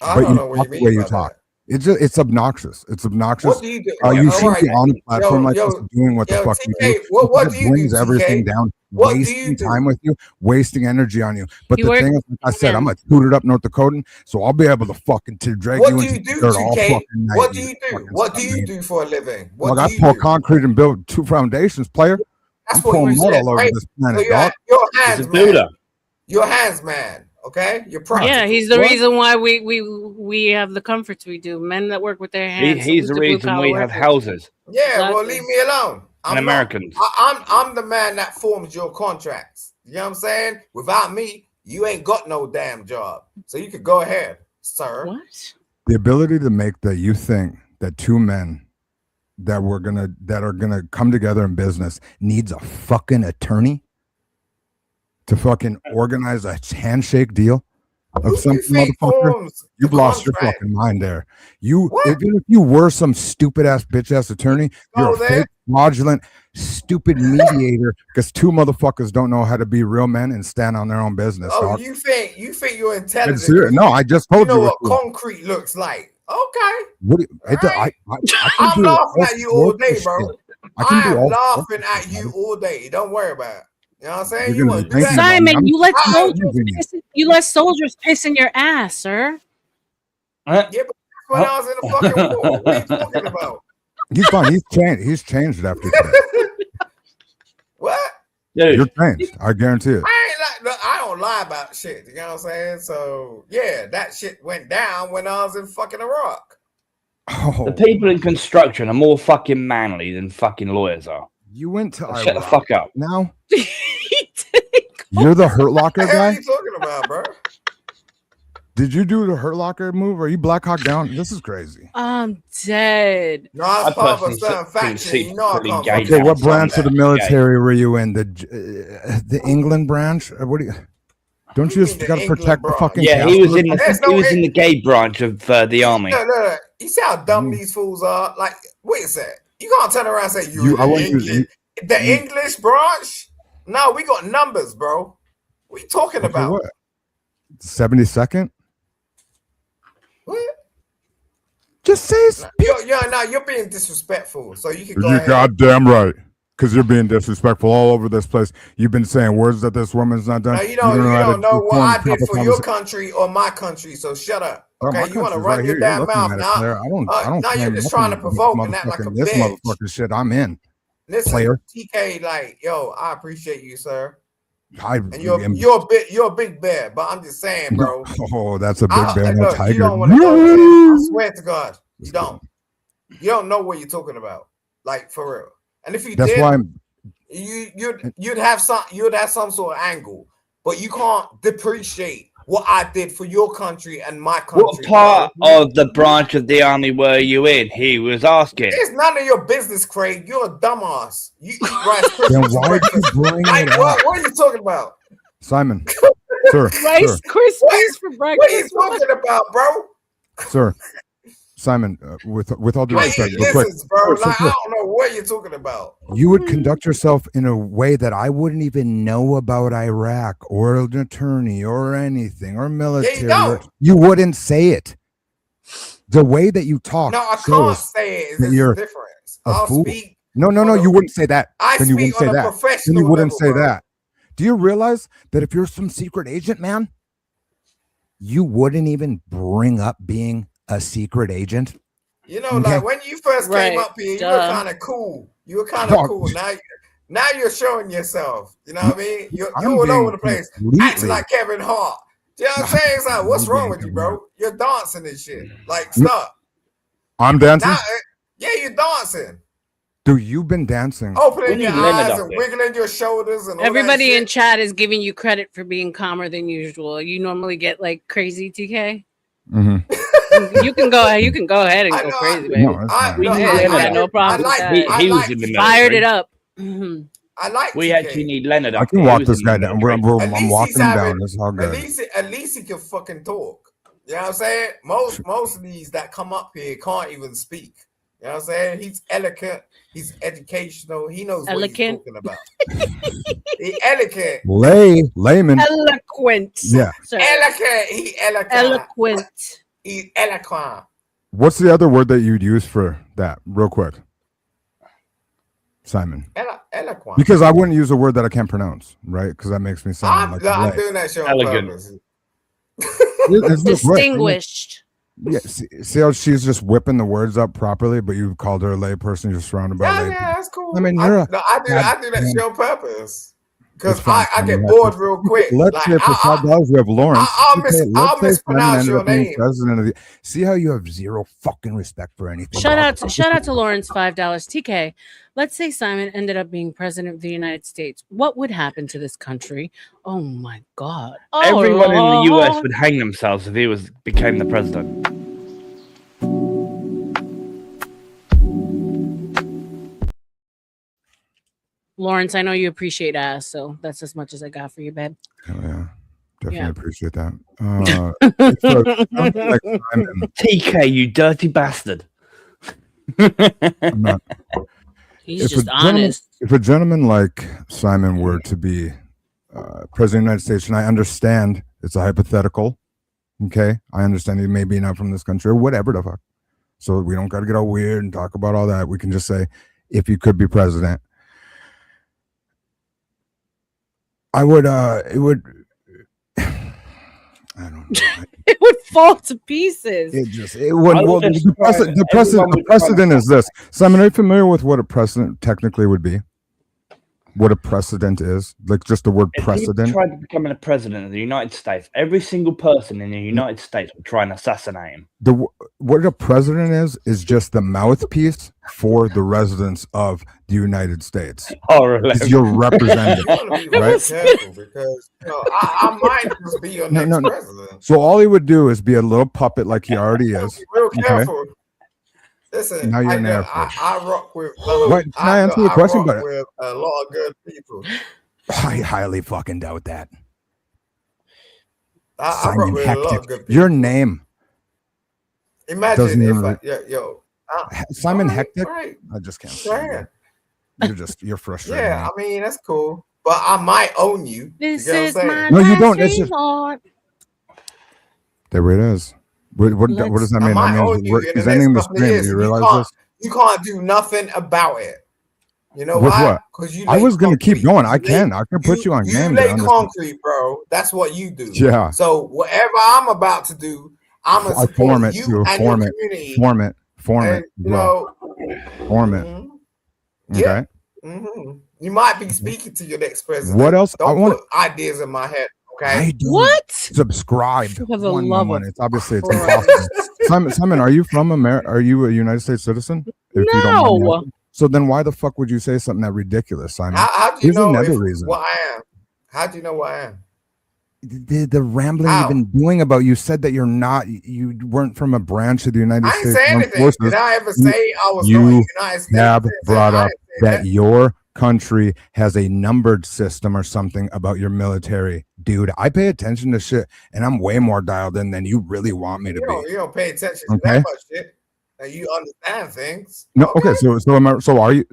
I But don't you know what talk you the mean way you by talk. It's obnoxious. It's obnoxious. What do you do? You All should right, be on a platform like this, doing what the yo, fuck you TK, do. what because do it you do, brings everything TK? down, What do you wasting do? time with you, wasting energy on you. But You the work- thing is, like I said, Yeah. I'm a tutored up North Dakotan, so I'll be able to fucking drag What you do into you the do, dirt all TK? fucking night. What do you do? fucking What do you sucker. do for a living? Look, What I do you pour do? concrete and build 2 foundations, player. That's I'm what pouring you mud said, all over right? this So planet, you're dog. your He's hands a man. builder. Your hands man. Okay, you're practical. Yeah, he's the What? reason why we have the comforts we do. Men that work with their hands. He's the blue reason collar we have workers. houses Yeah, well, Exactly. leave me alone. and I'm not. Americans. I'm the man that forms your contracts. You know what I'm saying? Without me, you ain't got no damn job. So you could go ahead, sir. What? The ability to make that you think that 2 men that are gonna come together in business needs a fucking attorney to fucking organize a handshake deal of Who some you think motherfucker. forms You've the lost your contract? fucking mind there. You What? even if you were some stupid ass bitch ass attorney, you're Go a there. fake, fraudulent, stupid mediator because 2 motherfuckers don't know how to be real men and stand on their own business. Oh, dog. you think you're I'm intelligent? serious. 'cause No, I just you told know you. what what- concrete looks like. Okay. What? I can I'm do laughing all at you all sorts of day, bro. shit. I can do am all laughing sorts at you all day. Don't worry about it. You know what I'm saying? You're You gonna want be to do thinking that? about me. Simon, you let I'm soldiers using you. piss you let soldiers piss in your ass, sir. Yeah, but that's when I was in the fucking war. What are you talking about? He's fine. He's changed after today. What? You're changed. I guarantee it. I ain't like. Look, I don't lie about shit. You know what I'm saying? So yeah, that shit went down when I was in fucking Iraq. The people in construction are more fucking manly than fucking lawyers are. You went to Shut the Iraq fuck up. now. You're the Hurt Locker What the hell are guy. you talking about, bro? Did you do the Hurt Locker move? Are you Black Hawk Down? This is crazy. I'm dead. No, I was part of a certain faction. You know I can't fucking Okay, what branch of the that. military were you in? The England branch? What do you? Don't you just got to protect the fucking? Yeah, he was in the There's he was in the gay branch of the army. Look. You see how dumb these fools are? Like, wait a sec. You can't turn around and say the English branch? No, we got numbers, bro. What are you talking about? What? 72nd? What? Just say it's. You're being disrespectful. So you can go You're ahead. goddamn right. Because you're being disrespectful all over this place. You've been saying words that this woman's not done. No, you don't know what I did for your conversation. country or my country. So shut up. Bro, my Okay, you want to country's run right your here. You're damn looking mouth at it, now. Claire. I don't Now you're claim just nothing trying to with provoke and act like a this bitch. motherfucking shit. I'm in. Listen, player. TK, like, yo, I appreciate you, sir. And you're a big bear, but I'm just saying, bro. Oh, that's a big bear, no Look, tiger. you don't want to go there. I swear to God, you don't. You don't know what you're talking about, like for real. And if you That's did, why you'd have some sort of angle, but you can't depreciate what I did for your country and my country. What part of the branch of the army were you in? He was asking. It's none of your business, Craig. You're a dumbass. You eat Rice Krispies for why did you breakfast. bring Like, it what up? are you talking about? Simon, sir, Rice Krispies for What are breakfast. you talking about, bro? sir, Simon, with all due Like, respect, real quick, listen, bro. sir, Like, I don't know what you're talking about. you would conduct yourself in a way that I wouldn't even know about Iraq or an attorney or anything or military. don't. You wouldn't say it. The way that you talk. No, I can't shows say it. that There's you're a difference. a I'll fool. speak. No, you wouldn't say that. I Then you speak wouldn't say on a that. Then professional you wouldn't level, say bro. that. Do you realize that if you're some secret agent, man, you wouldn't even bring up being a secret agent? You know, Okay. like when you first came up here, you were kind of cool. You were kind of Dog. cool. Now you're showing yourself. You know what I mean? You're I'm all being over the place, completely- acting like Kevin Hart. Do you know what I'm saying? It's like, what's wrong with you, bro? You're dancing and shit. Like, stop. I'm dancing? Now, yeah, you're dancing. Dude, you've been dancing. Opening your eyes and wiggling your shoulders and all Everybody that in shit. chat is giving you credit for being calmer than usual. You normally get like crazy, TK. You can go ahead. You can go ahead and go crazy, baby. No, it's fine. We Go need ahead. Leonard. Got no problem with that. He was in the Fired military. it up. I like We TK. actually need Leonard. I up can here. He walk was this in the guy down. military. I'm walking him down. That's all good. At least he can fucking talk. You know what I'm saying? Most of these that come up here can't even speak. You know what I'm saying? He's eloquent. He's educational. He knows what he's talking about. He eloquent. Layman. Eloquent. Yeah. Eloquent. He eloquent. Eloquent. He eloquent. What's the other word that you'd use for that, real quick, Simon? Eloquent. Because I wouldn't use a word that I can't pronounce, right? Because that makes me sound like I'm lay. doing that shit on Elegant. purpose. It's just right. Distinguished. Yeah, see how she's just whipping the words up properly, but you called her a lay person. You're surrounded by lay. Yeah, that's cool. I mean, I you're do that shit on purpose. Because It's fine. I get bored real quick. Let's Like, say for $5 we have Lawrence. I'll Let's say mispronounce Simon your ended up being name. president of the. See how you have zero fucking respect for anything. Shout out to Lawrence, $5. TK. Let's say Simon ended up being president of the United States. What would happen to this country? Oh my God. Everyone in the US would hang themselves if he became the president. Lawrence, I know you appreciate ass, so that's as much as I got for you, babe. Oh, yeah. Definitely Yeah. appreciate that. So, like Simon, TK, you dirty bastard. I'm not- He's if just a gentleman- honest. If a gentleman like Simon were to be president of the United States, and I understand it's a hypothetical, Okay, I understand you may be not from this country or whatever the fuck. So we don't got to get all weird and talk about all that. We can just say, if you could be president, I would. It would. I don't know. It would fall to pieces. It would. Well, the precedent is this. Simon, are you familiar with what a precedent technically would be? What a precedent is, like just the word If precedent. he tried to become a president of the United States, every single person in the United States would try and assassinate him. What a president is just the mouthpiece for the residents of the United States. R.L.M. It's your representative, You want to be right? careful because I might just be your next president. So all he would do is be a little puppet, like he already is. Real Okay. careful. Listen, Now you're in Air Force. I rock with. Wait, can I answer the question? rock But with a lot of good people. I highly fucking doubt that. I rock Simon with a lot of Hectic. good people. Your name. Imagine doesn't if even Simon Simon Hectic. Right. I just can't. Yeah. You're frustrated. Yeah, I mean that's cool, but I might own you. This you is my No, you don't. It's last just resort. there it is. What does that mean? I might That own you means in he's the ending the next couple of stream. years. Do you You realize can't, this? you can't do nothing about it. You know With why? what? Because you. I lay was going to keep concrete. going. I You can lay- put you on You game. lay there. concrete, bro. That's what you do. Yeah. So whatever I'm about to do, I'm gonna I support form it you too. and Form your it. community. Form it. Form And it. you Bro. know, Form it. yeah. Okay. You might be speaking to your next president. What else? I Don't want. put ideas in my head. Okay. I do What? subscribe. For the One love moment. of It's obviously it's Christ. impossible. Simon, are you from America? Are you a United States citizen? If you don't mind me No. asking. So then why the fuck would you say something that ridiculous, Simon? How do you There's know another if, reason. what I am? How do you know what I am? The rambling you've been doing about you said that you weren't from a branch of the United I ain't States say Armed anything. Forces. Did I ever say I was not a You United States have citizen? brought I up didn't say that your country has a numbered system or something about your military. Dude, I pay attention to shit and I'm way more dialed in than you really want me to be. You don't pay attention to Okay. that much shit. And you understand things. No, okay, so are you?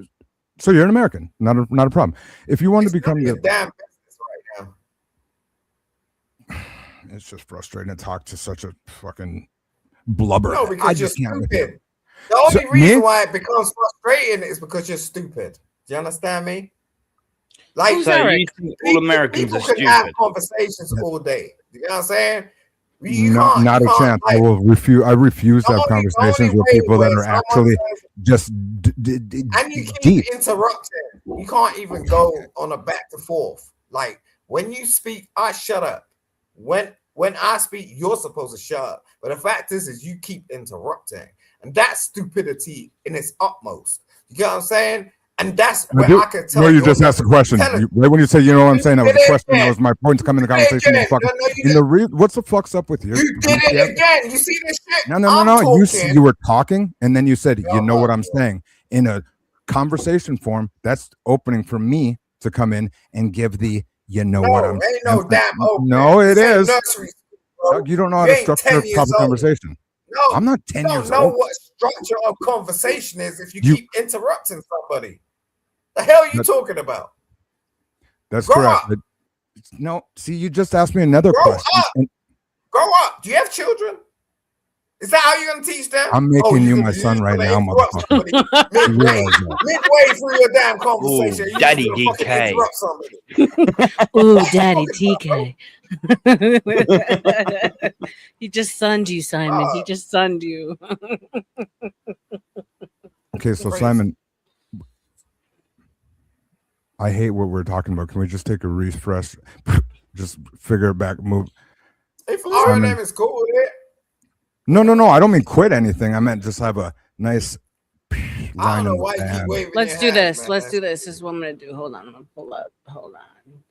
So you're an American, not a problem. If you want to become Your the, damn business right now. it's just frustrating to talk to such a fucking blubber. No, I because you're just can't. stupid. The only So, reason me? why it becomes frustrating is because you're stupid. Do you understand me? Like, So you think all Americans are people can have stupid? conversations all day. You know what I'm saying? No, not a chance. I will refuse. I refuse to have conversations with people that are actually just And you keep deep. interrupting. You can't even go on a back and forth. Like when you speak, I shut up. When I speak, you're supposed to shut up. But the fact is you keep interrupting, and that's stupidity in its utmost. You get what I'm saying? And that's where I can tell. No, you just asked a question. Right when you say, you know what I'm saying, that was a question. That was my point to come in the conversation. What's the fuck's up with you? You did it again. You see this shit? No. You were talking, and then you said, you know what I'm saying, in a conversation form. That's opening for me to come in and give the, you know what I'm saying. Ain't no damn open. No, it This ain't is. nursery school, bro. You don't know how You to ain't structure 10 a years proper old. conversation. No, I'm not 10 you years don't know old. what structure of conversation is if you You- keep interrupting somebody. The hell are you That- talking about? That's Grow correct. up. But- no, see, you just asked me another Grow question. up. and Grow up. Do you have children? Is that how you're gonna teach them? I'm making you my just son right gonna now, interrupt motherfucker. somebody You realize that. midway through your damn conversation. Ooh, You Daddy just gonna fucking DK. interrupt somebody. Ooh, Daddy TK. He just sunned you, Simon. He just sunned you. Okay, so Simon, I hate what we're talking about. Can we just take a refresh? Just figure it back, move. If Simon. R.L.M is cool with it, No. I don't mean quit anything. I meant just have a nice I line don't in know why the you keep band. waving Let's your do hand, this. man. Let's do this. This is what I'm gonna do. Hold on. I'm gonna pull up. Hold on.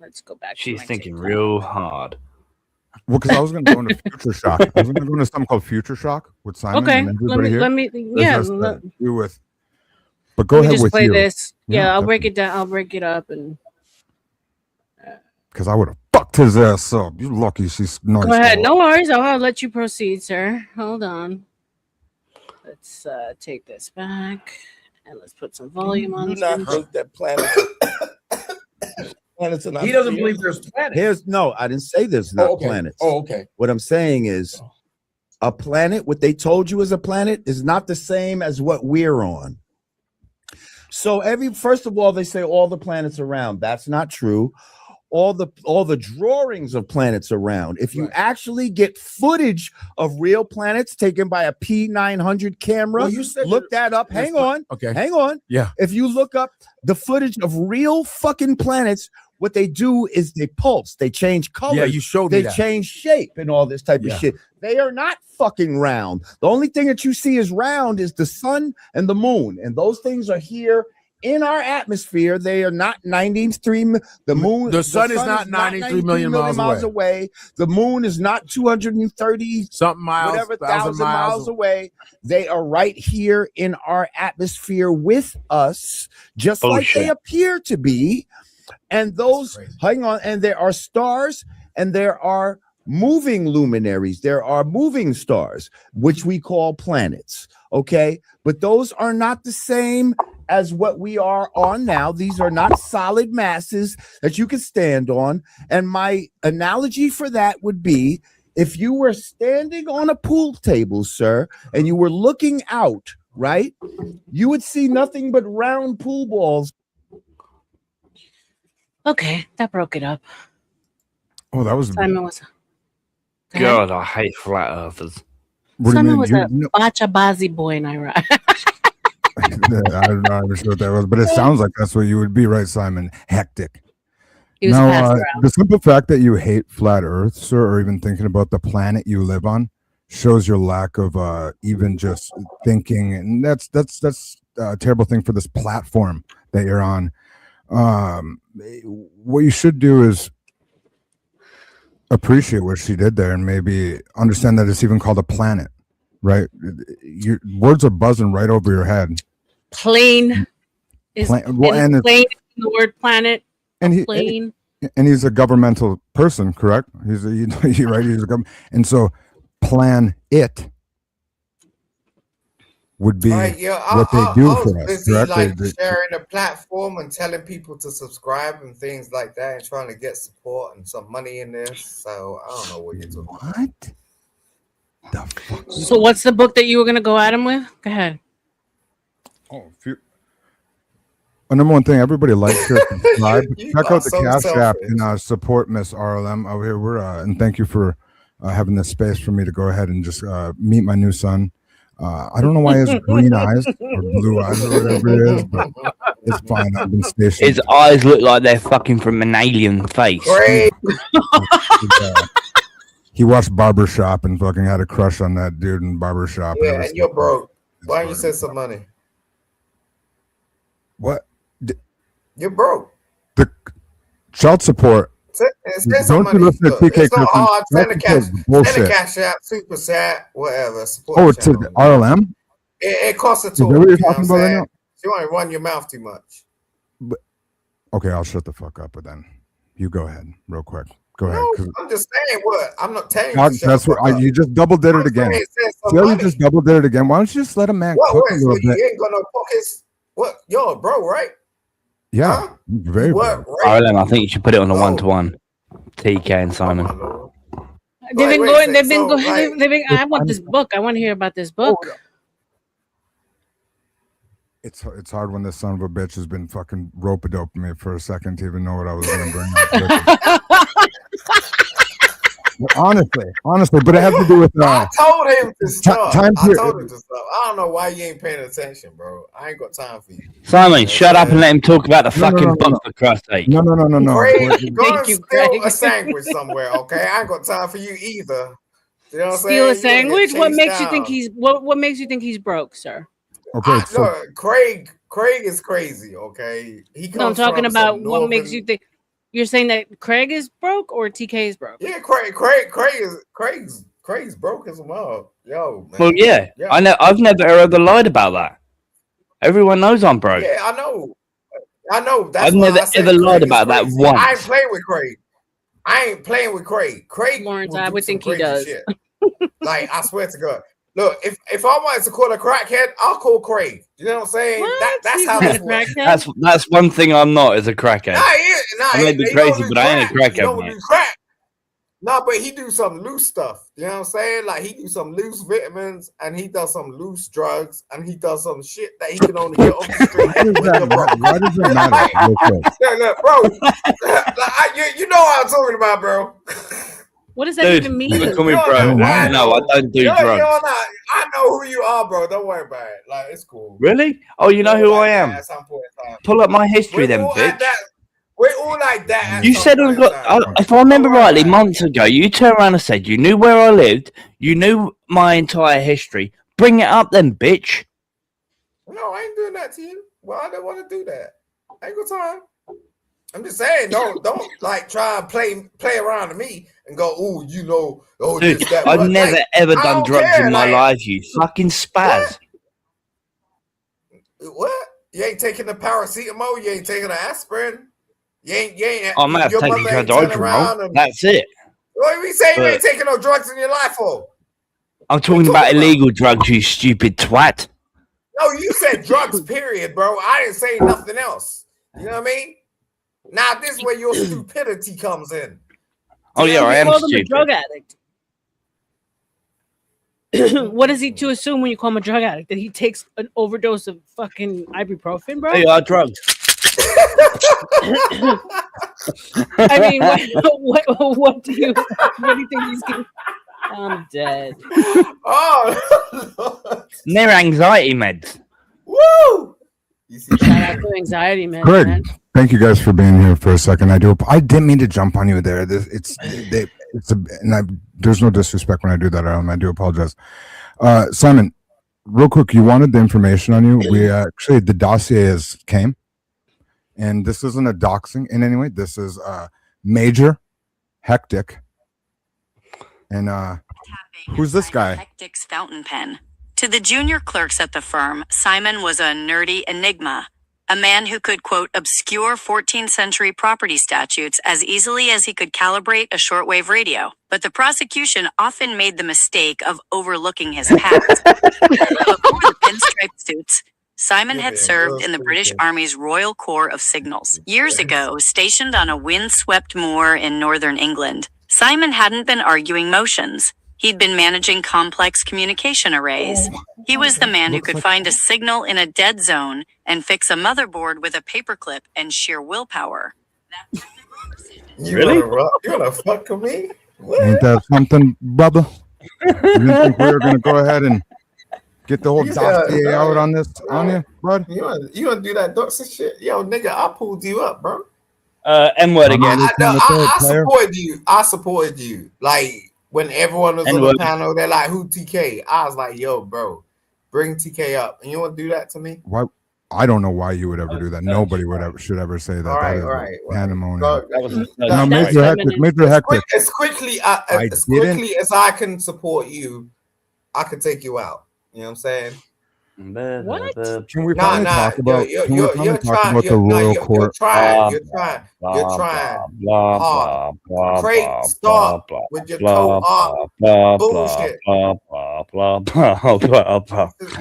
Let's go back. She's to my thinking TikTok. real hard. Well, because I was going to go into Future Shock. I was going to go into something called Future Shock with Simon Okay. and everybody here. Let me. This Yeah. has to Let, do with. But go let me ahead just with play you. this. Yeah, I'll definitely. break it down. I'll break it up and Because I would have fucked his ass up. You're lucky she's nice. go ahead. No worries. I'll let you proceed, sir. Hold on. Let's take this back and let's put some volume on. Do this not one. think that planet. planets are not. He doesn't real. believe there's planets. I didn't say there's not okay. planets. Oh, okay. What I'm saying is, a planet, what they told you is a planet, is not the same as what we're on. So first of all, they say all the planets around. That's not true. All the drawings of planets around. If you actually get footage of real planets taken by a P900 camera, Well, you said look that up. Hang on. Okay. Hang on. Yeah. If you look up the footage of real fucking planets, what they do is they pulse, they change color. Yeah, you showed me they that. change shape and all this type Yeah. of shit. They are not fucking round. The only thing that you see is round is the sun and the moon, and those things are here in our atmosphere. They are not 93. The moon, The sun is not 93 million miles away. The moon is not 230 something miles, whatever 1,000 thousand miles away. They are right here in our atmosphere with us, just like they appear to be. And those, hang on, and there are stars and there are moving luminaries. There are moving stars, which we call planets. Okay. But those are not the same as what we are on now. These are not solid masses that you can stand on. And my analogy for that would be if you were standing on a pool table, sir, and you were looking out, right? You would see nothing but round pool balls. Okay, that broke it up. Oh, that was Simon was. God, I hate flat earthers. Simon was a bacha-bazi boy in Iraq. I don't know what that was, but it sounds like that's what you would be, right, Simon? Hectic. Now, the simple fact that you hate flat Earth, sir, or even thinking about the planet you live on, shows your lack of even just thinking, and that's a terrible thing for this platform that you're on. What you should do is appreciate what she did there, and maybe understand that it's even called a planet, right? Your words are buzzing right over your head. Plane is and plane the word planet. And Plane. And he's a governmental person, correct? He's a, right. He's a government, and so plan it would be what they do for us, busy, correct? like They- sharing a platform and telling people to subscribe and things like that, and trying to get support and some money in this. So I don't know what you're talking about. So what's the book that you were going to go at him with? Go ahead. Number one thing, everybody like, share, subscribe. You Check are out the so Cash App selfish. and support Miss R.L.M. out here. We're and thank you for having this space for me to go ahead and just meet my new son. I don't know why he has green eyes or blue eyes or whatever it is, but it's fine. I've been stationed. His eyes look like they're fucking from an alien face. He watched Barbershop and fucking had a crush on that dude in Barbershop. Yeah, and you're broke. Why don't you send some money? What? You're broke. The child support. Send some Don't you money. listen to Look, PK it's not Christian? hard. Send a Child cash. support is bullshit. Send a cash app, super chat, whatever. Support Oh, the to channel. the RLM? It costs a Is tool. that what you're You know talking what I'm about right saying? now? You want to run your mouth too much. Okay, I'll shut the fuck up, but then you go ahead real quick. Go ahead. No, 'cause I'm just saying what. I'm not telling you. God, to shut that's the what fuck up. you just double did it again. saying send some See how you money. just double did it again? Why don't you just let a man What? cook a What? little So you bit? ain't got no pockets? What? You're a bro, right? Yeah, very What? bro. R.L.M, I think you should put it on a one-to-one. TK and Simon. They've been wait a going. second. They've been So, going. like- They've been. I want this book. I want to hear about this book. It's hard when this son of a bitch has been fucking rope-a-dope me for a second to even know what I was going to bring up. honestly, but it has to do with I told him to stop. time I period. told him to stop. I don't know why you ain't paying attention, bro. I ain't got time for you. Simon, shut up and let him talk about the No, no, fucking no, no, book, for Christ's sake. No. Craig, go and you, steal Craig. a sandwich somewhere, okay? I ain't got time for you either. You know what I'm Steal a saying? You're gonna get sandwich. What chased makes you down. think he's? What makes you think he's broke, sir? Okay, so Look, Craig is crazy, okay? He No, I'm comes talking from about some what makes northern- you think. You're saying that Craig is broke or TK is broke? Yeah, Craig's broke as well. Yo, man. Well, yeah. I've never ever lied about that. Everyone knows I'm broke. Yeah, I know. That's I've why never I said ever lied Craig is about that crazy. once. I ain't playing with Craig. I ain't playing with Craig. Craig Lawrence, will I do would some think he crazy does. shit. Like, I swear to God. Look, if I wanted to call a crackhead, I'll call Craig. You know what I'm saying? That's how this works. That's one thing I'm not as a crackhead. I may be he crazy, don't do but I ain't a crack. He crackhead, don't mate. do crack. No, but he do some loose stuff. You know what I'm saying? Like he do some loose vitamins, and he does some loose drugs, and he does some shit that he can only get off the street. Why does it matter? Real quick. Look, bro, you know what I'm talking about, bro. What does that Dude, even mean? you call me bro. No, I don't do drugs. I know who you are, bro. Don't worry about it. Like it's cool. Really? Oh, you know who I am? Pull up my history, then, bitch. We're all like that. You said if I remember rightly, months ago, you turned around and said you knew where I lived, you knew my entire history. Bring it up, then, bitch. No, I ain't doing that to you. Well, I don't want to do that. Ain't got time. I'm just saying, don't like try and play around to me and go, oh, you know, oh, dude, this, that. I've but, never like, ever I done don't drugs care, in my like, life. You fucking spaz. What? You ain't taking the paracetamol. You ain't taking the aspirin. You ain't. I might have your taken mother ain't turning around Hydromol. and- That's it. What we say? You But- ain't taking no drugs in your life, for? I'm talking about illegal drugs, you stupid twat. No, you said drugs. Period, bro. I didn't say nothing else. You know what I mean? Now this is where your stupidity comes in. Oh yeah, I am call him a stupid. drug addict. What is he to assume when you call him a drug addict? That he takes an overdose of fucking ibuprofen, bro? They are drugs. I mean, what do you think he's getting? I'm dead. Oh, They're anxiety meds. Woo! Shout out to anxiety, man. Greg, thank you guys for being here for a second. I didn't mean to jump on you there. There's no disrespect when I do that, R.L.M. I do apologize. Simon, real quick, you wanted the information on you. We actually, the dossier came, and this isn't a doxing in any way. This is major, hectic, and who's this guy? Hectic's fountain pen. To the junior clerks at the firm, Simon was a nerdy enigma, a man who could, quote, obscure 14th century property statutes as easily as he could calibrate a shortwave radio. But the prosecution often made the mistake of overlooking his past. Before the pinstripe suits, Simon had served in the British Army's Royal Corps of Signals. Years ago, stationed on a windswept moor in northern England, Simon hadn't been arguing motions. He'd been managing complex communication arrays. He was the man who could find a signal in a dead zone and fix a motherboard with a paperclip and sheer willpower. Really? You wanna fuck with me? Ain't that something, brother? You didn't think we were gonna go ahead and get the whole dossier out on this on you, bud? You wanna do that doctor shit? Yo, nigga, I pulled you up, bro. N-word again. I supported you. I supported you. Like when everyone was on N-word. the panel, they're like, "Who TK?" I was like, "Yo, bro, bring TK up." And you want to do that to me? Why? I don't know why you would ever do that. Nobody should ever say that. All right, That is all right. pandemonium. No, major hectic. As quickly as I can support you, I could take you out. You know what I'm saying? What? Can we finally talk about? Can we finally talk about the royal court? You're trying hard. Craig, stop with your co-op bullshit.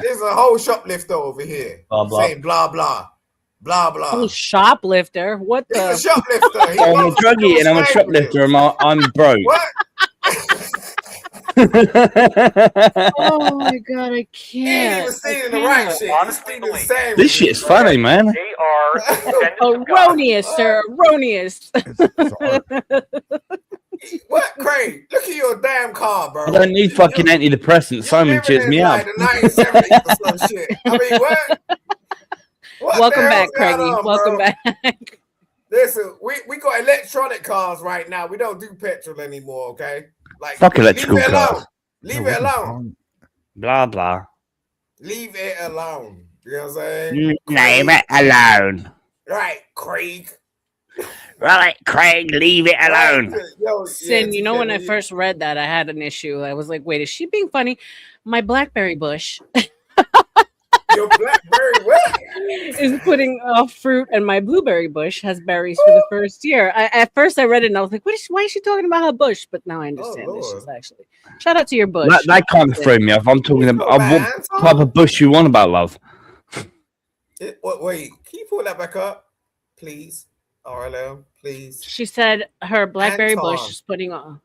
There's a whole shoplifter over here saying blah blah blah blah. Oh, shoplifter? What the? He's a shoplifter. I'm a druggie and I'm a shoplifter. I'm broke. What? Oh my god, I He ain't even can't. saying the right shit. He's saying the same. This shit's funny, man. Erroneous, sir. Erroneous. What, Craig? Look at your damn car, bro. I don't need fucking antidepressants. Simon cheers me up. Like the 1970s or some shit. I mean, what Welcome the back, hell's going Craigie. on, Welcome bro? back. Listen, we got electronic cars right now. We don't do petrol anymore, okay? Like, Fuck electrical leave it alone. cars. Leave it alone. Blah blah. Leave it alone. You know what I'm saying? Leave it alone. Right, Craig. Right, Craig, leave it alone. Sin, you know when I first read that, I had an issue. I was like, wait, is she being funny? My BlackBerry bush. Your BlackBerry what? is putting off fruit, and my blueberry bush has berries for the first year. At first, I read it and I was like, why is she talking about her bush? But now I understand this is actually. Shout out to your bush. That kind of threw me off. I'm talking about what type of bush you want about, love. Wait, can you pull that back up, please? R.L.M, please. She said her blackberry Anton. bush is putting on.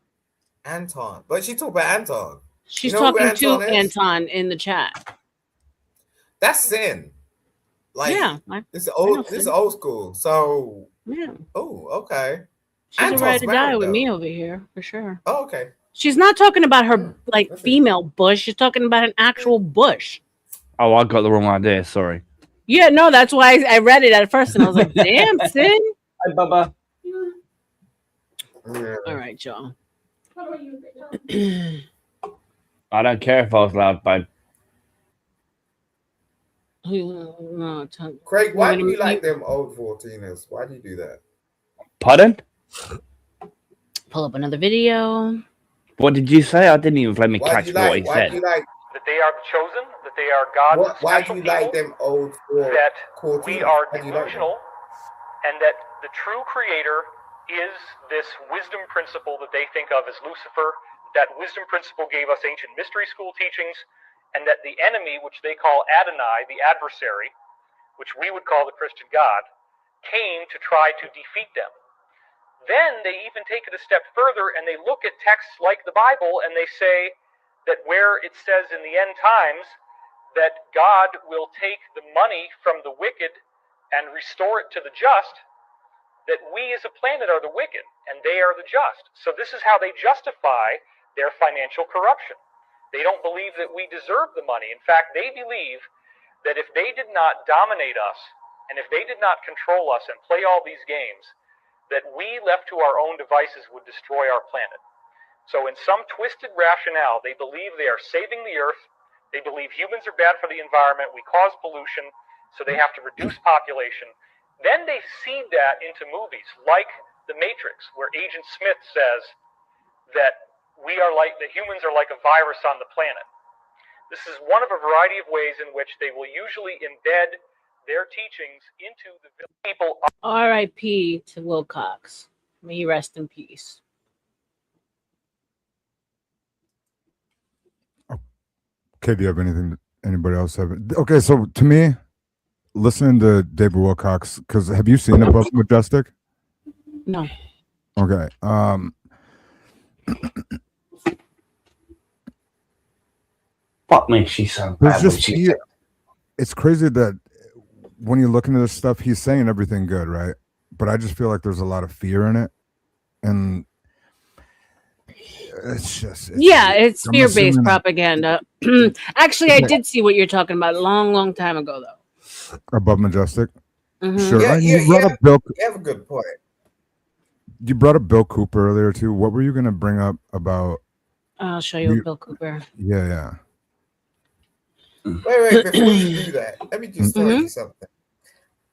Anton. But she talked about Anton. She's You know who talking to Anton is? Anton in the chat. That's sin. Like, Yeah, this is old school. So, yeah. Oh, okay. She's Anton's a ride or die married, with though. me over here for sure. Oh, okay. She's not talking about her like female bush. She's talking about an actual bush. Oh, I got the wrong idea. Sorry. Yeah, no, that's why I read it at first and I was like, damn, Sin. Hi, Bubba. All right, y'all. I don't care if I was loud, babe. Craig, why do you like them old 14ers? Why do you do that? Pardon? Pull up another video. What did you say? I didn't even let me catch what he Why said. do you like? That they are the chosen, that they are God's Why special do you like people, them old 14ers? that we are Why do you like them? delusional, and that the true creator is this wisdom principle that they think of as Lucifer. That wisdom principle gave us ancient mystery school teachings, and that the enemy, which they call Adonai, the adversary, which we would call the Christian God, came to try to defeat them. Then they even take it a step further and they look at texts like the Bible and they say that where it says in the end times that God will take the money from the wicked and restore it to the just, that we as a planet are the wicked and they are the just. So this is how they justify their financial corruption. They don't believe that we deserve the money. In fact, they believe that if they did not dominate us and if they did not control us and play all these games, that we left to our own devices would destroy our planet. So in some twisted rationale, they believe they are saving the earth. They believe humans are bad for the environment. We cause pollution, so they have to reduce population. Then they seed that into movies like The Matrix, where Agent Smith says that the humans are like a virus on the planet. This is one of a variety of ways in which they will usually embed their teachings into the people. R.I.P. to Wilcox. May he rest in peace. Okay, do you have anything? Anybody else have it? Okay, so to me, listening to David Wilcox, because have you seen Above Majestic? No. Okay. Fuck me, she's so There's bad. just it's crazy that when you look into this stuff, he's saying everything good, right? But I just feel like there's a lot of fear in it, and it's I'm fear-based assuming- propaganda. Actually, I did see what you're talking about a long time ago, though. Above Majestic. Mhm. Sure. Yeah, you brought up Bill. You have a good point. You brought up Bill Cooper earlier too. What were you going to bring up about? I'll show you Bill Cooper. Yeah. Wait, before you do that, let me just tell you something.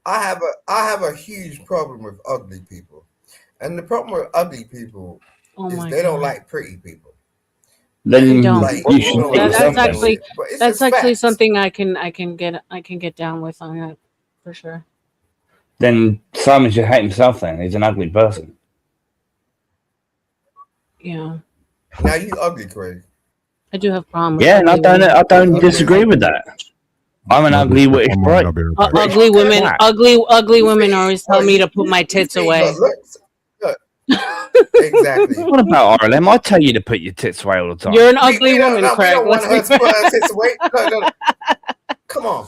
I have a huge problem with ugly people. And the problem with ugly people is they don't like pretty people. Then don't. you should make yourself That's actually something I can get down with on that for sure. Then Simon should hate himself then. He's an ugly person. Yeah. Now you ugly, Craig. I do have problems. Yeah, and I don't disagree with that. I'm an ugly British bright. Ugly women always tell me to put my tits away. Exactly. What about R.L.M? I tell you to put your tits away all the time. You're an ugly woman, We Craig. don't want her to put her tits away. No. Come on.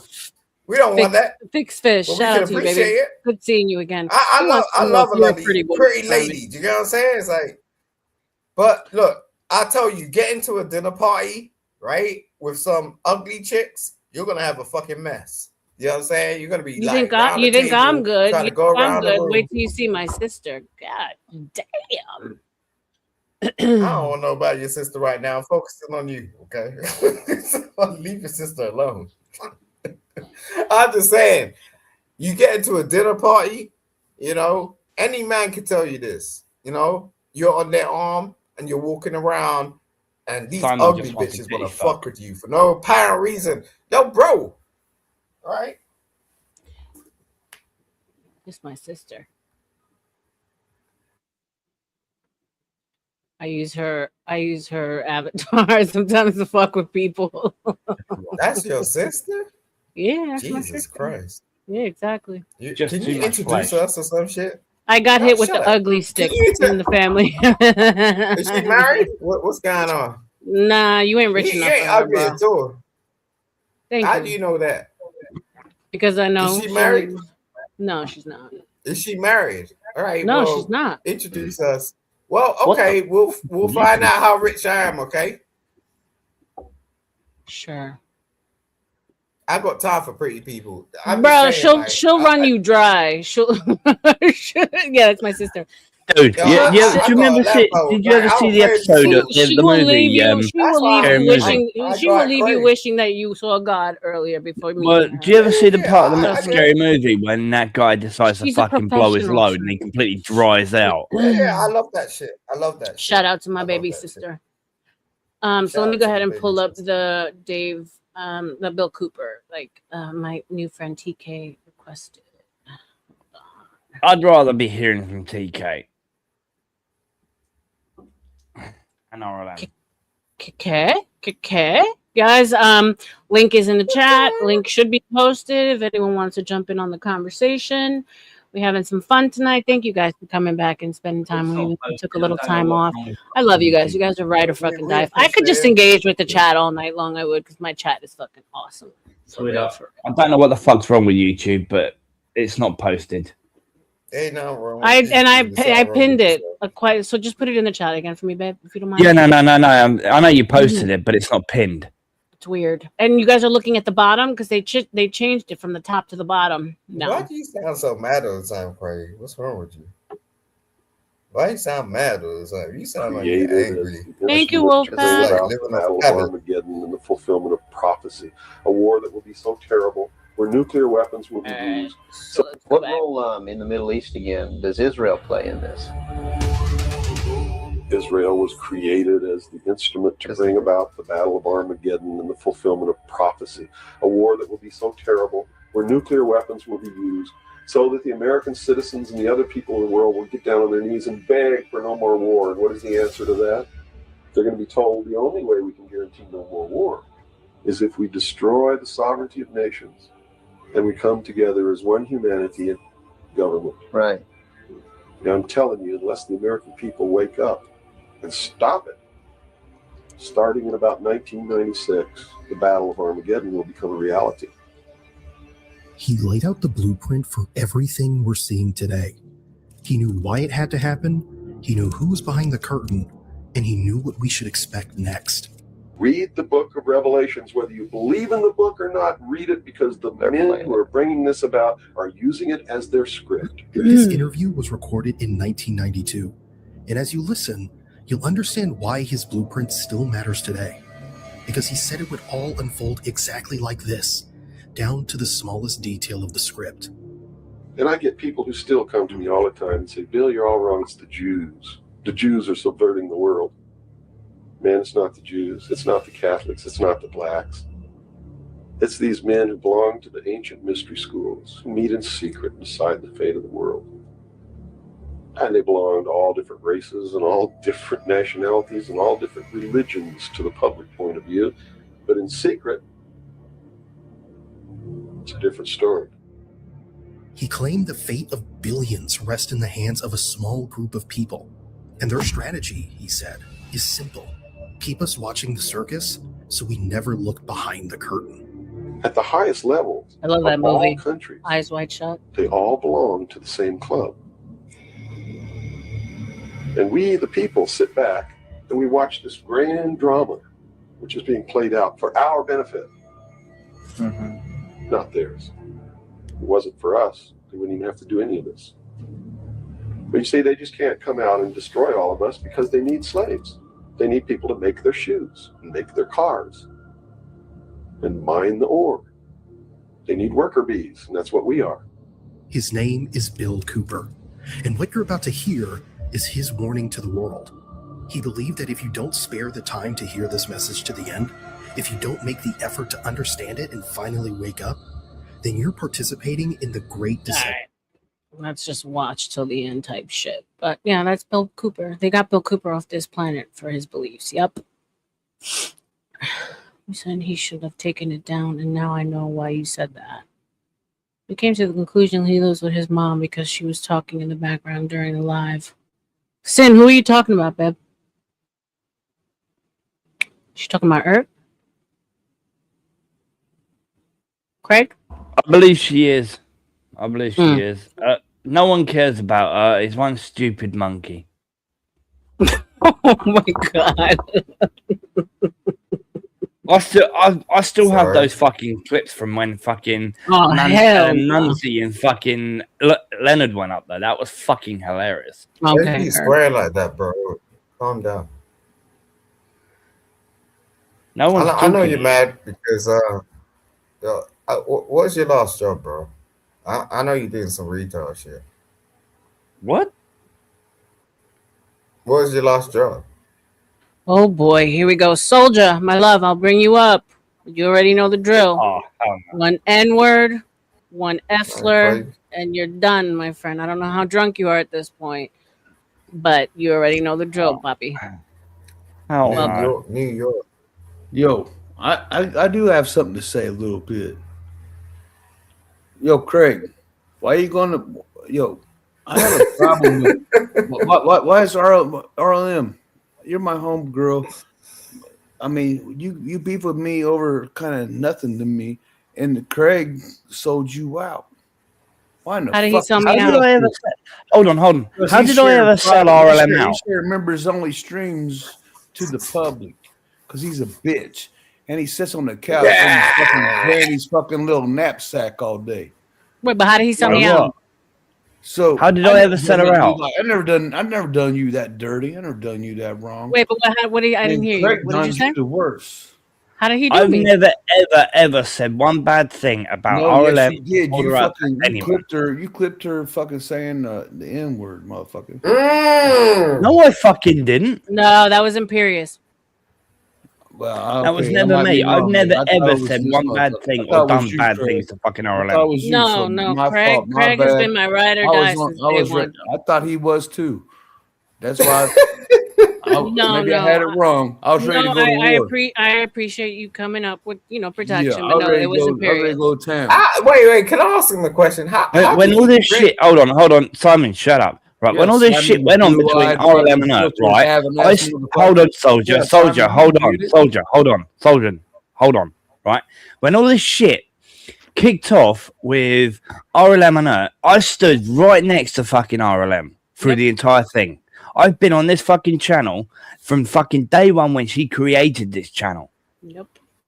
We don't want that. Fix fish. But we Shout can out to you, appreciate baby. it. Good seeing you again. I love a lovely, pretty lady. Do you know what I'm saying? It's like, but look, I tell you, get into a dinner party, right, with some ugly chicks, you're gonna have a fucking mess. You know what I'm saying? You're gonna be You like, think round you the think I'm table, good? trying You to go think I'm around the good? room. Wait till you see my sister. God damn. I don't want to know about your sister right now. I'm focusing on you, okay? Leave your sister alone. I'm just saying, you get into a dinner party, you know, any man can tell you this, you know, you're on their arm and you're walking around and these Simon ugly just wants to bitches get want you to fuck with you for no apparent reason. Yo, bro, all right? It's my sister. I use her avatar sometimes to fuck with people. That's your sister? Yeah, that's my Jesus sister. Christ. Yeah, exactly. Can you introduce us or some shit? I got hit with shut the up. ugly stick Can you in the family. Is she married? What's going on? Nah, you ain't rich You enough ain't for her, ugly bro. at all. Thank How you. do you know that? Because I know. Is she married? No, she's not. Is she married? All right. No, well, she's not. Introduce us. Well, What okay. We'll find out how rich I am. Okay. Sure. I got time for pretty people. I'm Bro, just saying, she'll run you dry. She'll yeah, that's my sister. Dude, Yo, do you I ever got see? Lambo. Did you ever Like, see the I'm ready episode to- of the movie? She will leave Scary you Movie? wishing. She will leave you wishing that you saw God earlier before meeting Well, her. do you ever see the part of the Trust me. Scary Movie when that guy decides She's to a fucking blow his professional, load and he completely dries out? Yeah, I love that shit. I love that. Shout out to my I love baby that shit. sister. So Shout let me out go to ahead the and baby pull up the the Bill Cooper, like my new friend TK requested. I'd rather be hearing from TK. And R.L.M. Okay. Guys, link is in the chat. Link should be posted if anyone wants to jump in on the conversation. We're having some fun tonight. Thank you guys for coming back and spending time. We took a little time off. I love you guys. You guys are right or fucking die. If I could just engage with the chat all night long, I would, because my chat is fucking awesome. I don't know what the fuck's wrong with YouTube, but it's not posted. Ain't no wrong. I pinned it so just put it in the chat again for me, babe, if you don't mind. Yeah, no. I know you posted it, but it's not pinned. It's weird. And you guys are looking at the bottom because they changed it from the top to the bottom. No. Why do you sound so mad all the time, Craig? What's wrong with you? Why you sound mad all the time? You sound like you're angry. Thank you, Wolfpack. Like about the Battle of Armageddon and the fulfillment of prophecy, a war that will be so terrible, where nuclear weapons will be used. So what role in the Middle East again does Israel play in this? Israel was created as the instrument to bring about the Battle of Armageddon and the fulfillment of prophecy, a war that will be so terrible, where nuclear weapons will be used, so that the American citizens and the other people in the world will get down on their knees and beg for no more war. And what is the answer to that? They're going to be told the only way we can guarantee no more war is if we destroy the sovereignty of nations and we come together as one humanity and government. Right. Now, I'm telling you, unless the American people wake up and stop it, starting in about 1996, the Battle of Armageddon will become a reality. He laid out the blueprint for everything we're seeing today. He knew why it had to happen, he knew who was behind the curtain, and he knew what we should expect next. Read the book of Revelations, whether you believe in the book or not, read it, because the men who are bringing this about are using it as their script. This interview was recorded in 1992, and as you listen, you'll understand why his blueprint still matters today. Because he said it would all unfold exactly like this, down to the smallest detail of the script. And I get people who still come to me all the time and say, Bill, you're all wrong, it's the Jews. The Jews are subverting the world. Man, it's not the Jews, it's not the Catholics, it's not the blacks. It's these men who belong to the ancient mystery schools, who meet in secret and decide the fate of the world. And they belong to all different races and all different nationalities and all different religions to the public point of view. But in secret, it's a different story. He claimed the fate of billions rest in the hands of a small group of people. And their strategy, he said, is simple. Keep us watching the circus so we never look behind the curtain. At the highest levels I love that of all movie. countries, Eyes Wide Shut. they all belong to the same club. And we, the people, sit back and we watch this grand drama, which is being played out for our benefit, not theirs. If it wasn't for us, they wouldn't even have to do any of this. But you see, they just can't come out and destroy all of us because they need slaves. They need people to make their shoes and make their cars and mine the ore. They need worker bees, and that's what we are. His name is Bill Cooper, and what you're about to hear is his warning to the world. He believed that if you don't spare the time to hear this message to the end, if you don't make the effort to understand it and finally wake up, then you're participating in the great deception. Let's just watch till the end type shit. But yeah, that's Bill Cooper. They got Bill Cooper off this planet for his beliefs. Yep. You said he should have taken it down, and now I know why you said that. We came to the conclusion he lives with his mom because she was talking in the background during the live. Sin, who are you talking about, babe? She talking about Earth? Craig? I believe she is. I believe she is. No one cares about her. He's one stupid monkey. Oh my god. I still have those fucking clips from when fucking Nunzi and fucking Leonard went up there. That was fucking hilarious. Don't be swearing like that, bro. Calm down. No one's I know you're mad because what's your last job, bro? I know you're doing some retard shit. What? What was your last job? Oh boy, here we go. Soldier, my love, I'll bring you up. You already know the drill. Oh, hell no. One N-word, one F-slur, and you're done, my friend. I don't know how drunk you are at this point, but you already know the drill, puppy. New York. Yo, I do have something to say a little bit. Yo, Craig, why are you going to... Yo, I have a problem with... Why is R.L.M.? You're my home girl. I mean, you beef with me over kind of nothing to me, and Craig sold you out. Why in the How did fuck? he sell me out? Hold on. How did I ever sell R.L.M. out? He shared members only streams to the public because he's a bitch, and he sits on the couch and his fucking little knapsack all day. Wait, but how did he sell me out? So how did I ever sell her out? I've never done you that dirty. I never done you that wrong. Wait, but what I didn't hear you. What did you say? The worst. How did he do I've me? never, ever said one bad thing about R.L.M. Yes, you did. You Anyway. clipped her fucking saying the N-word, motherfucker. No, I fucking didn't. No, that was Imperious. Well, that was never me. I've never ever said one bad thing or done bad things to fucking R.L.M. No, Craig has been my ride or die since day one. I thought he was too. That's why maybe I had it wrong. I was ready to go to war. I appreciate you coming up with protection, but no, it was Imperious. Wait, can I ask him a question? When all this shit, hold on, Simon, shut up. Right, when all this shit went on between R.L.M. and Earth, right? Hold on, soldier, hold on, right? When all this shit kicked off with R.L.M. and Earth, I stood right next to fucking R.L.M. through the entire thing. I've been on this fucking channel from fucking day one when she created this channel. Yep.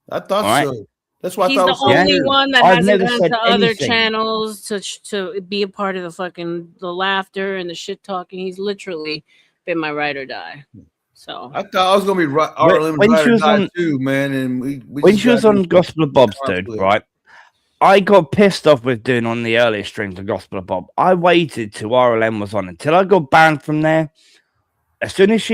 I thought so. That's why he's I the thought only one that hasn't gone to other anything. channels to be a part of the laughter and the shit talking. He's literally been my ride or die. So I thought I was gonna be R.L.M. when she was on too, man. And when she was on Gospel of Bob's, dude, right? I got pissed off with doing on the earlier streams of Gospel of Bob. I waited till R.L.M. was on until I got banned from there. As soon as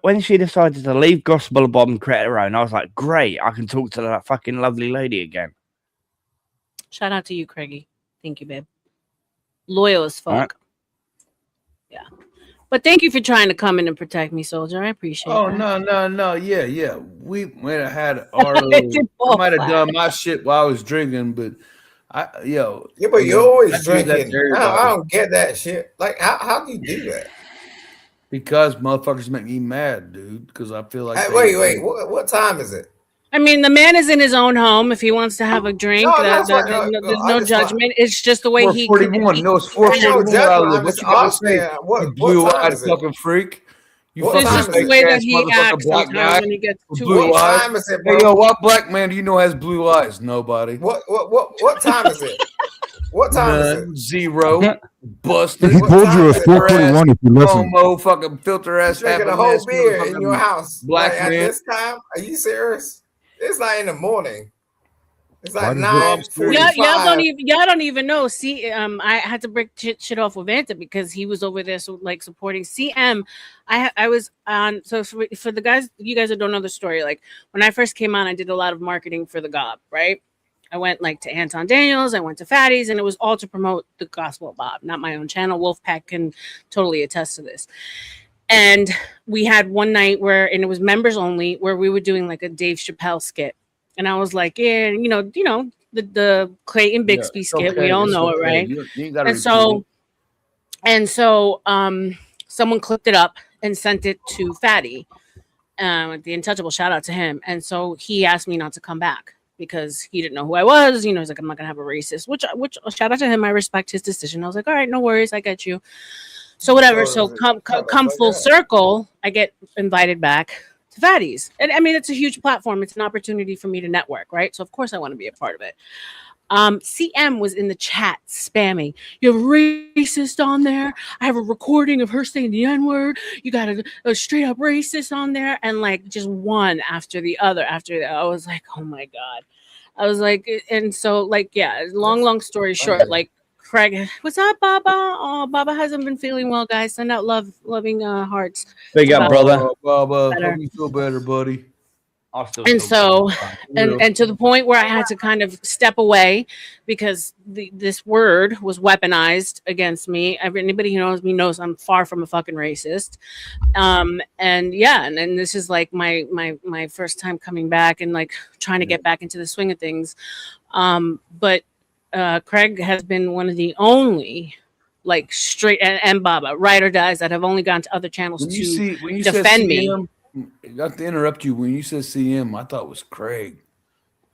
when she decided to leave Gospel of Bob and create her own, I was like, great, I can talk to that fucking lovely lady again. Shout out to you, Craigie. Thank you, babe. Loyal as fuck. Right. Yeah. But thank you for trying to come in and protect me, soldier. I appreciate it. Oh, no. Yeah. We might have had I might have done my shit while I was drinking, but Yeah, but you're always drinking. I don't get that shit. Like, how do you do that? Because motherfuckers make me mad, dude. Because I feel like wait. What time is it? I mean, the man is in his own home. If he wants to have a drink, there's no judgment. It's just the way he. 441. No, it's 441. What you gotta say? You blue-eyed fucking freak. You it's just the way that he acts sometimes when he gets too blue eyes. Time is it, bro? Hey, yo, what black man do you know has blue eyes? Nobody. What time is it? What time is it? 0. Busted. He told you it's 441 if you listen. Homo, fucking filter ass. Drinking a whole beer in your house. Black like, man. At this time? Are you serious? It's like in the morning. It's like 9:45. Y'all don't even know. See, I had to break shit off with Vanta because he was over there supporting CM. I was on. So for the guys, you guys that don't know the story, like when I first came on, I did a lot of marketing for the GOB, right? I went like to Anton Daniels, I went to Fatty's, and it was all to promote the Gospel of Bob, not my own channel. Wolfpack can totally attest to this. And we had one night and it was members only, where we were doing like a Dave Chappelle skit. And I was like, yeah, the Clayton Bixby skit, we all know it, right? You ain't gotta And so someone clipped it up and sent it to Fatty, the Untouchable. Shout out to him. And so he asked me not to come back because he didn't know who I was. He's like, I'm not gonna have a racist. Which shout out to him. I respect his decision. I was like, all right, no worries, I get you. So whatever. So come full circle, I get invited back to Fatty's, and I mean, it's a huge platform. It's an opportunity for me to network, right? So of course I want to be a part of it. CM was in the chat spamming, "You're racist on there. I have a recording of her saying the N-word. You got a straight up racist on there," and like just one after the other after that. I was like, oh my God. I was like, and so like, yeah, long story short, like Craig, what's up, Baba? Oh, Baba hasn't been feeling well, guys. Send out loving hearts. Big up, brother. Baba, hope you feel better, buddy. And so, and to the point where I had to kind of step away because this word was weaponized against me. Anybody who knows me knows I'm far from a fucking racist. And yeah, and this is like my first time coming back and like trying to get back into the swing of things. But Craig has been one of the only like straight and Baba ride or dies that have only gone to other channels to defend me. Not to interrupt you, when you said CM, I thought it was Craig.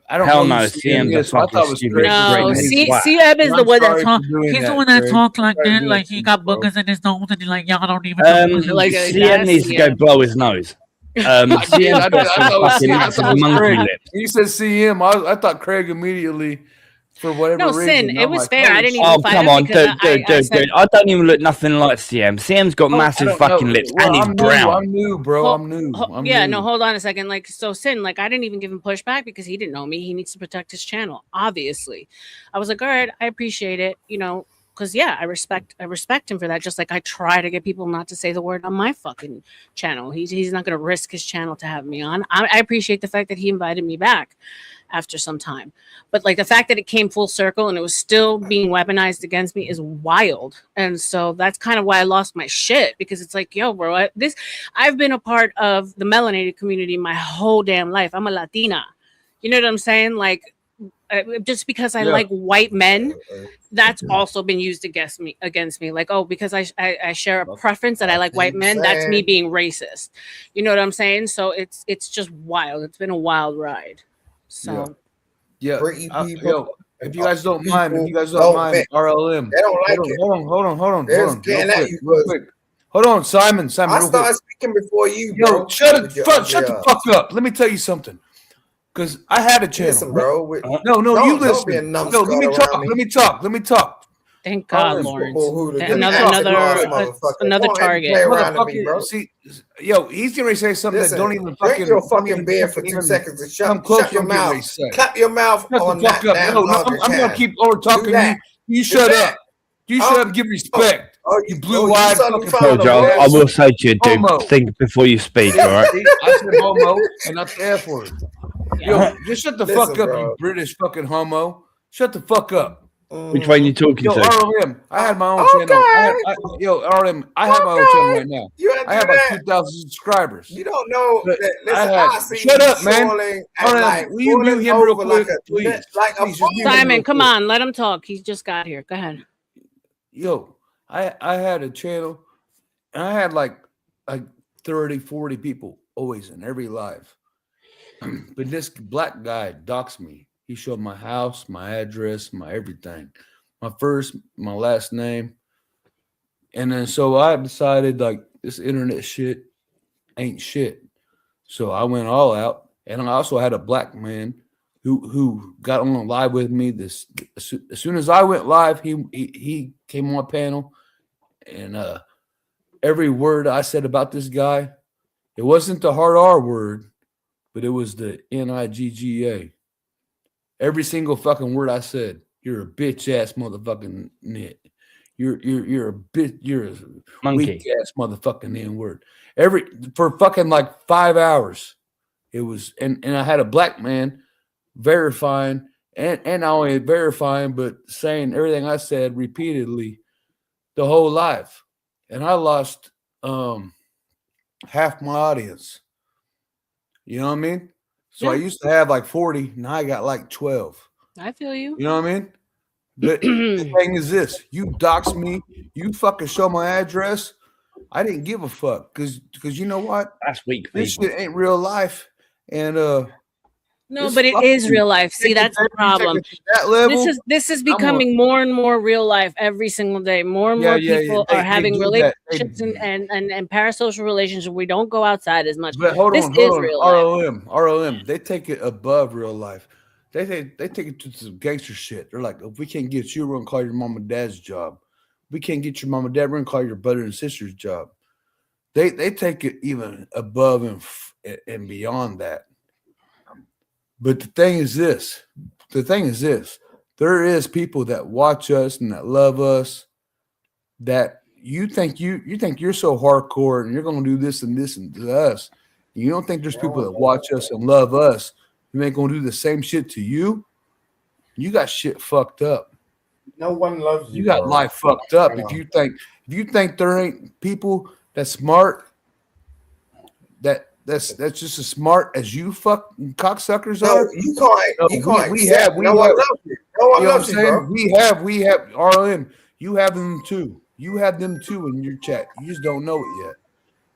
I don't Hell know. no, CM's a fucking stupid. No, CM is the one that talks. He's the one that talks like that, like he got boogers in his nose, and he's like, "Y'all don't even." Like CM needs to go blow his nose. CM's got some fucking massive monkey lips. You said CM, I thought Craig immediately. For whatever reason. Sin. It was fair. I didn't even. Oh, come on, dude. I don't even look nothing like CM. CM's got massive fucking lips, and he's brown. I'm new, bro. I'm new. No, hold on a second. Like, so Sin, like, I didn't even give him pushback because he didn't know me. He needs to protect his channel. Obviously, I was like, all right, I appreciate it. Because yeah, I respect him for that. Just like I try to get people not to say the word on my fucking channel. He's not going to risk his channel to have me on. I appreciate the fact that he invited me back after some time, but like the fact that it came full circle and it was still being weaponized against me is wild. And so that's kind of why I lost my shit, because it's like, yo, bro, I've been a part of the melanated community my whole damn life. I'm a Latina. You know what I'm saying? Like, just because I like white men, that's also been used against me. Like, oh, because I share a preference that I like white men, that's me being racist. You know what I'm saying? So it's just wild. It's been a wild ride. So yeah. Yo, if you guys don't mind, R.L.M. They don't like it. Hold on. Hold on, Simon. I started speaking before you, bro. Yo, shut the fuck up. Let me tell you something. Because I had a channel. Listen, bro. You listen. No, let me talk. Thank God, Lawrence. Another target. See, yo, he's gonna say something that don't even fucking. Drink your fucking beer for 2 seconds and shut your mouth. Clap your mouth on that damn I'm gonna keep over talking to you. You shut up. You shut up and give respect. You blue-eyed fucking. Joe, I will say to you, dude, think before you speak, all right? I said homo and not the F word. Yo, just shut the fuck up, you British fucking homo. Shut the fuck up. Which one you talking to? R.L.M. I had my own channel. R.L.M. I have my own channel right now. I have like 2,000 subscribers. You don't know. Shut up, man. Will you mute him real quick, please? Simon, come on, let him talk. He just got here. Go ahead. Yo, I had a channel, and I had like 30, 40 people always in every live. But this black guy doxed me. He showed my house, my address, my everything, my first, my last name. And then so I decided like this internet shit ain't shit. So I went all out. And I also had a black man who got on live with me. As soon as I went live, he came on my panel. And every word I said about this guy, it wasn't the hard R word, but it was the Nigga. Every single fucking word I said, you're a bitch ass motherfucking nit. You're a bitch. You're a monkey weak ass motherfucking N word. For fucking like 5 hours, it was. And I had a black man verifying and not only verifying, but saying everything I said repeatedly the whole life. And I lost half my audience. You know what I mean? So I used to have like 40, now I got like 12. I feel you. You know what I mean? The thing is this: you dox me, you fucking show my address. I didn't give a fuck because you know what? That's weak. This shit ain't real life, and No, but it is real life. See, that's the problem. That level, this is becoming more and more real life every single day. More and more people are having relationships and parasocial relationships. We don't go outside as much. But hold on, real life. R.L.M. They take it above real life. They take it to some gangster shit. They're like, if we can't get you, we're gonna call your mom and dad's job. If we can't get your mom and dad, we're gonna call your brother and sister's job. They take it even above and beyond that. But the thing is this. There is people that watch us and that love us that you think you're so hardcore and you're gonna do this and this and to us. You don't think there's people that watch us and love us who ain't gonna do the same shit to you? You got shit fucked up. No one loves you. You got life fucked up. If you think there ain't people that's smart, that's just as smart as you fucking cocksuckers are. You can't. We have. No one loves you. No one loves you, bro. We have R.L.M. You have them too. You have them too in your chat. You just don't know it yet.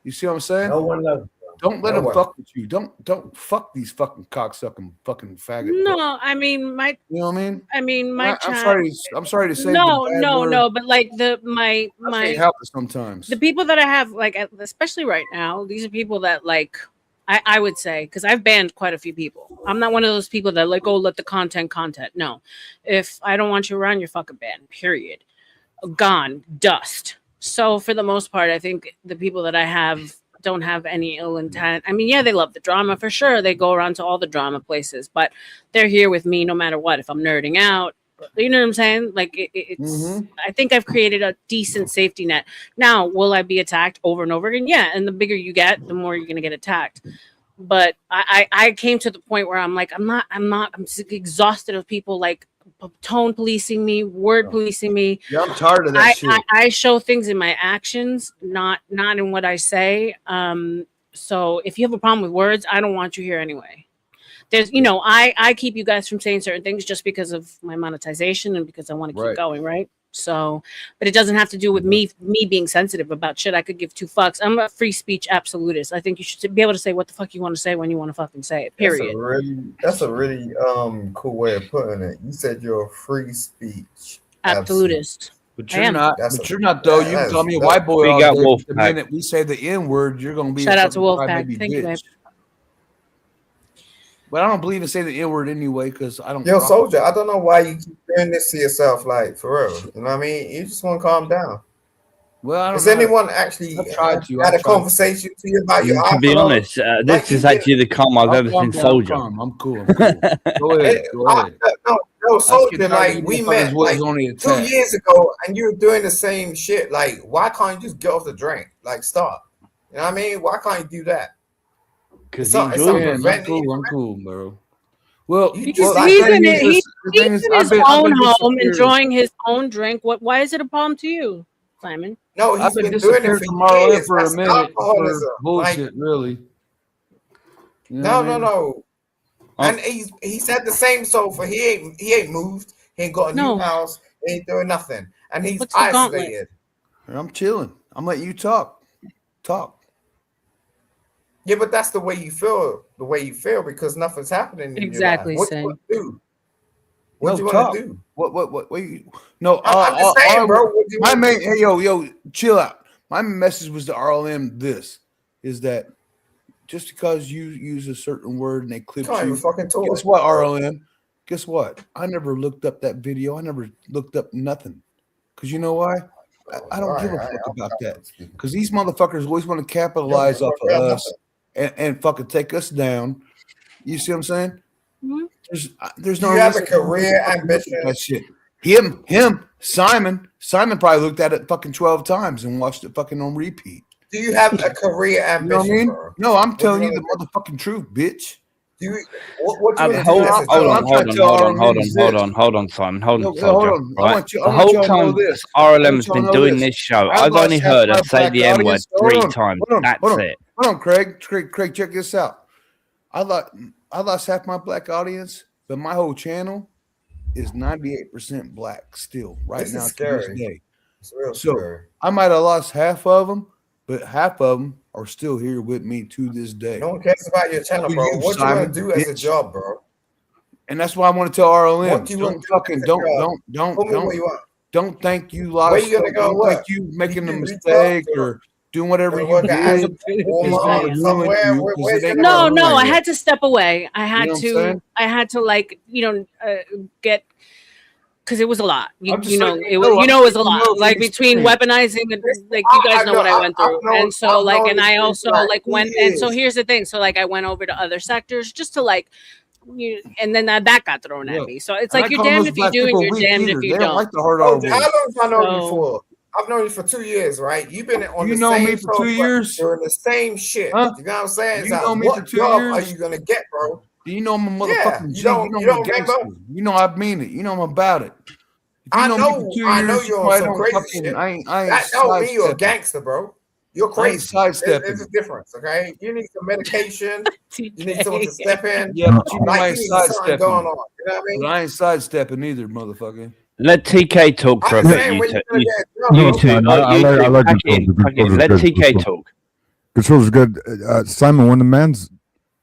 You see what I'm saying? No one loves you. Don't let them fuck with you. Don't fuck these fucking cocksucking fucking faggot. No, I mean you know what I mean? I mean my I'm sorry to say no, but like my I can't help it sometimes. The people that I have, like, especially right now, these are people that, like, I would say, because I've banned quite a few people. I'm not one of those people that, like, oh, let the content. No. If I don't want you around, you're fucking banned, period. Gone, dust. So for the most part, I think the people that I have don't have any ill intent. I mean, yeah, they love the drama for sure. They go around to all the drama places, but they're here with me no matter what. If I'm nerding out, you know what I'm saying? Like it's. I think I've created a decent safety net. Now, will I be attacked over and over again? Yeah, and the bigger you get, the more you're gonna get attacked. But I came to the point where I'm like, I'm exhausted of people like tone policing me, word policing me. Yeah, I'm tired of that shit. I show things in my actions, not in what I say. So if you have a problem with words, I don't want you here anyway. There's, I keep you guys from saying certain things just because of my monetization and because I want to keep going, right? So, but it doesn't have to do with me being sensitive about shit. I could give two fucks. I'm a free speech absolutist. I think you should be able to say what the fuck you want to say when you want to fucking say it. Period. That's a really cool way of putting it. You said you're a free speech absolutist. But you're not. But you're not though. You can call me a white boy all day. The minute we say the N word, you're gonna be shout out to Wolfpack. Thank you, babe. But I don't believe in saying the N word anyway because I don't. Yo, soldier, I don't know why you keep doing this to yourself, like for real. You know what I mean? You just want to calm down. Well, I don't Has know. anyone actually had a conversation to you about your To be honest, this is actually the calm I've ever seen soldier. I'm cool. Go ahead. No, soldier, like we met like 2 years ago, and you were doing the same shit. Like, why can't you just get off the drink? Like, stop. You know what I mean? Why can't you do that? Because I'm cool, bro. Well, he's in his own home, enjoying his own drink. Why is it a problem to you, Simon? No, I've been doing it for years. For a minute. For bullshit, really. You know no. And he said the same sofa. He ain't moved. He ain't got a new house. He ain't doing nothing. And he's isolated. I'm chilling. I'm letting you talk. Yeah, but that's the way you feel. The way you feel because nothing's happening. Exactly. What do you want to do? What do you want to do? What no, I'm just saying, bro. My main, hey, yo, chill out. My message was to R.L.M. This is that just because you use a certain word and they clip you, guess what, R.L.M.? Guess what? I never looked up that video. I never looked up nothing. Because you know why? I don't give a fuck about that. Because these motherfuckers always want to capitalize off of us and fucking take us down. You see what I'm saying? Mm-hmm. There's no. You have a career ambition. That shit. Him, Simon probably looked at it fucking 12 times and watched it fucking on repeat. Do you have a career ambition? You know what I mean? No, I'm telling you the motherfucking truth, bitch. What do you want to do as a Hold on, Simon. Hold on, soldier. Right? The whole time R.L.M has been doing this show, I've only heard her say the N word 3 times. That's it. Hold on, Craig, check this out. I lost half my black audience, but my whole channel is 98% black still right now to this day. So I might have lost half of them, but half of them are still here with me to this day. No one cares about your channel, bro. What you want to do as a job, bro? And that's why I want to tell R.L.M. What do you want to do? Don't think you lost. Where you gonna go? Don't think you making a mistake or doing whatever you did. No, I had to step away. I had to like, get, because it was a lot. It was a lot. Like between weaponizing and like you guys know what I went through, and so like, and I also like went. And so here's the thing. So like, I went over to other sectors just to like, and then that got thrown at me. So it's like you're damned if you do and you're damned if you don't. How long have I known you for? I've known you for 2 years, right? You've been on the same me for 2 years doing the same shit. Huh? You know what I'm saying? You know me for 2 job years? are you gonna get, bro? You know I'm a motherfucking G. You know I'm a gangster. You know I mean it. You know I'm about it. I know you're on some crazy shit. That don't mean you're a gangster, bro. You're crazy. There's a difference, okay? You need some medication. You need someone to step in. Yeah, but you know I ain't sidestepping. Going on. You know what I mean? But I ain't sidestepping either, motherfucker. Let TK talk for a bit. Let TK talk. Control is good. Simon, when the man's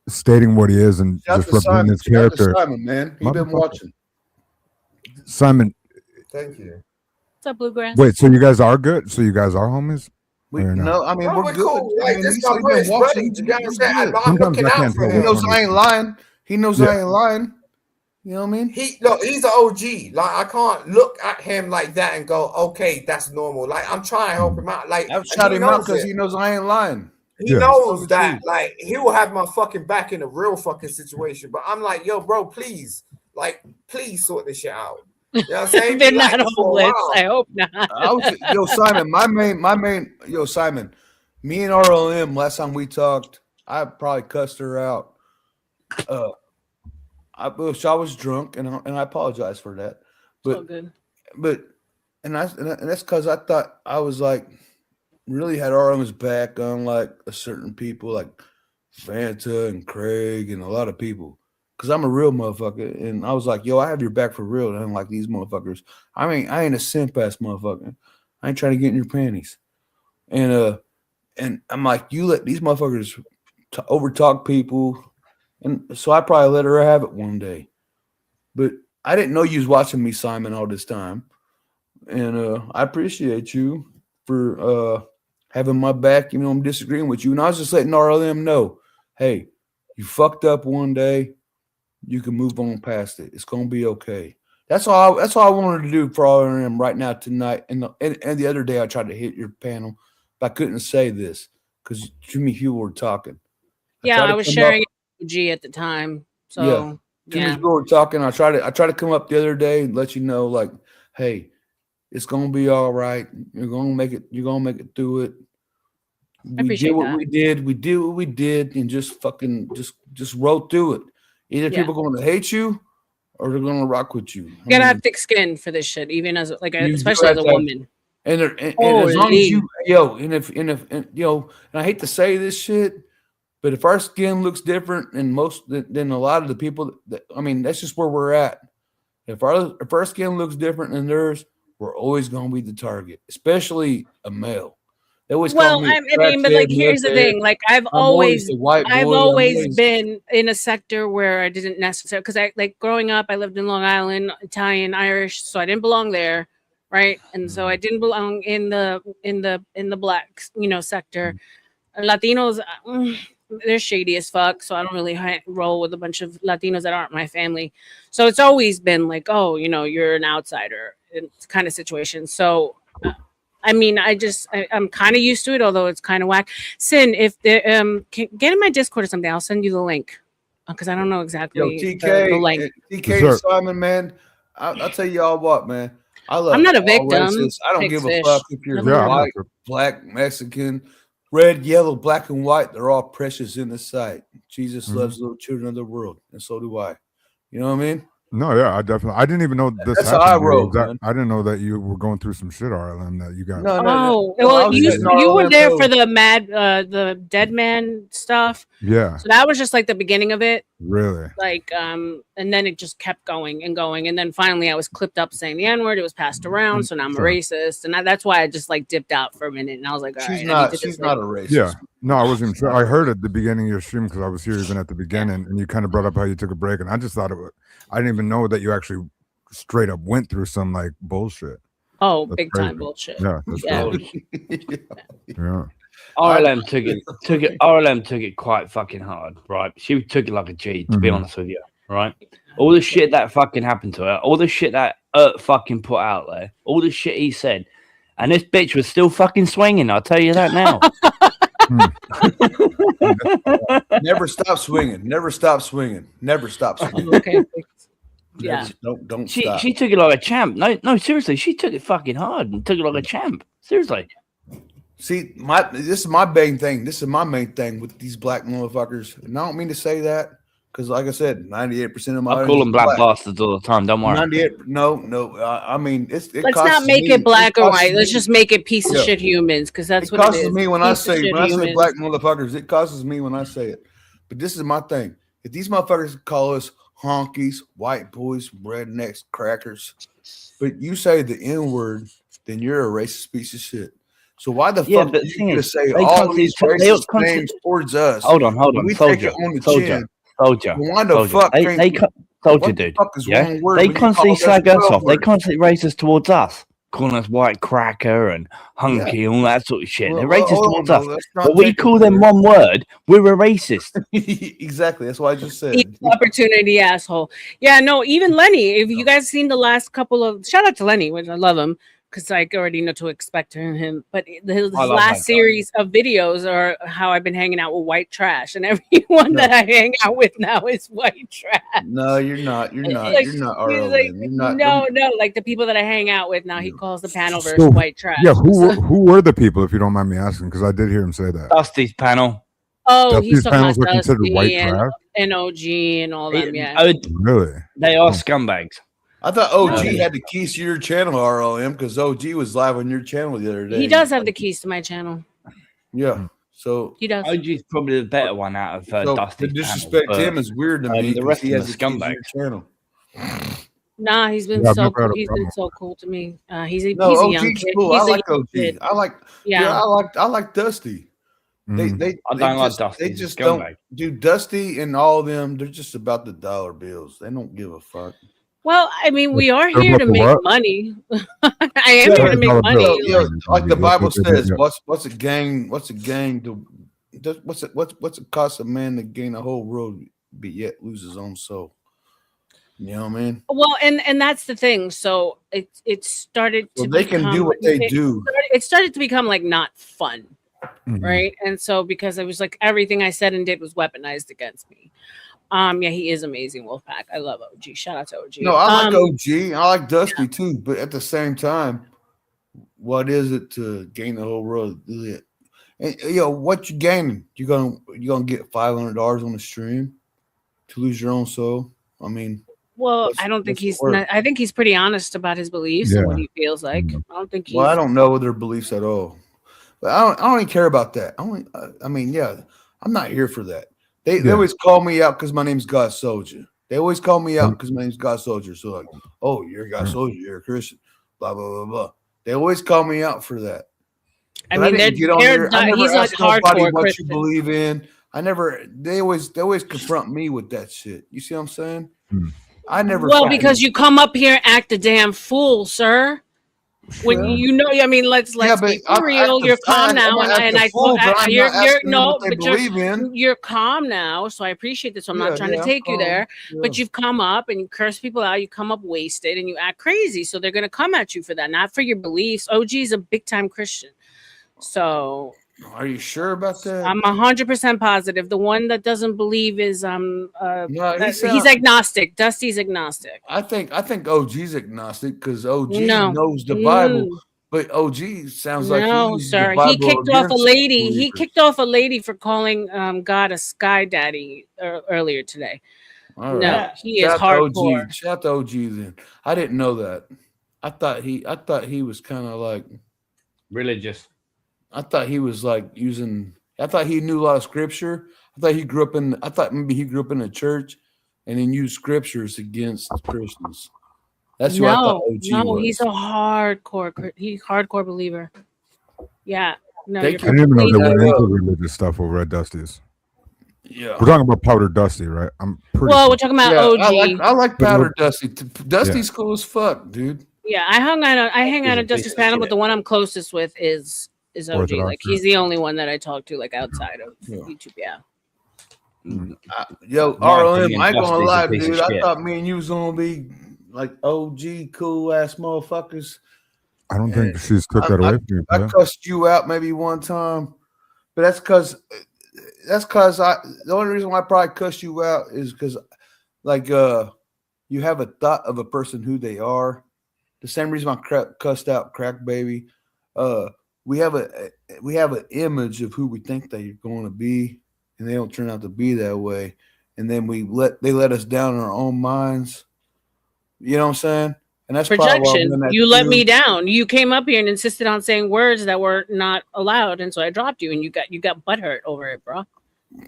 stating what he is and just representing his character. Simon, man, you've been watching. Simon. Thank you. What's up, Bluegrass? Wait, so you guys are good? So you guys are homies? No, I mean we're good. Cool. Like, this my boy, buddy. You gotta say, I'm looking out for him. He knows I ain't lying. He knows I ain't lying. You know what I mean? He's an OG. Like I can't look at him like that and go, okay, that's normal. Like I'm trying to help him out. Like I've shot him out because he knows I ain't lying. He knows that. Like he will have my fucking back in a real fucking situation. But I'm like, yo, bro, please sort this shit out. You know what I'm saying? They're not homeless. I hope not. Simon, me and R.L.M. last time we talked, I probably cussed her out. I was drunk, and I apologize for that. But so good. And that's because I thought I was like really had R.L.M.'s back on like a certain people like Fanta and Craig and a lot of people. Because I'm a real motherfucker, and I was like, "Yo, I have your back for real." And I'm like these motherfuckers. I ain't a simp ass motherfucker. I ain't trying to get in your panties. And I'm like, you let these motherfuckers overtalk people, and so I probably let her have it one day. But I didn't know you was watching me, Simon, all this time, and I appreciate you for having my back. You know, I'm disagreeing with you, and I was just letting R.L.M. know, hey, you fucked up one day. You can move on past it. It's gonna be okay. That's all I wanted to do for R.L.M. right now tonight. And the other day I tried to hit your panel, but I couldn't say this because too many people were talking. I was sharing G at the time. So too many people were talking. I tried to come up the other day and let you know, like, hey, it's gonna be all right. You're gonna make it. You're gonna make it through it. We did what we did. We did what we did, and just fucking just roll through it. Either people are going to hate you or they're going to rock with you. You gotta have thick skin for this shit, even as like especially as a woman. And as long as you, and I hate to say this shit, but if our skin looks different than a lot of the people, that's just where we're at. If our skin looks different than theirs, we're always going to be the target, especially a male. But like, here's the thing. Like, I've always been in a sector where I didn't necessarily, because I like growing up, I lived in Long Island, Italian, Irish, so I didn't belong there, right? And so I didn't belong in the black, sector. Latinos, they're shady as fuck, so I don't really roll with a bunch of Latinos that aren't my family. So it's always been like, oh, you're an outsider kind of situation. So. I'm kind of used to it, although it's kind of whack. Sin, if the can get in my Discord or something, I'll send you the link because I don't know exactly the link. TK Simon, man, I'll tell y'all what, man. I love. I'm not a victim. Races. I don't give a fuck if you're white, black, Mexican, Red, yellow, black, and white, they're all precious in the sight. Jesus loves little children of the world, and so do I. You know what I mean? No, yeah, I definitely. I didn't even know this That's happened. how I roll, man. I didn't know that you were going through some shit, R.L.M. That you got. Oh, well, you were there for the dead man stuff. Yeah. So that was just like the beginning of it. Really? Like, and then it just kept going and going, and then finally I was clipped up saying the N-word. It was passed around, so now I'm a racist, and that's why I just like dipped out for a minute, and I was like, all right, She's I need to she's just, not like, a racist. Yeah. No, I wasn't even sure. I heard at the beginning of your stream because I was here even at the beginning, and you kind of brought up how you took a break, and I just thought it was. I didn't even know that you actually straight up went through some like bullshit. Oh, That's big crazy. time bullshit. Yeah. That's crazy. Yeah. R.L.M. took it. R.L.M. took it quite fucking hard, right? She took it like a G, to be honest with you, right? All the shit that fucking happened to her, all the shit that fucking put out there, all the shit he said, and this bitch was still fucking swinging. I'll tell you that now. Never stop swinging. Never stop swinging. Never stop swinging. Okay. Yeah. Don't She stop. she took it like a champ. No, seriously, she took it fucking hard and took it like a champ. Seriously. See, this is my main thing. This is my main thing with these black motherfuckers. And I don't mean to say that because, like I said, 98% of my I call them black bastards all the time. Don't worry. 98. No. I mean, it Let's costs not make me- it black or costs white. Let's me- just make it piece of Yeah. shit humans, because that's it what it causes is. me when Piece of shit I say humans. black motherfuckers. It causes me when I say it. But this is my thing. If these motherfuckers call us honkies, white boys, rednecks, crackers, but you say the N word, then you're a racist piece of shit. So why the Yeah, fuck but are the you thing going to is, say they all constantly- these they racist constantly- names towards us? Hold on. and we take it on the chin. Soldier. Why the fuck? They soldier, what the dude. fuck is Yeah, one word they when you constantly call us slag us 12 off. They words? constantly racist towards us, calling us white cracker and hunky and all that sort of shit. They're Well, racist hold on, towards though. us. Let's not But we take it call them there. one word. We're a racist. Exactly. That's what I just said. Equal opportunity asshole. Yeah, no, even Lenny. If you guys seen the last couple of shout out to Lenny, which I love him because I already know to expect from him. But his I love that last guy. series of videos are how I've been hanging out with white trash, and everyone that I hang out with now is white trash. No, you're not. You're not. Like, You're not he's R.L.M. like, You're not. no, like the people that I hang out with now, he calls the panelverse So, white trash. yeah, who were the people, if you don't mind me asking? Because I did hear him say that. Dusty's panel. Oh, he's Dusty's talking panels about were considered Dusty white and, trash? and OG and all them. Yeah. Really? They are scumbags. I thought OG No. had the keys to your channel, R.L.M., because OG was live on your channel the other day. He does have the keys to my channel. Yeah. So He does. OG's probably the better one out of so Dusty's to disrespect panel, him but, is weird to me. the 'cause rest he of has them the are keys to your scumbags. channel. Nah, he's been Yeah, I've so never had cool. a He's problem. been so cool to me. He's a No, young OG's kid. cool. He's I a like young OG. kid. Yeah, I like Dusty. They I don't like just, Dusty. They He's a just don't scumbag. do Dusty and all of them. They're just about the dollar bills. They don't give a fuck. Well, I mean, we are They're here about to the make what? money. I am here to make money. Like the Bible says, Yeah. what's a gang? What's a gang to? What's it cost a man to gain the whole world, but yet lose his own soul? You know what I mean? Well, and that's the thing. So it started to. Well, they can do become- what they do. It started to become like not fun, Mhm. right? And so because it was like everything I said and did was weaponized against me. Yeah, he is amazing, Wolfpack. I love OG. Shout out to OG. No, I like OG. I like Dusty too. But at the same time, what is it to gain the whole world? And what you gaining? You gonna get $500 on the stream to lose your own soul? I mean, Well, what's- I don't think what's the he's. word? Not, I think he's pretty honest about his beliefs and what Yeah. he feels like. I don't think he's. Well, I don't know their beliefs at all. But I don't even care about that. I mean, yeah, I'm not here for that. They always call me out because my name's God Soldier. They always call me out because my name's God Soldier. So like, oh, you're a God Soldier, you're a Christian, blah blah blah blah. They always call me out for that. I But mean, didn't get on there. I never he's like asked nobody hardcore what Christian. you believe in. They always confront me with that shit. You see what I'm saying? I never. Well, fucking- because you come up here and act a damn fool, sir. When Well, you know, I mean, let's yeah, be but for I'm real. acting- You're calm I'm now, acting and I fool, but I'm you're not asking them no, what they but believe in. you're calm now, so I appreciate this. So I'm Yeah, not trying yeah, to I'm take you calm. there, Yeah. but you've come up and you curse people out. You come up wasted and you act crazy, so they're gonna come at you for that, not for your beliefs. OG is a big time Christian, so. Are you sure about that? I'm 100% positive. The one that doesn't believe is he's sound- agnostic. Dusty's agnostic. I think OG's agnostic because OG No. knows the Bible. But OG sounds like No, he's the sir. He Bible kicked off a against lady. He believers. kicked off a lady for calling God a sky daddy earlier today. All No, right. he is Shout hardcore. out to OG then. I didn't know that. I thought he was kind of like religious. I thought he was like using. I thought he knew a lot of scripture. I thought maybe he grew up in a church, and then used scriptures against Christians. That's who I thought OG was. He's a hardcore believer. Yeah. No, I didn't even know they went into religious stuff over at Dusty's. Yeah. We're talking about Powder Dusty, right? I'm pretty Well, we're talking about OG. I like Powder Dusty. Dusty's cool as fuck, dude. Yeah, I hang out at Dusty's panel, but the one I'm closest with is OG. Orthodox, Like he's the only one that I talk to like outside of YouTube. Yeah. Yo, R.L.M, I ain't gonna lie, dude. I thought me and you was gonna be like OG cool ass motherfuckers. I don't think she's took that away from you. I cussed you out maybe one time, but that's because the only reason why I probably cussed you out is because like you have a thought of a person who they are. The same reason I cussed out Crack Baby. We have an image of who we think they're going to be, and they don't turn out to be that way. And then they let us down in our own minds. You know what I'm saying? And that's projection. You let me down. You came up here and insisted on saying words that were not allowed, and so I dropped you, and you got butthurt over it, bro.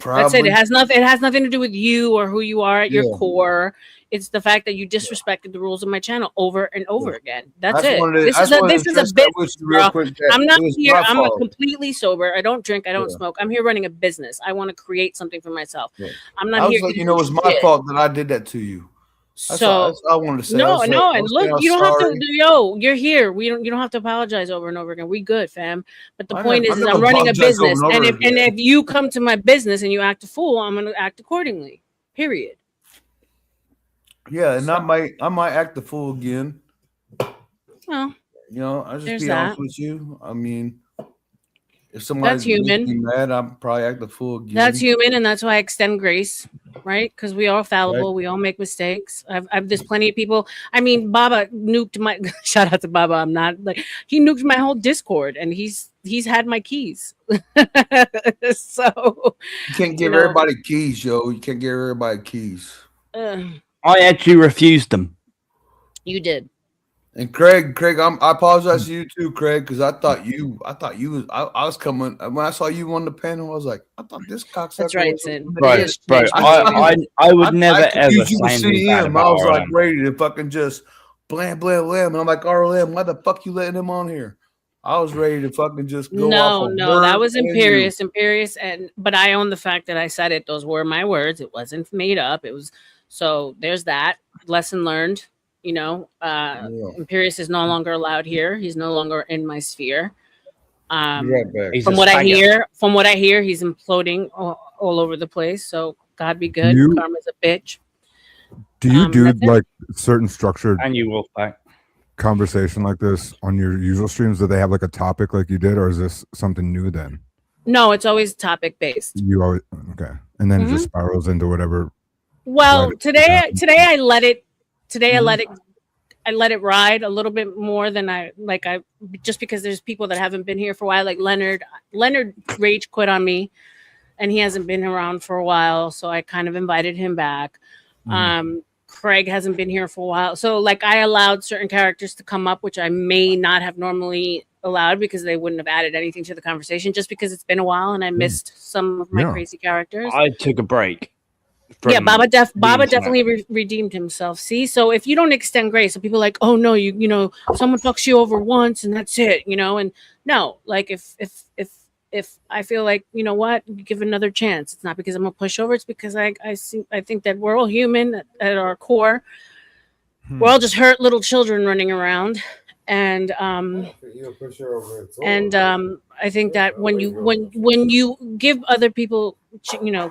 That's it. It has nothing to do with you or who you are at your core. It's the fact that you disrespected the rules of my channel over and over again. That's it. This is a business, bro. I'm not here. I'm completely sober. I don't drink. I don't smoke. I'm here running a business. I want to create something for myself. I'm not here. It was my fault that I did that to you. That's all I wanted to say. No, and look, you don't have to. You're here. You don't have to apologize over and over again. We good, fam. But the point is I'm running a business, and if you come to my business and you act a fool, I'm going to act accordingly. Period. Yeah, and I might act the fool again. Well, I'll just be honest with you. I mean, if somebody's mad, I'm probably act the fool again. That's human, and that's why I extend grace, right? Because we are fallible. Right. We all make mistakes. There's plenty of people. I mean, Baba nuked my shout out to Baba. I'm not like he nuked my whole Discord, and he's had my keys. So you can't give everybody keys, yo. You can't give everybody keys. I actually refused them. You did. And Craig, I apologize to you too, Craig, because I thought you was. I was coming when I saw you on the panel. I was like, I thought this cocksucker. That's right, Sid. Bro. I would never ever say anything bad about I was like R.L.M. ready to fucking just blam, and I'm like, R.L.M, why the fuck you letting him on here? I was ready to fucking just go off. No, that was imperious, but I own the fact that I said it. Those were my words. It wasn't made up. It was. So there's that lesson learned. Imperious is no longer allowed here. He's no longer in my sphere. From what I hear, he's imploding all over the place. So God be good. Karma's a bitch. Do you do like certain structured and you will back conversation like this on your usual streams? Do they have like a topic like you did, or is this something new then? No, it's always topic based. You always okay, and then it just spirals into whatever. Well, today I let it. Today I let it ride a little bit more than I just because there's people that haven't been here for a while, like Leonard rage quit on me, and he hasn't been around for a while, so I kind of invited him back. Craig hasn't been here for a while, so like I allowed certain characters to come up, which I may not have normally allowed because they wouldn't have added anything to the conversation, just because it's been a while and I missed some of my crazy characters. I took a break. Yeah, Baba definitely redeemed himself. See, so if you don't extend grace, so people are like, oh no, you know, someone fucks you over once and that's it, and no, like if I feel like, you know what, give another chance. It's not because I'm a pushover. It's because I think that we're all human at our core. We're all just hurt little children running around, and I think that when you give other people,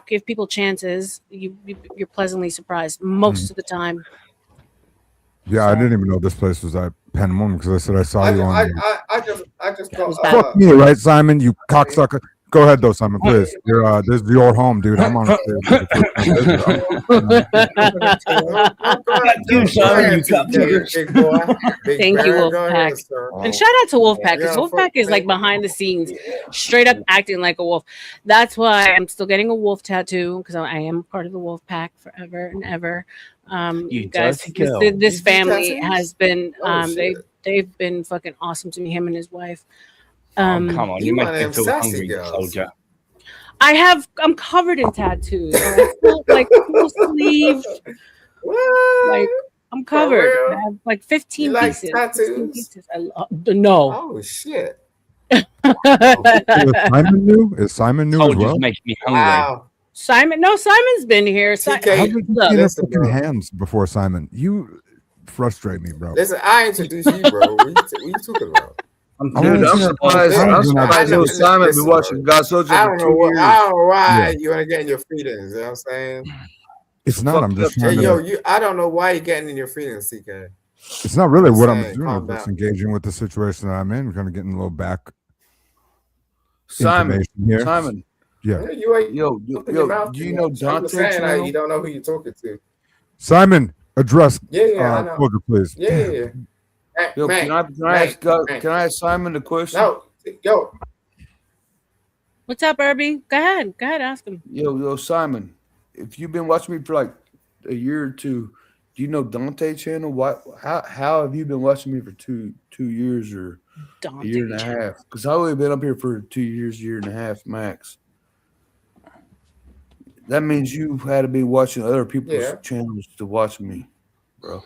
give people chances, you're pleasantly surprised most of the time. Yeah, I didn't even know this place was at Pandemonium because I said I saw you on. I just got. Fuck me, right, Simon? You cocksucker! Go ahead, though, Simon. Please. You're this is your home, dude. I'm on. You, Simon, big boy. Thank you, Wolfpack. And shout out to Wolfpack because Wolfpack is like behind the scenes, straight up acting like a wolf. That's why I'm still getting a wolf tattoo because I am part of the Wolfpack forever and ever. You guys, this family has been they've been fucking awesome to me. Him and his wife. Come on, you make me feel hungry, soldier. I'm covered in tattoos. Like full sleeve. Like I'm covered. I have like 15 pieces. Tattoos? No. Oh shit. Is Simon new? Is Simon new as well? Makes me hungry. Wow. Simon's been here. Haven't you seen her fucking hands before, Simon? You frustrate me, bro. Listen, I introduced you, bro. What you talking about? Dude, I'm surprised. Simon be watching God Soldier. I don't know why you want to get in your feelings. You know what I'm saying? It's not. I'm just trying to. I don't know why you're getting in your feelings, CK. It's not really what I'm doing. I'm just engaging with the situation that I'm in. Kind of getting a little back. Simon. Here. Simon. Yeah. Yo, do you know Dante? You don't know who you're talking to. Simon, address. I know. Soldier, please. Yeah. Yo, can I ask Simon the question? No, yo. What's up, Irby? Go ahead, ask him. Yo, Simon, if you've been watching me for like a year or two, do you know Dante channel? How have you been watching me for two years or a year and a half? Because I've only been up here for 2 years, year and a half max. That means you had to be watching other people's channels to watch me, bro.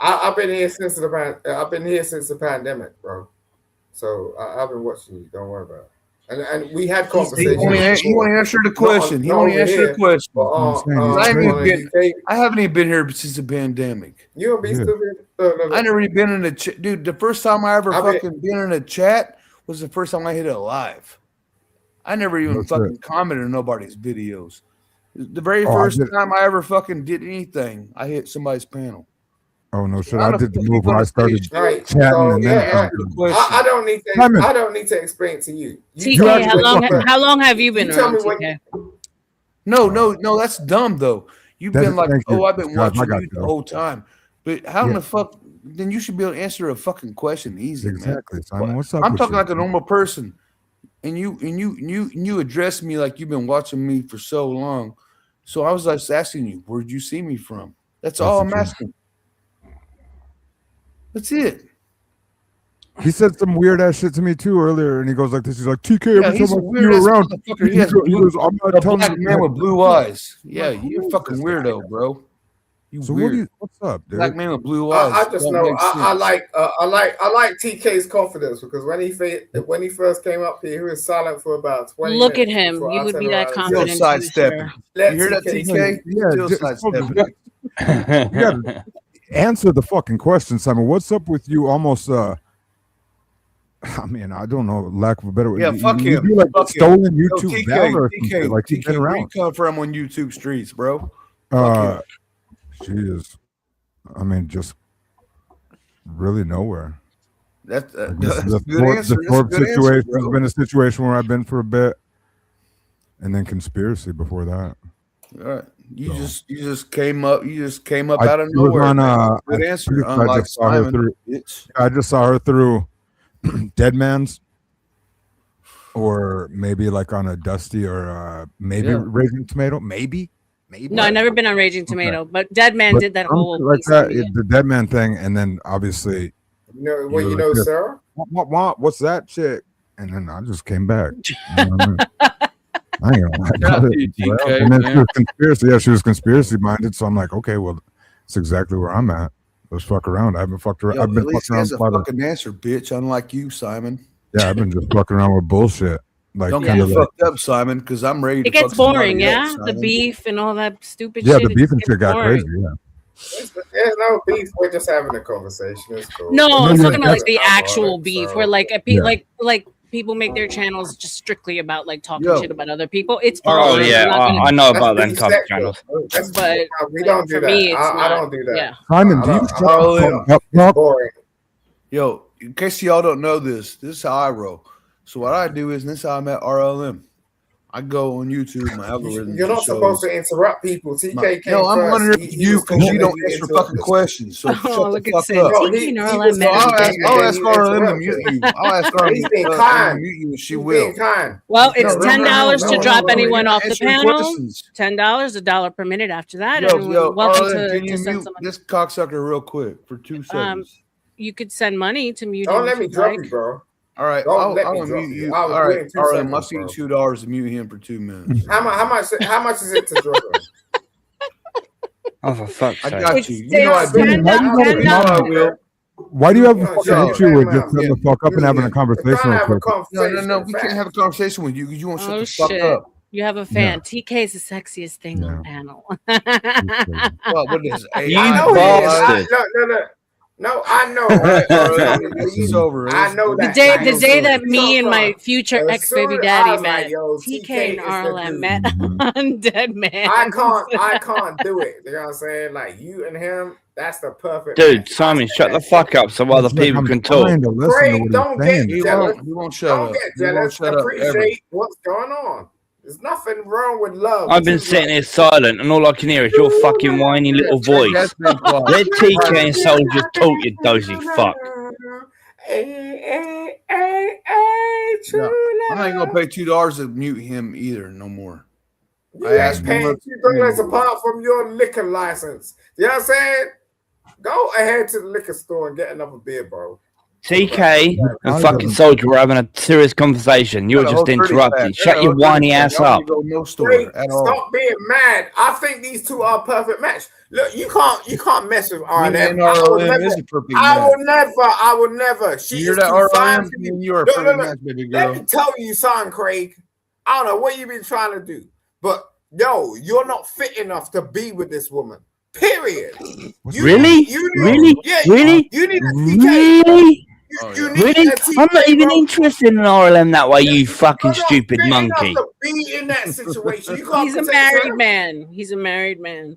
I've been here since the pandemic, bro. So I've been watching you. Don't worry about it. And we had conversations. He won't answer the question. I haven't even been here since the pandemic. You don't be stupid. I never even been in a chat, dude. The first time I ever been in a chat was the first time I hit it live. I never even commented on nobody's videos. The very first time I ever fucking did anything, I hit somebody's panel. Oh no shit! I did the move where I started chatting and then. I don't need to explain it to you. TK, how long have you been around? TK? No, that's dumb though. You've been like, I've been watching you the whole time. But how in the fuck? Then you should be able to answer a fucking question easy. Exactly, man. Simon. What's up? I'm talking like a normal person, and you address me like you've been watching me for so long. So I was just asking you, where'd you see me from? That's all I'm asking. That's it. He said some weird ass shit to me too earlier, and he goes like this. He's like, TK, every time I see you around, he goes, I'm not telling you. Man with blue eyes. Yeah, you're a fucking weirdo, bro. So what's up, dude? Black man with blue eyes. I just know I like TK's confidence because when he first came up here, he was silent for about 20 minutes. Look at him. You would be that confident. Still sidestepping. You hear that, TK? Yeah, still sidestepping. You gotta answer the fucking question, Simon. What's up with you? Almost, I mean, I don't know, lack of a better word. Yeah, fuck him. You like fuck stolen him. YouTube valor or TK, like you've been where around. you come from on YouTube streets, bro? Jeez. I mean, just really nowhere. That's a the good answer. The Forbes situation has been a situation where I've been for a bit, and then Conspiracy before that. All right. You just came up out of nowhere. Good answer. I just saw her through Dead Man's, or maybe like on a Dusty, or maybe Raging Tomato, maybe. No, I've never been on Raging Tomato, but Dead Man did that whole like that, the Dead Man thing, and then obviously, Sarah? What's that chick? And then I just came back. You know what I mean? I ain't gonna lie. And then she was Conspiracy. Yeah, she was conspiracy minded. So I'm like, okay, well, that's exactly where I'm at. Let's fuck around. I haven't fucked around. I've been fucking around. That's a fucking answer, bitch. Unlike you, Simon. Yeah, I've been just fucking around with bullshit. Like, don't get fucked up, Simon, because I'm ready. It gets boring, yeah. The beef and all that stupid shit. Yeah, the beef and shit got crazy. Yeah. There's no beef. We're just having a conversation. It's cool. No, I'm talking about like the actual beef, where like like people make their channels just strictly about like talking shit about other people. It's fun. Oh yeah, I know about them type of channels. But we don't do that. Me, I don't do that. Yeah. Simon, do you boring? Yo, in case y'all don't know this is how I roll. So what I do is, this is how I met R.L.M. I go on YouTube, my algorithm. You're not supposed to interrupt people. TK came No, I'm first. wondering you because you don't he answer fucking questions. So shut look the at fuck Sid. up. TK and R.L.M. met I'll in ask Denver. R.L.M. to mute you. I'll ask R.L.M. He's being to kind. mute you. She He's will. being kind. Well, it's No, $10 to drop anyone You're off the answering panel. questions. $10, $1 per minute after that. Yo, and welcome R.L.M., can to you send mute someone. this cocksucker real quick for 2 seconds? You could send money to mute Don't him let if me you'd drop like. you, bro. All right, Don't let me I'll drop mute you. you. I'll All do it right, in 2 R.L.M., I'll seconds, see you bro. $2 to mute him for 2 minutes. How much is it to drop him? Oh, for fuck's I sake. got you. You know I do. $10. You know I will. Why do you have a Yeah, fucking sure. issue with just shutting the fuck up and having a conversation Trying to real have a quick? No. We can't have a conversation with you because you won't shut Oh, the fuck shit. up. You have a fan. TK is the sexiest thing on the panel. Well, what is You I know he is. bastard. No, I know. This is over. I know The that. day, Like, the day that so me and my far, future as ex soon baby as I daddy was like, met, yo, TK and is the R.L.M. dude. met on Dead Man. I can't do it. You know what I'm saying? Like you and him, that's the perfect Dude, match. Simon, shut the fuck up so other people can talk. Craig, don't get He jealous. won't shut Don't up. get He won't jealous. shut up ever. Appreciate what's going on. There's nothing wrong with love. I've been sitting here silent, and all I can hear is your fucking whiny little voice. That's been quiet. Let TK and Soul just talk, you dozy fuck. Hey, Yeah. I'm not gonna pay $2 to mute him either no more. You I ain't asked paying $2 apart from your liquor license. You know what I'm saying? Go ahead to the liquor store and get another beer, bro. TK and fucking Soldier were having a serious conversation. You're just interrupting. Shut your whiny ass up. Craig, stop being mad. I think these two are a perfect match. Look, you can't mess with R.L.M. I will never. She You hear is that, too fine R.L.M.? for you. You're a Look, perfect match, baby girl. Let me tell you something, Craig. I don't know what you've been trying to do, but yo, you're not fit enough to be with this woman. Period. Really? Really? Really? You need a Really? You need Really? a TK, I'm not even bro. interested in RLM that way, you fucking stupid Fit monkey. enough to be in that situation. You can't He's a protect married her. man. He's a married man.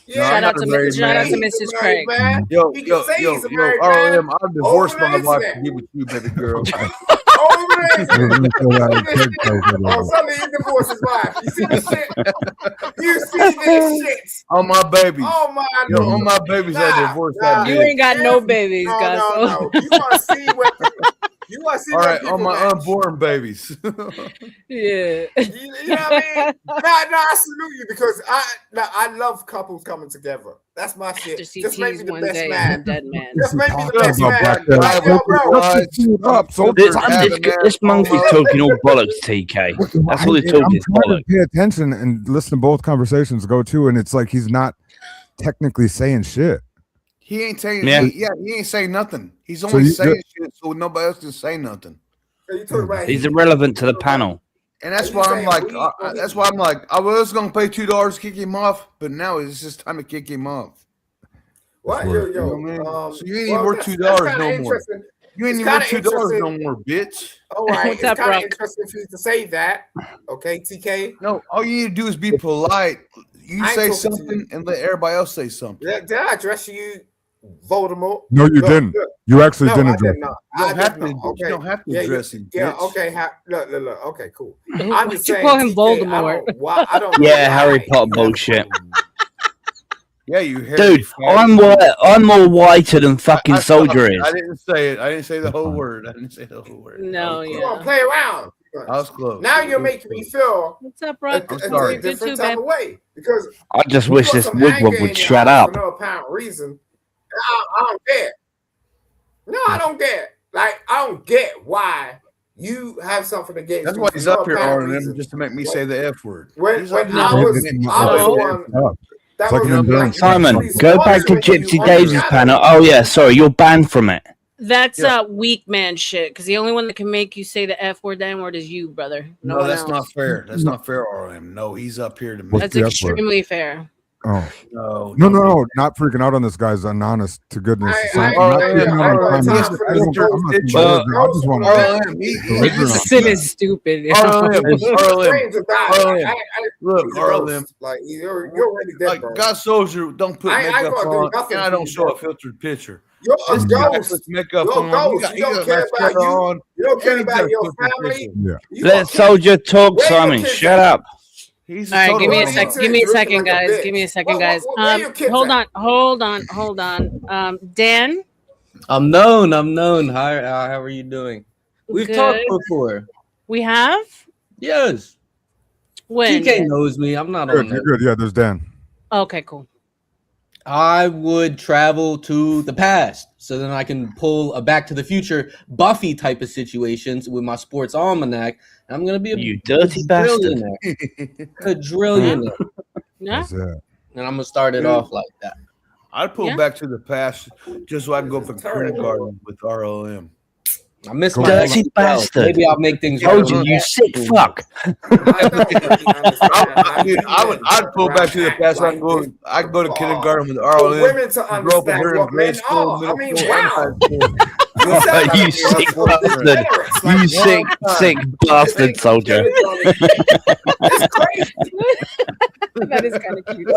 Yeah, shout out to Mrs. Craig. Yo, He can say he's a married R.L.M., man. I'll divorce Over the my wife internet. to be with you, baby girl. Oh, suddenly he divorced his wife. You see this shit? You see this shit? On my babies. Oh my Yo, on my babies, I divorced that You bitch. ain't got no babies, guys. No. You want to see what? You want to see All what right, people on my match. unborn babies. Yeah. You know what I mean? No, I salute you because I love couples coming together. That's my shit. Just make me the best man. Dead man. Just make me the best man. Like, yo, bro. This monkey's talking all bollocks, TK. That's all he's talking is I'm trying bollocks. to pay attention and listen to both conversations go too, and it's like he's not technically saying shit. He ain't saying, Yeah. he ain't saying nothing. He's So only you- saying shit so nobody else can say nothing. He's irrelevant to the panel. And that's why I'm like, I was gonna pay $2 to kick him off, but now it's just time to kick him off. What? You know what I mean? So you ain't even worth $2 no more. You ain't even worth $2 no more, bitch. All right, What's it's up, kind of Brock? interesting for you to say that. Okay, TK. No, all you need to do is be polite. You I ain't say talking to something and let everybody else say something. Did I address you, Voldemort? No, you Look, didn't. look. You actually No, didn't I address did it. not. You I don't have did to. not. Okay. You don't have to Yeah, address him. Yeah. Bitch. Okay. Look. Okay. Cool. I'm Why'd just you saying. call him TK, Voldemort? I don't. Yeah, Harry Potter bullshit. Yeah, you hear Dude, I'm white. I'm more whiter than fucking Soldier is. I didn't say it. I didn't say the whole word. No, You gonna play around? I was close. Now you're making me feel What's up, a, Brock? I'm a sorry. different Good too, type babe. of way because I just you wish got this some Woodward anger in would your shut eyes up. for no apparent reason. I don't get. No, I don't get. Like I don't get why you have something against. That's me why for he's no up here apparent on reason. them just to make me say the F word. When He's up here I to was make me the say one that It's like was an endurance. Simon, actually go back to sponsoring you Gypsy on Dave's the panel. Oh yeah, sorry, you're banned from it. That's Yeah. weak man shit. Because the only one that can make you say the F word, the N word is you, brother. No, No, one that's else. not fair. That's not fair, RM. No, he's up here to make That's the F word? extremely fair. Oh. No, No, not freaking out on this guy's honest to goodness. I Sid is stupid. Look, R.L.M. Like you're already dead, like bro. God Soldier don't put I ain't makeup gonna do on, nothing and I to don't you, show bro. a filtered picture. You're a This guy ghost. puts makeup You're a on. ghost. You don't care about you. You don't care about your family. Let Soldier talk, Simon. Shut up. He's All right, give me a second. Give me a second, guys. Give me a second, guys. Hold on. Dan. I'm known. Hi, how are you doing? We've talked Good. before. We have. Yes. When? TK knows me. I'm not Good, on you're there. good. Yeah, there's Dan. Okay, cool. I would travel to the past so then I can pull a Back to the Future Buffy type of situations with my sports almanac. And I'm gonna be a dirty bastard. A trillionaire. Yeah. Yeah. And I'm gonna start it off like that. I'd pull Back to the Past just so I can go for kindergarten with R.L.M. I miss Go my ahead. dirty bastard. Maybe I'll make things. Soldier, you sick fuck. I'd pull Back to the Past. I can go to kindergarten with R.L.M. women to grow up with understand her in what grade men school, are. I middle mean, school, and wow. high school. You sick bastard. You sick bastard, Soldier. It's crazy. That is kind of cute.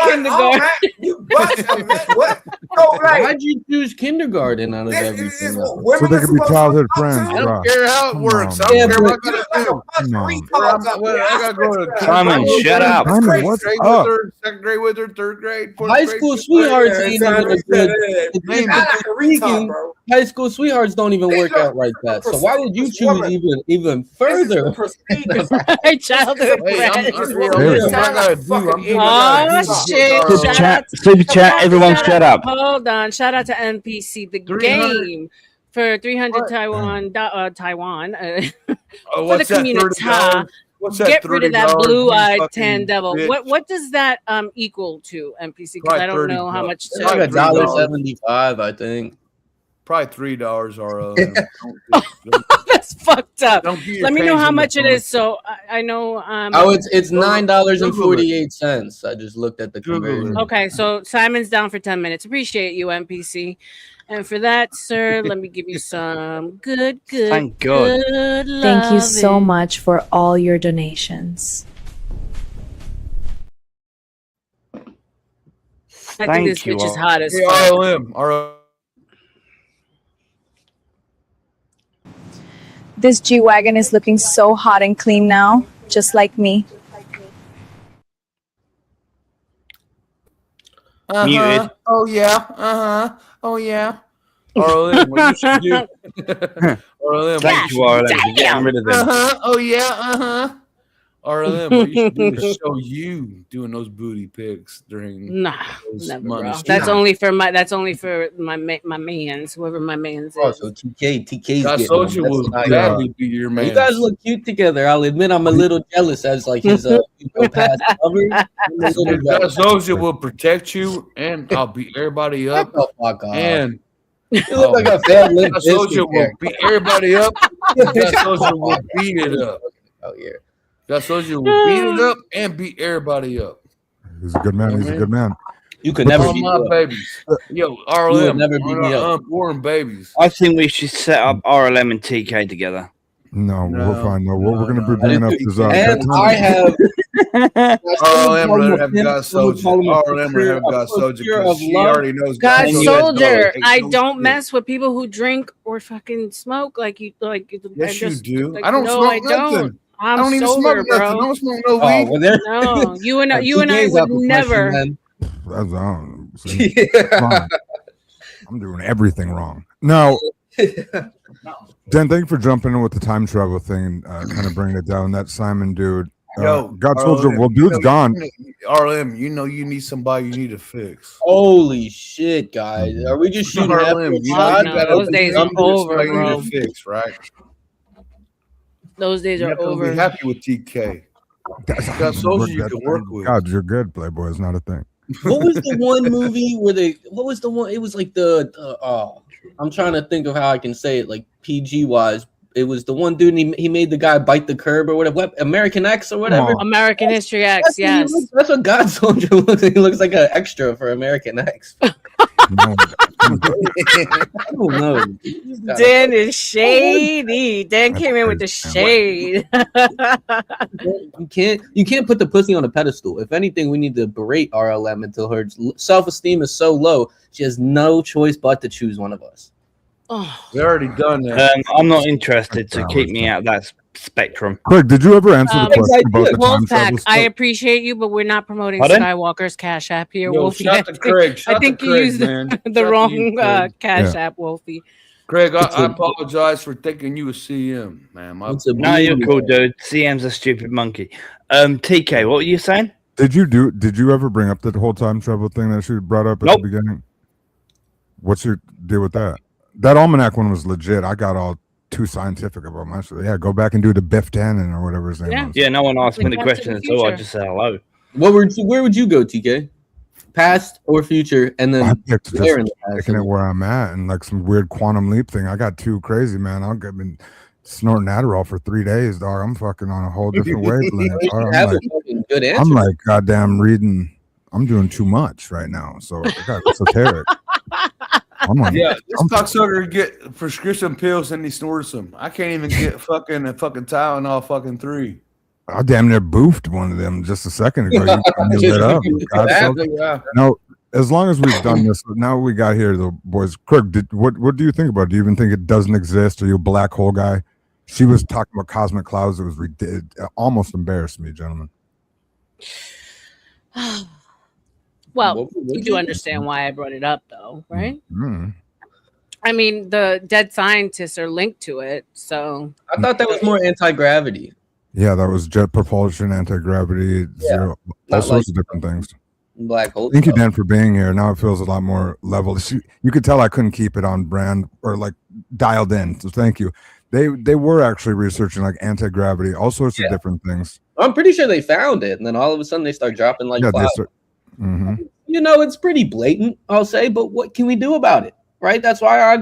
Kindergarten. You bunch of men. What? No, like, Why'd you choose kindergarten out of everything? So they could be childhood friends. I don't Ross. care how it Come works. on, I don't man. care what I gotta do. Come on. I gotta go to Simon, shut up. Simon, what's grade up? with her, second grade with her, third grade, fourth High grade. school sweethearts ain't even a good. retard, bro. High school sweethearts don't even work out like that. So why would you choose even further? Childhood friends. Oh, shit. Super chat, everyone shut up. Hold on. Shout out to NPC, the game for 300 Taiwan. For the community. Get rid of that blue-eyed tan devil. bitch. What does that equal to, NPC? Because I don't know how much. It's like $1.75, I think. Probably $3 R.L.M. That's fucked up. Don't get your Let me know page how in the much it phone. is. So I know. Oh, it's $9.48. I just looked at the conversion. Okay, so Simon's down for 10 minutes. Appreciate you, NPC. And for that, sir, let me give you some good Thank God. good Thank you so loving. much for all your donations. I think this bitch is hot as Hey, fuck. R.L.M. This G-Wagon is looking so hot and clean now, just like me. Muted. Oh yeah. Oh yeah. R.L.M. What you should do? R.L.M. Thank you, R.L.M. for getting rid of them. Oh yeah. R.L.M. What you should do is show you doing those booty pics during Nah, those never, money bro. streams. That's only for my man's, whoever my man's Oh, is. so TK's God getting Soldier them. will That's nice. gladly be your man. You guys look cute together. I'll admit I'm a little jealous as like his past lover. I'm a little God jealous. Soldier will protect you, and I'll beat everybody up. Oh, fuck off. And You look like a bad Limp God Soldier Bizkit will character. beat everybody up. God Soldier will beat it up. Oh yeah. God Soldier will beat it up and beat everybody up. He's a good man. He's a good man. You could But never All beat my me up. babies. Yo, You would R.L.M. never beat me up. Unborn babies. I think we should set up R.L.M. and TK together. No, No, we're fine. No, what we're gonna be I doing do up too. is And bedtime. I have R.L.M. will have God Soldier. R.L.M. will have God Soldier because she already knows God And you Soldier, takes I no don't shit. mess with people who drink or fucking smoke like you. Like Yes, I you just, do. Like, I don't no, smoke I nothing. don't. I'm I don't even sober, smoke bro. nothing. I don't smoke no Oh, weed. well, there. No, you and I TK's would out for never. question, That's see, wrong. I'm doing everything wrong. Now, Dan, thank you for jumping in with the time travel thing, kind of bringing it down. That Simon dude. Yo, God Soldier, R.L.M., well, dude's gone. R.L.M., you know you need somebody you need to fix. Holy shit, guys! Are we just shooting half R.L.M., a you shot? know, those days are over, somebody you bro. need to fix, right? Those days You are have to over. be happy with TK. God Soldier you can work with. God, you're good, Playboy. It's not a thing. What was the one movie where they? What was the one? It was like the. I'm trying to think of how I can say it, like PG wise. It was the one dude, and he made the guy bite the curb or whatever. American X or whatever. American History X, yes. That's what God Soldier looks like. He looks like an extra for American X. I don't know. Dan is shady. Dan came in with the shade. You can't put the pussy on a pedestal. If anything, we need to berate R.L.M. until her self-esteem is so low she has no choice but to choose one of us. We already done that. I'm not interested, so keep me out of that spectrum. Craig, did you ever answer the question about the time travel Wolfpack, I appreciate you, but we're not promoting Pardon? Skywalker's Cash App here, Yo, Wolfie. shout to Craig. I think Shout to you Craig, used man. the Shout to wrong you, Craig. Cash App, Wolfie. Craig, I apologize for thinking you a CM, man. No, you're cool, dude. CM's a stupid monkey. TK, what were you saying? Did you ever bring up the whole time travel thing that she brought up at the beginning? What's your deal with that? That almanac one was legit. I got all too scientific about my shit. Yeah, go back and do the Biff Tannen or whatever his name was. Yeah, no one asked me the question at all. I just said hello. Where would you go, TK? Past or future, and then I picked where in just the past? picking it where I'm at and like some weird quantum leap thing. I got too crazy, man. I've been snorting Adderall for 3 days, dog. I'm fucking on a whole different wavelength. You dog. have a fucking good answer. I'm like goddamn reading. I'm doing too much right now, so I got esoteric. Yeah, this cocksucker get prescription pills and he snorts them. I can't even get fucking Tylenol fucking 3. I damn near boofed one of them just a second ago. You got me lit up. Yeah. No, as long as we've done this, now we got here, the boys. Kirk, what do you think about it? Do you even think it doesn't exist? Are you a black hole guy? She was talking about cosmic clouds. It almost embarrassed me, gentlemen. Well, you do understand why I brought it up, though, right? Mm. I mean, the dead scientists are linked to it, so I thought that was more anti-gravity. Yeah, that was jet propulsion, anti-gravity, zero, all Not sorts like of different things. Black hole. Thank you, Dan, for being here. Now it feels a lot more level. You could tell I couldn't keep it on brand or like dialed in. So thank you. They were actually researching like anti-gravity, all sorts of different things. I'm pretty sure they found it, and then all of a sudden they start dropping like Yeah, clouds. You know, it's pretty blatant, I'll say, but what can we do about it? Right? That's why I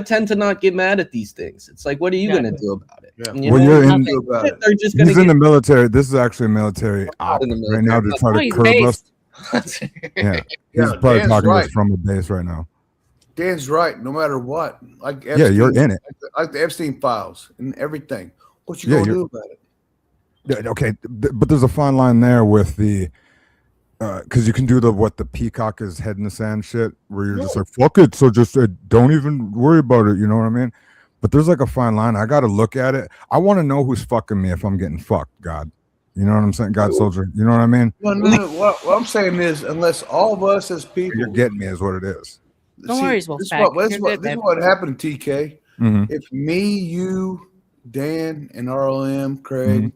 tend to not get mad at these things. It's like, what are you going to do about it? Yeah. You Well, know, you're in. nothing. They're just going He's to in get the military. This is actually a military op in the right now to try to curb us. Yeah, he's probably Dan's talking to right. us from a base right now. Dan's right. No matter what, like Yeah, you're in it. like the Epstein files and everything. What you Yeah, gonna you're- do about it? Yeah, okay, but there's a fine line there with the because you can do the peacock is head in the sand shit where you're just like fuck it, so just don't even worry about it. You know what I mean? But there's like a fine line. I got to look at it. I want to know who's fucking me if I'm getting fucked. God, you know what I'm saying? God soldier, you know what I mean? No. What I'm saying is, unless all of us as people, You're getting me is what it is. No worries, This is Wolfpack. this is what happened, TK. Mhm. If me, you, Dan, and R.L.M, Craig,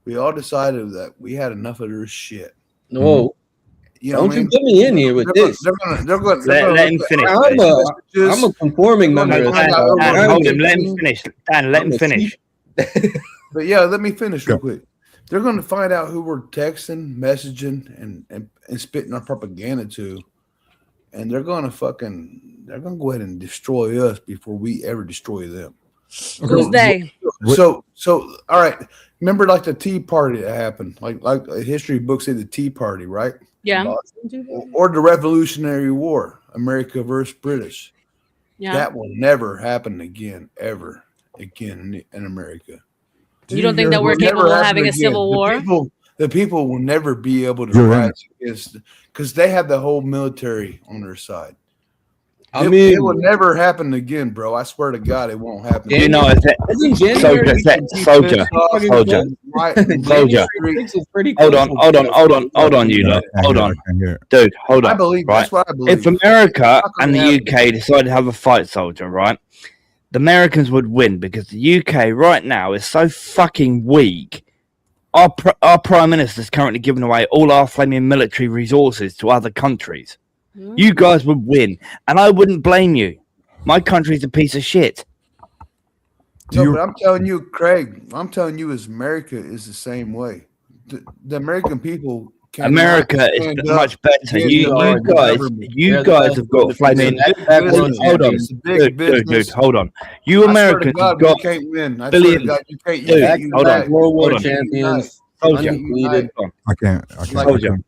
we all decided that we had enough of this shit. Whoa. You know Don't what I you mean? get me in here with this. They're going Let him finish. I'm a conforming member. No, Dan, hold him. Let him finish. Dan, let him finish. But yeah, let me finish real quick. They're going to find out who we're texting, messaging, and spitting our propaganda to, and they're going to go ahead and destroy us before we ever destroy them. Who's they? So all right. Remember, like the Tea Party that happened, like history books say the Tea Party, right? Yeah. Or the Revolutionary War, America versus British. Yeah. That will never happen again, ever again in America. You don't think that we're capable of having a civil war? The people will never be able to You're rise against, because they have the whole military on their side. It will never happen again, bro. I swear to God, it won't happen. You know, soldier. Hold on, you lot. Hold on, dude. Hold on. I believe that's what I believe. If America and the UK decided to have a fight, soldier, right? The Americans would win because the UK right now is so fucking weak. Our prime minister is currently giving away all our flaming military resources to other countries. You guys would win, and I wouldn't blame you. My country's a piece of shit. No, but I'm telling you, Craig, as America is the same way. The American people America is much better. You guys have got flaming. Hold on, dude, hold on. You Americans have got billions. Dude, hold on. World War Hold on. champions, Soldier. undefeated. I can't. Soldier.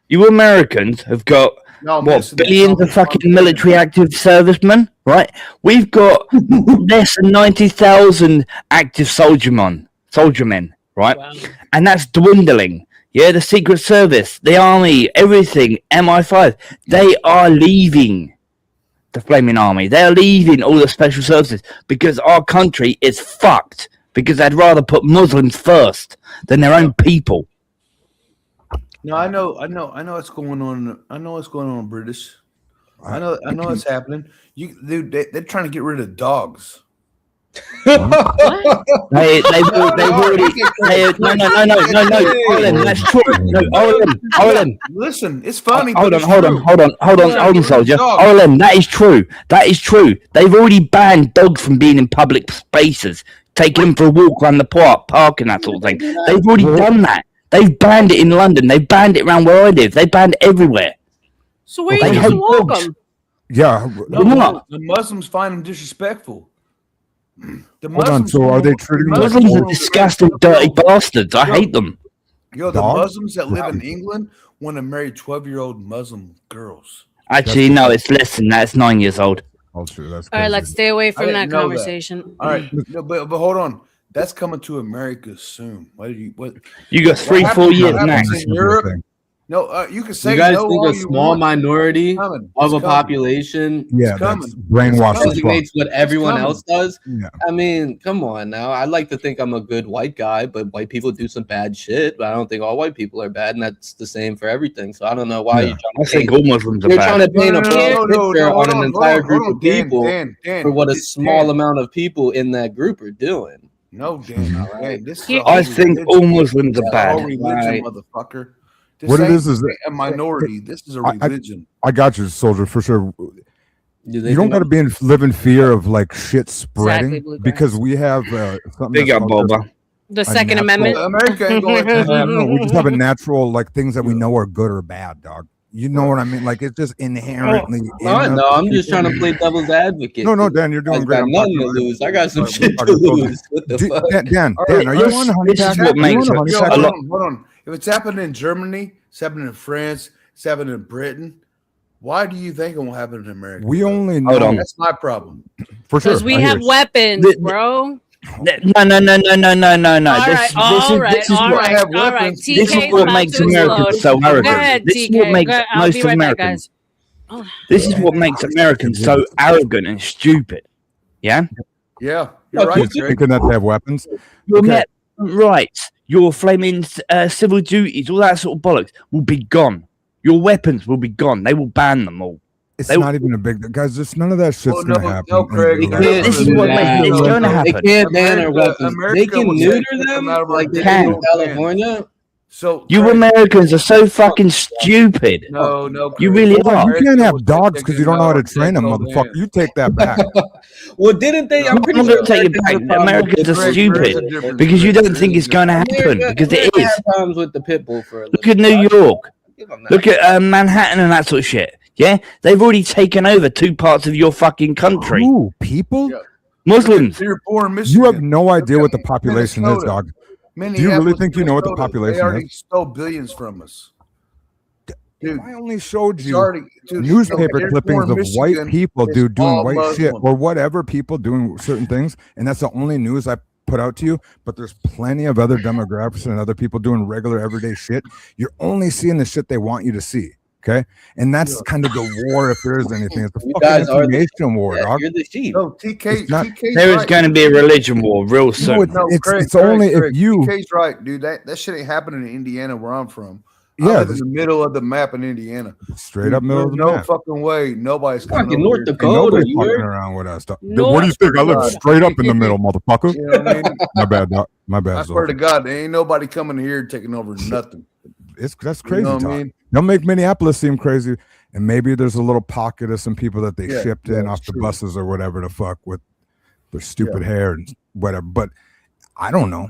You Americans have got billions of fucking military active servicemen, right? We've got less than 90,000 active soldiermen, right? Wow. And that's dwindling. Yeah, the Secret Service, the Army, everything, MI5, they are leaving the flaming army. They're leaving all the special services because our country is fucked. Because they'd rather put Muslims first than their own people. No, I know what's going on. I know what's going on, British. I know what's happening. They're trying to get rid of dogs. They've already. No. R.L.M, that's true. No, R.L.M. Listen, it's funny. Hold on, soldier. R.L.M, that is true. They've already banned dogs from being in public spaces, taking them for a walk around the park and that sort of thing. They've already done that. They've banned it in London. They've banned it around where I live. They banned it everywhere. So where are you supposed to walk them? Yeah. No, the Muslims find them disrespectful. Hold on. So are they treating Muslims are disgusting, dirty bastards? I hate them. The Muslims that live in England want to marry 12-year-old Muslim girls. Actually, no, it's less than that. It's 9 years old. Oh, true. That's all right. Let's stay away from that conversation. All right, no, but hold on. That's coming to America soon. What? You got 3-4 years next. In Europe? No, you can say you guys no think a small minority of a population that's brainwashed designates what everyone else does? Yeah. I mean, come on now. I like to think I'm a good white guy, but white people do some bad shit. But I don't think all white people are bad, and that's the same for everything. So I don't know why you're trying to think all Muslims are bad. You're trying to paint a picture on an entire group of people for what a small amount of people in that group are doing. No, Dan. I think all Muslims are bad. Religion, motherfucker. What it is a minority. This is a religion. I got you, soldier, for sure. You don't got to live in fear of like shit spreading because we have something. Big up, Boba. The Second Amendment. America ain't going no, we just have a natural like things that we know are good or bad, dog. You know what I mean? Like it's just inherently. No, I'm just trying to play devil's advocate. No, Dan, you're doing great. I got nothing to lose. I got some shit to lose. What the fuck? Dan, are you on honey pack? Hold on. If it's happening in Germany, it's happening in France, it's happening in Britain. Why do you think it won't happen in America? We only know. That's my problem. For sure. Because we have weapons, bro. No. All right. This is what makes America so arrogant. This is what makes most Americans. This is what makes Americans so arrogant and stupid. Yeah. Yeah. You're right. Thinking that they have weapons. Your net rights, your flaming civil duties, all that sort of bollocks will be gone. Your weapons will be gone. They will ban them all. It's not even a big guys. Just none of that shit's gonna happen. No, Craig. This is what makes it's going to happen. They can't ban our weapons. They can neuter them like they can in California. So you Americans are so fucking stupid. No, you really are. You can't have dogs because you don't know how to train them, motherfucker. You take that back. Well, didn't they? I'm pretty sure take it back. Americans are stupid because you don't think it's going to happen because it is. Problems with the pit bull for a look at New York. Look at Manhattan and that sort of shit. Yeah, they've already taken over 2 parts of your fucking country. Ooh, people? Muslims. You're born in Michigan. You have no idea what the population is, dog. Do you really think you know what the population is? They already is? stole billions from us. Dude, I only showed you newspaper clippings of white people, dude, doing white shit or whatever, people doing certain things, and that's the only news I put out to you. But there's plenty of other demographics and other people doing regular everyday shit. You're only seeing the shit they want you to see. Okay, and that's kind of the war, if there is anything. It's the fucking information war, dog. You're the sheep. No, TK. There is going to be a religion war real soon. It's only if you. TK's right, dude. That shit ain't happening in Indiana, where I'm from. Yeah, I live in the middle of the map in Indiana. Straight up middle of the map. No fucking way. Nobody's coming fucking North Dakota. Nobody's fucking around with us. What do you think? I live straight up in the middle, motherfucker. You know what I mean? My bad, dog. My bad. I swear to God, there ain't nobody coming here taking over nothing. That's crazy. You know talk. what I mean? They'll make Minneapolis seem crazy, and maybe there's a little pocket of some people that they shipped in off the buses or whatever the fuck with their stupid hair and whatever. But I don't know.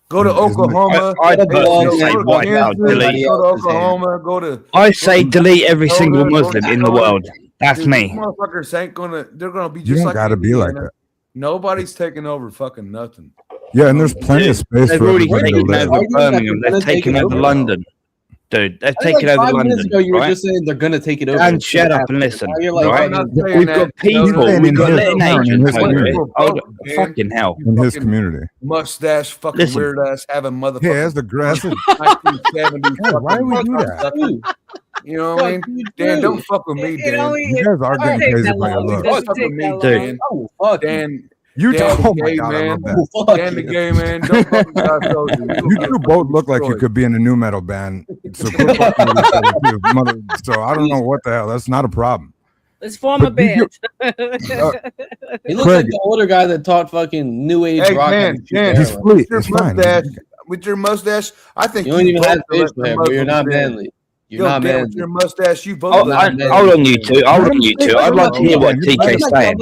Go to Oklahoma. I personally say wipe out, delete. Go to Oklahoma. Go to. I say delete every single Muslim in the world. That's Dude, me. These motherfuckers ain't gonna. They're gonna be You just don't like gotta be like Indiana. that. Nobody's taking over fucking nothing. Yeah, and there's plenty of space They've for already everybody to taken live. over Birmingham. They've taken over London. Dude, they've taken over London. 5 minutes ago, you were right? just saying they're gonna take it over. And shut up and listen. Now you're like, right? I'm not saying We've that. got people. saying We've in got his letting town, in agents his over community. here. Hold on. Fucking hell. In his community. Mustache, fucking Listen. weird ass, having motherfucking. Hey, as the grass. 1970s. Hey, why do we do that? You know what I mean? Dan, don't fuck with me, Dan. You guys are getting crazy by your look. Don't fuck with me, Dan. Oh, fuck Dan. You Dan, don't. the Oh my gay God, I man. love that. Dan, the gay man. Don't fuck with God soldier. You two both look like you could be in a new metal band. So, quit fucking with each other, too. So I don't know what the hell. That's not a problem. Let's form a But did you- band. He looks Craig. like the older guy that taught fucking new age Hey, rock. man, Dan, He's with fleet. your It's fine. mustache, with your mustache, I think You don't even vote have to facial let the hair, but you're not Muslims in. manly. You're Yo, not Dan, manly. with your mustache, you vote. Hold on, you two. Hold on, you two. I'd like to hear what TK's saying.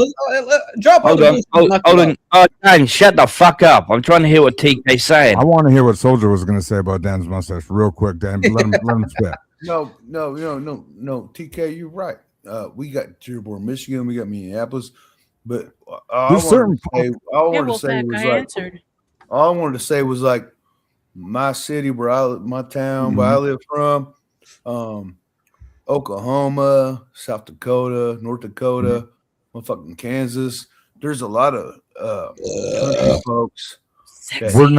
Drop Hold on. Hold on. Oh, Dan, shut the fuck up. I'm trying to hear what TK's saying. I want to hear what Soldier was going to say about Dan's mustache real quick, Dan. But let him spit. No. TK, you're right. We got Dearborn, Michigan. We got Minneapolis. But all There's certain- I wanted to say was I like, answered. all I wanted to say was like my city my town where I live from, Oklahoma, South Dakota, North Dakota, motherfucking Kansas. There's a lot of country folks. We're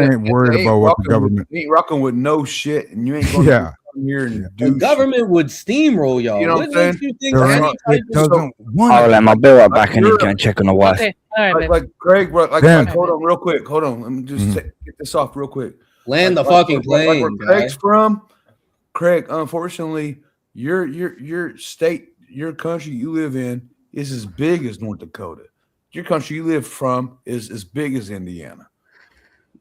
ain't worried about what the government. Ain't rocking with no shit, and you ain't going Yeah. to come here and The do. government would steamroll y'all. You know what I'm makes saying? you think There any ain't- type it of- doesn't want R.L.M, I'll be right back. I need to go and check on the wife. Okay, all right, babe. Like Greg, like Dan. hold on real quick. Hold on. Let me just get this off real quick. Land the Like fucking where plane, Craig's guy. from, Craig, unfortunately, your state, your country you live in is as big as North Dakota. Your country you live from is as big as Indiana.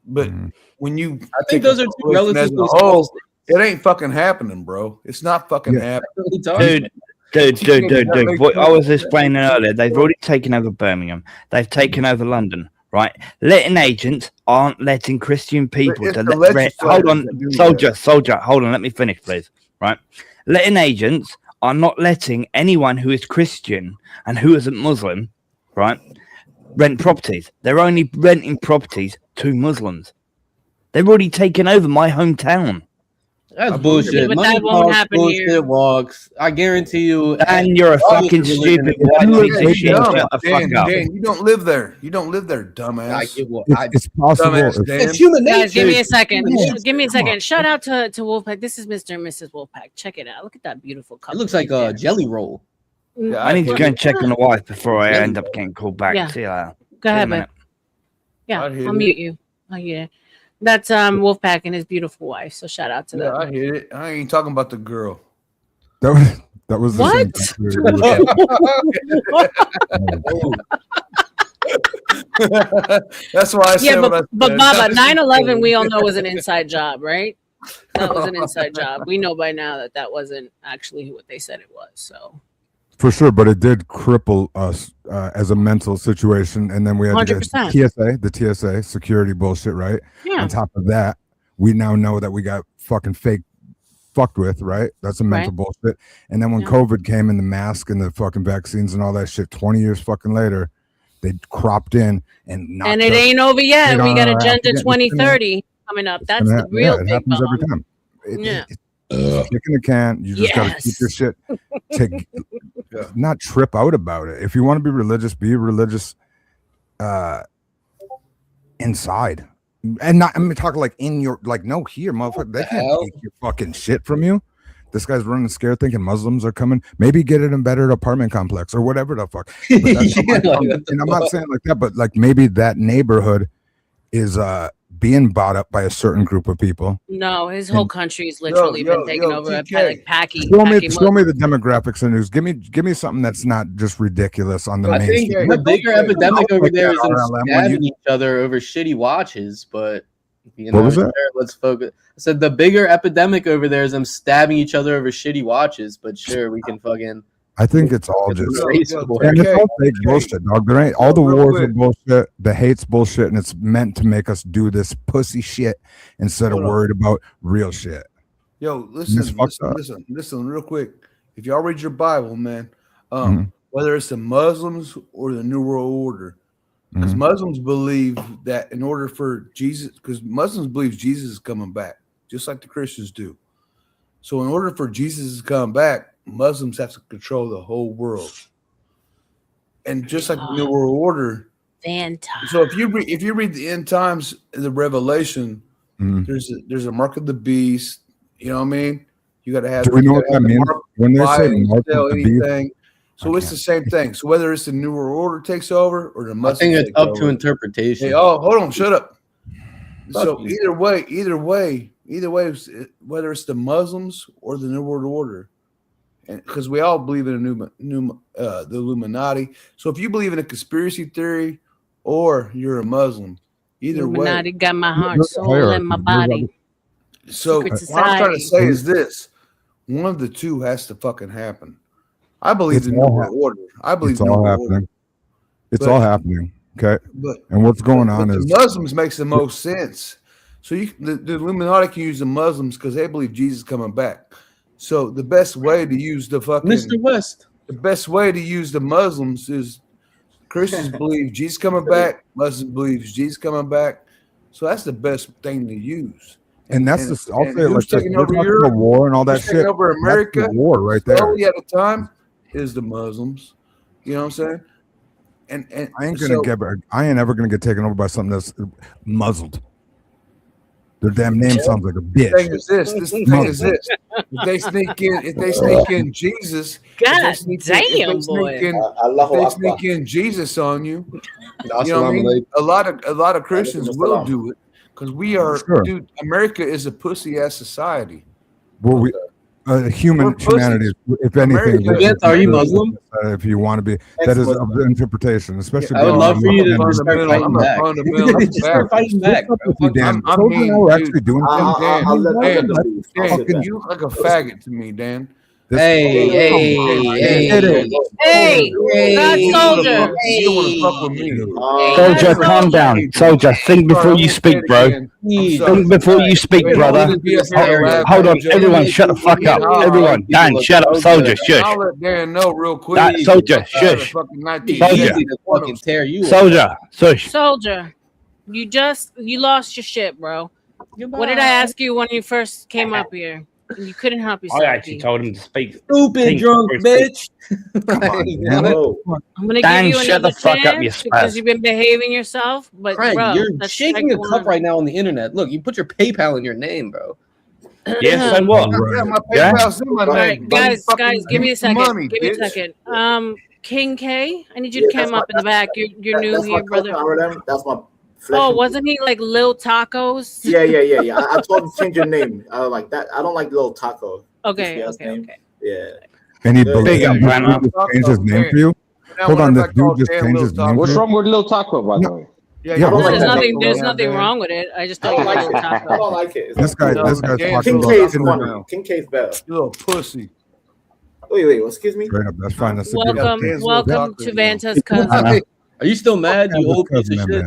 But when you I think those are two population as relatively a whole, small it ain't fucking happening, bro. It's not fucking happening. Dude. What I was explaining earlier, they've already taken over Birmingham. They've taken over London, right? Letting agents aren't letting Christian people It's to the let. Hold legislators on, that do soldier. Hold on, let me finish, please. Right? Letting agents are not letting anyone who is Christian and who isn't Muslim, right, rent properties. They're only renting properties to Muslims. They've already taken over my hometown. That's bullshit. But Money that won't talks, happen bullshit here. walks. I guarantee you. And you're a fucking stupid white piece of shit. Shut the fuck up. Dan, you don't live there. You don't live there, dumbass. It's possible. Dumbass, Dan. It's human nature. Guys, give me a second. Human nature. Give me a second. Shout out to Wolfpack. This is Mr. and Mrs. Wolfpack. Check it out. Look at that beautiful couple. It looks like a jelly roll. I need to go and check on the wife before I end up getting called back. Yeah. See you later. Go See you in a ahead, minute. babe. Yeah, I hear I'll it. mute you. Oh yeah, that's Wolfpack and his beautiful wife. So shout out to Yeah, them. I hit it. I ain't talking about the girl. That was the What? That's why I said Yeah, what I but said. Baba, 9/11, we all know was an inside job, right? That was an inside job. We know by now that that wasn't actually what they said it was. So For sure, but it did cripple us as a mental situation, and then we had to get 100%. the TSA security bullshit, right? Yeah. On top of that, we now know that we got fucking fucked with, right? That's a mental Right. bullshit. And then when COVID came and the mask and the fucking vaccines and all that shit, 20 years fucking later, they cropped in and knocked and it us ain't over yet. straight We on got our ass Agenda again. 2030 coming up. That's And the real it big happens bomb. every time. Yeah. It's kick in the can. You just got to keep your shit to not trip out about it. If you want to be religious inside. And not, I'm talking like in your, like, no, here, motherfucker. They can't take your fucking shit from you. This guy's running scared thinking Muslims are coming. Maybe get it in better apartment complex or whatever the fuck. But that's and I'm not saying like that, but like maybe that neighborhood is being bought up by a certain group of people. No, his whole country's literally been taken over by like Packy. Show me the demographics and news. Give me something that's not just ridiculous on the I main think street. the bigger epidemic over there is them R.L.M. when stabbing you- each other over shitty watches, but you What know, was that? sure, let's focus. I said the bigger epidemic over there is them stabbing each other over shitty watches, but sure, we can fucking I think it's all just yo, and it's all fake okay. bullshit, dog. There ain't all the Real wars are quick. bullshit, the hate's bullshit, and it's meant to make us do this pussy shit instead of Hold on. worried about real shit. Yo, And it's fucked up. listen, real quick. If y'all read your Bible, man, Mhm. whether it's the Muslims or the New World Order, because Mhm. Muslims believe that in order for Jesus, because Muslims believe Jesus is coming back, just like the Christians do. So in order for Jesus to come back, Muslims have to control the whole world. And just like the New World Order, so if you read the end times, the Revelation, Mhm. there's a mark of the beast. You know what I mean? You got to have. Do we know what that the means mark when they buy say and mark sell of the beast? anything. So it's the same thing. So whether it's the New World Order takes over or the I Muslims think it's take up to over. interpretation. Hey, oh, hold on, shut up. Fuck So you. either way, whether it's the Muslims or the New World Order, and because we all believe in the Illuminati. So if you believe in a conspiracy theory or you're a Muslim, either Illuminati way, got my heart, There's a soul, and hierarchy. my There's body. so Secret what I'm trying to society. say is this: one of the two has to fucking happen. I believe It's the New all World Order. I believe It's the New all World Order. happening. It's But- all happening. Okay. But And what's going on the is Muslims makes the most sense. So the Illuminati can use the Muslims because they believe Jesus is coming back. So the best way to use the fucking Mr. West. the best way to use the Muslims is Christians believe Jesus coming back, Muslims believe Jesus coming back. So that's the best thing to use. and that's the I'll say it who's like this. taking We're over talking Europe, about war and all that who's taking shit. over That's America, the war right there. slowly at a time, is the Muslims. You know what I'm saying? And I ain't so- ever gonna get taken over by something that's muzzled. Their damn name sounds like a bitch. The thing is this. This thing is this. If they sneak in Jesus, God if they sneak damn, boy. in Jesus on you, you know what I Assalamu mean? alaikum. A lot of Christians Alaikum will assalam. do it because we are, Sure. dude. America is a pussy ass society. Well, we humanity, if anything, America- Are you Muslim? If you want to be, that is of the interpretation, especially. I would being love for you to Muslim. start fighting back. Just start fighting back. You, Dan. I Soldier and I were actually doing Dan, something. Dan, you look like a faggot to me, Dan. Hey, God soldier. You don't want to fuck with me. Soldier, calm down. Soldier, think before you speak, bro. Think before you speak, brother. Hold on, everyone, shut the fuck up. Everyone, Dan, shut up. Soldier, shush. I'll let Dan know real quick. Soldier, shush. Soldier, fucking tear you. soldier, shush. Soldier, you lost your shit, bro. What did I ask you when you first came up here? You couldn't help yourself. I actually told him to speak. Stupid Think drunk before he bitch. I'm gonna Dan, give you shut another the fuck up, you chance because spaz. you've been behaving yourself. But Craig, bro, you're that's shaking strike a cup one. right now on the internet. Look, you put your PayPal in your name, bro. Yes, and what? Yeah, my Yeah? PayPal's in my All right, name. guys, Fucking give me a second. money, give me a bitch. second. King K, I need you to come up in the back. You're new here, brother. That's my. Oh, wasn't he like Lil Tacos? Yeah. I told him to change your name. I was like that. I don't like Lil Taco. Okay. Yeah. And he Big just changed his name for you. Hold on, this dude just changed his name. What's for you? wrong with Lil Taco, by the way? Yeah, There's nothing wrong with it. I just don't like Lil Taco. I don't like it. This guy's talking King about K is getting funny. King K is better. You little pussy. Wait. Excuse me. Straight up, that's fine. That's a good Welcome to Vanta's cousin. Are you still mad, you old piece of shit?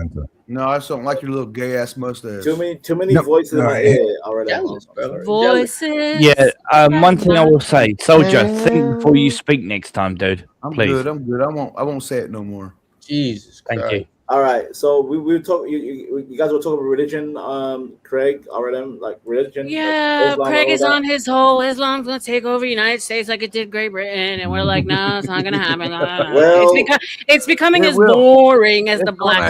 No, I just don't like your little gay ass mustache. Too many voices in my ear already. Voices. Yeah, one thing I will say, Soldier, think before you speak next time, dude. I'm Please. good. I won't say it no more. Jesus Thank Christ. you. All right, so we were talking. You guys were talking about religion. Craig, R.L.M, like religion. Yeah, like Islam, Craig all is that. on his whole Islam's gonna take over the United States like it did Great Britain, and we're like, no, it's not gonna happen. Well, it's becoming it as will. boring as the black.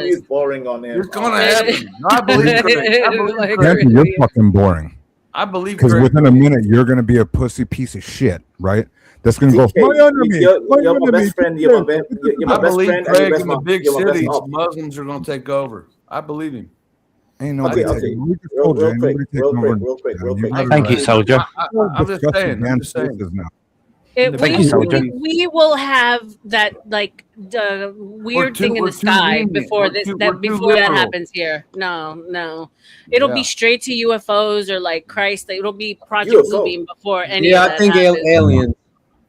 He's boring on there. It's gonna happen. I believe Craig. I believe Like, Craig. Anthony, you're fucking boring. I believe Because Craig. within a minute, you're gonna be a pussy piece of shit, right? That's gonna go. TK, My enemy. you're my best friend. You're my best I believe friend. Craig and in the big you're my best cities, op. Muslims are gonna take over. I believe him. Ain't nobody Okay. taking. We just Real told you, ain't quick, nobody taking real over. quick. Thank you, Soldier. I'm just saying. I'm just saying. Now. Thank you, Soldier. We will have that like the weird thing in the sky before that happens here. No, it'll be straight to UFOs or like Christ. It'll be Project UFO. Bluebeam before any. Yeah, of I that think happens. aliens.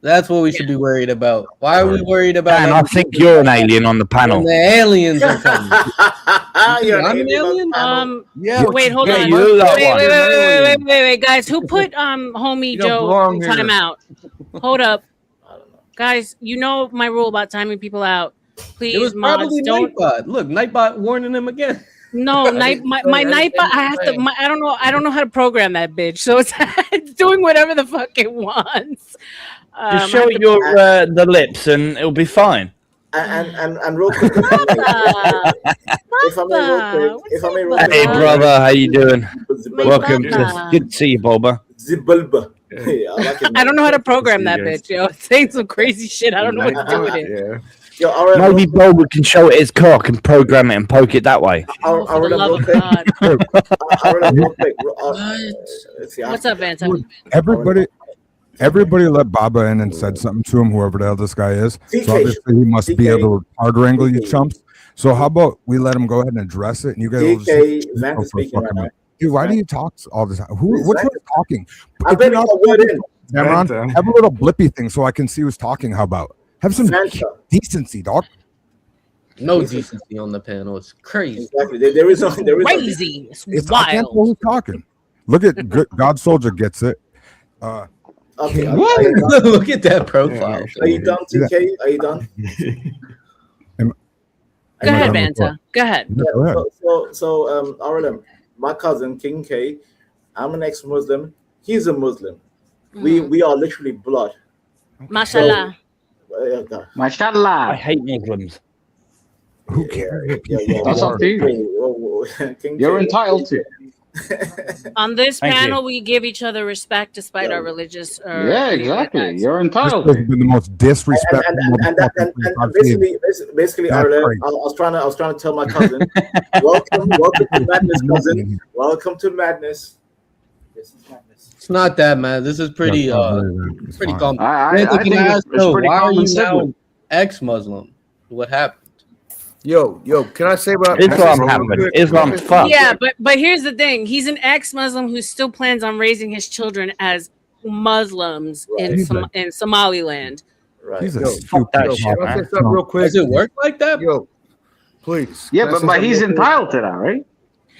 That's what we should be worried about. Why are we worried about? Dan, I think you're an alien on the panel. When the aliens are coming. I'm an alien. Yeah. Wait, hold on. you look Wait, guys. Who put homie You don't Joe belong in here. timeout? Hold up, guys. You know my rule about timing people out. Please, It was mods, probably don't. Nightbot. Look, Nightbot warning him again. No, my Nightbot. I don't know how to program that bitch. So it's doing whatever the fuck it wants. Just show it your the lips, and it'll be fine. And real quick, if I may, real quick. Hey, brother, how you doing? Welcome. Good to see you, Boba. Zibulba. I don't know how to program that bitch. Yo, it's saying some crazy shit. I don't know what to do with it. Yeah. Yo, R.L. Maybe Boba can show it his cock and program it and poke it that way. For the love of God. What's up, Vanta? Everybody let Baba in and said something to him, whoever the hell this guy is. So obviously he must be able to hard wrangle you chumps. So how about we let him go ahead and address it, and you guys will just Vanta speaking right now. Dude, why do you talk all the time? Which one's talking? I bet not word in. Cameron, have a little blippy thing so I can see who's talking. How about have some decency, dog? No decency on the panel. It's crazy. Exactly. There is crazy. It's I can't wild. know who's talking. Look at God Soldier gets it. Okay. Look at that profile. Are you done, TK? Are you done? Go ahead, Vanta. Go ahead. Yeah, so R.L.M, my cousin King K, I'm an ex-Muslim. He's a Muslim. We are literally blood. Mashallah. Mashallah. I hate Muslims. Who cares? That's up to you. You're entitled to. On this Thank panel, you. we give each other respect despite our religious. Yeah, exactly. You're This entitled has to. been the most disrespectful. And basically, That's R.L.M, crazy. I was trying to tell my cousin, welcome to madness, cousin. Welcome to madness. This is madness. It's not that, man. This is pretty pretty calm. I think it's pretty why are common you sense. now ex-Muslim? What happened? Yo, can I say about Islam happened? Islam's fucked. Yeah, but here's the thing: he's an ex-Muslim who still plans on raising his children as Muslims in Somaliland. Right. He's a Can I say something real quick? Does it work like that? Yo, please. Yeah, Can I say but he's something real entitled to that, right?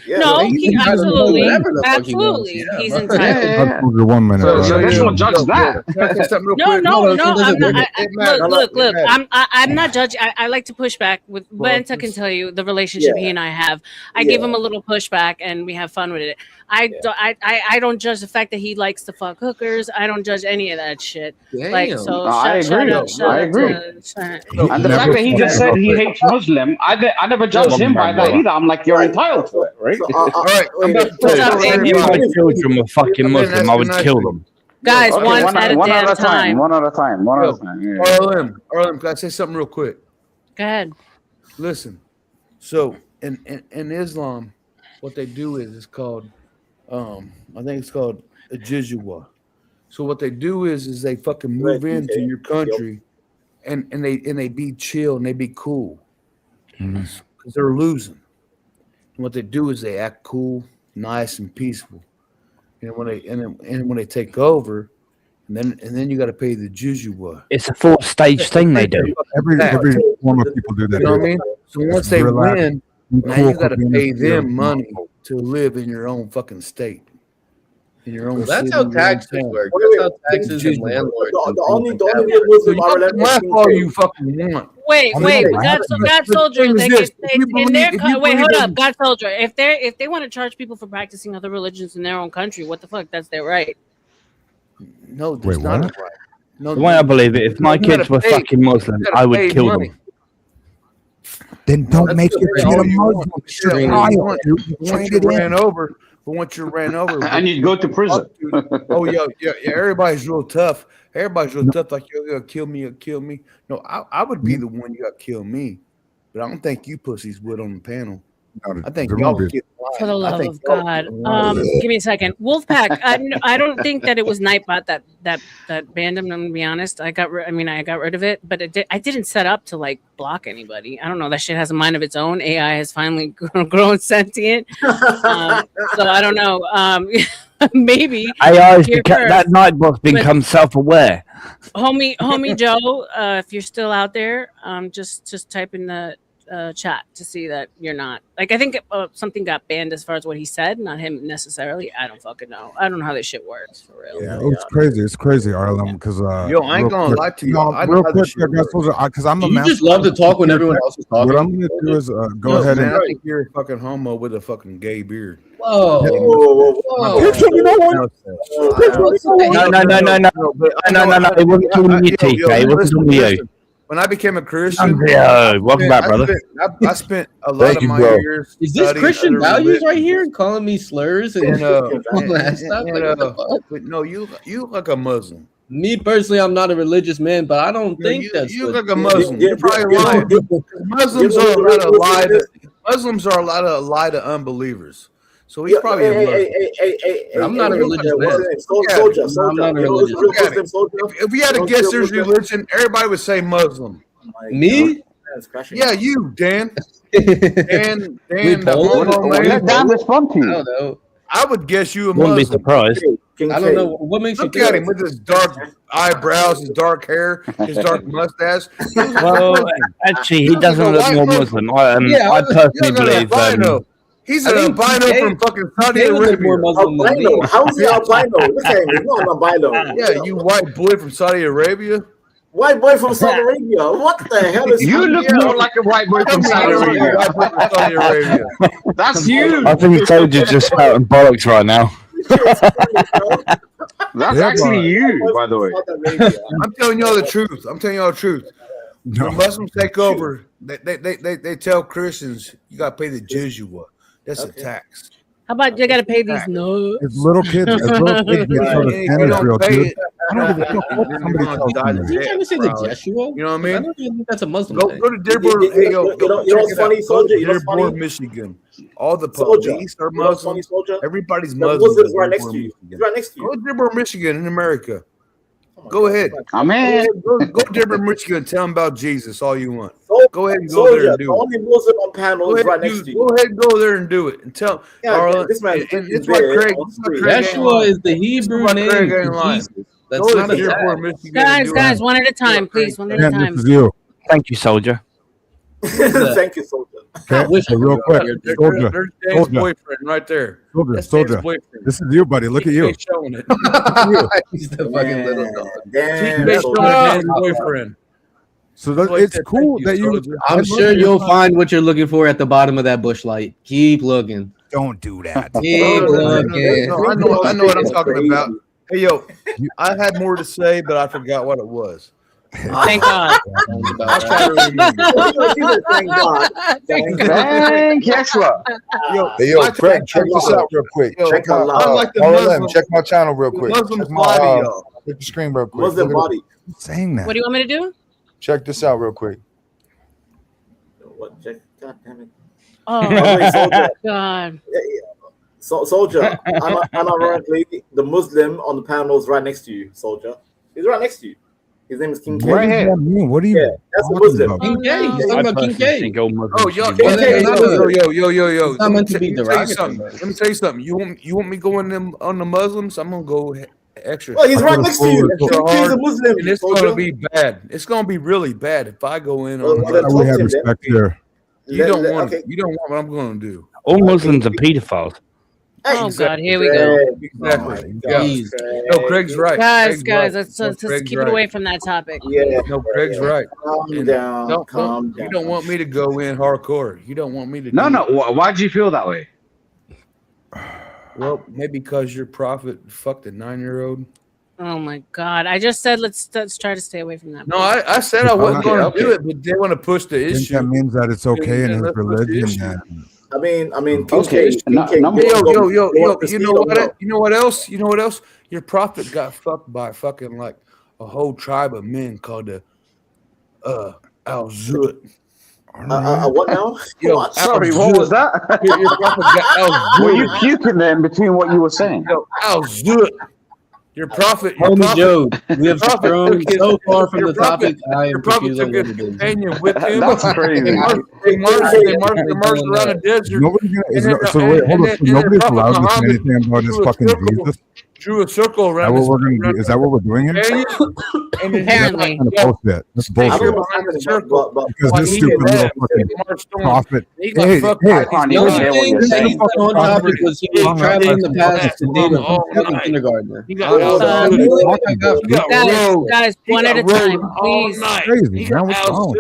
Yeah, No, he's he entitled to absolutely, whatever the fuck he wants. he's Yeah, entitled. yeah. That's 1 minute. So let's not judge quick? that. Can I say something real No, quick? no, it I'm doesn't not. work. Look. It matters. I'm not judging. I like to push back with Benta can tell you the relationship he and I have. I give him a little pushback and we have fun with it. I don't judge the fact that he likes to fuck hookers. I don't judge any of that shit. Like Damn. so. I agree. I agree. And the fact that he just said he hates Muslim, I never judged him by that either. I'm like, you're entitled to it, right? All right. If my children were fucking Muslim, I would kill them. Guys, Okay, one at a damn time. One at a time. Yeah. R.L.M, can I say something real quick? Go ahead. Listen, so in Islam, what they do is it's called, I think it's called a jizya. So what they do is they fucking move into your country, and they be chill and they be cool, because they're losing. And what they do is they act cool, nice, and peaceful. And when they take over, and then you got to pay the jizya. It's a 4-stage thing they do. Every form of people do that. You know what I mean? So once they Relax. win, now Cool you got to for pay being them here. money to live in your own fucking state, in your own. Well, that's city, how your own taxes town. work. That's how taxes and landlords. The only So real Muslim you R.L.M can laugh all you fucking want. Wait, God Soldier. thing is this, if you In their believe- if you wait, hold believe up, in- God Soldier. If they want to charge people for practicing other religions in their own country, what the fuck? That's their right. No, that's Wait, not what? right. No, The way I believe it, if my you gotta kids were pay- fucking Muslim, you gotta I would pay kill money. them. Then don't make your kid a Muslim. It's your child, dude. You Once trained you're it in. ran over, but once you're ran over, And you'd go to prison. oh yeah, everybody's real tough. Everybody's real tough. Like you're gonna kill me or kill me. No, I would be the one you got to kill me, but I don't think you pussies would on the panel. I think There y'all won't would be. get lying. For the I love think of y'all God. would get lying. Give me a second. Wolfpack. I don't think that it was Nightbot that banned him. I'm gonna be honest. I got rid of it, but I didn't set up to like block anybody. I don't know. That shit has a mind of its own. AI has finally grown sentient. So I don't know. maybe AI's here that first. Nightbot's become self-aware. Homie Joe, if you're still out there, just type in the chat to see that you're not. Like, I think something got banned as far as what he said, not him necessarily. I don't fucking know. I don't know how this shit works for real. Yeah, it's crazy. It's crazy, R.L.M. Because yo, I ain't gonna lie to you. No, real quick, because I'm a You just love to talk when everyone else is talking. What I'm gonna do is go ahead man, and. I think you're a fucking homo with a fucking gay beard. Whoa. No. It wasn't talking you, TK. It wasn't talking you. When I became a Christian, welcome back, brother. I spent a lot of my years. Is this Christian values right here and calling me slurs and all that stuff? But no, you look like a Muslim. Me personally, I'm not a religious man, but I don't think that's you look like a Muslim. You're probably lying. Muslims are a lot of lie to unbelievers. So he's probably a Muslim. I'm not a religious man. Soldier. I'm not a religious man. If we had to guess his religion, everybody would say Muslim. Me? Yeah, you, Dan. Dan, Dan respond to you. I don't know. I would guess you a Wouldn't Muslim. be surprised. I don't know what makes you Look at him with his dark eyebrows, his dark hair, his dark mustache. Well, actually, he doesn't look more Muslim. I personally believe. He's an albino from fucking Saudi Arabia. Albino? How's he albino? Look at him. He's not an albino. Yeah, you white boy from Saudi Arabia. White boy from Saudi Arabia. What the hell is You look more like a white boy from Saudi Arabia. That's you. I think Soldier's just spouting bollocks right now. That's actually you, by the way. I'm telling y'all the truth. When Muslims take over, they tell Christians you got to pay the jizya. That's a tax. How about you got to pay these notes? It's little kids. It's little kids get sort of Israel, dude. I don't give a fuck what somebody tells me. Did you trying to say the Jeshua? You know what I mean? I don't even think that's a Muslim Go thing. to Dearborn. Hey, yo, you know what's funny, Soldier? You know what's funny? Dearborn, Michigan. All the police are Muslims. Everybody's Muslim. Muslims right next to you. He's right next to you. Go to Dearborn, Michigan in America. Go ahead. I'm in. Go to Dearborn, Michigan and tell them about Jesus all you want. Go ahead and go Soldier, there and do the it. only Muslim on panel is right next to you. Go ahead and go there and do it. And tell this man. It's why Craig. Yeshua is the Hebrew name for Jesus. That's not a tag. Guys, one at a time, please. One at a time. This is you. Thank you, Soldier. Thank you, Soldier. Okay, so real quick, Soldier. There's Dan's boyfriend right there. Soldier. This is you, buddy. Look at you. Showing it. He's the fucking little dog. Damn. Dan's boyfriend. So it's cool that you. I'm sure you'll find what you're looking for at the bottom of that bush light. Keep looking. Don't do that. Keep looking. No, I know what I'm talking about. Hey, yo, I had more to say, but I forgot what it was. Thank God. Thank Yeshua. Hey, yo, Craig, check this out real quick. Check my R.L.M. Check my channel real quick. Check the screen real quick. Muslim body. Saying that. What do you want me to do? Check this out real quick. What? Check. God damn it. Oh, Soldier. God. Soldier, unironically, the Muslim on the panel is right next to you, Soldier. He's right next to you. His name is King K. Right here. What do you? Yeah, that's a Muslim. King K. He's talking about King K. Oh, yo. Not meant to be derogatory. Let me tell you something. You want me going on the Muslims? I'm gonna go extra. Well, he's right next to you. He's a Muslim. And it's gonna be bad. It's gonna be really bad if I go in on. We have respect here. You don't want what I'm gonna do. All Muslims are pedophiles. Oh God, here we go. Exactly. No, Craig's right. Guys, let's keep it away from that topic. Yeah. No, Craig's right. Calm down. You don't want me to go in hardcore. You don't want me to. No. Why do you feel that way? Well, maybe because your prophet fucked a 9-year-old. Oh my God! I just said let's try to stay away from that. No, I said I wasn't going to do it, but they want to push the issue. That means that it's okay in his religion. I mean, okay. Yo. You know what else? Your prophet got fucked by fucking like a whole tribe of men called the Al-Zut. What now? Yo, sorry, what was that? Your prophet got Al-Zut. Were you puking there in between what you were saying? Yo, Al-Zut. Your prophet, Homie Joe, we have prophet thrown took his- so far from your the prophet- topic. I am your prophet confused on took what his it is. companion with him. That's crazy. They marched around the desert. Nobody's gonna. And then- So wait, hold on. So and then nobody's Prophet allowed to say Muhammad anything about his drew a fucking circle- Jesus. Drew a circle Is that around what his we're gonna do? Is that what we're doing here? companion. And then That's Apparently. kind of bullshit. That's bullshit. Because Why this he stupid did little that, fucking they marched on. prophet. He got Hey, fucked hey, by I can't these even guys. hear what you're This saying. thing on topic was he was traveling the past to date a fucking kindergartner. He got Guys, one at a time, please. Crazy, man. What's wrong?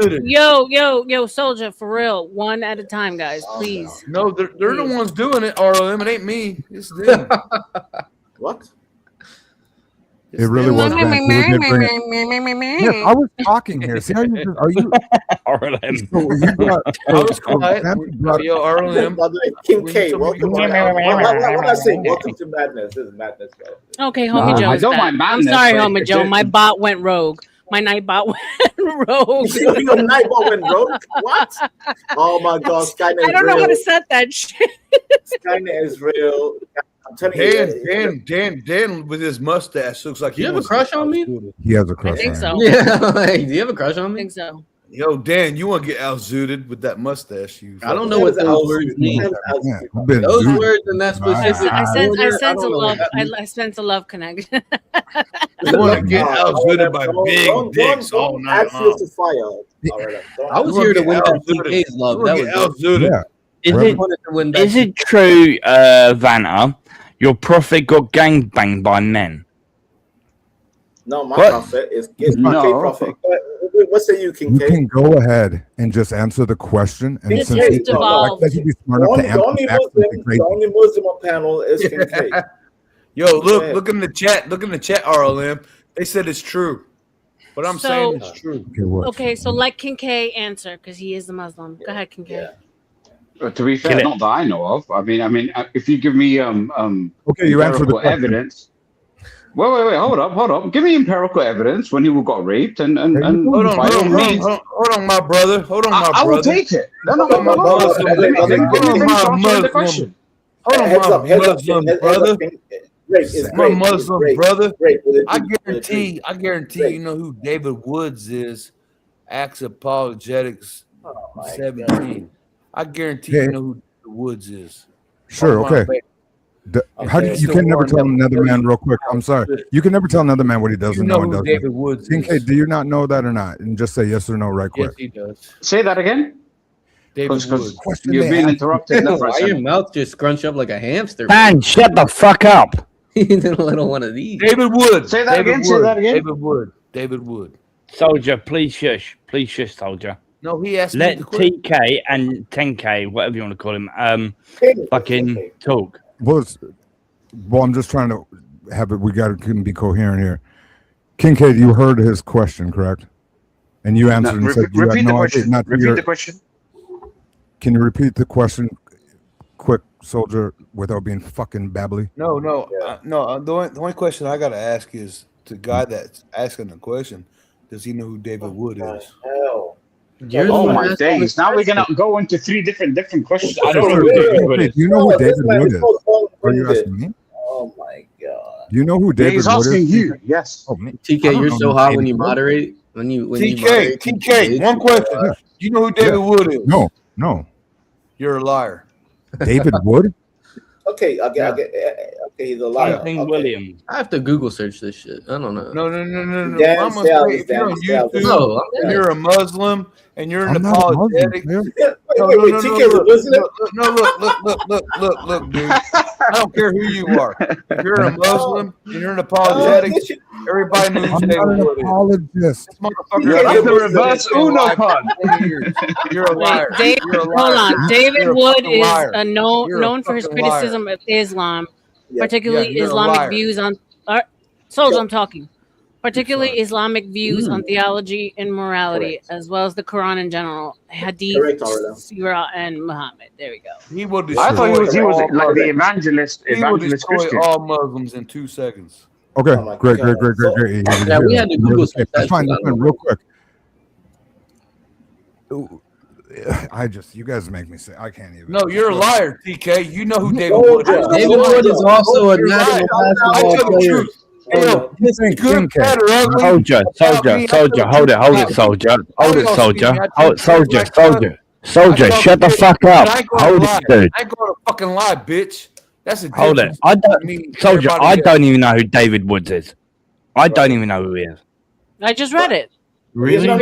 Yo, soldier, for real. One at a time, guys, please. No, they're the ones doing it, R.L.M. It ain't me. It's them. What? It really was bad. He did bring it. Yes, I was talking here. See how you just, are you? R.L.M. So you got, I was quiet. Yo, R.L.M. King K, welcome. What I say? Welcome to madness. This is madness, bro. Okay, homie Joe. I don't mind I'm madness, sorry, but homie if Joe. it- My bot went rogue. My night bot went rogue. Your night bot went rogue? What? Oh my God, Skynet is I don't know how real. to set that shit. Skynet is real. I'm telling you. Dan with his mustache looks like Do you have a crush on me? He has a I crush. think on so. him. Yeah, like, do you have a crush on I me? think so. Yo, Dan, you want to get out-zooted with that mustache? I don't know what those words mean. Yeah, I've been Those zooted. words in that specific I sense order, a don't know love. what that means. I sense a love connection. You want to get out-zooted by big dicks all Don't night add fuel long. to fire. All right, I was here to win back TK's love. That was out-zooted. Yeah. Is it true, Vanna, your prophet got gangbanged by men? No, my What? prophet is King No. K prophet. What say you, King You K? can go ahead and just answer the question, and This since has he, devolved. like, he'd be smart enough to The answer only back, Muslim, crazy. the only Muslim on panel is King K. Yo, Go ahead. look in the chat. Look in the chat, RLM. They said it's true. What I'm saying is true. Okay, what? Okay, so let King K answer because he is the Muslim. Go ahead, King K. To be fair, not that I know of. I mean, if you give me Okay, you answered the empirical question. evidence. Wait, hold up. Give me empirical evidence when he got raped and Hold on, by all means, hold on, my brother. Hold on, my I will brother. take it. No. Hold on, my Muslim. Let me finish answering the Muslim. question. Hold on, Heads my up, heads up, Muslim heads up, brother. King. Great, it's My great. Muslim It's great. brother. Great. I guarantee you know who David Woods is. Acts Apologetics 17. I guarantee you know who David Woods is. Sure, Oh, my okay. baby. How do Okay. you can never tell another man real quick? I'm sorry. Good. You can never tell another man what he doesn't You know know and who doesn't. David Woods King K, is. do you not know that or not? And just say yes or no right quick. Yes, he does. Say that again. David Woods. Question You're they being asked. interrupted. left, right, Why your center. mouth just scrunch up like a hamster? Man, shut the fuck up. He did a little one of these. David Wood. Say that David again. Wood. Say that again. David Wood. David Wood. Soldier, please shush. Please shush, soldier. No, he asked me Let the question. TK and 10K, whatever you want to call him, fucking talk. Well, I'm just trying to have it. We got to be coherent here. King K, you heard his question, correct? And you answered and said you had Repeat the no idea. question. Not Repeat your, the question. Can you repeat the question, quick, soldier, without being fucking babbly? No. The only question I got to ask is the guy that's asking the question. Does he know who David Wood is? Hell. Oh my days! Now we're gonna go into three different questions. I don't know who Wait, David Wood do is. you know who David man Wood is is? called Are you asking me? Oh my God. Do you know who Yeah, David he's Wood asking is? you. Yes. Oh, me. I TK, don't you're know so who hot David when you Wood is. moderate. When you TK, moderate, TK, one question. Do you know who David Wood is? No. You're a liar. David Wood? Okay, okay, he's a liar. Something Okay. Williams. I have to Google search this shit. I don't know. No. Dan, Mama stay out say of if this, you're Dan, on stay out of this. YouTube No, and you're a Muslim and you're an I'm not a Muslim, apologetic. player. Wait, TK is a Muslim? Look, dude. I don't care who you are. If you're a Muslim and you're an apologetic, everybody knows who I'm David not an Wood is. apologist. This motherfucker You're ain't like the been reverse in Uno life for card. 20 years. You're a liar. David, You're a hold liar. on. David You're a Wood fucking is liar. a You're a known for his fucking liar. criticism of Islam, Yeah. particularly Yeah, you're a Islamic liar. views on. Soldier, I'm talking. Particularly Islamic views on theology and morality, as well as the Quran in general, Hadith, Correct, R.L.M. Surah, and Muhammad. There we go. He will I thought he was destroy all like the Muslims. evangelist He will destroy Christian. all Muslims in 2 seconds. Okay, Oh my great. God. Yeah, we had to Google search That's that fine. shit. That's fine. Real quick. You guys make me say I can't even. No, you're a liar, TK. You know who David Oh, Wood is. yeah. David Wood is also a You're national lying. I basketball tell the player. truth. Soldier, hold it, soldier, shut the fuck up. Hold it, dude. I ain't going to fucking lie, bitch. That's a Hold it. Soldier, I don't even know who David Woods is. I don't even know who he is. I just read it. Really? No,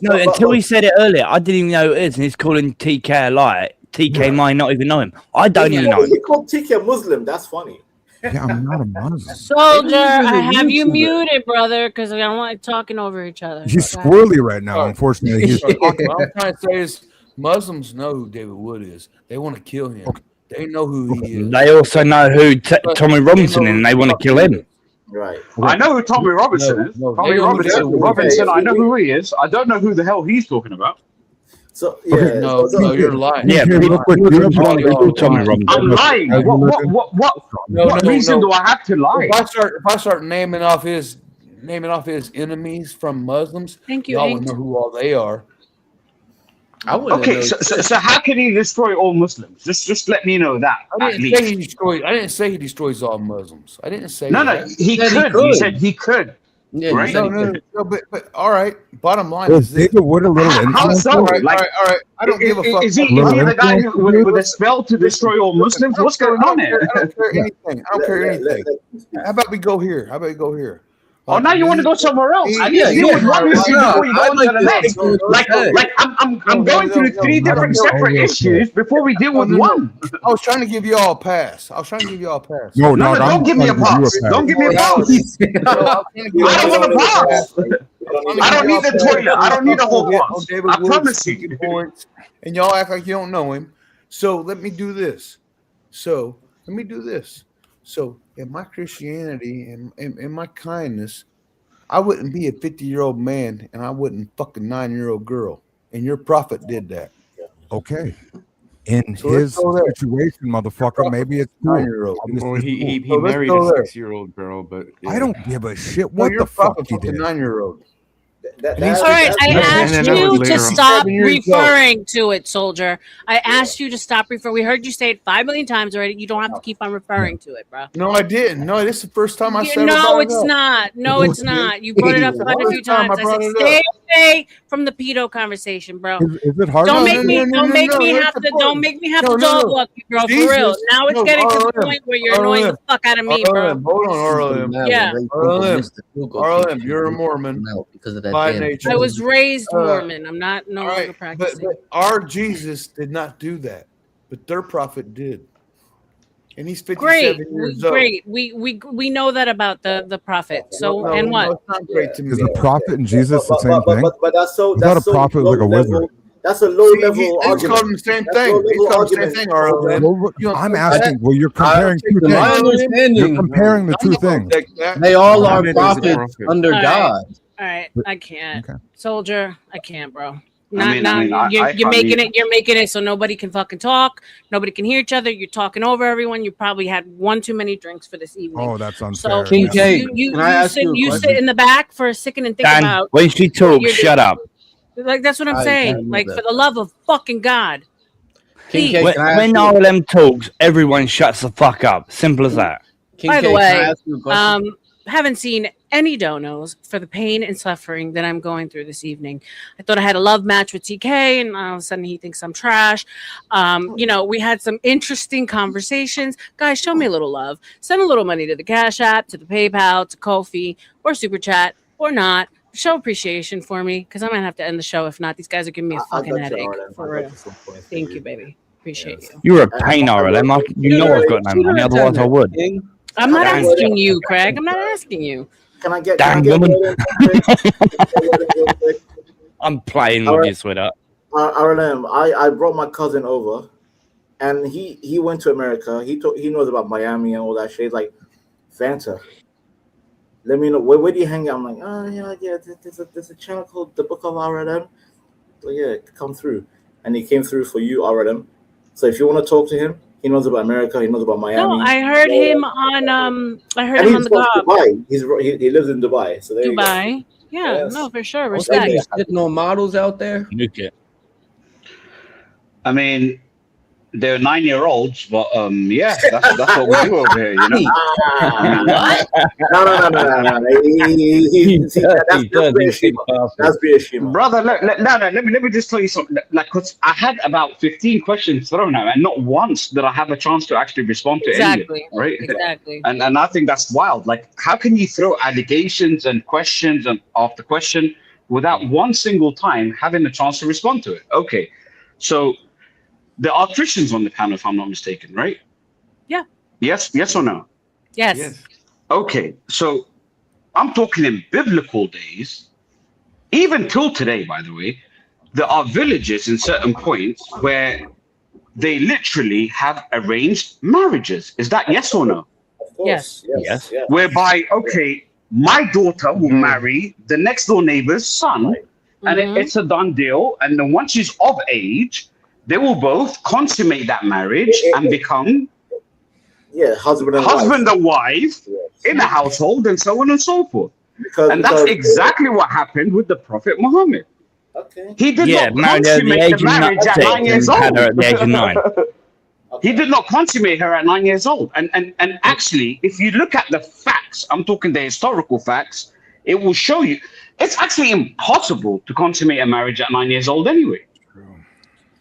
until he said it earlier, I didn't even know who it is, and he's calling TK a lie. TK might not even know him. I don't even know him. He called TK a Muslim. That's funny. Yeah, I'm not a Muslim. Soldier, I have you muted, brother, because I don't like talking over each other. He's squirrely right now. Unfortunately, he's talking. What I'm trying to say is Muslims know who David Wood is. They want to kill him. Okay. They know who he is. They also know who Tommy Robinson is, and they want to kill him. Right. I know who Tommy Robinson is. Tommy Robinson, I know who he is. I don't know who the hell he's talking about. So yeah, no, you're lying. Yeah, people want to kill Tommy Robinson. I'm lying. What reason do I have to lie? If I start naming off his enemies from Muslims, y'all would know who all they are. Okay, so how can he destroy all Muslims? Just let me know that. I didn't say he destroys all Muslims. I didn't say no. He could. He said he could. Yeah, right? No, but all right. Bottom line is David Wood a little influence? All right. I don't give a fuck. Is he the guy with a spell to destroy all Muslims? What's going on here? I don't care anything. I don't care anything. How about we go here? Oh, now you want to go somewhere else? I need to deal with one issue before you go on to the next. Like I'm going through 3 different separate issues before we deal with one. I was trying to give you all a pass. No, don't give me a pass. Don't give me a pass. I don't want a pass. I don't need the toilet. I don't need a whole pass. I promise you. And y'all act like you don't know him. So let me do this. So in my Christianity and in my kindness, I wouldn't be a 50-year-old man and I wouldn't fuck a 9-year-old girl. And your prophet did that. Okay. In his situation, motherfucker, maybe it's 9-year-old. Well, he married a 6-year-old girl, but I don't give a shit what the fuck he did. 9-year-old. All right, I asked you to stop referring to it, soldier. I asked you to stop referring. We heard you say it 5 million times already. You don't have to keep on referring to it, bro. No, I didn't. No, this is the first time I said it. No, it's not. No, it's not. You brought it up quite a few times. I said, stay away from the pedo conversation, bro. Is it hard? Don't make me have to dog walk you, bro. For real. Now it's getting to the point where you're annoying the fuck out of me, bro. Hold on, R.L.M. Yeah. R.L.M. You're a Mormon because of that. By nature. I was raised Mormon. I'm not no longer practicing. But our Jesus did not do that, but their prophet did, and he's 57 years old. Great. We know that about the prophet. So and what? It's not great to me. Is the prophet and Jesus the same thing? But that's so. That's a prophet like a wizard. That's a low level argument. He's calling the same thing. He's calling the same thing, R.L.M. I'm asking. Well, you're comparing two things. You're comparing the two things. They all are prophets under God. All right, I can't, soldier. I can't, bro. You're making it so nobody can fucking talk. Nobody can hear each other. You're talking over everyone. You probably had one too many drinks for this evening. Oh, that's unfair. So you sit in the back for a second and think about when she talks. Shut up. Like that's what I'm saying. Like for the love of fucking God. When R.L.M. talks, everyone shuts the fuck up. Simple as that. By the way, haven't seen any donos for the pain and suffering that I'm going through this evening. I thought I had a love match with TK, and all of a sudden he thinks I'm trash. We had some interesting conversations. Guys, show me a little love. Send a little money to the Cash App, to the PayPal, to Ko-fi, or Super Chat, or not. Show appreciation for me, because I might have to end the show. If not, these guys are giving me a fucking headache. For real. Thank you, baby. Appreciate you. You're a pain, R.L.M. You know I've got no money, otherwise I would. I'm not asking you, Craig. I'm not asking you. Can I get? Damn woman. I'm playing with you, sweetheart. R.L.M. I brought my cousin over, and he went to America. He knows about Miami and all that shit. Like, Fanta. Let me know where do you hang out? I'm like, oh yeah. There's a channel called The Book of R.L.M. So yeah, come through, and he came through for you, R.L.M. So if you want to talk to him. He knows about America. He knows about Miami. No, I heard him on. I heard him on the Gob. Dubai. He lives in Dubai. So there Dubai. You go. Yeah, yes. No, for sure. Respect. No models out there. I mean, they're 9-year-olds, but yeah, that's what we do over here, you know. What? No. That's Biyashima. Brother, let me just tell you something. Like, cause I had about 15 questions thrown at me, and not once did I have a chance to actually respond to any of them, right? Exactly. And I think that's wild. Like, how can you throw allegations and questions and after question without one single time having a chance to respond to it? Okay, so there are Christians on the panel, if I'm not mistaken, right? Yeah. Yes or no? Yes. Okay, so I'm talking in biblical days, even till today, by the way, there are villages in certain points where they literally have arranged marriages. Is that yes or no? Of course. Yes. Whereby, okay, my daughter will marry the next door neighbor's son, and it's a done deal. And then once she's of age, they will both consummate that marriage and become husband and wife in a household, and so on and so forth. And that's exactly what happened with the Prophet Muhammad. Okay. He did not consummate the marriage at 9 years old. Had her at the age of 9. He did not consummate her at 9 years old. And actually, if you look at the facts, I'm talking the historical facts, it will show you it's actually impossible to consummate a marriage at 9 years old anyway.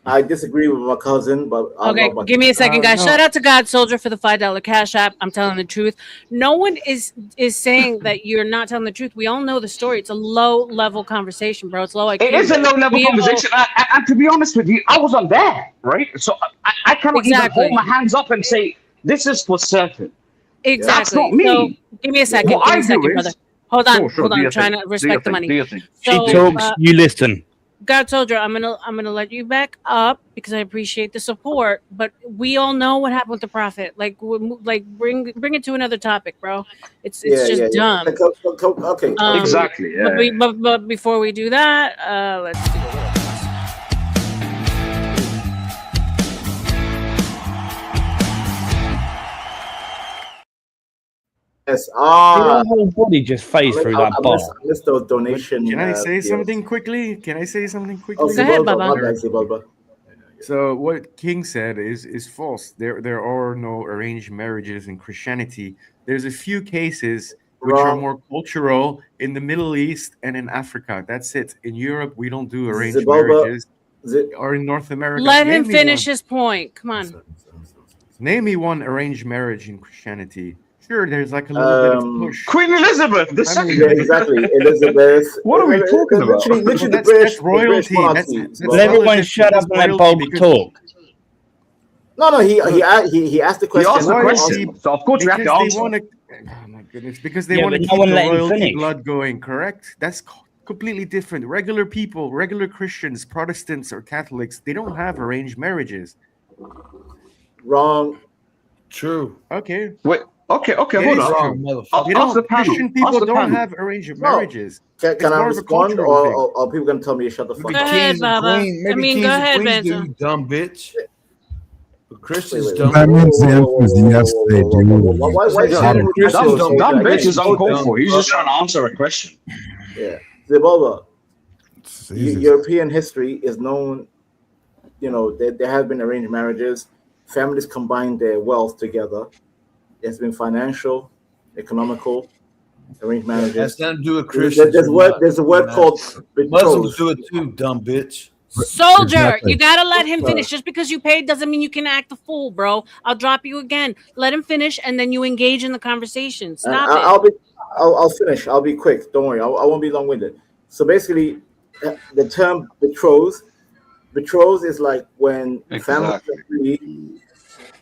I disagree with my cousin, but Okay, give me a second, guys. Shout out to God Soldier for the $5 cash app. I'm telling the truth. No one is saying that you're not telling the truth. We all know the story. It's a low level conversation, bro. It's low IQ. It is a low level conversation. And to be honest with you, I wasn't there, right? So I cannot even hold my hands up and say this is for certain. Exactly. That's not me. So, give me a second. What give me a a second, brother. Hold on. Hold on. I'm trying to respect the money. She talks, you listen. God Soldier, I'm gonna let you back up because I appreciate the support, but we all know what happened with the Prophet. Like bring it to another topic, bro. It's just dumb. Okay. Exactly. But before we do that, let's do it. Yes. Your whole body just phased through that bar. I missed those donation. Can I say something quickly? Go ahead, Baba. So what King said is false. There are no arranged marriages in Christianity. There's a few cases which are more cultural in the Middle East and in Africa. That's it. In Europe, we don't do arranged marriages. Or in North America. Let him finish his point. Come on. Name me one arranged marriage in Christianity. Sure, there's like a little bit of push. Queen Elizabeth the second. Yeah, exactly. Elizabeth. What are we talking about? Literally That's royalty. Let everyone shut up and let Bob talk. No. He asked the question. He asked the question. So of course we have to answer. Oh my goodness! Because they want to keep the royalty blood going. Correct? That's completely different. Regular people, regular Christians, Protestants or Catholics, they don't have arranged marriages. Wrong. True. Okay. Wait. Okay, hold on. Christian people don't have arranged marriages. Can I respond, or are people going to tell me to shut the fuck up? Go ahead, Baba. Go ahead, Banter. You dumb bitch. Christians don't. That means the answer is yes, they do. Dumb bitch is uncalled for. He's just trying to answer a question. Yeah. Ziboba, European history is known, there have been arranged marriages. Families combine their wealth together. It's been financial, economical, arranged marriages. That's nothing to do with Christians. There's a word called Muslims do it too, dumb bitch. Soldier, you gotta let him finish. Just because you paid doesn't mean you can act a fool, bro. I'll drop you again. Let him finish, and then you engage in the conversation. Stop it. I'll finish. I'll be quick. Don't worry. I won't be long-winded. So basically, the term betrothed is like when families agree,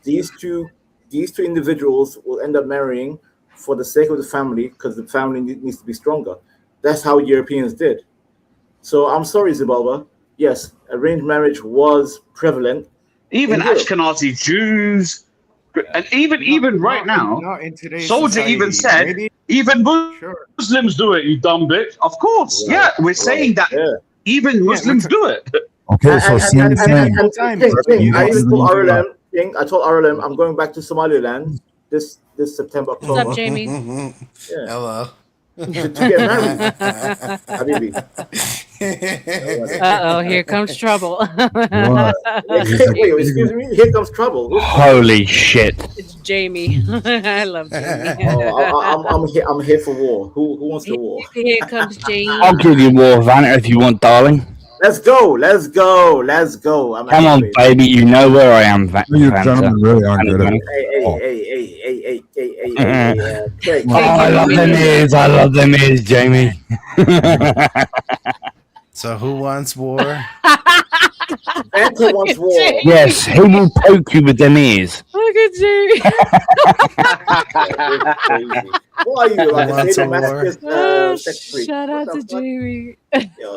these two individuals will end up marrying for the sake of the family because the family needs to be stronger. That's how Europeans did. So I'm sorry, Zibalba. Yes, arranged marriage was prevalent. Even Ashkenazi Jews, and even right now, Soldier even said, even Muslims do it, you dumb bitch. Of course, we're saying that even Muslims do it. Okay, so same thing. I told R.L.M. I'm going back to Somaliland this September. What's up, Jamie? Yeah. Hello. to get married. Habibi. Uh-oh, here comes trouble. Wait, excuse me. Here comes trouble. Who's trouble? Holy shit! It's Jamie. I love Jamie. I'm here for war. Who wants the war? Here comes Jamie. I'll give you more Vanna if you want, darling. Let's go. Let's go. Let's go. Come on, baby. You know where I am, You gentlemen really aren't good at it. Hey. I love them ears. I love them ears, Jamie. So who wants war? Banter wants war. Yes, he will poke you with them ears. Look at Jamie. Who are you? Like Wants a a war? sex freak? Shout out to Jamie.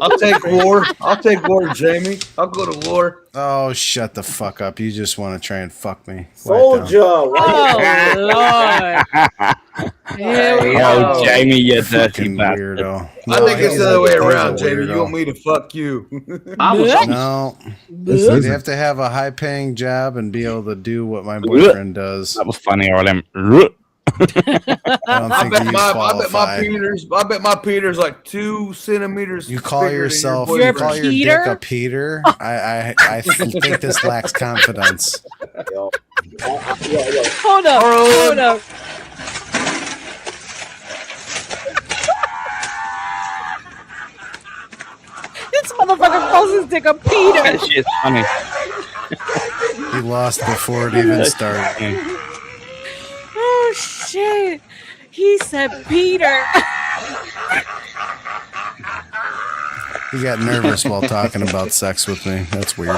I'll take war. I'll take war, Jamie. I'll go to war. Oh, shut the fuck up. You just want to try and fuck me. Soldier. Oh, Lord. Here we go. Oh, Jamie, you dirty Fucking bastard. weirdo. I think it's the other way around, he's a Jamie. weirdo. You want me to fuck you? No. You'd have to have a high-paying job and be able to do what my boyfriend does. That was funny, R.L.M. I don't I think bet you my qualify. Peter's like 2 centimeters. You call bigger than yourself, your you boyfriend. call your dick a Peter? I think this lacks confidence. Hold up. This motherfucker calls his dick a Peter. That shit's funny. He lost before it even started. Oh, shit. He said Peter. He got nervous while talking about sex with me. That's weird.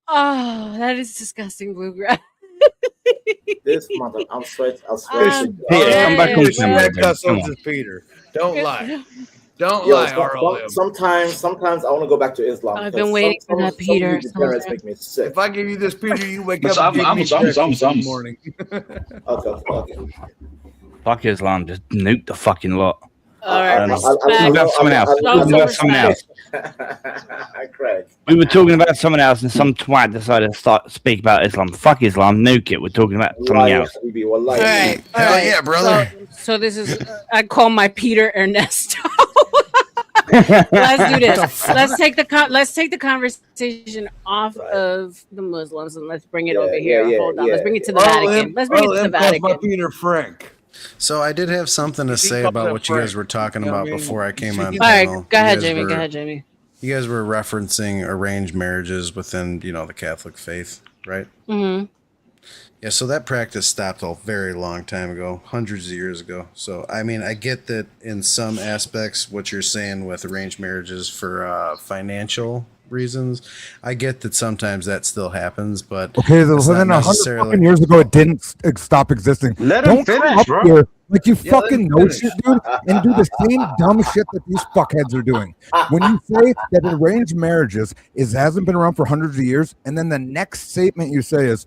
Oh, that is disgusting, Bluegrass. This mother, I'm sweating. Peter, come back on camera. Come on. Peter. Don't lie. Don't Yo, lie, R.L.M. sometimes I want to go back to Islam. I've been waiting for that Peter. Some of the parents make me sick. If I give you this Peter, you wake But up and give me I'm breakfast in the morning. Okay. Fuck Islam. Just nuke the fucking lot. All right, Talking about someone else. Talking about someone else. Craig. We were talking about someone else, and some twat decided to speak about Islam. Fuck Islam, nuke it. We're talking about something else. All right. Hell yeah, brother. So this is, I call my Peter Ernesto. Let's do this. Let's take the conversation off of the Muslims and let's bring it over here. Hold on. Let's bring it to the Vatican. Let's bring it to the Vatican. My Peter Frank. So I did have something to say about what you guys were talking about before I came on. All right, go ahead, Jamie. You guys were referencing arranged marriages within, the Catholic faith, right? Mm-hmm. Yeah, so that practice stopped a very long time ago, hundreds of years ago. So, I mean, I get that in some aspects, what you're saying with arranged marriages for financial reasons. I get that sometimes that still happens, but okay, so then 100 years ago, it didn't stop existing. Let him finish, bro. Here, like you fucking know shit, dude, and do the same dumb shit that these fuckheads are doing. When you say that arranged marriages hasn't been around for hundreds of years, and then the next statement you say is,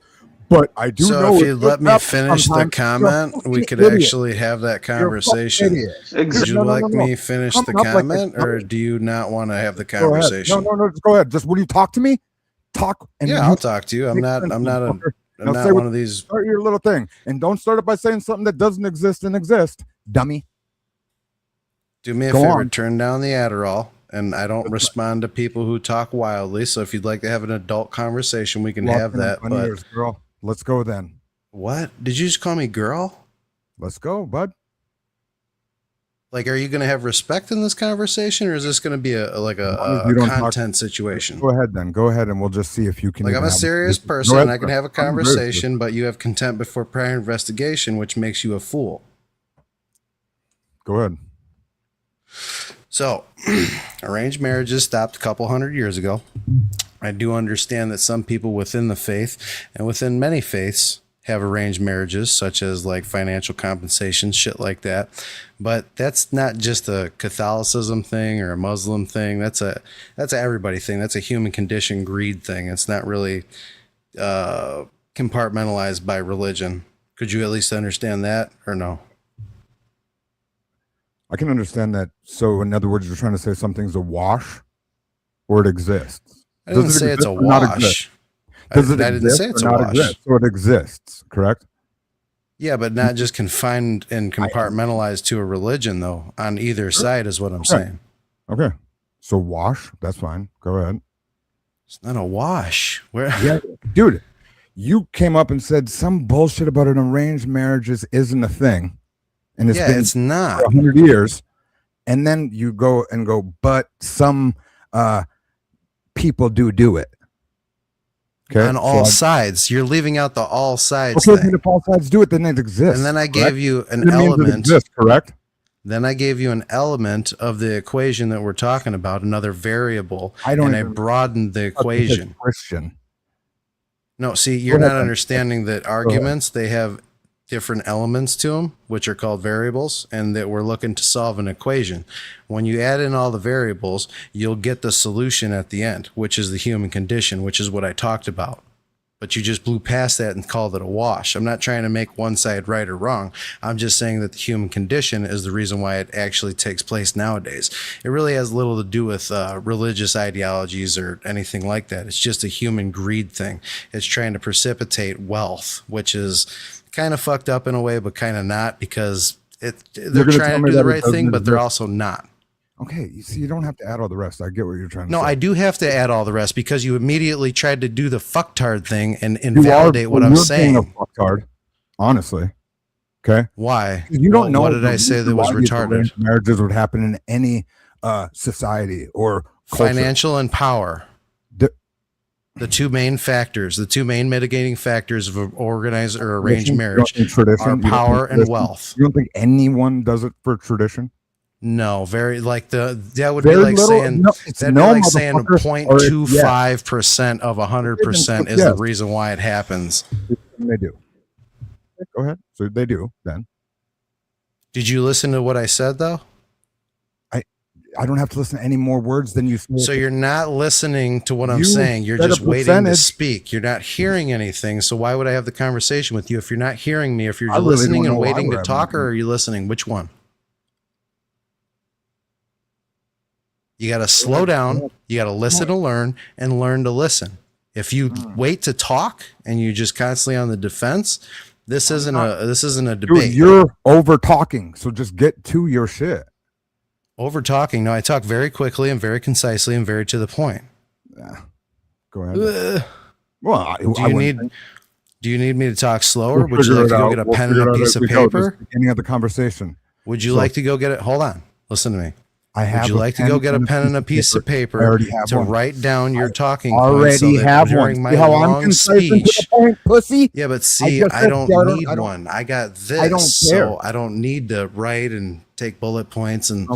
but I do know. So if you let me finish the comment, we could actually have that conversation. Would you like me finish the comment, or do you not want to have the conversation? No, just go ahead. Just when you talk to me, talk. And yeah, I'll talk to you. I'm not one of these. Start your little thing, and don't start it by saying something that doesn't exist and exist, dummy. Do me a favor, turn down the Adderall. And I don't respond to people who talk wildly. So if you'd like to have an adult conversation, we can have that. But girl. Let's go then. What? Did you just call me girl? Let's go, bud. Like, are you going to have respect in this conversation, or is this going to be a content situation? Go ahead then. Go ahead, and we'll just see if you can. Like, I'm a serious person, and I can have a conversation, but you have contempt before prior investigation, which makes you a fool. Go ahead. So, arranged marriages stopped a couple hundred years ago. I do understand that some people within the faith and within many faiths have arranged marriages, such as like financial compensation, shit like that. But that's not just a Catholicism thing or a Muslim thing. That's a everybody thing. That's a human condition greed thing. It's not really compartmentalized by religion. Could you at least understand that, or no? I can understand that. So, in other words, you're trying to say something's a wash, or it exists. I didn't say it's a wash. Does it I didn't say it's a wash. So it exists, correct? Yeah, but not just confined and compartmentalized to a religion, though. On either side is what I'm saying. Okay. So wash, that's fine. Go ahead. It's not a wash. Where? Yeah, dude, you came up and said some bullshit about an arranged marriages isn't a thing, and it's not for 100 years. And then you go, but some people do it. Okay, on all sides. You're leaving out the all sides okay, thing. If all sides do it, then it exists. And then I correct? gave you an It means it element. exists, correct? Then I gave you an element of the equation that we're talking about, another variable, I broadened the equation. Christian. No, see, you're not understanding that arguments, they have different elements to them, which are called variables, and that we're looking to solve an equation. When you add in all the variables, you'll get the solution at the end, which is the human condition, which is what I talked about. But you just blew past that and called it a wash. I'm not trying to make one side right or wrong. I'm just saying that the human condition is the reason why it actually takes place nowadays. It really has little to do with religious ideologies or anything like that. It's just a human greed thing. It's trying to precipitate wealth, which is kind of fucked up in a way, but kind of not, because they're trying to do the right thing, but they're also not. Okay, you see, you don't have to add all the rest. I get what you're trying to say. No, I do have to add all the rest because you immediately tried to do the fucktard thing and invalidate what I'm saying. You're being a fucktard, honestly. Okay. Why? You don't know. What did I say that was retarded? Marriages would happen in any society or culture. Financial and power. The two main factors, the two main mitigating factors of an organized or arranged marriage are power and wealth. You don't think anyone does it for tradition? No, very like that would be like saying that'd be like saying 0.25% of 100% is the reason why it happens. They do. Go ahead. So they do then. Did you listen to what I said though? I don't have to listen to any more words than you said. So you're not listening to what I'm saying. You're just waiting to speak. You're not hearing anything. So why would I have the conversation with you if you're not hearing me? If you're listening and waiting to talk, or are you listening? Which one? You got to slow down. You got to listen to learn and learn to listen. If you wait to talk and you're just constantly on the defense, this isn't a debate. Dude, you're over talking. So just get to your shit. Over talking. No, I talk very quickly and very concisely and very to the point. Yeah. Go ahead. Well, do you need me to talk slower? Would you like to go get a pen and a piece of paper? Beginning of the conversation. Would you like to go get it? Hold on. Listen to me. Would you like to go get a pen and a piece of paper to write down your talking points so that during my long speech? Pussy. Yeah, but see, I don't need one. I got this. I don't care. So I don't need to write and take bullet points and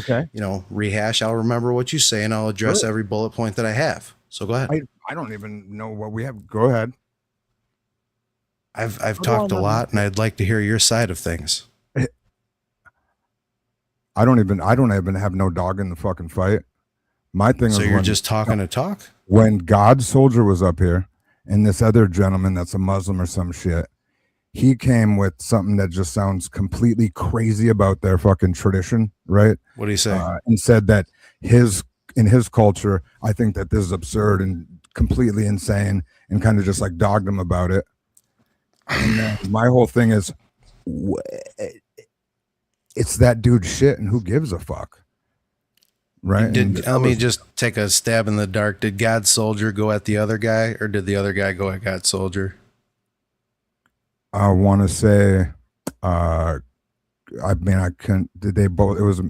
rehash. I'll remember what you say and I'll address every bullet point that I have. So go ahead. I don't even know what we have. Go ahead. I've talked a lot and I'd like to hear your side of things. I don't even have no dog in the fucking fight. My thing is, so you're just talking to talk? When God's soldier was up here and this other gentleman that's a Muslim or some shit, he came with something that just sounds completely crazy about their fucking tradition, right? What do you say? And said that in his culture, I think that this is absurd and completely insane, and kind of just like dogged him about it. And then my whole thing is, it's that dude's shit, and who gives a fuck, right? Let me just take a stab in the dark. Did God's soldier go at the other guy, or did the other guy go at God's soldier? I want to say, I couldn't. Did they both? It was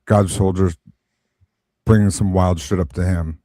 God's soldiers bringing some wild shit up to him.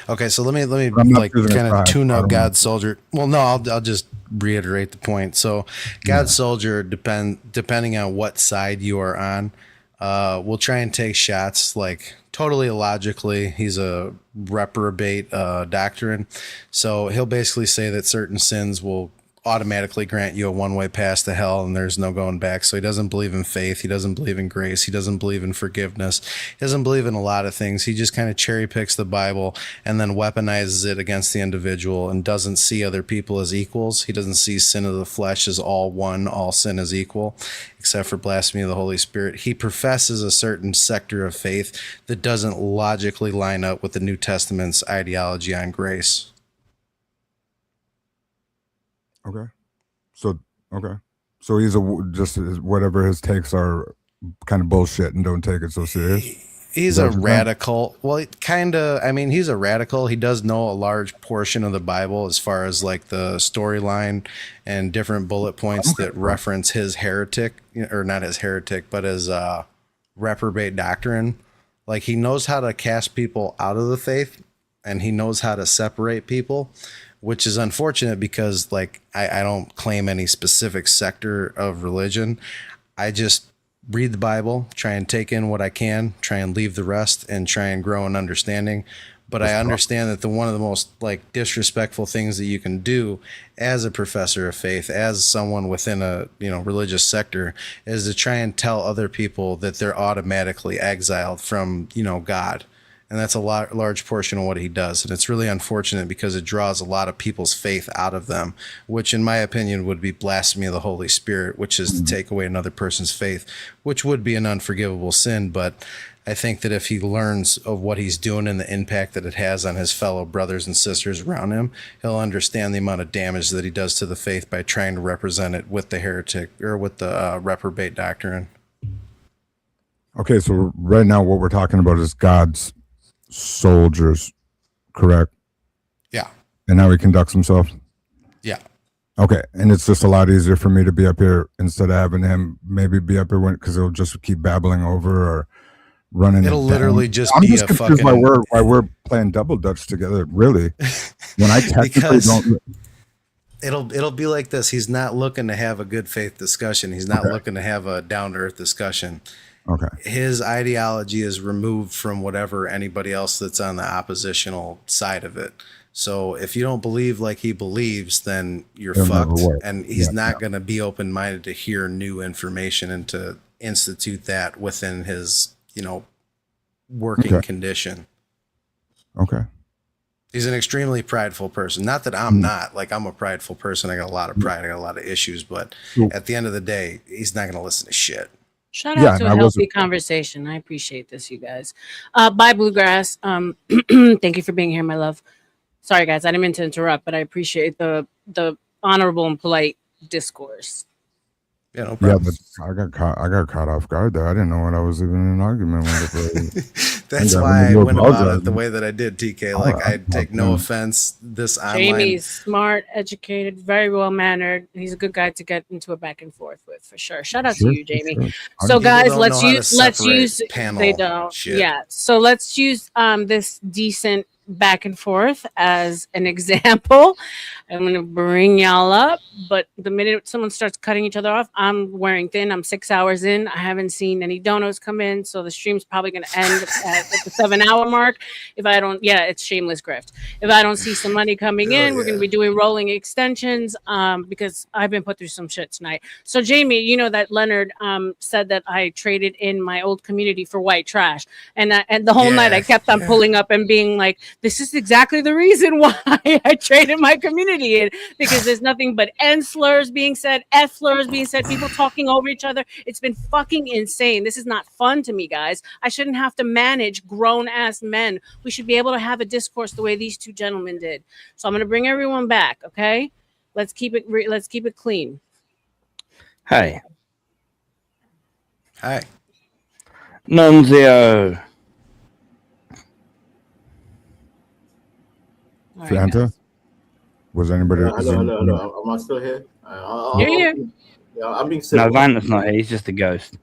Okay, so let me like kind of tune up God's soldier. Well, no, I'll just reiterate the point. So God's soldier, depending on what side you are on, will try and take shots like totally illogically. He's a reprobate doctrine. So he'll basically say that certain sins will automatically grant you a one-way pass to hell and there's no going back. So he doesn't believe in faith. He doesn't believe in grace. He doesn't believe in forgiveness. He doesn't believe in a lot of things. He just kind of cherry picks the Bible and then weaponizes it against the individual and doesn't see other people as equals. He doesn't see sin of the flesh as all one, all sin is equal, except for blasphemy of the Holy Spirit. He professes a certain sector of faith that doesn't logically line up with the New Testament's ideology on grace. Okay. So, okay. So he's just whatever his takes are, kind of bullshit, and don't take it so serious. He's a radical. Well, kind of. I mean, he's a radical. He does know a large portion of the Bible as far as like the storyline and different bullet points that reference his heretic, or not his heretic, but his reprobate doctrine. Like, he knows how to cast people out of the faith, and he knows how to separate people, which is unfortunate because, like, I don't claim any specific sector of religion. I just read the Bible, try and take in what I can, try and leave the rest, and try and grow in understanding. But I understand that one of the most like disrespectful things that you can do as a professor of faith, as someone within a religious sector, is to try and tell other people that they're automatically exiled from God. And that's a large portion of what he does. And it's really unfortunate because it draws a lot of people's faith out of them, which in my opinion would be blasphemy of the Holy Spirit, which is to take away another person's faith, which would be an unforgivable sin. But I think that if he learns of what he's doing and the impact that it has on his fellow brothers and sisters around him, he'll understand the amount of damage that he does to the faith by trying to represent it with the heretic or with the reprobate doctrine. Okay, so right now what we're talking about is God's soldiers, correct? Yeah. And how he conducts himself? Yeah. Okay, and it's just a lot easier for me to be up here instead of having him maybe be up here because he'll just keep babbling over or running. It'll literally just I'm be just a confused fucking... why we're playing double dutch together, really. When I technically don't... It'll be like this. He's not looking to have a good faith discussion. He's not looking to have a down-to-earth discussion. Okay. His ideology is removed from whatever anybody else that's on the oppositional side of it. So if you don't believe like he believes, then you're fucked. And he's not going to be open-minded to hear new information and to institute that within his, working condition. Okay. He's an extremely prideful person. Not that I'm not. Like, I'm a prideful person. I got a lot of pride. I got a lot of issues. But at the end of the day, he's not going to listen to shit. Shout out to a healthy conversation. I appreciate this, you guys. Bye, Bluegrass. Thank you for being here, my love. Sorry, guys. I didn't mean to interrupt, but I appreciate the honorable and polite discourse. Yeah, no problem. Yeah, but I got caught off guard there. I didn't know what I was even in an argument with. That's why I went about it the way that I did, TK. Like, I take no offense. This online... Jamie's smart, educated, very well mannered. He's a good guy to get into a back and forth with, for sure. Shout out to you, Jamie. Sure. So, guys, let's use panel. They don't. Shit. Yeah. So let's use this decent back and forth as an example. I'm going to bring y'all up, but the minute someone starts cutting each other off, I'm wearing thin. I'm 6 hours in. I haven't seen any donos come in, so the stream's probably going to end at the 7-hour mark. If I don't, it's shameless grift. If I don't see some money coming in, we're going to be doing rolling extensions because I've been put through some shit tonight. So, Jamie, you know that Leonard said that I traded in my old community for white trash, and the whole night I kept on pulling up and being like, this is exactly the reason why I traded my community in, because there's nothing but N slurs being said, F slurs being said, people talking over each other. It's been fucking insane. This is not fun to me, guys. I shouldn't have to manage grown-ass men. We should be able to have a discourse the way these two gentlemen did. So I'm going to bring everyone back, okay? Let's keep it clean. Hey. Hi. Nunzio. Santa? Was anybody? Hello. Am I still here? You're here. Yeah, I'm being No, Vanta's not here. He's just a ghost.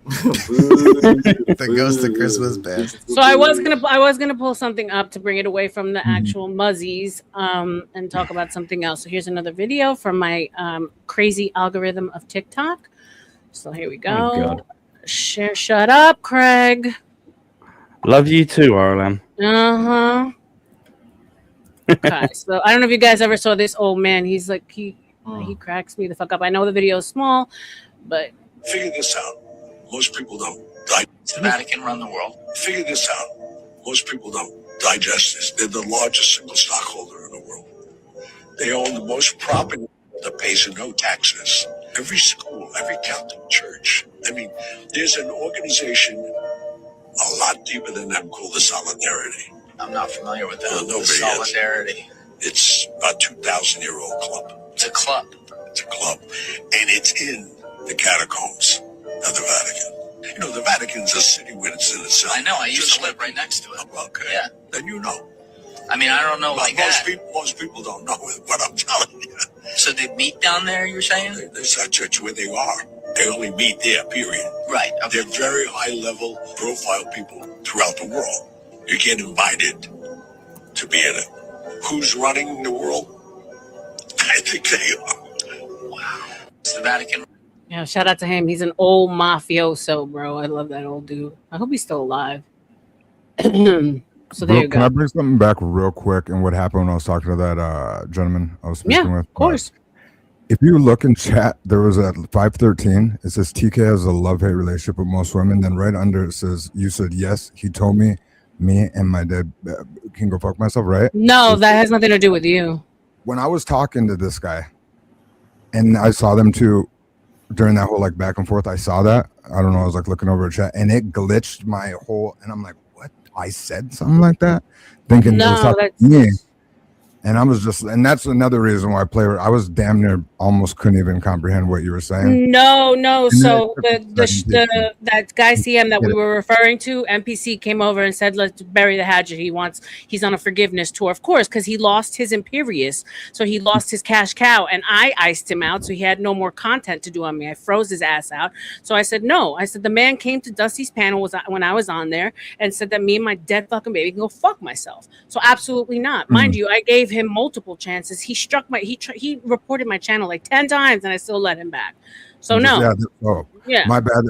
The ghost of Christmas past. So I was gonna pull something up to bring it away from the actual muzzies and talk about something else. So here's another video from my crazy algorithm of TikTok. So here we go. Oh, God. Share. Shut up, Craig. Love you too, R.L.M. Okay, so I don't know if you guys ever saw this old man. He's like he cracks me the fuck up. I know the video is small, but figure this out. Most people don't digest the Vatican run the world. Figure this out. Most people don't digest this. They're the largest single stockholder in the world. They own the most property that pays no taxes. Every school, every Catholic church. I mean, there's an organization a lot deeper than them called the Solidarity. I'm not familiar with that. Nobody Solidarity. It's about 2,000-year-old club. It's a club. It's a club, and it's in the catacombs of the Vatican. You know, the Vatican's a city within itself. I know. I used to live right next to it. Okay. Yeah. Then you know. I mean, I don't know But like that. most people don't know what I'm telling you. So they meet down there, you're saying? There's that church where they are. They only meet there, period. Right. Okay. They're very high-level profile people throughout the world. You get invited to be in it. Who's running the world? I think they are. Wow. It's the Vatican. Yeah, shout out to him. He's an old mafioso, bro. I love that old dude. I hope he's still alive. So there you Can I go. bring something back real quick and what happened when I was talking to that gentleman I was speaking with? Of course. If you look in chat, there was at 513, it says TK has a love-hate relationship with most women. Then right under it says, you said, yes, he told me and my dad can go fuck myself, right? No, that has nothing to do with you. When I was talking to this guy and I saw them too during that whole like back and forth, I saw that. I don't know, I was like looking over a chat and it glitched my whole, and I'm like, what? I said something like that? Thinking it was talking to me. And I was just, and that's another reason why I was damn near almost couldn't even comprehend what you were saying. No. And So then that guy CM that we were referring to, MPC came over and said, let's bury the hatchet. He's on a forgiveness tour, of course, because he lost his Imperious. So he lost his cash cow and I iced him out. So he had no more content to do on me. I froze his ass out. So I said, no. I said, the man came to Dusty's panel when I was on there and said that me and my dead fucking baby can go fuck myself. So absolutely not. Mind you, I gave him multiple chances. He struck he reported my channel like 10 times and I still let him back. So no. Yeah. My bad.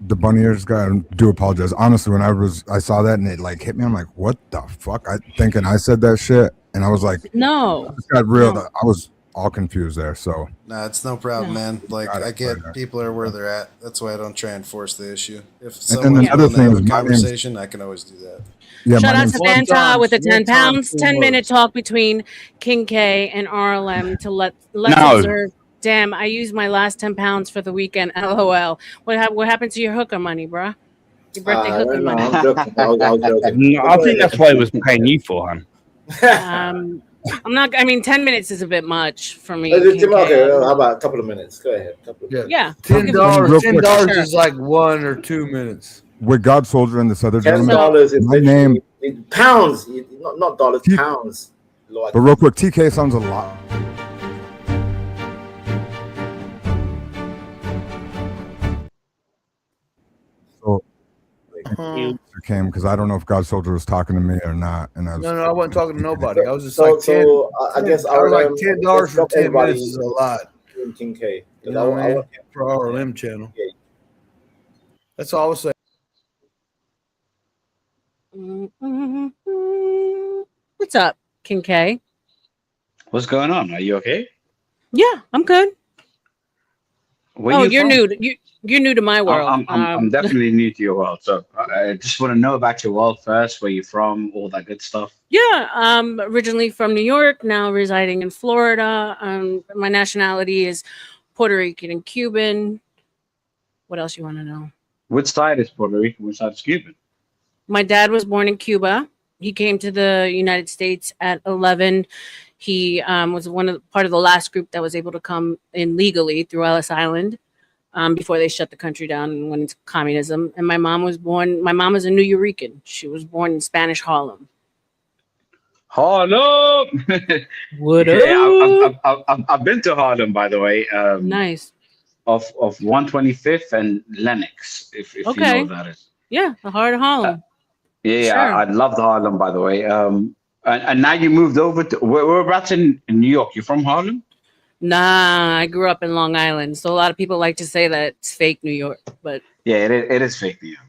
The bunny ears guy, I do apologize. Honestly, when I saw that and it like hit me, I'm like, what the fuck? Thinking I said that shit. And I was like, no. It got real. No. I was all confused there. So nah, it's no problem, man. Like I get people are where they're at. That's why I don't try and force the issue. If someone wants to have a conversation, I can always do that. Yeah, shout out to Banta with the 10 pounds, 10-minute talk between King K and R.L.M. to let's observe. Damn, I used my last 10 pounds for the weekend. LOL. What happened to your hooker money, bro? Your birthday hooker money. I'm joking. I was joking. I think that's what he was paying you for, hon. I'm not. I mean, 10 minutes is a bit much for me. Okay, how about a couple of minutes? Go ahead. Yeah. $10. $10 is like 1 or 2 minutes. With God Soldier and this other gentleman, $10 my name pounds, not dollars, pounds. But real quick, TK sounds a lot. So came because I don't know if God Soldier was talking to me or not, and I wasn't talking to nobody. I was just I guess I was like $10 for 10 everybody minutes is a lot. King K. You know what I mean? For R.L.M channel. That's all I was saying. What's up, King K? What's going on? Are you okay? Yeah, I'm good. Where you're from? new. You're new to my world. I'm definitely new to your world. So I just want to know about your world first. Where you're from, all that good stuff. Yeah, originally from New York, now residing in Florida. My nationality is Puerto Rican and Cuban. What else you want to know? Which side is Puerto Rican? Which side is Cuban? My dad was born in Cuba. He came to the United States at 11. He was part of the last group that was able to come in legally through Ellis Island before they shut the country down and went into communism. And my mom is a New Yorican. She was born in Spanish Harlem. Harlem! What up? Yeah, I've been to Harlem, by the way. Nice. Of 125th and Lenox, if you know what that is. Yeah, the heart of Harlem. Yeah, Sure. I love the Harlem, by the way. And now you moved over to whereabouts in New York? You from Harlem? Nah, I grew up in Long Island, so a lot of people like to say that it's fake New York, but yeah, it is fake New York.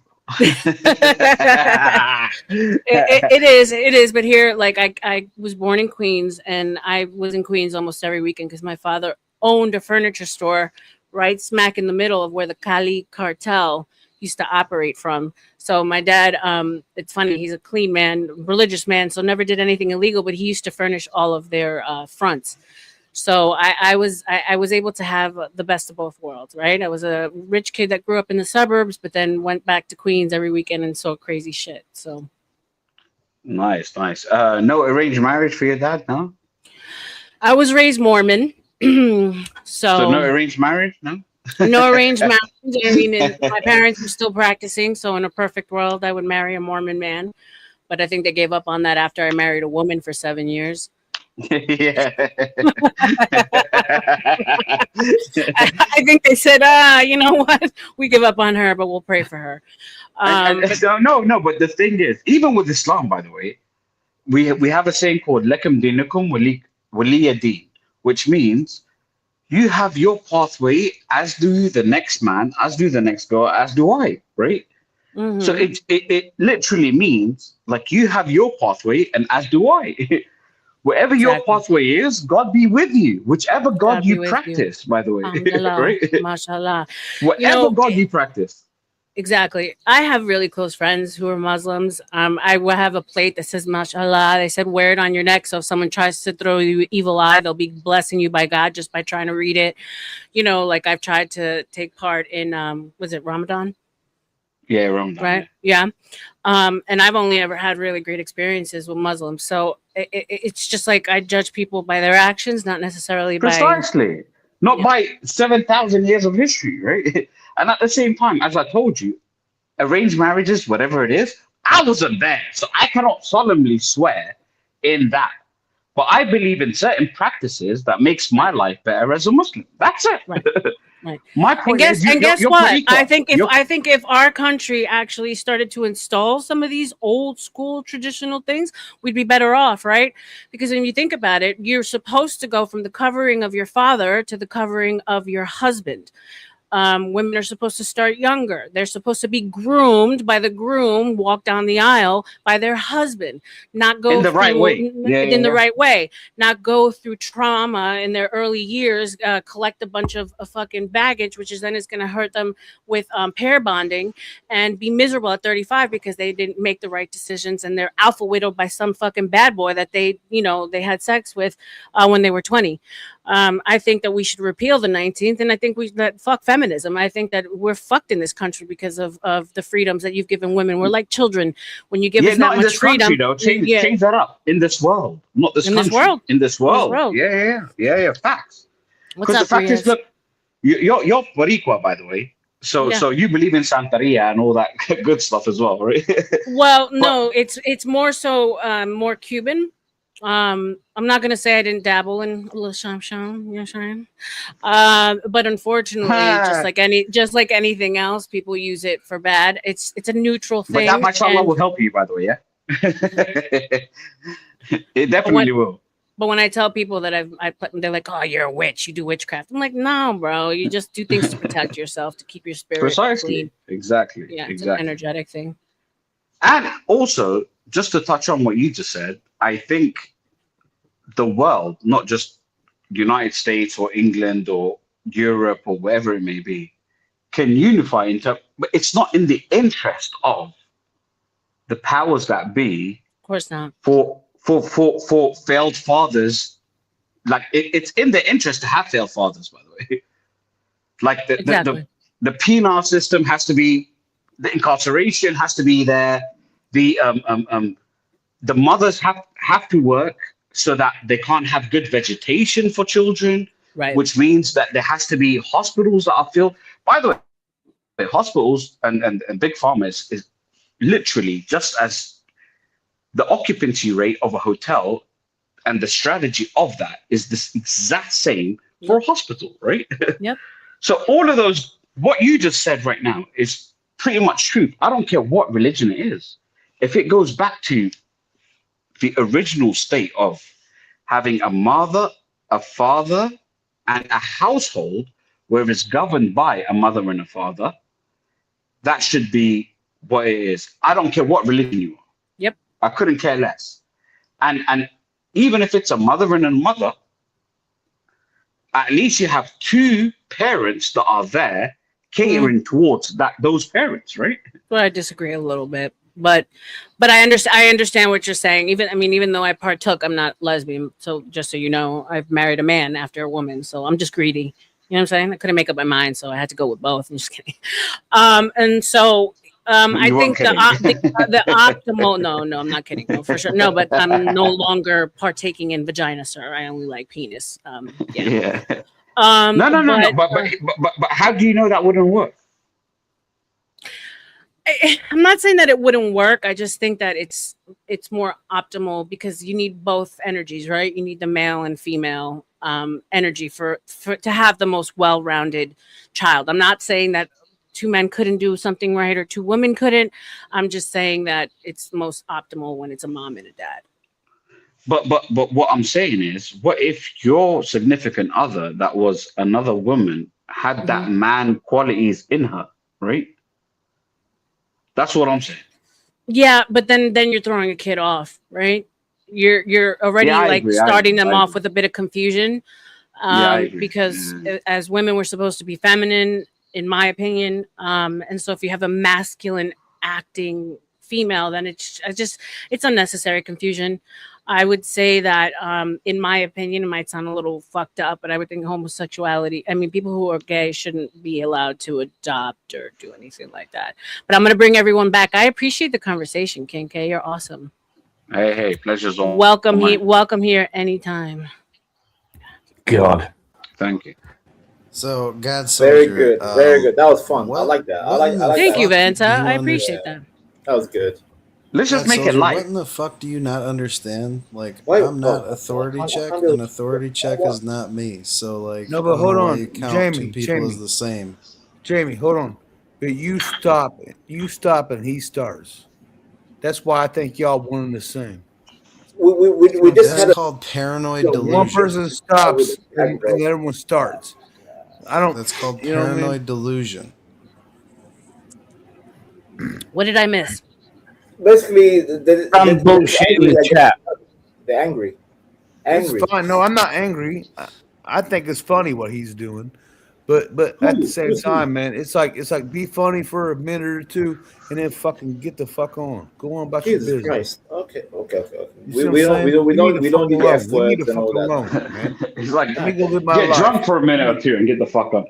it is. But here, like I was born in Queens, and I was in Queens almost every weekend because my father owned a furniture store right smack in the middle of where the Cali cartel used to operate from. So my dad, it's funny, he's a clean man, religious man, so never did anything illegal, but he used to furnish all of their fronts. So I was able to have the best of both worlds, right? I was a rich kid that grew up in the suburbs, but then went back to Queens every weekend and saw crazy shit. So nice. No arranged marriage for your dad, no? I was raised Mormon. So no arranged marriage, no. No arranged marriage. I mean, my parents are still practicing, so in a perfect world, I would marry a Mormon man. But I think they gave up on that after I married a woman for 7 years. Yeah. I think they said, you know what? We give up on her, but we'll pray for her. No. But the thing is, even with Islam, by the way, we have a saying called "Lakum dinukum waliya din," which means you have your pathway, as do the next man, as do the next girl, as do I, right? Mm-hmm. So it literally means like you have your pathway, and as do I. Wherever your pathway is, God be with you. Whichever God you practice, by the way, right? Mashallah. Whatever God you practice. Exactly. I have really close friends who are Muslims. I will have a plate that says Mashallah. They said wear it on your neck, so if someone tries to throw you evil eye, they'll be blessing you by God just by trying to read it. You know, like I've tried to take part in was it Ramadan? Yeah, Ramadan. Right? Yeah. And I've only ever had really great experiences with Muslims. So it's just like I judge people by their actions, not necessarily Precisely. Not by 7,000 years of history, right? And at the same time, as I told you, arranged marriages, whatever it is, I wasn't there. So I cannot solemnly swear in that. But I believe in certain practices that makes my life better as a Muslim. That's it. Right. Right. My point and guess you're what? Parikwa. I think if our country actually started to install some of these old school traditional things, we'd be better off, right? Because when you think about it, you're supposed to go from the covering of your father to the covering of your husband. Women are supposed to start younger. They're supposed to be groomed by the groom, walk down the aisle by their husband, not go in the right way. In the right way, not go through trauma in their early years, collect a bunch of fucking baggage, which is then is going to hurt them with pair bonding and be miserable at 35 because they didn't make the right decisions and they're alpha widowed by some fucking bad boy that they had sex with when they were 20. I think that we should repeal the 19th, and I think fuck feminism. I think that we're fucked in this country because of the freedoms that you've given women. We're like children when you give us that not in much this freedom. Country, though. Change that up. In this world, not this country. In this world. Yeah. Facts. Because the fact is, look, you're Boricua, by the way. So you believe in Santeria and all that good stuff as well, right? Well, no, it's more so more Cuban. I'm not gonna say I didn't dabble in a little sham, you know what I'm saying? But unfortunately, just like anything else, people use it for bad. It's a neutral thing. But that mashallah will help you, by the way, yeah. It definitely will. But when I tell people that they're like, "Oh, you're a witch. You do witchcraft." I'm like, "No, bro. You just do things to protect yourself, to keep your spirit Precisely. clean." Exactly. Yeah, it's exactly. an energetic thing. And also, just to touch on what you just said, I think the world, not just the United States or England or Europe or wherever it may be, can unify but it's not in the interest of the powers that be. Of course not. For failed fathers, like it's in their interest to have failed fathers, by the way. Like the penal system has to be, the incarceration has to be there. The mothers have to work so that they can't have good vegetation for children, right? Which means that there has to be hospitals that are filled. By the way, hospitals and big farmers is literally just as the occupancy rate of a hotel and the strategy of that is this exact same for a hospital, right? Yep. So all of those, what you just said right now is pretty much true. I don't care what religion it is. If it goes back to the original state of having a mother, a father, and a household where it's governed by a mother and a father, that should be what it is. I don't care what religion you are. Yep. I couldn't care less. And even if it's a mother and a mother, at least you have two parents that are there catering towards those parents, right? Well, I disagree a little bit, but I understand what you're saying. Even though I partook, I'm not lesbian. So just so you know, I've married a man after a woman. So I'm just greedy. You know what I'm saying? I couldn't make up my mind, so I had to go with both. I'm just kidding. And so I think the optimal. No, I'm not kidding. No, for sure. No, but I'm no longer partaking in vagina, sir. I only like penis. Yeah. Yeah. No. But how do you know that wouldn't work? I'm not saying that it wouldn't work. I just think that it's more optimal because you need both energies, right? You need the male and female energy for to have the most well-rounded child. I'm not saying that two men couldn't do something right or two women couldn't. I'm just saying that it's most optimal when it's a mom and a dad. But what I'm saying is, what if your significant other that was another woman had that man qualities in her, right? That's what I'm saying. Yeah, but then you're throwing a kid off, right? You're already starting them off with a bit of confusion. Because as women we're supposed to be feminine, in my opinion. And so if you have a masculine acting female, then it's unnecessary confusion. I would say that, in my opinion, it might sound a little fucked up, but I would think homosexuality, I mean, people who are gay shouldn't be allowed to adopt or do anything like that. But I'm going to bring everyone back. I appreciate the conversation, King K. You're awesome. Hey, pleasure's all. Welcome here anytime. God. Thank you. So, God Soldier. Very good. That was fun. I like that. I like Thank that. you, Vanta. I appreciate that. That was good. Let's just God make Soldier, it light. What in the fuck do you not understand? Like, Wait, I'm not authority check, and authority check is not me. So, like, No, but hold on, you count Jamie. two people as the same. Jamie, hold on. But you stop, and he starts. That's why I think y'all one and the same. We just That's called paranoid delusion. One person stops and the other one starts. That's called paranoid delusion. What did I miss? Basically, some bullshit in the chat. They're angry. It's fine. No, I'm not angry. I think it's funny what he's doing, but at the same time, man, it's like be funny for a minute or two, and then fucking get the fuck on. Go on about your business. Christ. Okay. We don't need the F words and all that. Man. It's like, let me go live my get life. drunk for a minute or two and get the fuck up.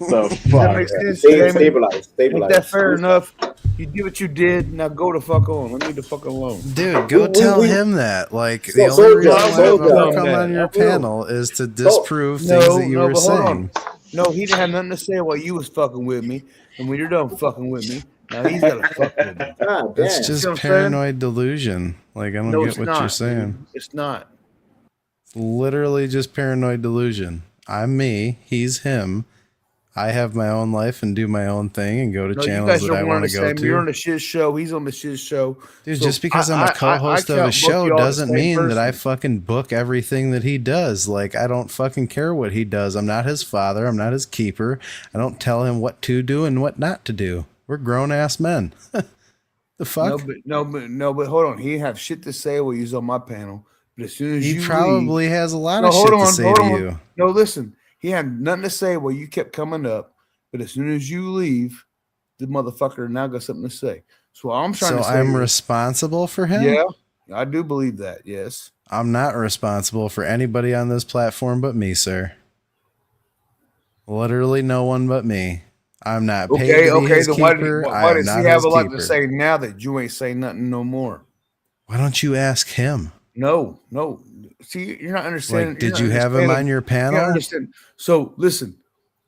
So that makes sense. Stabilize. Ain't that fair enough? You did what you did. Now go the fuck on. Let me the fuck alone. Dude, go tell him that. Like, the only reason why I've ever come on your panel is to disprove things that you were saying. No, he didn't have nothing to say while you was fucking with me. And when you're done fucking with me, now he's got to fuck with me. It's just paranoid delusion. Like, I don't get what you're saying. It's not. It's literally just paranoid delusion. I'm me. He's him. I have my own life and do my own thing and go to channels that I want to go to. You're on the shit show. He's on the shit show. Dude, so just because I'm a co-host of a show doesn't mean that I fucking book everything that he does. Like, I don't fucking care what he does. I'm not his father. I'm not his keeper. I don't tell him what to do and what not to do. We're grown-ass men. The fuck? No, but hold on. He didn't have shit to say while he was on my panel. But as soon as he probably has a lot of shit to say to you. No, listen. He had nothing to say while you kept coming up, but as soon as you leave, the motherfucker now got something to say. So I'm trying to say. So I'm responsible for him? Yeah, I do believe that, yes. I'm not responsible for anybody on this platform but me, sir. Literally no one but me. I'm not paid to be his keeper. Why does he have a lot to say now that you ain't saying nothing no more? Why don't you ask him? No. See, you're not understanding. Like, did you have him on your panel? Understand. So listen,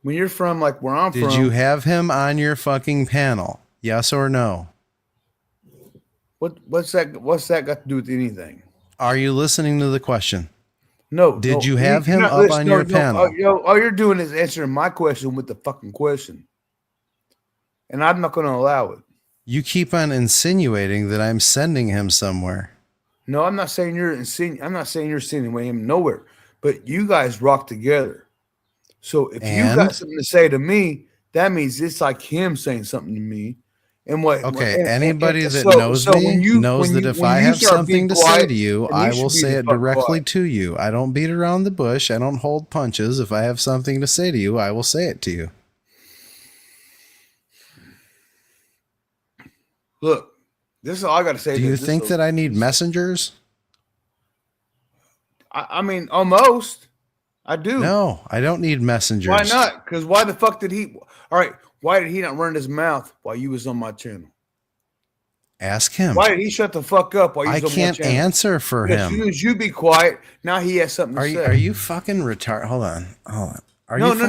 when you're from like where I'm from, did you have him on your fucking panel? Yes or no? What's that got to do with anything? Are you listening to the question? No. Did you have him up on your panel? All you're doing is answering my question with the fucking question, and I'm not going to allow it. You keep on insinuating that I'm sending him somewhere. No, I'm not saying you're insinuating him nowhere. But you guys rock together. So if you got something to say to me, that means it's like him saying something to me. And what? Okay, anybody that knows me knows that if I have something to say to you, I will say it directly to you. I don't beat around the bush. I don't hold punches. If I have something to say to you, I will say it to you. Look, this is all I got to say. Do you think that I need messengers? I mean, almost. I do. No, I don't need messengers. Why not? Because why the fuck did he? All right, Why did he not run his mouth while you was on my channel? Ask him. Why did he shut the fuck up while you was I on my can't channel? answer for him. As soon as you be quiet, now he has something to say. Are you fucking retarded? Hold on. No. I Like,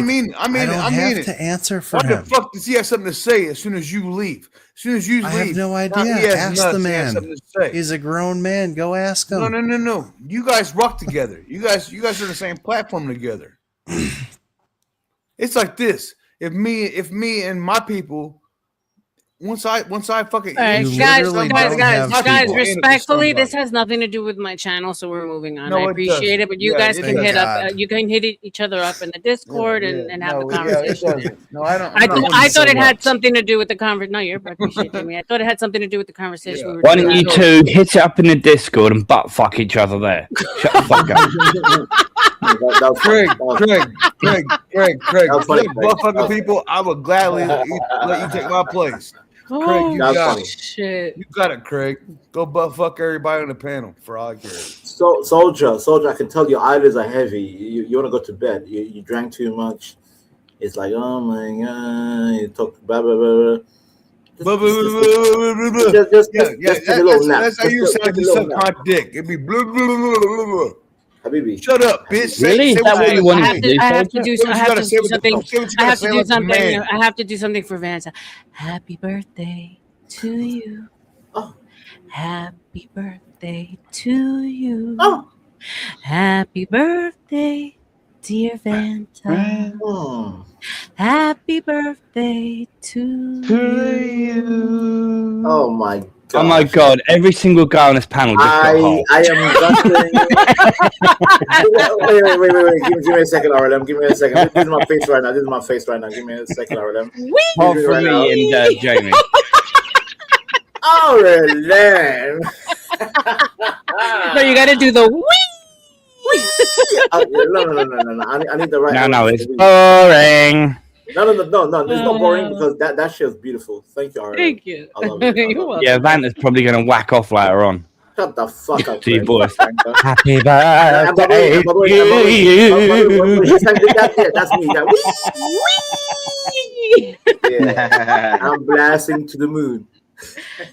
mean I don't have it. to answer for Why him. the fuck does he have something to say as soon as you leave? As soon as you leave, I have no now idea. he has Ask nuts, the he has man. something to say. He's a grown man. Go ask him. No. You guys rock together. You guys are on the same platform together. It's like this. If me and my people, once I fucking All right, guys, respectfully, this has nothing to do with my channel, so we're moving on. No, I it appreciate doesn't. it, but you Yeah, guys it can doesn't. hit up. You can hit each other up in the Discord and have a conversation. No, I don't. I thought it had something to do with the conversation. No, I appreciate Jimmy. I thought it had something to do with the conversation. We were Why don't you two hit it up in the Discord and butt fuck each other there? Shut the fuck up. Craig. Butt people, I would gladly let you take my place. Craig, you got it. Shit. You got it, Craig. Go butt fuck everybody on the panel for all I care. So, soldier, I can tell your eyelids are heavy. You want to go to bed. You drank too much. It's like, oh my god, you talk blah blah blah. Just take a little nap. That's how you sound. You suck my dick. It'd be blah blah blah blah blah. Habibi. Shut up, bitch. Really? Is that what you wanted to do? I have to do something for Vanta. Happy birthday to you. Oh. Happy birthday to you. Oh. Happy birthday, dear Vanta. Oh. Happy birthday to you. Oh my god. Oh my god! Every single guy on this panel just got hot. I am gutting. Wait. Give me a second, R.L.M. Give me a second. This is my face right now. Give me a second, R.L.M. Apart from me and Jamie. R.L.M. No, you got to do the wee. No. I need the right. No, it's boring. No. It's not boring because that shit is beautiful. Thank you, R.L.M. Thank you. I love it. Yeah, Vanta's probably going to whack off later on. Shut the fuck up. To your boys. Happy birthday to you. That's me. Yeah. I'm blasting to the moon.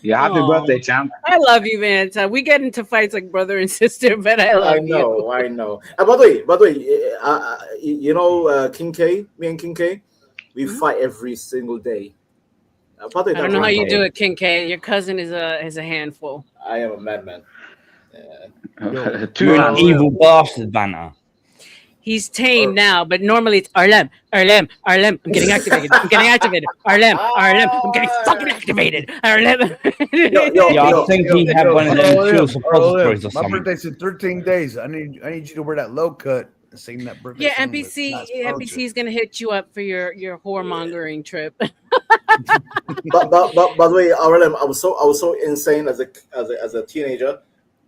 Yeah, happy birthday, champ. I love you, man. We get into fights like brother and sister, but I love you. I know. By the way, you know King K, me and King K, we fight every single day. I don't know how you do it, King K. Your cousin is a handful. I am a madman. You're an evil bastard, Vanta. He's tame now, but normally it's R.L.M. I'm getting activated. R.L.M. I'm getting fucking activated. R.L.M. I think he had one of them chill suppositories or My something. birthday's in 13 days. I need you to wear that low cut and sing that birthday. Yeah, song NBC is gonna hit you up for your whoremongering trip. But by the way, R.L.M., I was so insane as a teenager.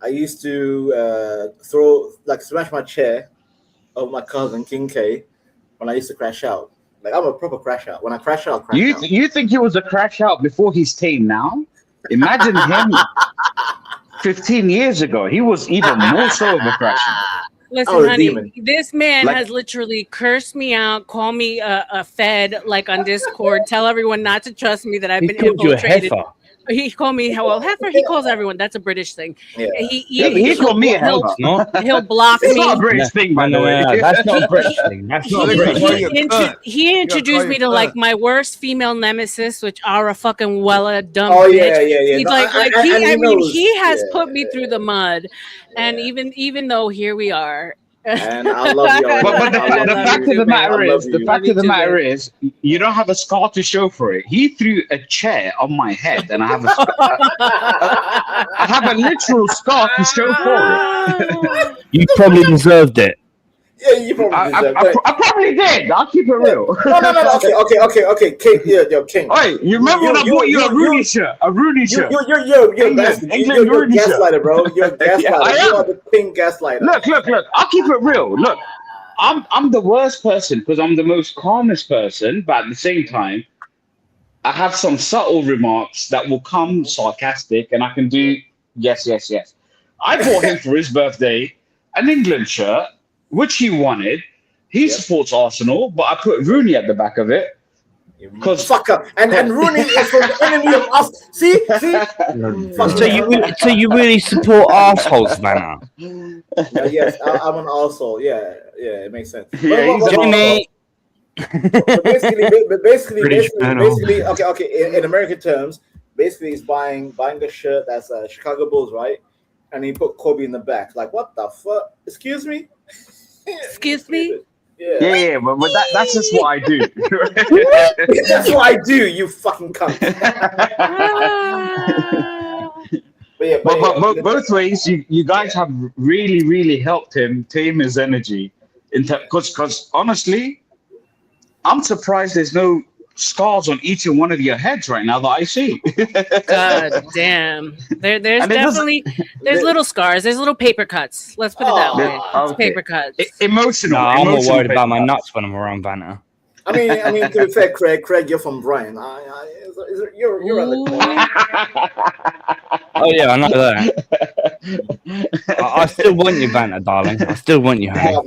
I used to smash my chair of my cousin King K when I used to crash out. Like, I'm a proper crash out. When I crash out, You think he was a crash out before he's tame now? Imagine him 15 years ago. He was even more so of a crash out. Listen, honey, this man has literally cursed me out, called me a fed, like on Discord, tell everyone not to trust me, that I've been infiltrated. He called me heifer. He calls everyone. That's a British thing. Yeah. He called me a heifer. He'll block me. It's not a British thing, by the way. That's not a British thing. That's not a British thing. He introduced me to like my worst female nemesis, which are a fucking Wella dumb bitch. Yeah. He's he has put me through the mud, and even though here we are. And I love you. But the fact of the matter is, you don't have a scar to show for it. He threw a chair on my head, and I have a literal scar to show for it. You probably deserved it. Yeah, you probably deserved it. I probably did. I'll keep it real. No. Okay. King, King. Hey, you remember when I bought you a Rooney shirt? A Rooney shirt. You're a gaslighter, bro. You're a gaslighter. You are the king gaslighter. Look. I'll keep it real. Look, I'm the worst person because I'm the most calmest person, but at the same time, I have some subtle remarks that will come sarcastic, and I can do yes. I bought him for his birthday an England shirt, which he wanted. He supports Arsenal, but I put Rooney at the back of it. Fucker. And Rooney is from the enemy of us. See? So you really support arseholes, Vanna? Yes, I'm an arsehole. Yeah, it makes sense. Jamie. But basically, okay. In American terms, basically, he's buying the shirt that's Chicago Bulls, right? And he put Kobe in the back. Like, what the fuck? Excuse me? Excuse me? Yeah, but that's just what I do. That's what I do, you fucking cunt. but both ways, you guys have really, really helped him tame his energy. Because honestly, I'm surprised there's no scars on each and one of your heads right now that I see. God damn. There's definitely little scars. There's little paper cuts. Let's put it that way. It's paper cuts. Emotional. No, I'm not worried about my cuts. nuts when I'm around Vanna. I mean, to be fair, Craig, you're from Brian. You're at the corner. Oh yeah, I know that. I still want you, Vanna, darling. I still want you, honey.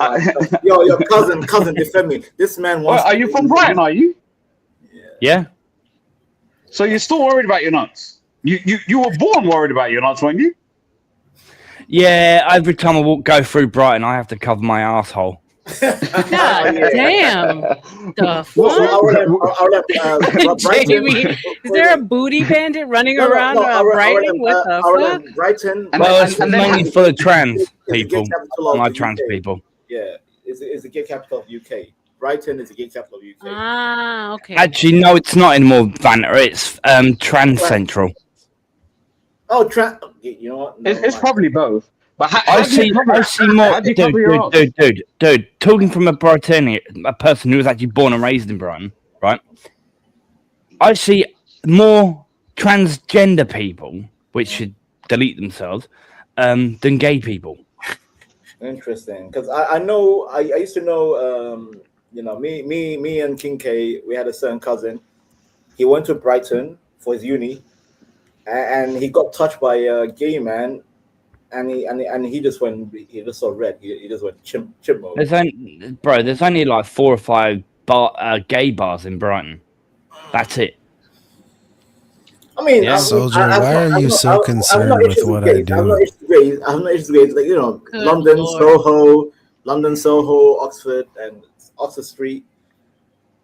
Your cousin, defend me. This man wants. Are you from Brighton? Are you? Yeah. So you're still worried about your nuts? You were born worried about your nuts, weren't you? Yeah. Every time I go through Brighton, I have to cover my asshole. God damn. The fuck? Jamie, is there a booty bandit running around Brighton? What the fuck? Brighton. Well, it's mainly full of trans people, not trans people. Yeah, it's the gay capital of UK. Brighton is the gay capital of UK. Ah, okay. Actually, no, it's not anymore, Vanna. It's Trans Central. Oh, you know what? It's probably both. But I see more. Dude. Talking from a person who was actually born and raised in Brighton, right? I see more transgender people, which should delete themselves, than gay people. Interesting, because I know I used to know. Me and King K, we had a certain cousin. He went to Brighton for his uni, and he got touched by a gay man. And he just saw red. He just went chimp mode. There's only like 4 or 5 gay bars in Brighton. That's it. I mean, yeah. Soldier, why are you so concerned with what I do? I'm not issues with like London, Soho, Oxford, and Oxford Street,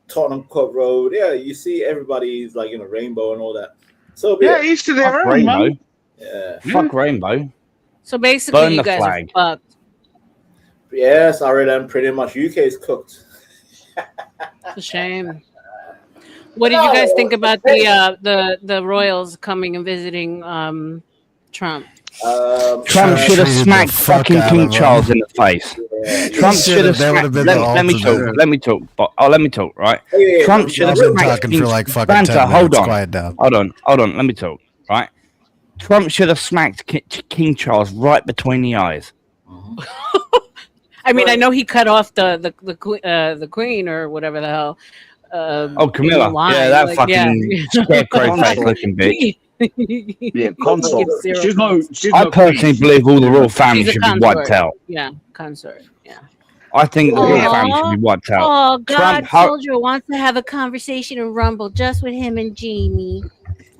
Tottenham Court Road. Yeah, you see everybody's like rainbow and all that. So yeah, each to their own, man. Yeah, fuck rainbow. So basically, burn you the guys flag. are fucked. Yes, R.L.M. pretty much. UK is cooked. It's a shame. What did you guys think about the royals coming and visiting Trump? Trump should have smacked fucking King Charles in the face. Trump should have smacked. Let me talk. Let me talk. Right. Trump should have smacked talking for like fucking Banter, 10 minutes. hold on. Quiet down. Hold on. Let me talk. Right. Trump should have smacked King Charles right between the eyes. I mean, I know he cut off the queen or whatever the hell. Camilla. Yeah, that fucking scarecrow face looking bitch. Yeah, consort. I personally believe all the royal family should be wiped out. Yeah, consort. Yeah. I think the royal family should be wiped out. Oh, God, Soldier wants to have a conversation and rumble just with him and Jamie.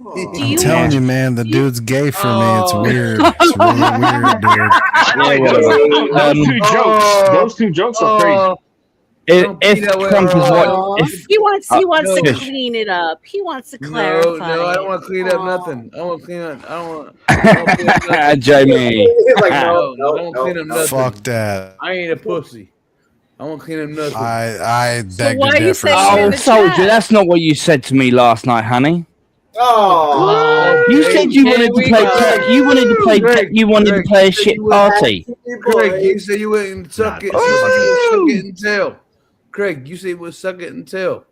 I'm telling you, man, the dude's gay for me. It's weird. It's really weird, dude. Those two jokes are crazy. If Trump is what, he wants to clean it up. He wants to clarify. No, I don't want to clean up nothing. I don't want to clean up. I don't clean up nothing. Jamie. I don't clean up nothing. Fuck that. I ain't a pussy. I won't clean up nothing. I beg why to you differ. saying Oh, Soldier, that's not what you said to me last night, honey. Oh, you said you wanted to play. You wanted to play. You wanted to play a shit party. Craig, you said you wouldn't suck it. Suck it and tell. Craig, you said you would suck it and tell.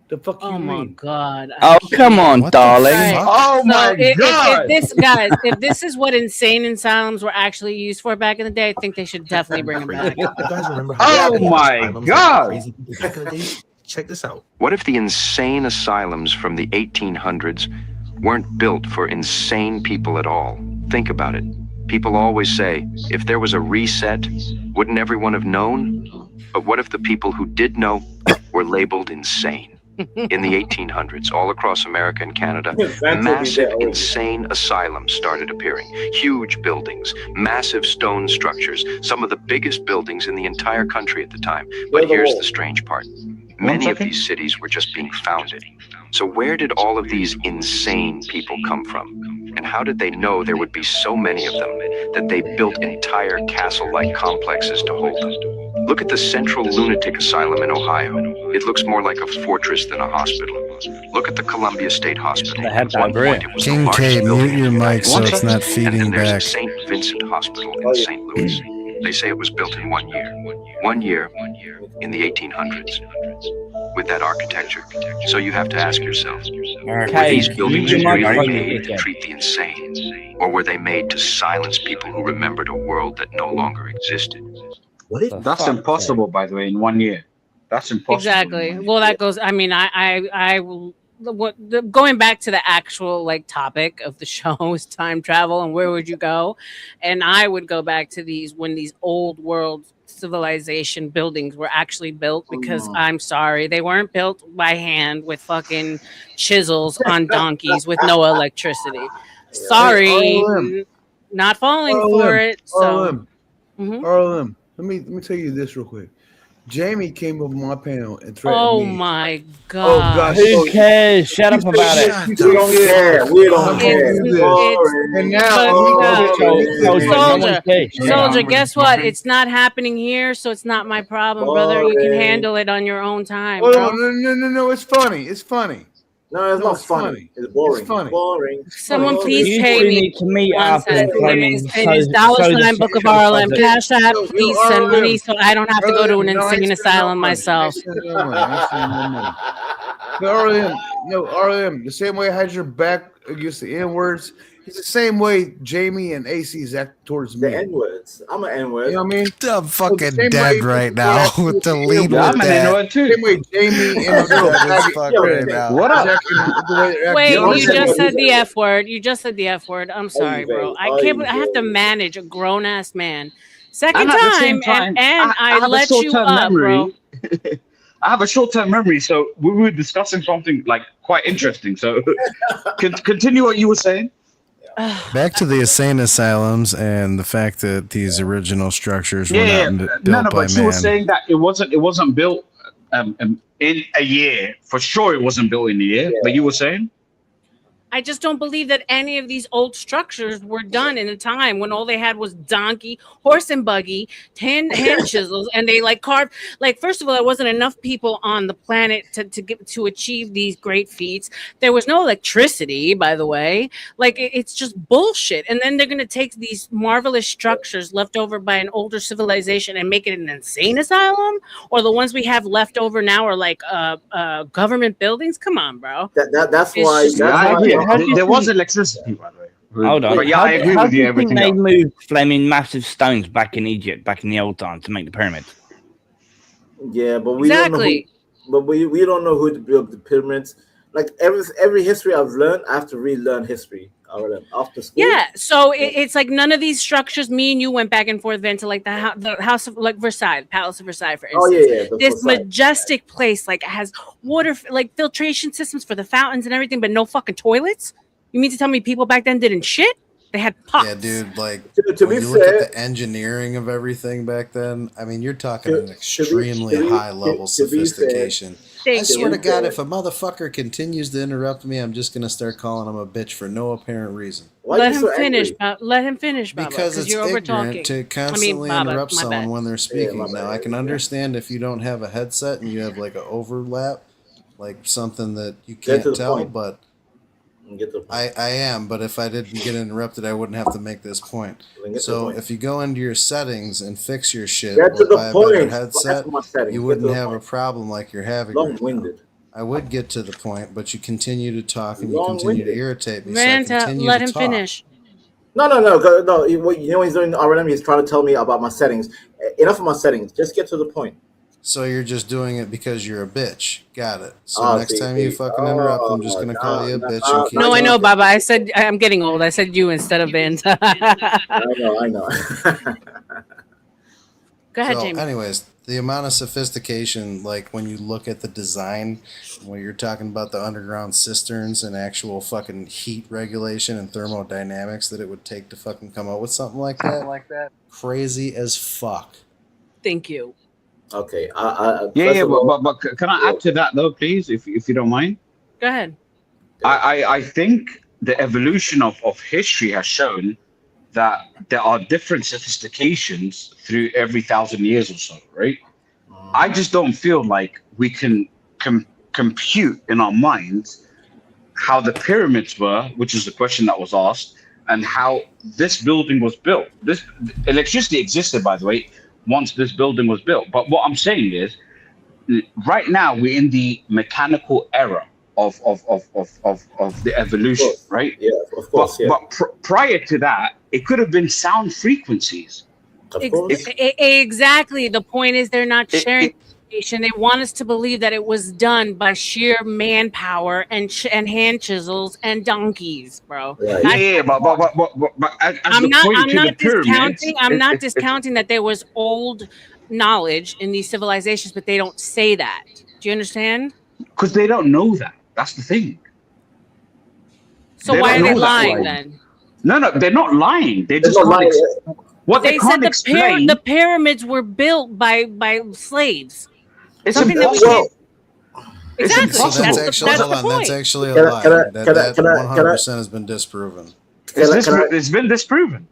The fuck you mean? Oh my God! Oh come on, darling. Oh my God! If this is what insane asylums were actually used for back in the day, I think they should definitely bring them back. Oh my God! Check this out. What if the insane asylums from the 1800s weren't built for insane people at all? Think about it. People always say, if there was a reset, wouldn't everyone have known? But what if the people who did know were labeled insane? In the 1800s, all across America and Canada, massive insane asylums started appearing. Huge buildings, massive stone structures, some of the biggest buildings in the entire country at the time. But here's the strange part. Many of these cities were just being founded. So where did all of these insane people come from? And how did they know there would be so many of them that they built entire castle-like complexes to hold them? Look at the Central Lunatic Asylum in Ohio. It looks more like a fortress than a hospital. Look at the Columbia State Hospital. At one point, it was the King largest K, building mute your in the mic United so it's States. not feeding And there's back. a St. Vincent Hospital in St. Louis. They say it was built in 1 year. 1 year in the 1800s. With that architecture. So you have to ask yourself, were these buildings really made to treat the insane? Or were they made to silence people who remembered a world that no longer existed? That's impossible, by the way, in 1 year. That's impossible. Exactly. Well, that goes. I mean, I will. Going back to the actual like topic of the show is time travel and where would you go, and I would go back to when these old world civilization buildings were actually built, because I'm sorry, they weren't built by hand with fucking chisels on donkeys with no electricity. Sorry, R.L.M. not falling for it. So. R.L.M. Mhm. R.L.M. Let me tell you this real quick. Jamie came up on my panel and threatened Oh me. my Oh god! gosh! Who cares? Shut up about it. We don't care. We don't care. And now Soldier, guess what? It's not happening here, so it's not my problem, brother. You can handle it on your own time, Hold bro. on, no. It's funny. It's funny. No, it's not funny. It's boring. It's funny. Boring. Someone please You pay two me. need to meet One up and cent. Fleming. It is $ Book of R.L.M. Cash App. Please send money so I don't have to go to an insane asylum myself. R.L.M. The same way I had your back against the N-words, it's the same way Jamie and AC's act towards me. The N-words. I'm an N-word. You know what I mean? I'm fucking dead right now with the lead with I'm an that. N-word too. Same way Jamie and the little right now. What up? Wait, you just said the F word. You just said the F word. I'm sorry, bro. I can't. I have to manage a grown ass man. Second And at the same time, time, and I have a let you short-term up, bro. memory. I have a short-term memory, so we were discussing something like quite interesting. So continue what you were saying. Back to the insane asylums and the fact that these original structures were not built by but she was man. saying that it wasn't built in a year. For sure, it wasn't built in a year. Yeah. But you were saying? I just don't believe that any of these old structures were done in a time when all they had was donkey, horse and buggy, hand chisels, and they like carved. Like, first of all, there wasn't enough people on the planet to achieve these great feats. There was no electricity, by the way. Like, it's just bullshit. And then they're gonna take these marvelous structures left over by an older civilization and make it an insane asylum, or the ones we have left over now are like government buildings. Come on, bro. That's why. There was electricity, by the way. Hold on. But yeah, I agree how with do you. you think Everything they else. moved flaming massive stones back in Egypt, back in the old time, to make the pyramids? Yeah, but we don't know we don't know who built the pyramids. Like every history I've learned, I have to relearn history after school. Yeah, so it's like none of these structures. Me and you went back and forth into like the house of like Versailles, Palace of Versailles, for instance. Oh yeah. This majestic place like has water, like filtration systems for the fountains and everything, but no fucking toilets. You mean to tell me people back then didn't shit? They had pots. Yeah, dude. Like to when be you look fair, at the engineering of everything back then, I mean, you're talking an extremely high level sophistication. I swear to God, if a motherfucker continues to interrupt me, I'm just gonna start calling him a bitch for no apparent reason. Let him finish. Let him finish, Baba, Because it's you're ignorant to constantly interrupt someone when they're speaking. my Now, bad. I can understand if you don't have a headset and you have like an overlap, like something that you Get to can't the tell, point. but Get the point. I am, but if I didn't get interrupted, I wouldn't have to make this point. Get to So the point. if you go into your settings and fix your shit Get to or the buy a point. better That's headset, my settings. you Get wouldn't to the have a point. problem like you're having right now. Long-winded. I would get to the point, but you continue to talk and you continue to Long-winded. irritate me. So I Ranta, continue let to him talk. finish. No. You know what he's doing R.L.M. He's trying to tell me about my settings. Enough of my settings. Just get to the point. So you're just doing it because you're a bitch. Got it. So next time you fucking Oh, interrupt, I'm just gonna call you a bitch and keep No, I know, talking. Baba. I said I'm getting old. I said you instead of Vanta. I know. Go ahead, So, Jamie. anyways, the amount of sophistication, like when you look at the design, when you're talking about the underground cisterns and actual fucking heat regulation and thermodynamics that it would take to fucking come up with something like that, crazy as fuck. Thank you. Okay. But can I add to that though, please, if you don't mind? Go ahead. I think the evolution of history has shown that there are different sophistications through every 1,000 years or so, right? I just don't feel like we can compute in our minds how the pyramids were, which is the question that was asked, and how this building was built. This electricity existed, by the way, once this building was built. But what I'm saying is, right now we're in the mechanical era of the evolution, right? Yeah, of course. But prior to that, it could have been sound frequencies. Exactly. The point is they're not sharing information. They want us to believe that it was done by sheer manpower and hand chisels and donkeys, bro. Right. But as I'm the not. point I'm to not the pyramids, discounting. I'm not discounting that there was old knowledge in these civilizations, but they don't say that. Do you understand? Because they don't know that. That's the thing. So why are they lying then? No, they're not lying. They just can't. What they can't said explain. the pyramids were built by slaves. It's something impossible. Exactly. So that's actually, that's hold the on, point. that's actually a lie. That 100% has been disproven. It's been disproven.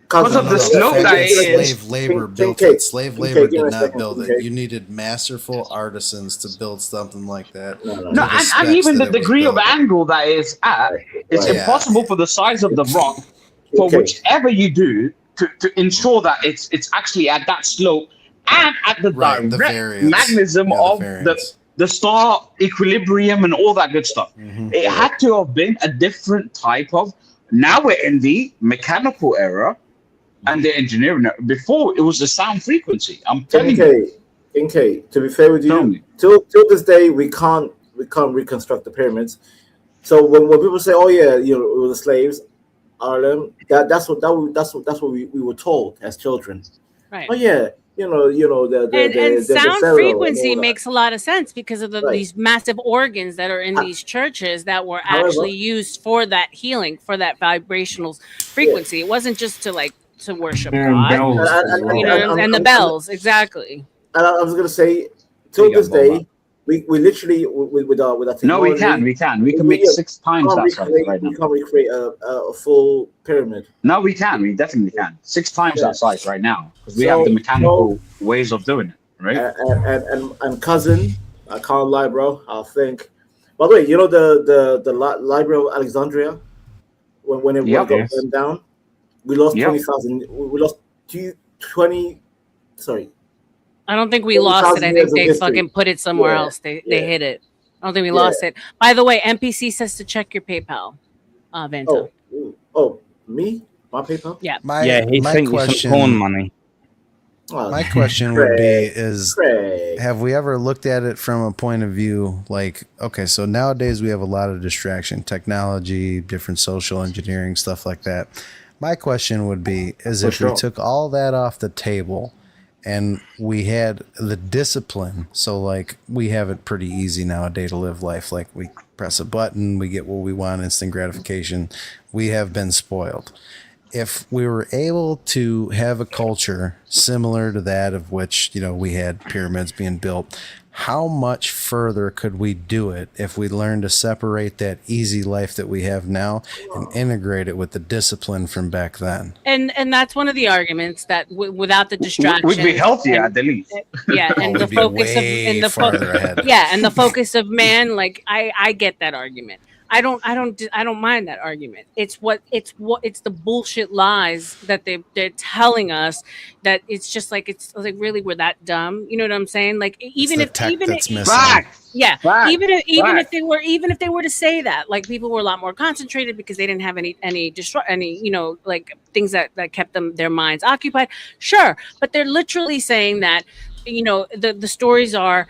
Because of the slope that it is. Slave labor built it. Slave labor did not build it. You needed masterful artisans to build something like that. No, and even the degree of angle that is at, it's impossible for the size of the rock, for whichever you do, to ensure that it's actually at that slope and at the direct magnetism of the star equilibrium and all that good stuff. It had to have been a different type of. Now we're in the mechanical era and the engineering era. Before it was the sound frequency. I'm telling you. To be fair with you, till this day we can't reconstruct the pyramids. So when people say, "Oh yeah, it was the slaves," R.L.M, that's what we were told as children. Right. Oh yeah, and sound frequency makes a lot of sense because of these massive organs that are in these churches that were actually used for that healing, for that vibrational frequency. It wasn't just to worship God. And the bells, exactly. And I was gonna say, till this day, we literally with our technology. No, we can. We can make 6 times that size right now. We can't recreate a full pyramid. No, we can. We definitely can. 6 times that size right now because we have the mechanical ways of doing it, right? And cousin, I can't lie, bro. I think. By the way, the Library of Alexandria when it got burned down, we lost 20,000. We lost 20. Sorry. I don't think we lost it. I think they fucking put it somewhere else. They hid it. I don't think we lost it. By the way, NPC says to check your PayPal, Vanta. Oh, me? My PayPal? Yeah. He sent you some porn money. My question would be have we ever looked at it from a point of view like, okay, so nowadays we have a lot of distraction, technology, different social engineering, stuff like that. My question would be if we took all that off the table and we had the discipline, so like we have it pretty easy nowadays to live life. Like we press a button, we get what we want, instant gratification. We have been spoiled. If we were able to have a culture similar to that of which, we had pyramids being built, how much further could we do it if we learned to separate that easy life that we have now and integrate it with the discipline from back then? And that's one of the arguments that without the distraction, we'd be healthier at the least. Yeah, and the focus and the focus of man. Like I get that argument. I don't mind that argument. It's the bullshit lies that they're telling us, that it's just like, it's like, really, we're that dumb. You know what I'm saying? Like even if they were to say that, like, people were a lot more concentrated because they didn't have any like things that kept their minds occupied. Sure, but they're literally saying that the stories are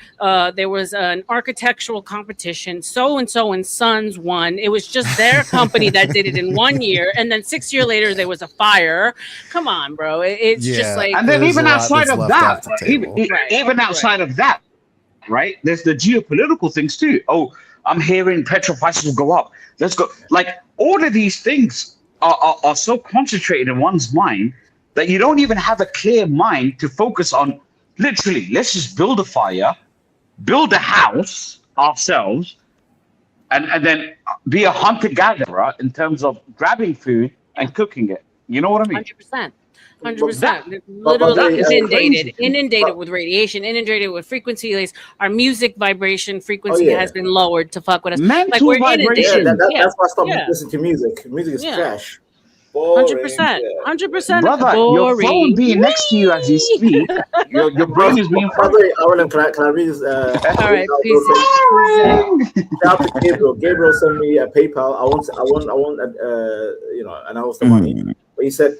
there was an architectural competition, so and Sons won. It was just their company that did it in 1 year, and then 6 years later there was a fire. Come on, bro. It's just like, and then even outside of that, even outside of that, right? There's the geopolitical things too. Oh, I'm hearing petrol prices will go up. Let's go. Like all of these things are so concentrated in one's mind that you don't even have a clear mind to focus on. Literally, let's just build a fire, build a house ourselves, and then be a hunter-gatherer in terms of grabbing food and cooking it. You know what I mean? 100%. 100%. Literally inundated with radiation, inundated with frequency. Like our music vibration frequency has been lowered to fuck with us. Like we're inundated. That's why I stopped listening to music. Music is trash. 100%. 100%. Brother, your phone being next to you as you speak, your brain is being fried. R.L.M, can I read this? All right, please. Shout out to Gabriel. Gabriel sent me a PayPal. I want, and I was the money. But he said,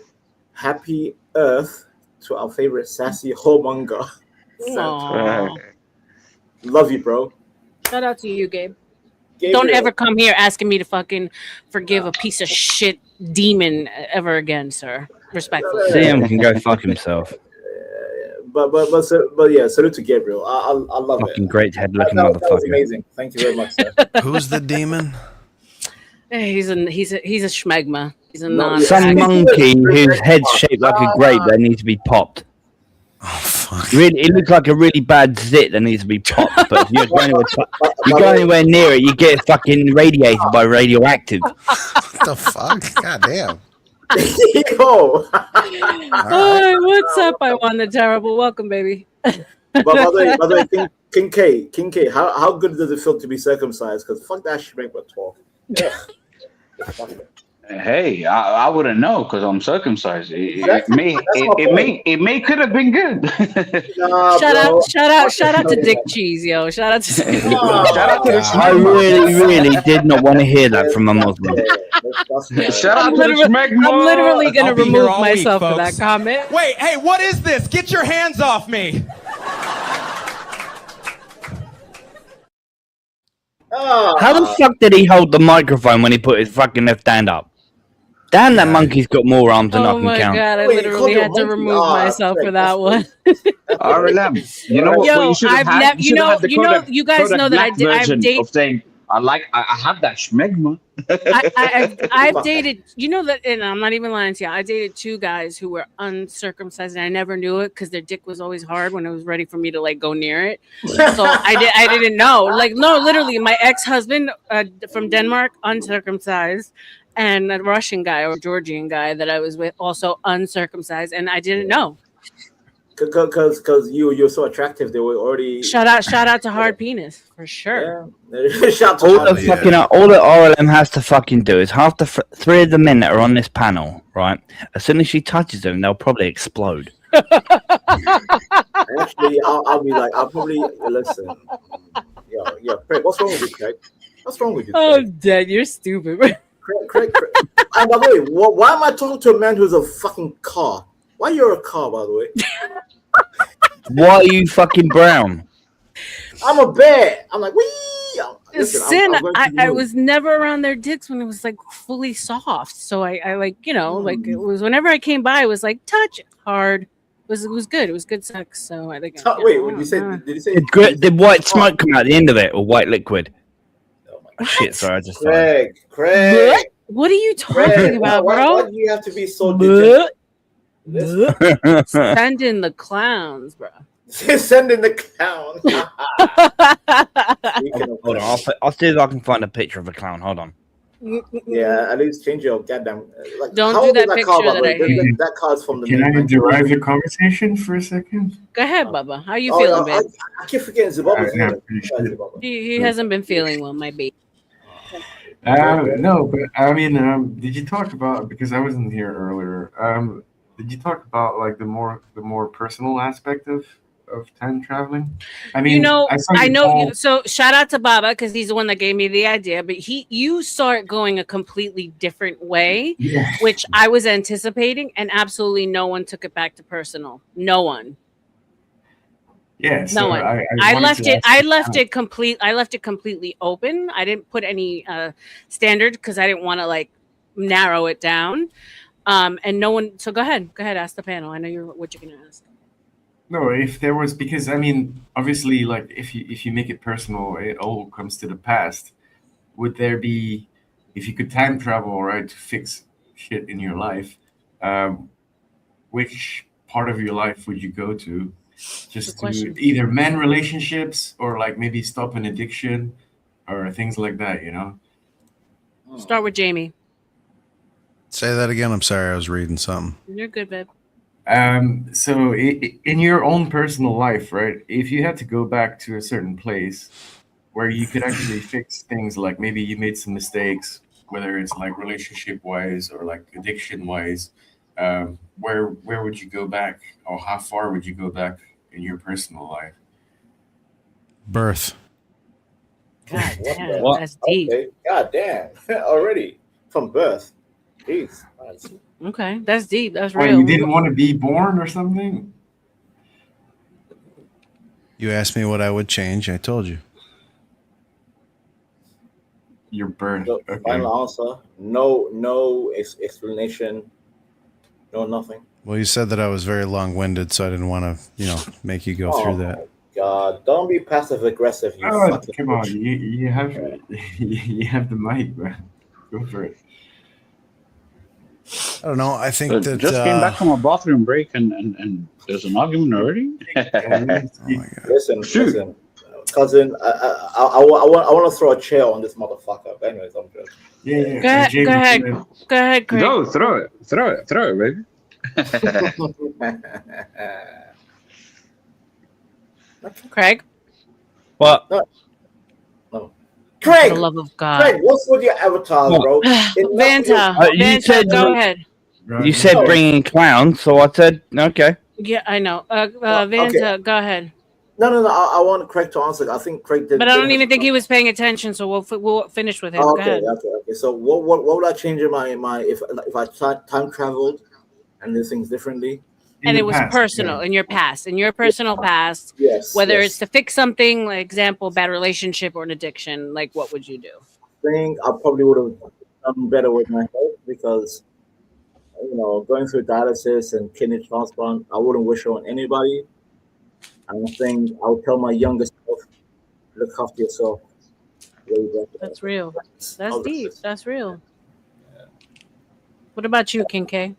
"Happy Earth to our favorite sassy whoremonger." Love you, bro. Shout out to you, Gabe. Don't ever come here asking me to fucking forgive a piece of shit demon ever again, sir. Respectfully. Sam can go fuck himself. But yeah, salute to Gabriel. I love it. Fucking great head looking that motherfucker. was amazing. Thank you very much, sir. Who's the demon? He's a schmegma. He's a some monkey whose head's shaped like a grape that needs to be popped. Oh fuck! Really, it looks like a really bad zit that needs to be popped. But if you go anywhere near it, you get fucking radiated by radioactive. What the fuck? God damn. Yo. Right. What's up? I won the terrible. Welcome, baby. But by the way, King K, how good does it feel to be circumcised? Because fuck that shit, but talk. Yeah. Hey, I wouldn't know because I'm circumcised. It may could have been good. Shout out to Dick Cheese, yo. Shout out to I really did not want to hear that from a Muslim. Shout out to the Schmegma. I'm literally gonna remove myself for that comment. Wait, hey, what is this? Get your hands off me. How the fuck did he hold the microphone when he put his fucking left hand up? Damn, that monkey's got more arms than I can count. Oh my god, I literally had to remove myself for that one. R.L.M. You know what you should have had? You guys know that I've dated. I have that schmegma. I've dated, and I'm not even lying to you. I dated 2 guys who were uncircumcised, and I never knew it because their dick was always hard when it was ready for me to like go near it. So I didn't know. Like, no, literally, my ex-husband from Denmark, uncircumcised, and a Russian guy or Georgian guy that I was with, also uncircumcised, and I didn't know. Because you're so attractive, they were already. Shout out to hard penis for sure. Yeah. Shout all that R.L.M has to fucking do is half the 3 of the men that are on this panel, right? As soon as she touches them, they'll probably explode. Actually, I'll be like, I'll probably listen. Yeah, Craig, what's wrong with you, Craig? What's wrong with you? Craig? I'm dead. You're stupid. Craig. And by the way, why am I talking to a man who's a fucking car? Why you're a car, by the way? Why are you fucking brown? I'm a bear. I'm like, wee. Listen, I was never around their dicks when it was like fully soft. So I like, like it was whenever I came by, it was like touch hard. It was good. It was good sex. So I think. Wait, did you say? Did white smoke come out the end of it, or white liquid? Oh, shit! Sorry, I just. Craig. What are you talking about, bro? Why do you have to be so detailed? Send in the clowns, bro. Send in the clown. Hold on, I'll see if I can find a picture of a clown. Hold on. Yeah, at least change your goddamn. Don't do that picture that card's from the. Can I derive the conversation for a second? Go ahead, Bubba. How you feeling, babe? I keep forgetting Zimbabwe. He hasn't been feeling well, my baby. No, but I mean, did you talk about, because I wasn't here earlier? Did you talk about like the more personal aspect of time traveling? I mean, I know. So shout out to Baba because he's the one that gave me the idea. But you start going a completely different way, which I was anticipating, and absolutely no one took it back to personal. No one. Yeah, so No one. I left it completely open. I didn't put any standard because I didn't want to like narrow it down. And no one. So go ahead, ask the panel. I know what you're gonna ask. No, if there was, because I mean, obviously, like if you make it personal, it all comes to the past. Would there be, if you could time travel, right, to fix shit in your life, um, which part of your life would you go to, just to either mend relationships or like maybe stop an addiction or things like that, you know? Start with Jamie. Say that again. I'm sorry, I was reading something. You're good, babe. So in your own personal life, right, if you had to go back to a certain place where you could actually fix things, like maybe you made some mistakes, whether it's like relationship wise or like addiction wise, where would you go back, or how far would you go back in your personal life? Birth. God damn, What? that's deep. Okay. God damn. Already from birth. Jeez. Nice. Okay, that's deep. That's Well, real. you didn't want to be born or something? You asked me what I would change. I told you. Your birth. So, Okay. final answer. No explanation. No nothing. Well, you said that I was very long-winded, so I didn't want to, make you go through that. God, don't be passive aggressive. You Oh, fucking come on, bitch. you have you have the mic, bro. Go for it. I don't know. I think So that just came back from a bathroom break and there's an argument already. Listen, cousin. I want to throw a chair on this motherfucker. But anyways, I'm joking. Yeah. Go ahead, Craig. Go, throw it, baby. Craig. What? No. Craig, for the love of God. Craig, what's with your avatar, bro? Vanta, go ahead. You said bringing clowns, so I said okay. Yeah, I know. Vanta, go ahead. No. I want Craig to answer. I think Craig did. But I don't even think he was paying attention, so we'll finish with him. Go ahead. Okay. So what would I change in my if I time traveled and did things differently? And it was personal in your past, in your personal past. Yes. Whether it's to fix something, like example, bad relationship or an addiction, like what would you do? I think I probably would have done better with my health because going through dialysis and kidney transplant, I wouldn't wish it on anybody. I think I would tell my younger self, look after yourself. That's real. That's deep. That's real. What about you, King K?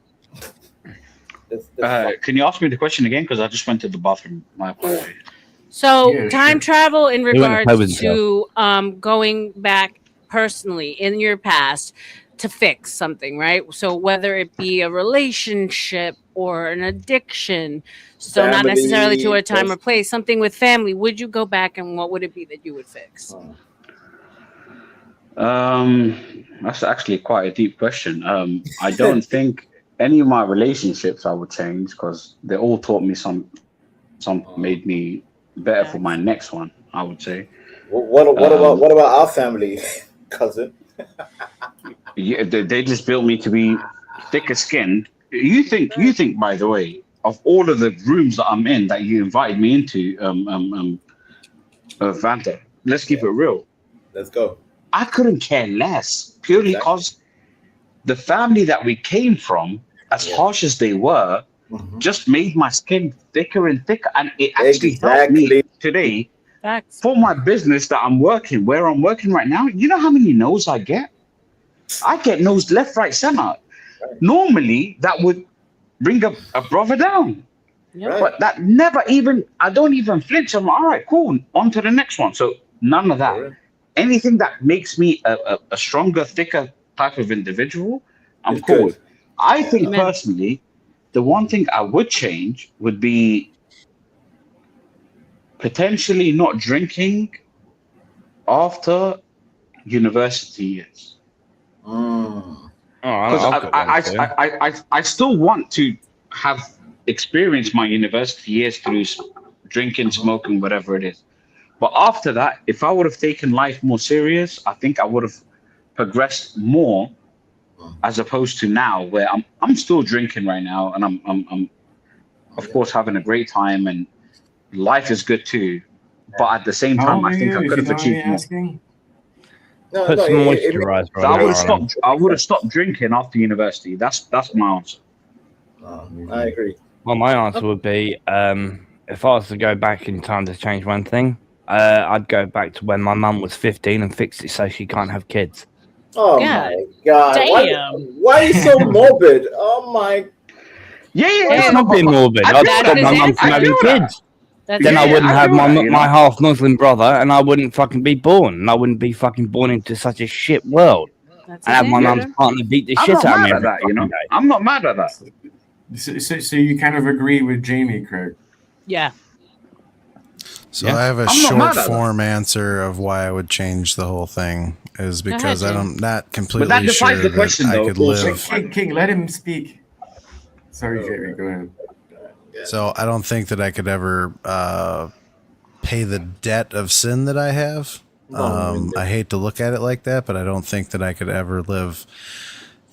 Can you ask me the question again? Because I just went to the bathroom. My apologies. So time travel in regards to going back personally in your past to fix something, right? So whether it be a relationship or an addiction, so family, not necessarily to a time or place, something with family, would you go back and what would it be that you would fix? That's actually quite a deep question. I don't think any of my relationships I would change because they all taught me some made me better for my next one, I would say. What about our family, cousin? Yeah, they just built me to be thicker skinned. You think, by the way, of all of the rooms that I'm in that you invited me into, Vanta, let's keep it real. Let's go. I couldn't care less purely because the family that we came from, as harsh as they were, just made my skin thicker and thicker. And it actually helped me today for my business that I'm working, where I'm working right now. You know how many no's I get? I get no's left, right, center. Normally, that would bring a brother down. Yep. But that never even, I don't even flinch. I'm like, all right, cool, on to the next one. So none of that. Anything that makes me a stronger, thicker type of individual, I'm cool with. I think personally, the one thing I would change would be potentially not drinking after university years. Because I still want to have experienced my university years through drinking, smoking, whatever it is. But after that, if I would have taken life more serious, I think I would have progressed more, as opposed to now, where I'm still drinking right now, and I'm of course having a great time, and life is good too. But at the same How time, old I are think you, I if could you have don't mind me achieved more. asking? Put some moisturizer So on I would that, have R.L.M. stopped. I would have stopped drinking after university. That's my answer. I agree. Well, my answer would be, if I was to go back in time to change one thing, I'd go back to when my mum was 15 and fix it so she can't have kids. Oh my god! Why are you so morbid? Oh my. It's not being morbid. I'd stop my mum from having kids. Then I wouldn't have my half Muslim brother, and I wouldn't fucking be born, and I wouldn't be fucking born into such a shit world. That's and have my mum's partner beat the shit out of me every fucking day. I'm not mad at that. So you kind of agree with Jamie, Craig? Yeah. So I have a I'm not mad short at form answer of why I would change the whole thing is Go because ahead, I'm Jim. not completely But that sure defies the that question, I though. could Also, live. King, let him speak. Sorry, Jamie, go ahead. So I don't think that I could ever pay the debt of sin that I have. I hate to look at it like that, but I don't think that I could ever live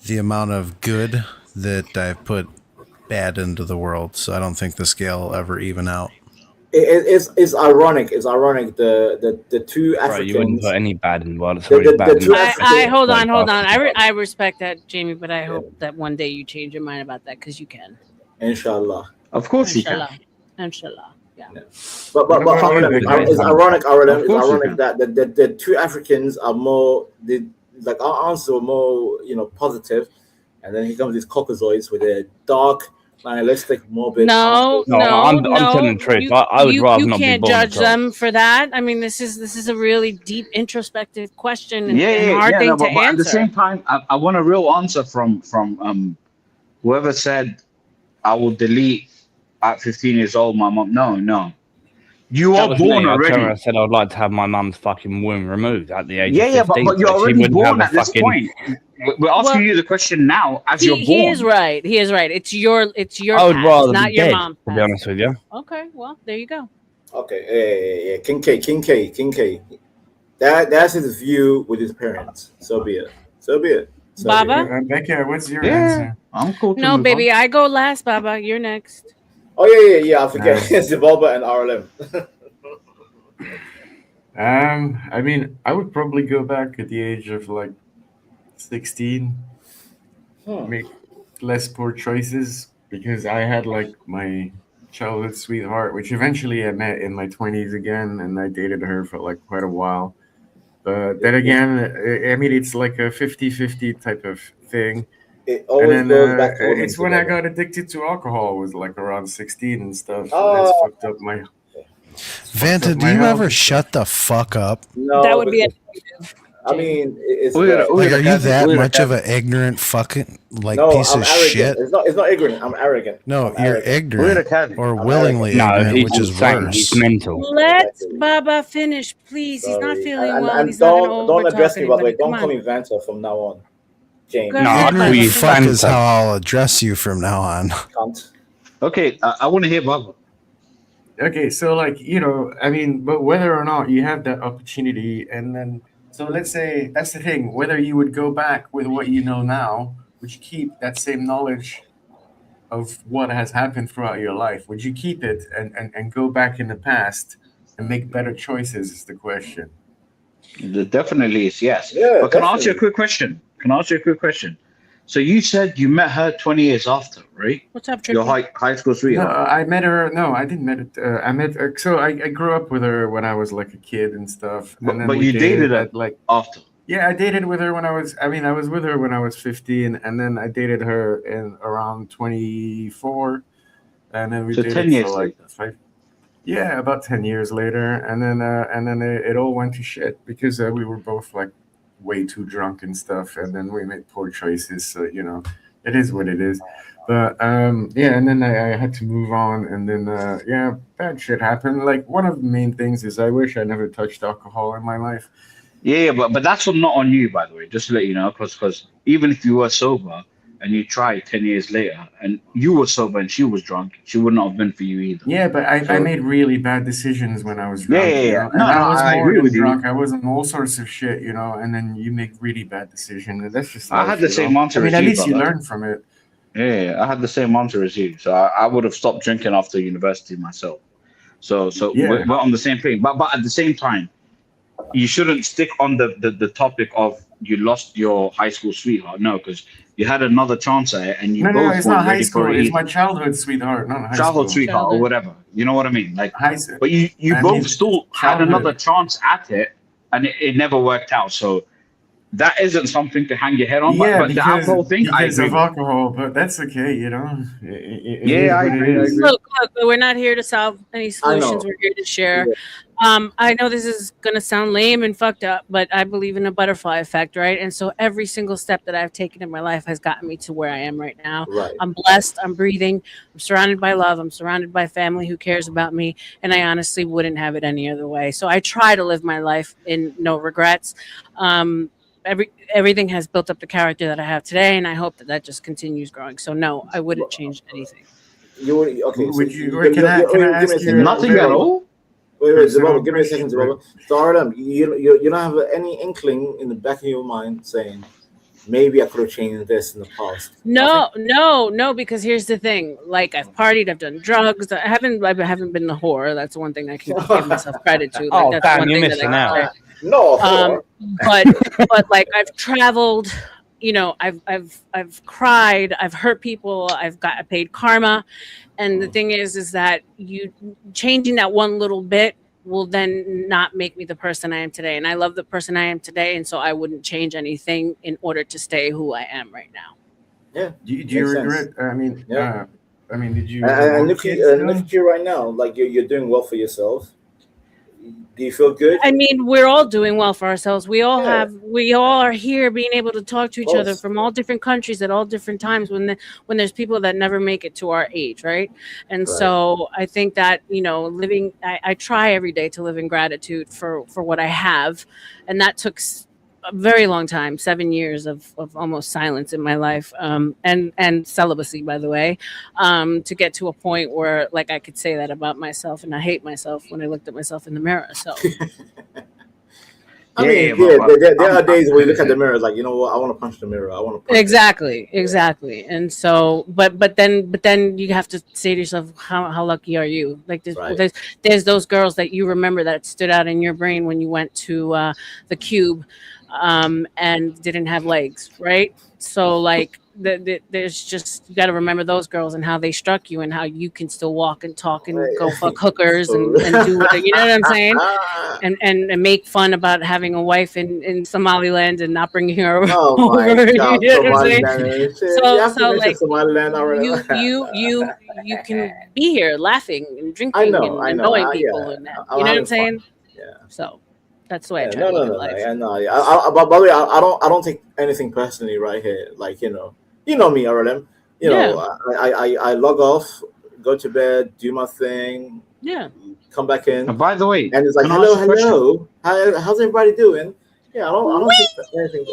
the amount of good that I've put bad into the world. So I don't think the scale will ever even out. It's ironic. It's ironic. The two Right, Africans. you wouldn't put any bad in the world. It's always bad. I hold on. I respect that, Jamie, but I hope that one day you change your mind about that because you can. Inshallah. Of course Inshallah. Inshallah. Yeah. But R.L.M, it's ironic. R.L.M, it's ironic that the two Africans are more. Like our answers were more, positive, and then here comes these caucasoids with a dark, nihilistic, morbid. No, I'm telling the truth. I would rather not be can't born judge at all. them for that. I mean, this is a really deep, introspective question and, and Yeah, hard thing no, to but at answer. the same time, I want a real answer from whoever said I will delete at 15 years old my mom. No. You That are was born me. I turned around already. and said I'd like to have my mum's fucking womb removed at the age Yeah, of 15. but you're so she already wouldn't born have at this fucking- point. We're asking Well, you the question now as you're born. He is right. He is right. It's your I would past, rather not be your dead, mom. to be honest with you. Okay, well, there you go. Okay, yeah. King K. That's his view with his parents. So be it. Baba? Becca, what's your answer? I'm cool. No, baby, I go last, Baba. You're next. Oh yeah. I forget. It's Zibalba and R.L.M. I mean, I would probably go back at the age of like 16, make less poor choices because I had like my childhood sweetheart, which eventually I met in my 20s again, and I dated her for like quite a while. But then again, I mean, it's like a 50-50 type of thing. It always goes back to it's when I got addicted to alcohol, was like around 16 and stuff. And Oh. that's fucked up my. Vanta, do you ever shut the fuck up? No, That would be I mean, it's Like, are you that much of an ignorant fucking piece I'm of arrogant. shit? It's not ignorant. I'm arrogant. No, I'm you're arrogant. ignorant or I'm willingly No, ignorant, he's which is insane. worse. He's mental. Let Baba finish, please. He's not feeling well. And He's not going to don't address overtalk me, by the way. anybody. Don't Come call on. me Vanta from now on. James. Go ahead, Baba. Ignorant fuck finish. is how I'll address you from now on. Cunt. Okay, I want to hear Baba. Okay, so like, I mean, but whether or not you have that opportunity, and then, so let's say that's the thing, whether you would go back with what you know now, would you keep that same knowledge of what has happened throughout your life? Would you keep it and go back in the past and make better choices is the question. Definitely is yes. Yeah, But can I ask you a definitely. quick question? So you said you met her 20 years after, right? What's up, Your Trippy? high school No, sweetheart. I met her. No, I didn't met it. I met her. So I grew up with her when I was like a kid and stuff. And then But we you dated her at like after. Yeah, I dated with her when I was with her when I was 15, and then I dated her in around 24, and then we So dated 10 for years like later. about 10 years later, and then it all went to shit because we were both like way too drunk and stuff, and then we made poor choices. So it is what it is. But yeah, and then I had to move on, and then bad shit happened. Like one of the main things is I wish I never touched alcohol in my life. Yeah, but that's not on you, by the way. Just to let you know, because even if you were sober and you tried 10 years later, and you were sober and she was drunk, she would not have been for you either. Yeah, but I So- made really bad decisions when I was Yeah, drunk. yeah, yeah. And No, I was I more agree than with you. drunk. I was on all sorts of shit, and then you make really bad decisions. And that's just I life, had the same answer I mean, as at you, least you brother. learn from it. Yeah, I had the same answer as you. So I would have stopped drinking after university myself. So we're on the same page. But at the same time, you shouldn't stick on the topic of you lost your high school sweetheart. No, because you had another chance at it, and you No, both it's weren't not high ready for school. it It's either. my childhood sweetheart, not high Childhood school. sweetheart or whatever. You know what I mean? Like, High, but you I both mean, still had childhood. another chance at it, and it never worked out. So that isn't something to hang your head on. Yeah, But the alcohol thing, I because agree of with. alcohol, but that's okay, you know. It is Yeah, I what it agree. I is. agree. Look, we're not here to solve any solutions. We're here to share. I know this is gonna sound lame and fucked up, but I believe in a butterfly effect, right? And so every single step that I've taken in my life has gotten me to where I am right now. Right. I'm blessed. I'm breathing. I'm surrounded by love. I'm surrounded by family who cares about me, and I honestly wouldn't have it any other way. So I try to live my life in no regrets. Everything has built up the character that I have today, and I hope that just continues growing. So no, I wouldn't change anything. You would okay? Would So you? Can I give me ask a you second. Nothing at all. Wait, personal Zababa, give me a second, question? Zababa. So R.L.M, you don't have any inkling in the back of your mind saying maybe I could have changed this in the past. No, because here's the thing. Like I've partied, I've done drugs. I haven't been the whore. That's one thing I can give myself credit to. Like that's damn, one you're thing that I missing can out. say. No, whore. But like I've traveled, you know, I've cried, I've hurt people, I paid karma, and the thing is that you changing that one little bit will then not make me the person I am today. And I love the person I am today, and so I wouldn't change anything in order to stay who I am right now. Yeah. Do you regret? I mean, did you? And look at you right now. Like you're doing well for yourself. Do you feel good? I mean, we're all doing well for ourselves. We all are here being able to talk to each other from all different countries at all different times when there's people that never make it to our age, right? And so I think that, you know, I try every day to live in gratitude for what I have. And that took a very long time, 7 years of almost silence in my life, and celibacy, by the way, to get to a point where like I could say that about myself, and I hate myself when I looked at myself in the mirror. So I mean, there are days where you look at the mirror like, you know what, I want to punch the mirror. I want to punch exactly. And so, but then you have to say to yourself, how lucky are you? Like there's those girls that you remember that stood out in your brain when you went to the Cube, and didn't have legs, right? So like there's just, you got to remember those girls and how they struck you and how you can still walk and talk and go fuck hookers and do what, you know what I'm saying, and make fun about having a wife in Somaliland and not bringing her over. You know what I'm saying? So like you can be here laughing and drinking and knowing people and that, you know what I'm saying? So that's the way I try to live life. By the way, I don't take anything personally right here. Like, you know me, R.L.M. You know, I log off, go to bed, do my thing. Yeah. Come back in. And by the way, and it's like, hello. How's everybody doing? Yeah, I don't take anything.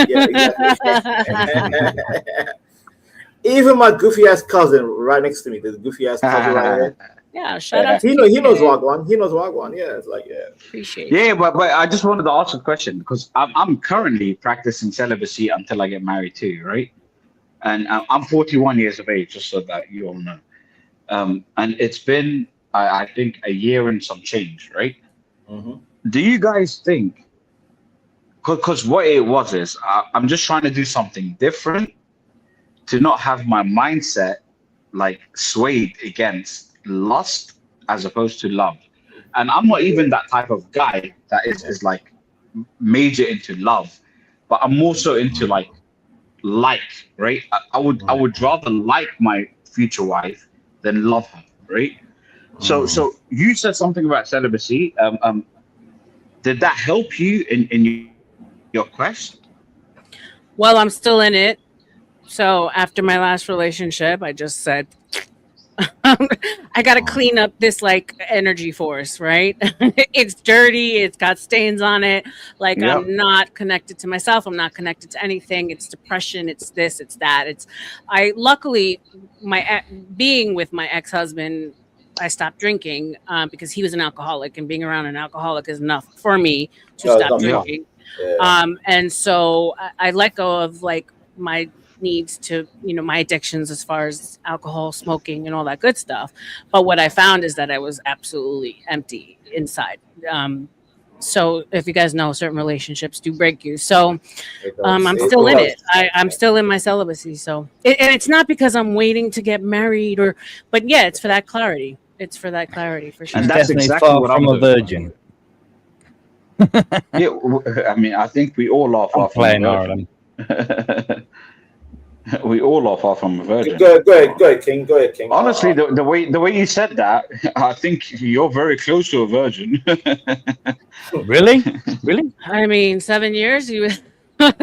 Yeah, even my goofy ass cousin right next to me, the goofy ass cousin right here. Yeah, shout out to he knows Wagwan. He knows Wagwan. Yeah, it's like, appreciate. Yeah, but I just wanted to ask a question because I'm currently practicing celibacy until I get married too, right? And I'm 41 years of age, just so that you all know. And it's been I think a year and some change, right? Mm-hmm. Do you guys think? Because what it was is I'm just trying to do something different to not have my mindset like swayed against lust as opposed to love. And I'm not even that type of guy that is like major into love, but I'm more so into like right? I would rather like my future wife than love her, right? So you said something about celibacy. Did that help you in your quest? Well, I'm still in it. So after my last relationship, I just said, I got to clean up this like energy force, right? It's dirty. It's got stains on it. Like I'm not connected to myself. I'm not connected to anything. It's depression. It's this, it's that. Luckily being with my ex-husband, I stopped drinking because he was an alcoholic, and being around an alcoholic is enough for me to stop drinking. And so I let go of like my needs to, my addictions as far as alcohol, smoking, and all that good stuff. But what I found is that I was absolutely empty inside. So if you guys know, certain relationships do break you. So I'm still in it. I'm still in my celibacy. So and it's not because I'm waiting to get married but yeah, it's for that clarity. It's for that clarity for sure. And that's exactly what I'm a doing. virgin. Yeah, I mean, I think we all are far from a virgin. We all are far from a virgin. Go ahead, King. Go ahead, King. Honestly, the way you said that, I think you're very close to a virgin. Really? I mean, 7 years. You. Wait.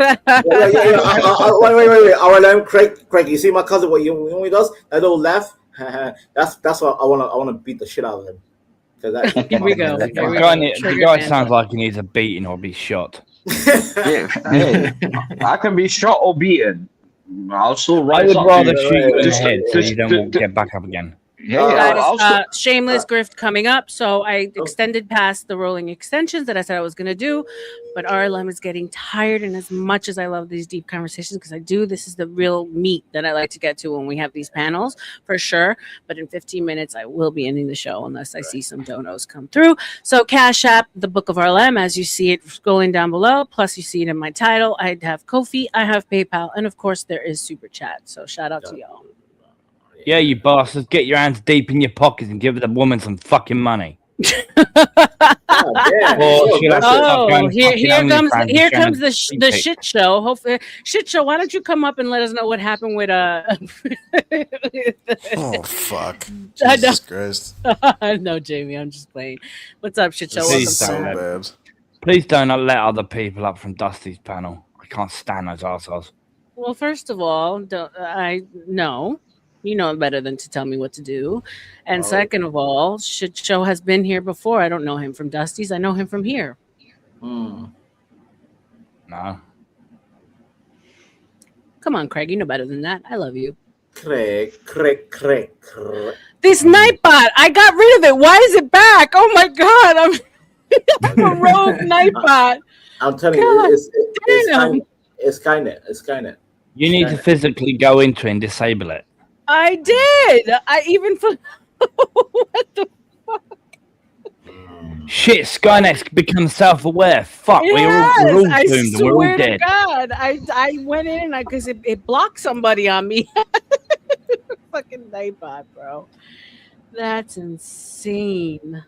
R.L.M. Craig. You see my cousin? What he does? That little laugh. That's what I want to beat the shit out of him. Here we go. The guy sounds like he needs a beating or be shot. Yeah, hey, I can be shot or beaten. I'll still I rise would up. rather shoot you in the head so you don't get back up again. Yeah, Shameless grift coming up. So I extended past the rolling extensions that I said I was going to do, but R.L.M is getting tired. And as much as I love these deep conversations, because I do, this is the real meat that I like to get to when we have these panels, for sure. But in 15 minutes, I will be ending the show unless I see some donos come through. So Cash App, the Book of R.L.M, as you see it scrolling down below. Plus, you see it in my title. I have Ko-fi, I have PayPal, and of course, there is Super Chat. So shout out to y'all. Yeah, you bastards, get your hands deep in your pockets and give the woman some fucking money. Here comes the shit show. Hopefully, shit show. Why don't you come up and let us know what happened with Oh fuck! Jesus Christ! No, Jamie, I'm just playing. What's up, shit show? Please Welcome don't. Please don't let other people up from Dusty's panel. I can't stand those assholes. Well, first of all, no. You know better than to tell me what to do. And second of all, Shit Show has been here before. I don't know him from Dusty's. I know him from here. No. Come on, Craig. You know better than that. I love you. Craig. This Nightbot. I got rid of it. Why is it back? Oh my God. I'm a rogue Nightbot. I'm telling you, it's Skynet. You need to physically go into it and disable it. I did. I even what the fuck? Shit, Skynet's become self-aware. Fuck, we're all doomed. We're all dead. God, I went in because it blocked somebody on me. Fucking Nightbot, bro. That's insane.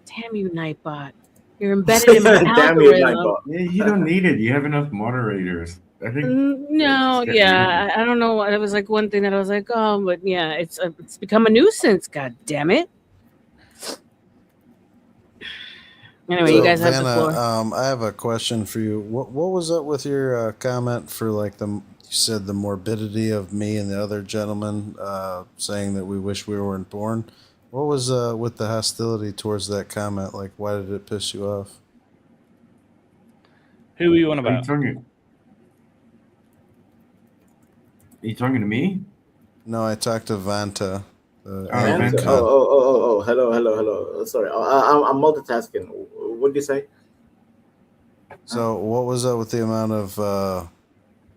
Damn you, Nightbot. You're embedded in my algorithm. Yeah, you don't need it. You have enough moderators. I think. No, yeah, I don't know. It was like one thing that I was like, oh, but yeah, it's become a nuisance. God damn it. Anyway, you guys have the floor. I have a question for you. What was up with your comment for like you said the morbidity of me and the other gentleman saying that we wish we weren't born? What was with the hostility towards that comment? Like, why did it piss you off? Who are you on about? Are you talking to me? No, I talked to Vanta. Vanta. Oh, hello. Sorry, I'm multitasking. What did you say? So, what was up with the amount of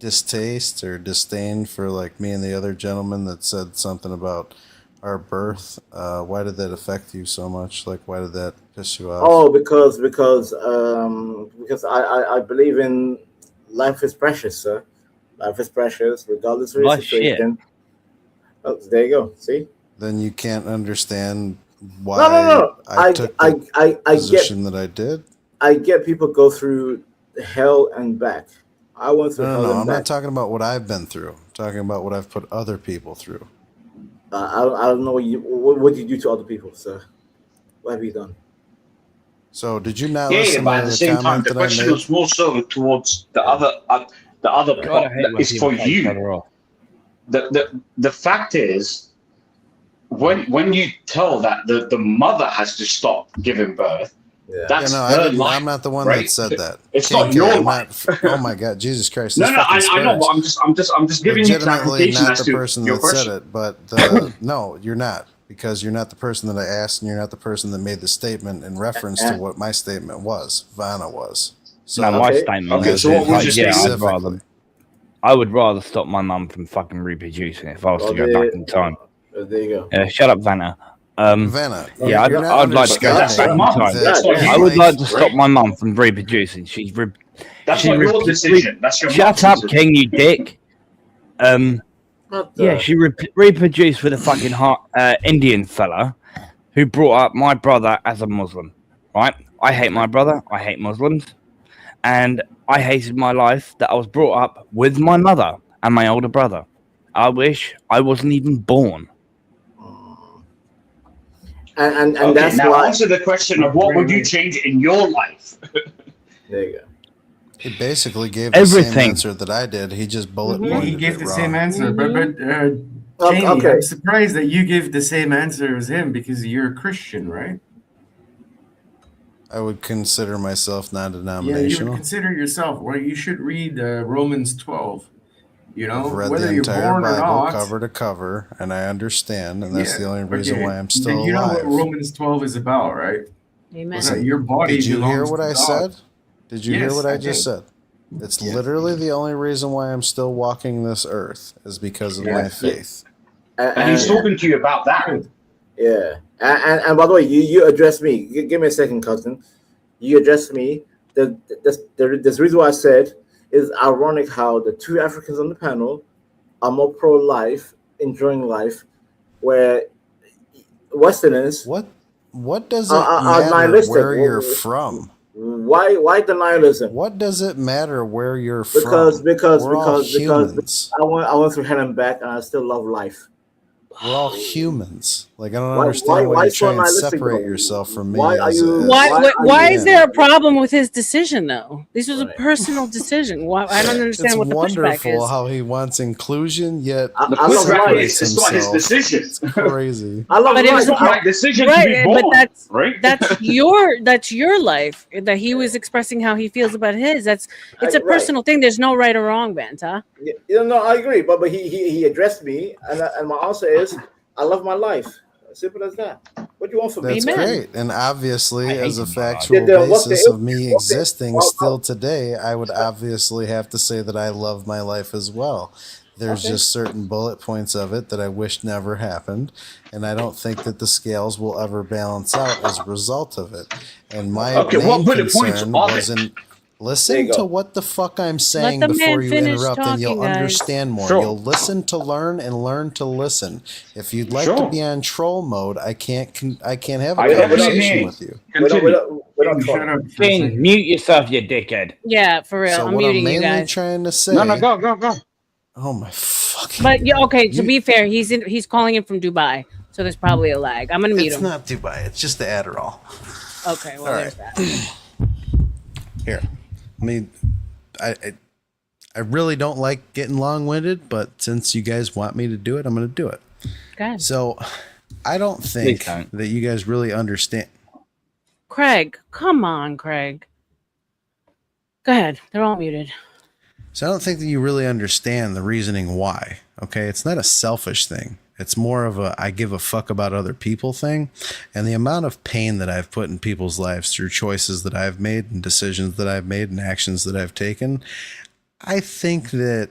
distaste or disdain for like me and the other gentleman that said something about our birth? Why did that affect you so much? Like, why did that piss you off? Oh, because I believe in life is precious, sir. Life is precious, regardless of the situation. Oh, there you go. See? Then you can't understand why No. I took the position that I did. I get people go through hell and back. I went through hell and I'm back. not talking about what I've been through. I'm talking about what I've put other people through. I don't know what you do to other people, sir. What have you done? So did you not Yeah, listen but to at the same time, the question was more so towards the other part that is for you. The fact is, when you tell that the mother has to stop giving birth, that's her life. I'm not the one right? that said that. It's not your life. Oh my God, Jesus Christ! No, I know. But I'm just giving you clarification not as the to person your that question. said it, but no, you're not, because you're not the person that I asked, and you're not the person that made the statement in reference to what my statement was. Vanna was. So my statement. Okay, so what was your statement? I would rather stop my mum from fucking reproducing if I was to go back in time. There you go. Shut up, Vanna. Vanna, Yeah, I'd like to go back in time. I would like to stop my mum from reproducing. That's not your decision. That's your Shut mum's up, decision. King, you dick. Yeah, she reproduced with a fucking Indian fella who brought up my brother as a Muslim, right? I hate my brother. I hate Muslims. And I hated my life that I was brought up with my mother and my older brother. I wish I wasn't even born. And Okay, that's now why. answer the question of what would you change in your life? There you go. He basically gave the Everything. same answer that I did. He just bullet pointed He gave it the wrong. same answer, but Jamie, Okay. I'm surprised that you give the same answer as him because you're a Christian, right? I would consider myself Yeah, you would non-denominational. consider yourself. Well, you should read Romans 12. You know, I've read whether the you're entire born or Bible not. cover to cover, and I understand, and that's the only reason okay. why I'm still You know alive. what Romans 12 is about, right? Amen. Is that your body Did you hear belongs what to I God. said? Did you hear Yes, what I I just did. said? It's literally the only reason why I'm still walking this earth is because of my faith. And he's talking to you about that. Yeah. And by the way, you addressed me. Give me a second, cousin. You addressed me. This reason why I said is ironic how the two Africans on the panel are more pro-life, enjoying life, where Westerners What does it are matter nihilistic. where you're from? Why denialism? What does it matter where you're Because from? We're all humans. I went through hell and back, and I still love life. We're all humans. Like I don't Why- understand why why you so try and nihilistic, separate though? yourself from me. Why are as you- a- Why as is there a problem with his decision, though? This was a personal decision. Why? I don't understand It's what the pushback wonderful is. how he wants inclusion, yet I love life. separates It's not his himself. decision. It's crazy. I love But it was life. my decision to be but born, right? that's your life. That he was expressing how he feels about his. It's a Right. personal thing. There's no right or wrong, Banta. No, I agree. But he addressed me, and my answer is, I love my life. Simple as that. What do you want from me? That's Amen. great. And obviously, as a factual Yeah, what's the basis of me issue? existing still today, I would obviously have to say that I love my life as well. There's just certain bullet points of it that I wish never happened. And I don't think that the scales will ever balance out as a result of it. And my Okay, what main bullet points concern are wasn't. There Listen you go. to what the fuck I'm saying the before man you finish interrupt, and you'll talking, guys. understand more. Sure. You'll listen to learn and learn to listen. If you'd like to Sure. be on troll mode, I can't have a I definitely conversation mean- with you. We're not Shut talking. up for a King, second. mute yourself, you dickhead. Yeah, for real. So I'm what I'm muting you mainly guys. trying to say. No, go. Oh my fucking. But yeah, okay. To You- be fair, he's calling in from Dubai, so there's probably a lag. I'm gonna mute It's him. not Dubai. It's just the Adderall. Okay, well All there's right. that. Here, I mean, I really don't like getting long-winded, but since you guys want me to do it, I'm going to do it. Okay. So, I don't think don't. that you guys really understand. Craig, come on, Craig. Go ahead. They're all muted. So I don't think that you really understand the reasoning why. Okay, it's not a selfish thing. It's more of a I give a fuck about other people thing. And the amount of pain that I've put in people's lives through choices that I've made and decisions that I've made and actions that I've taken, I think that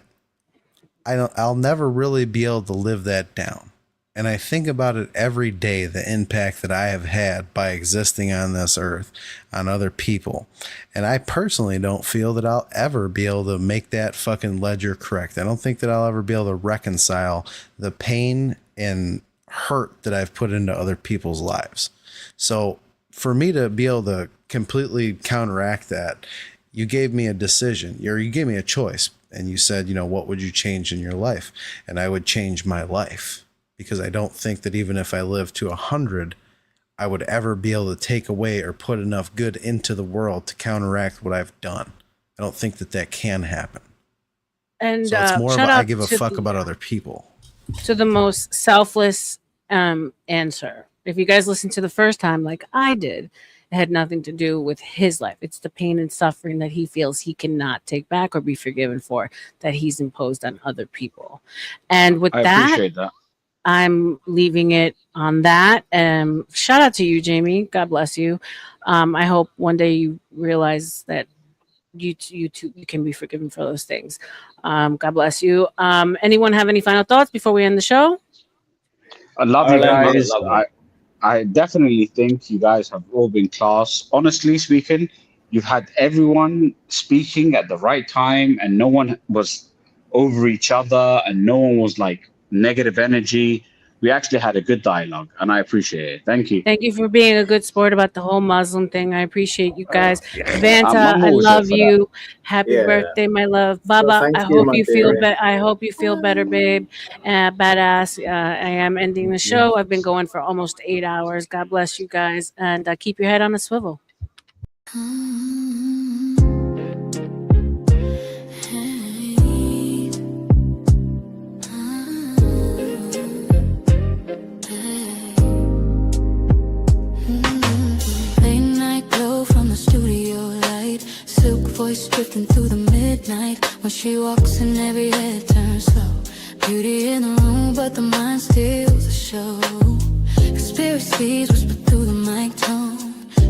I'll never really be able to live that down. And I think about it every day, the impact that I have had by existing on this earth on other people. And I personally don't feel that I'll ever be able to make that fucking ledger correct. I don't think that I'll ever be able to reconcile the pain and hurt that I've put into other people's lives. So for me to be able to completely counteract that, you gave me a decision, or you gave me a choice, and you said, you know, what would you change in your life? And I would change my life. Because I don't think that even if I live to 100, I would ever be able to take away or put enough good into the world to counteract what I've done. I don't think that can happen. And So it's more of shout a, I out give a to fuck the- about other people. to the most selfless answer. If you guys listened to the first time, like I did, it had nothing to do with his life. It's the pain and suffering that he feels he cannot take back or be forgiven for that he's imposed on other people. And with I that, appreciate that. I'm leaving it on that. Shout out to you, Jamie. God bless you. I hope one day you realize that you too, you can be forgiven for those things. God bless you. Anyone have any final thoughts before we end the show? I love you R.L.M, guys. love it. I definitely think you guys have all been class. Honestly speaking, you've had everyone speaking at the right time, and no one was over each other, and no one was like negative energy. We actually had a good dialogue, and I appreciate it. Thank you. Thank you for being a good sport about the whole Muslim thing. I appreciate you guys. Vanta, I'm I always here love for that. you. Happy Yeah. birthday, my love. So Baba, thank I you, hope my you feel dear. better. I hope you feel better, babe. Badass. I am ending the show. I've been going for almost 8 hours. God bless you guys, and keep your head on a swivel. Late night glow from the studio light, silk voice drifting through the midnight. When she walks in, every head turns slow. Beauty in the room, but the mind steals the show. Conspiracies whisper through the mic tone.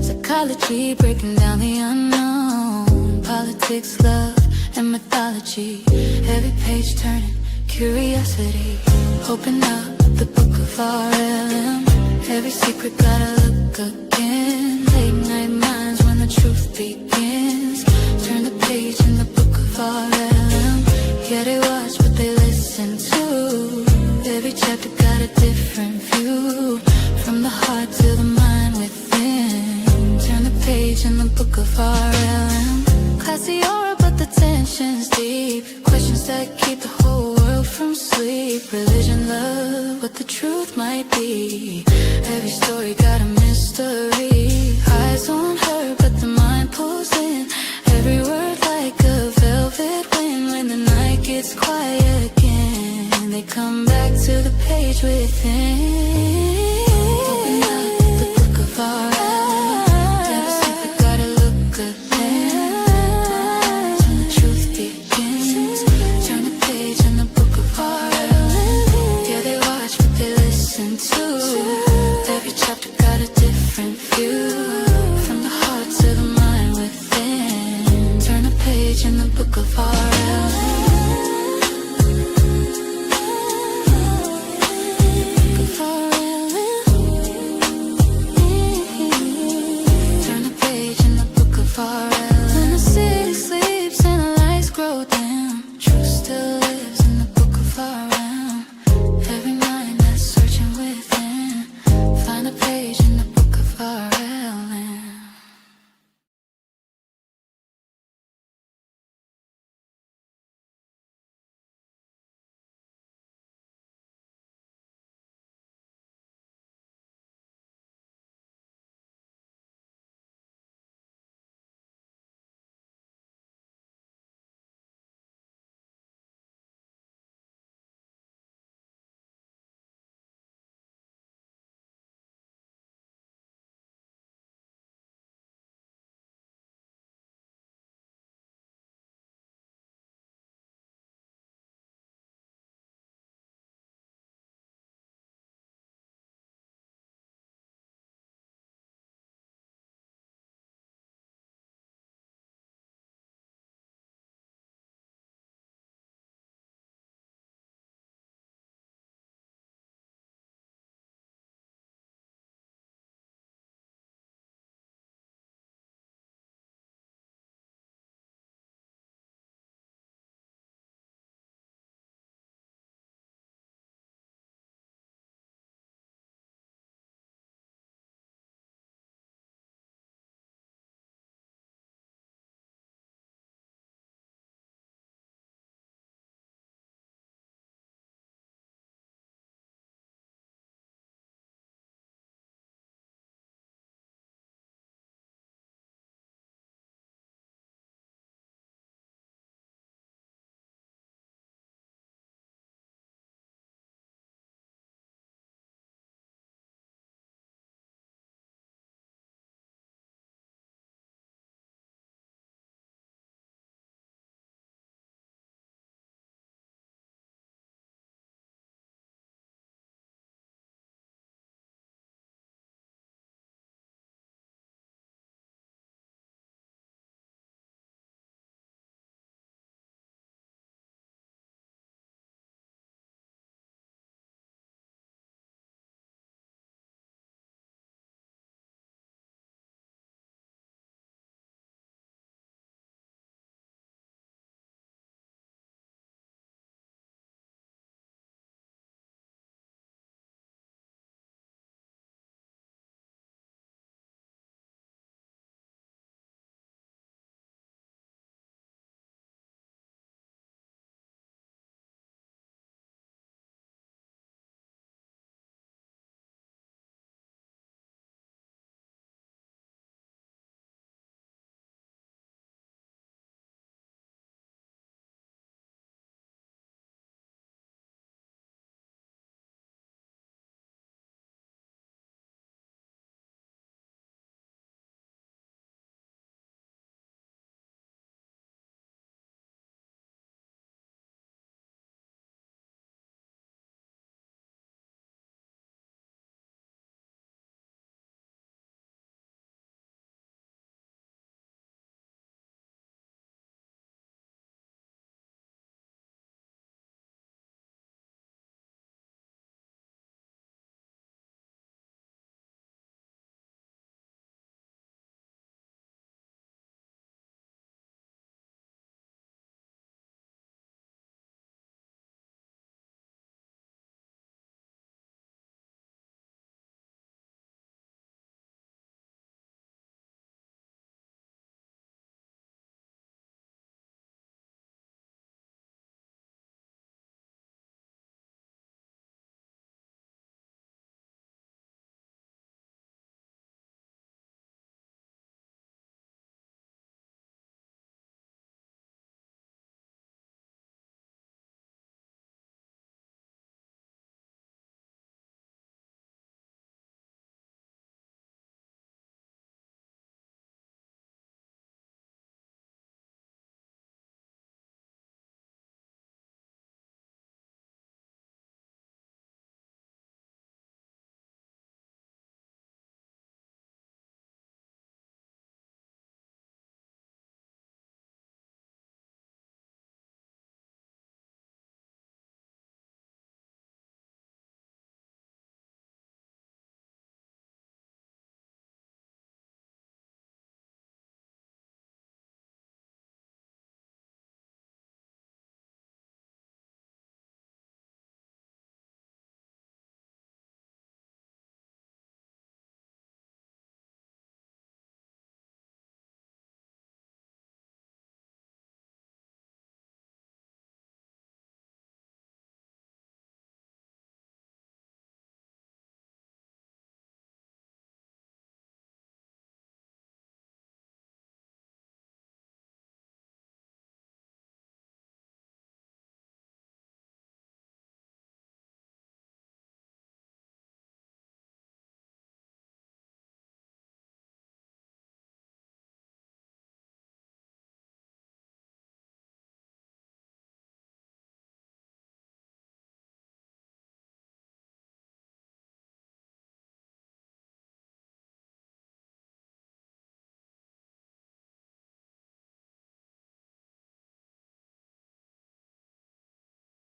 Psychology breaking down the unknown. Politics, love, and mythology. Every page turning curiosity. Open up the book of R.L.M. Every secret gotta look again. Late night minds when the truth begins. Turn the page in the book of R.L.M. Yeah, they watch what they listen to. Every chapter got a different view. From the heart to the mind within. Turn the page in the book of R.L.M. Classy aura, but the tension's deep. Questions that keep the whole world from sleep. Religion, love, what the truth might be. Every story got a mystery. Eyes on her, but the mind pulls in. Every word like a velvet wind. When the night gets quiet again, they come back to the page within. Open up the book of R.L.M. Every secret gotta look again. When the truth begins, turn the page in the book of R.L.M. Yeah, they watch what they listen to.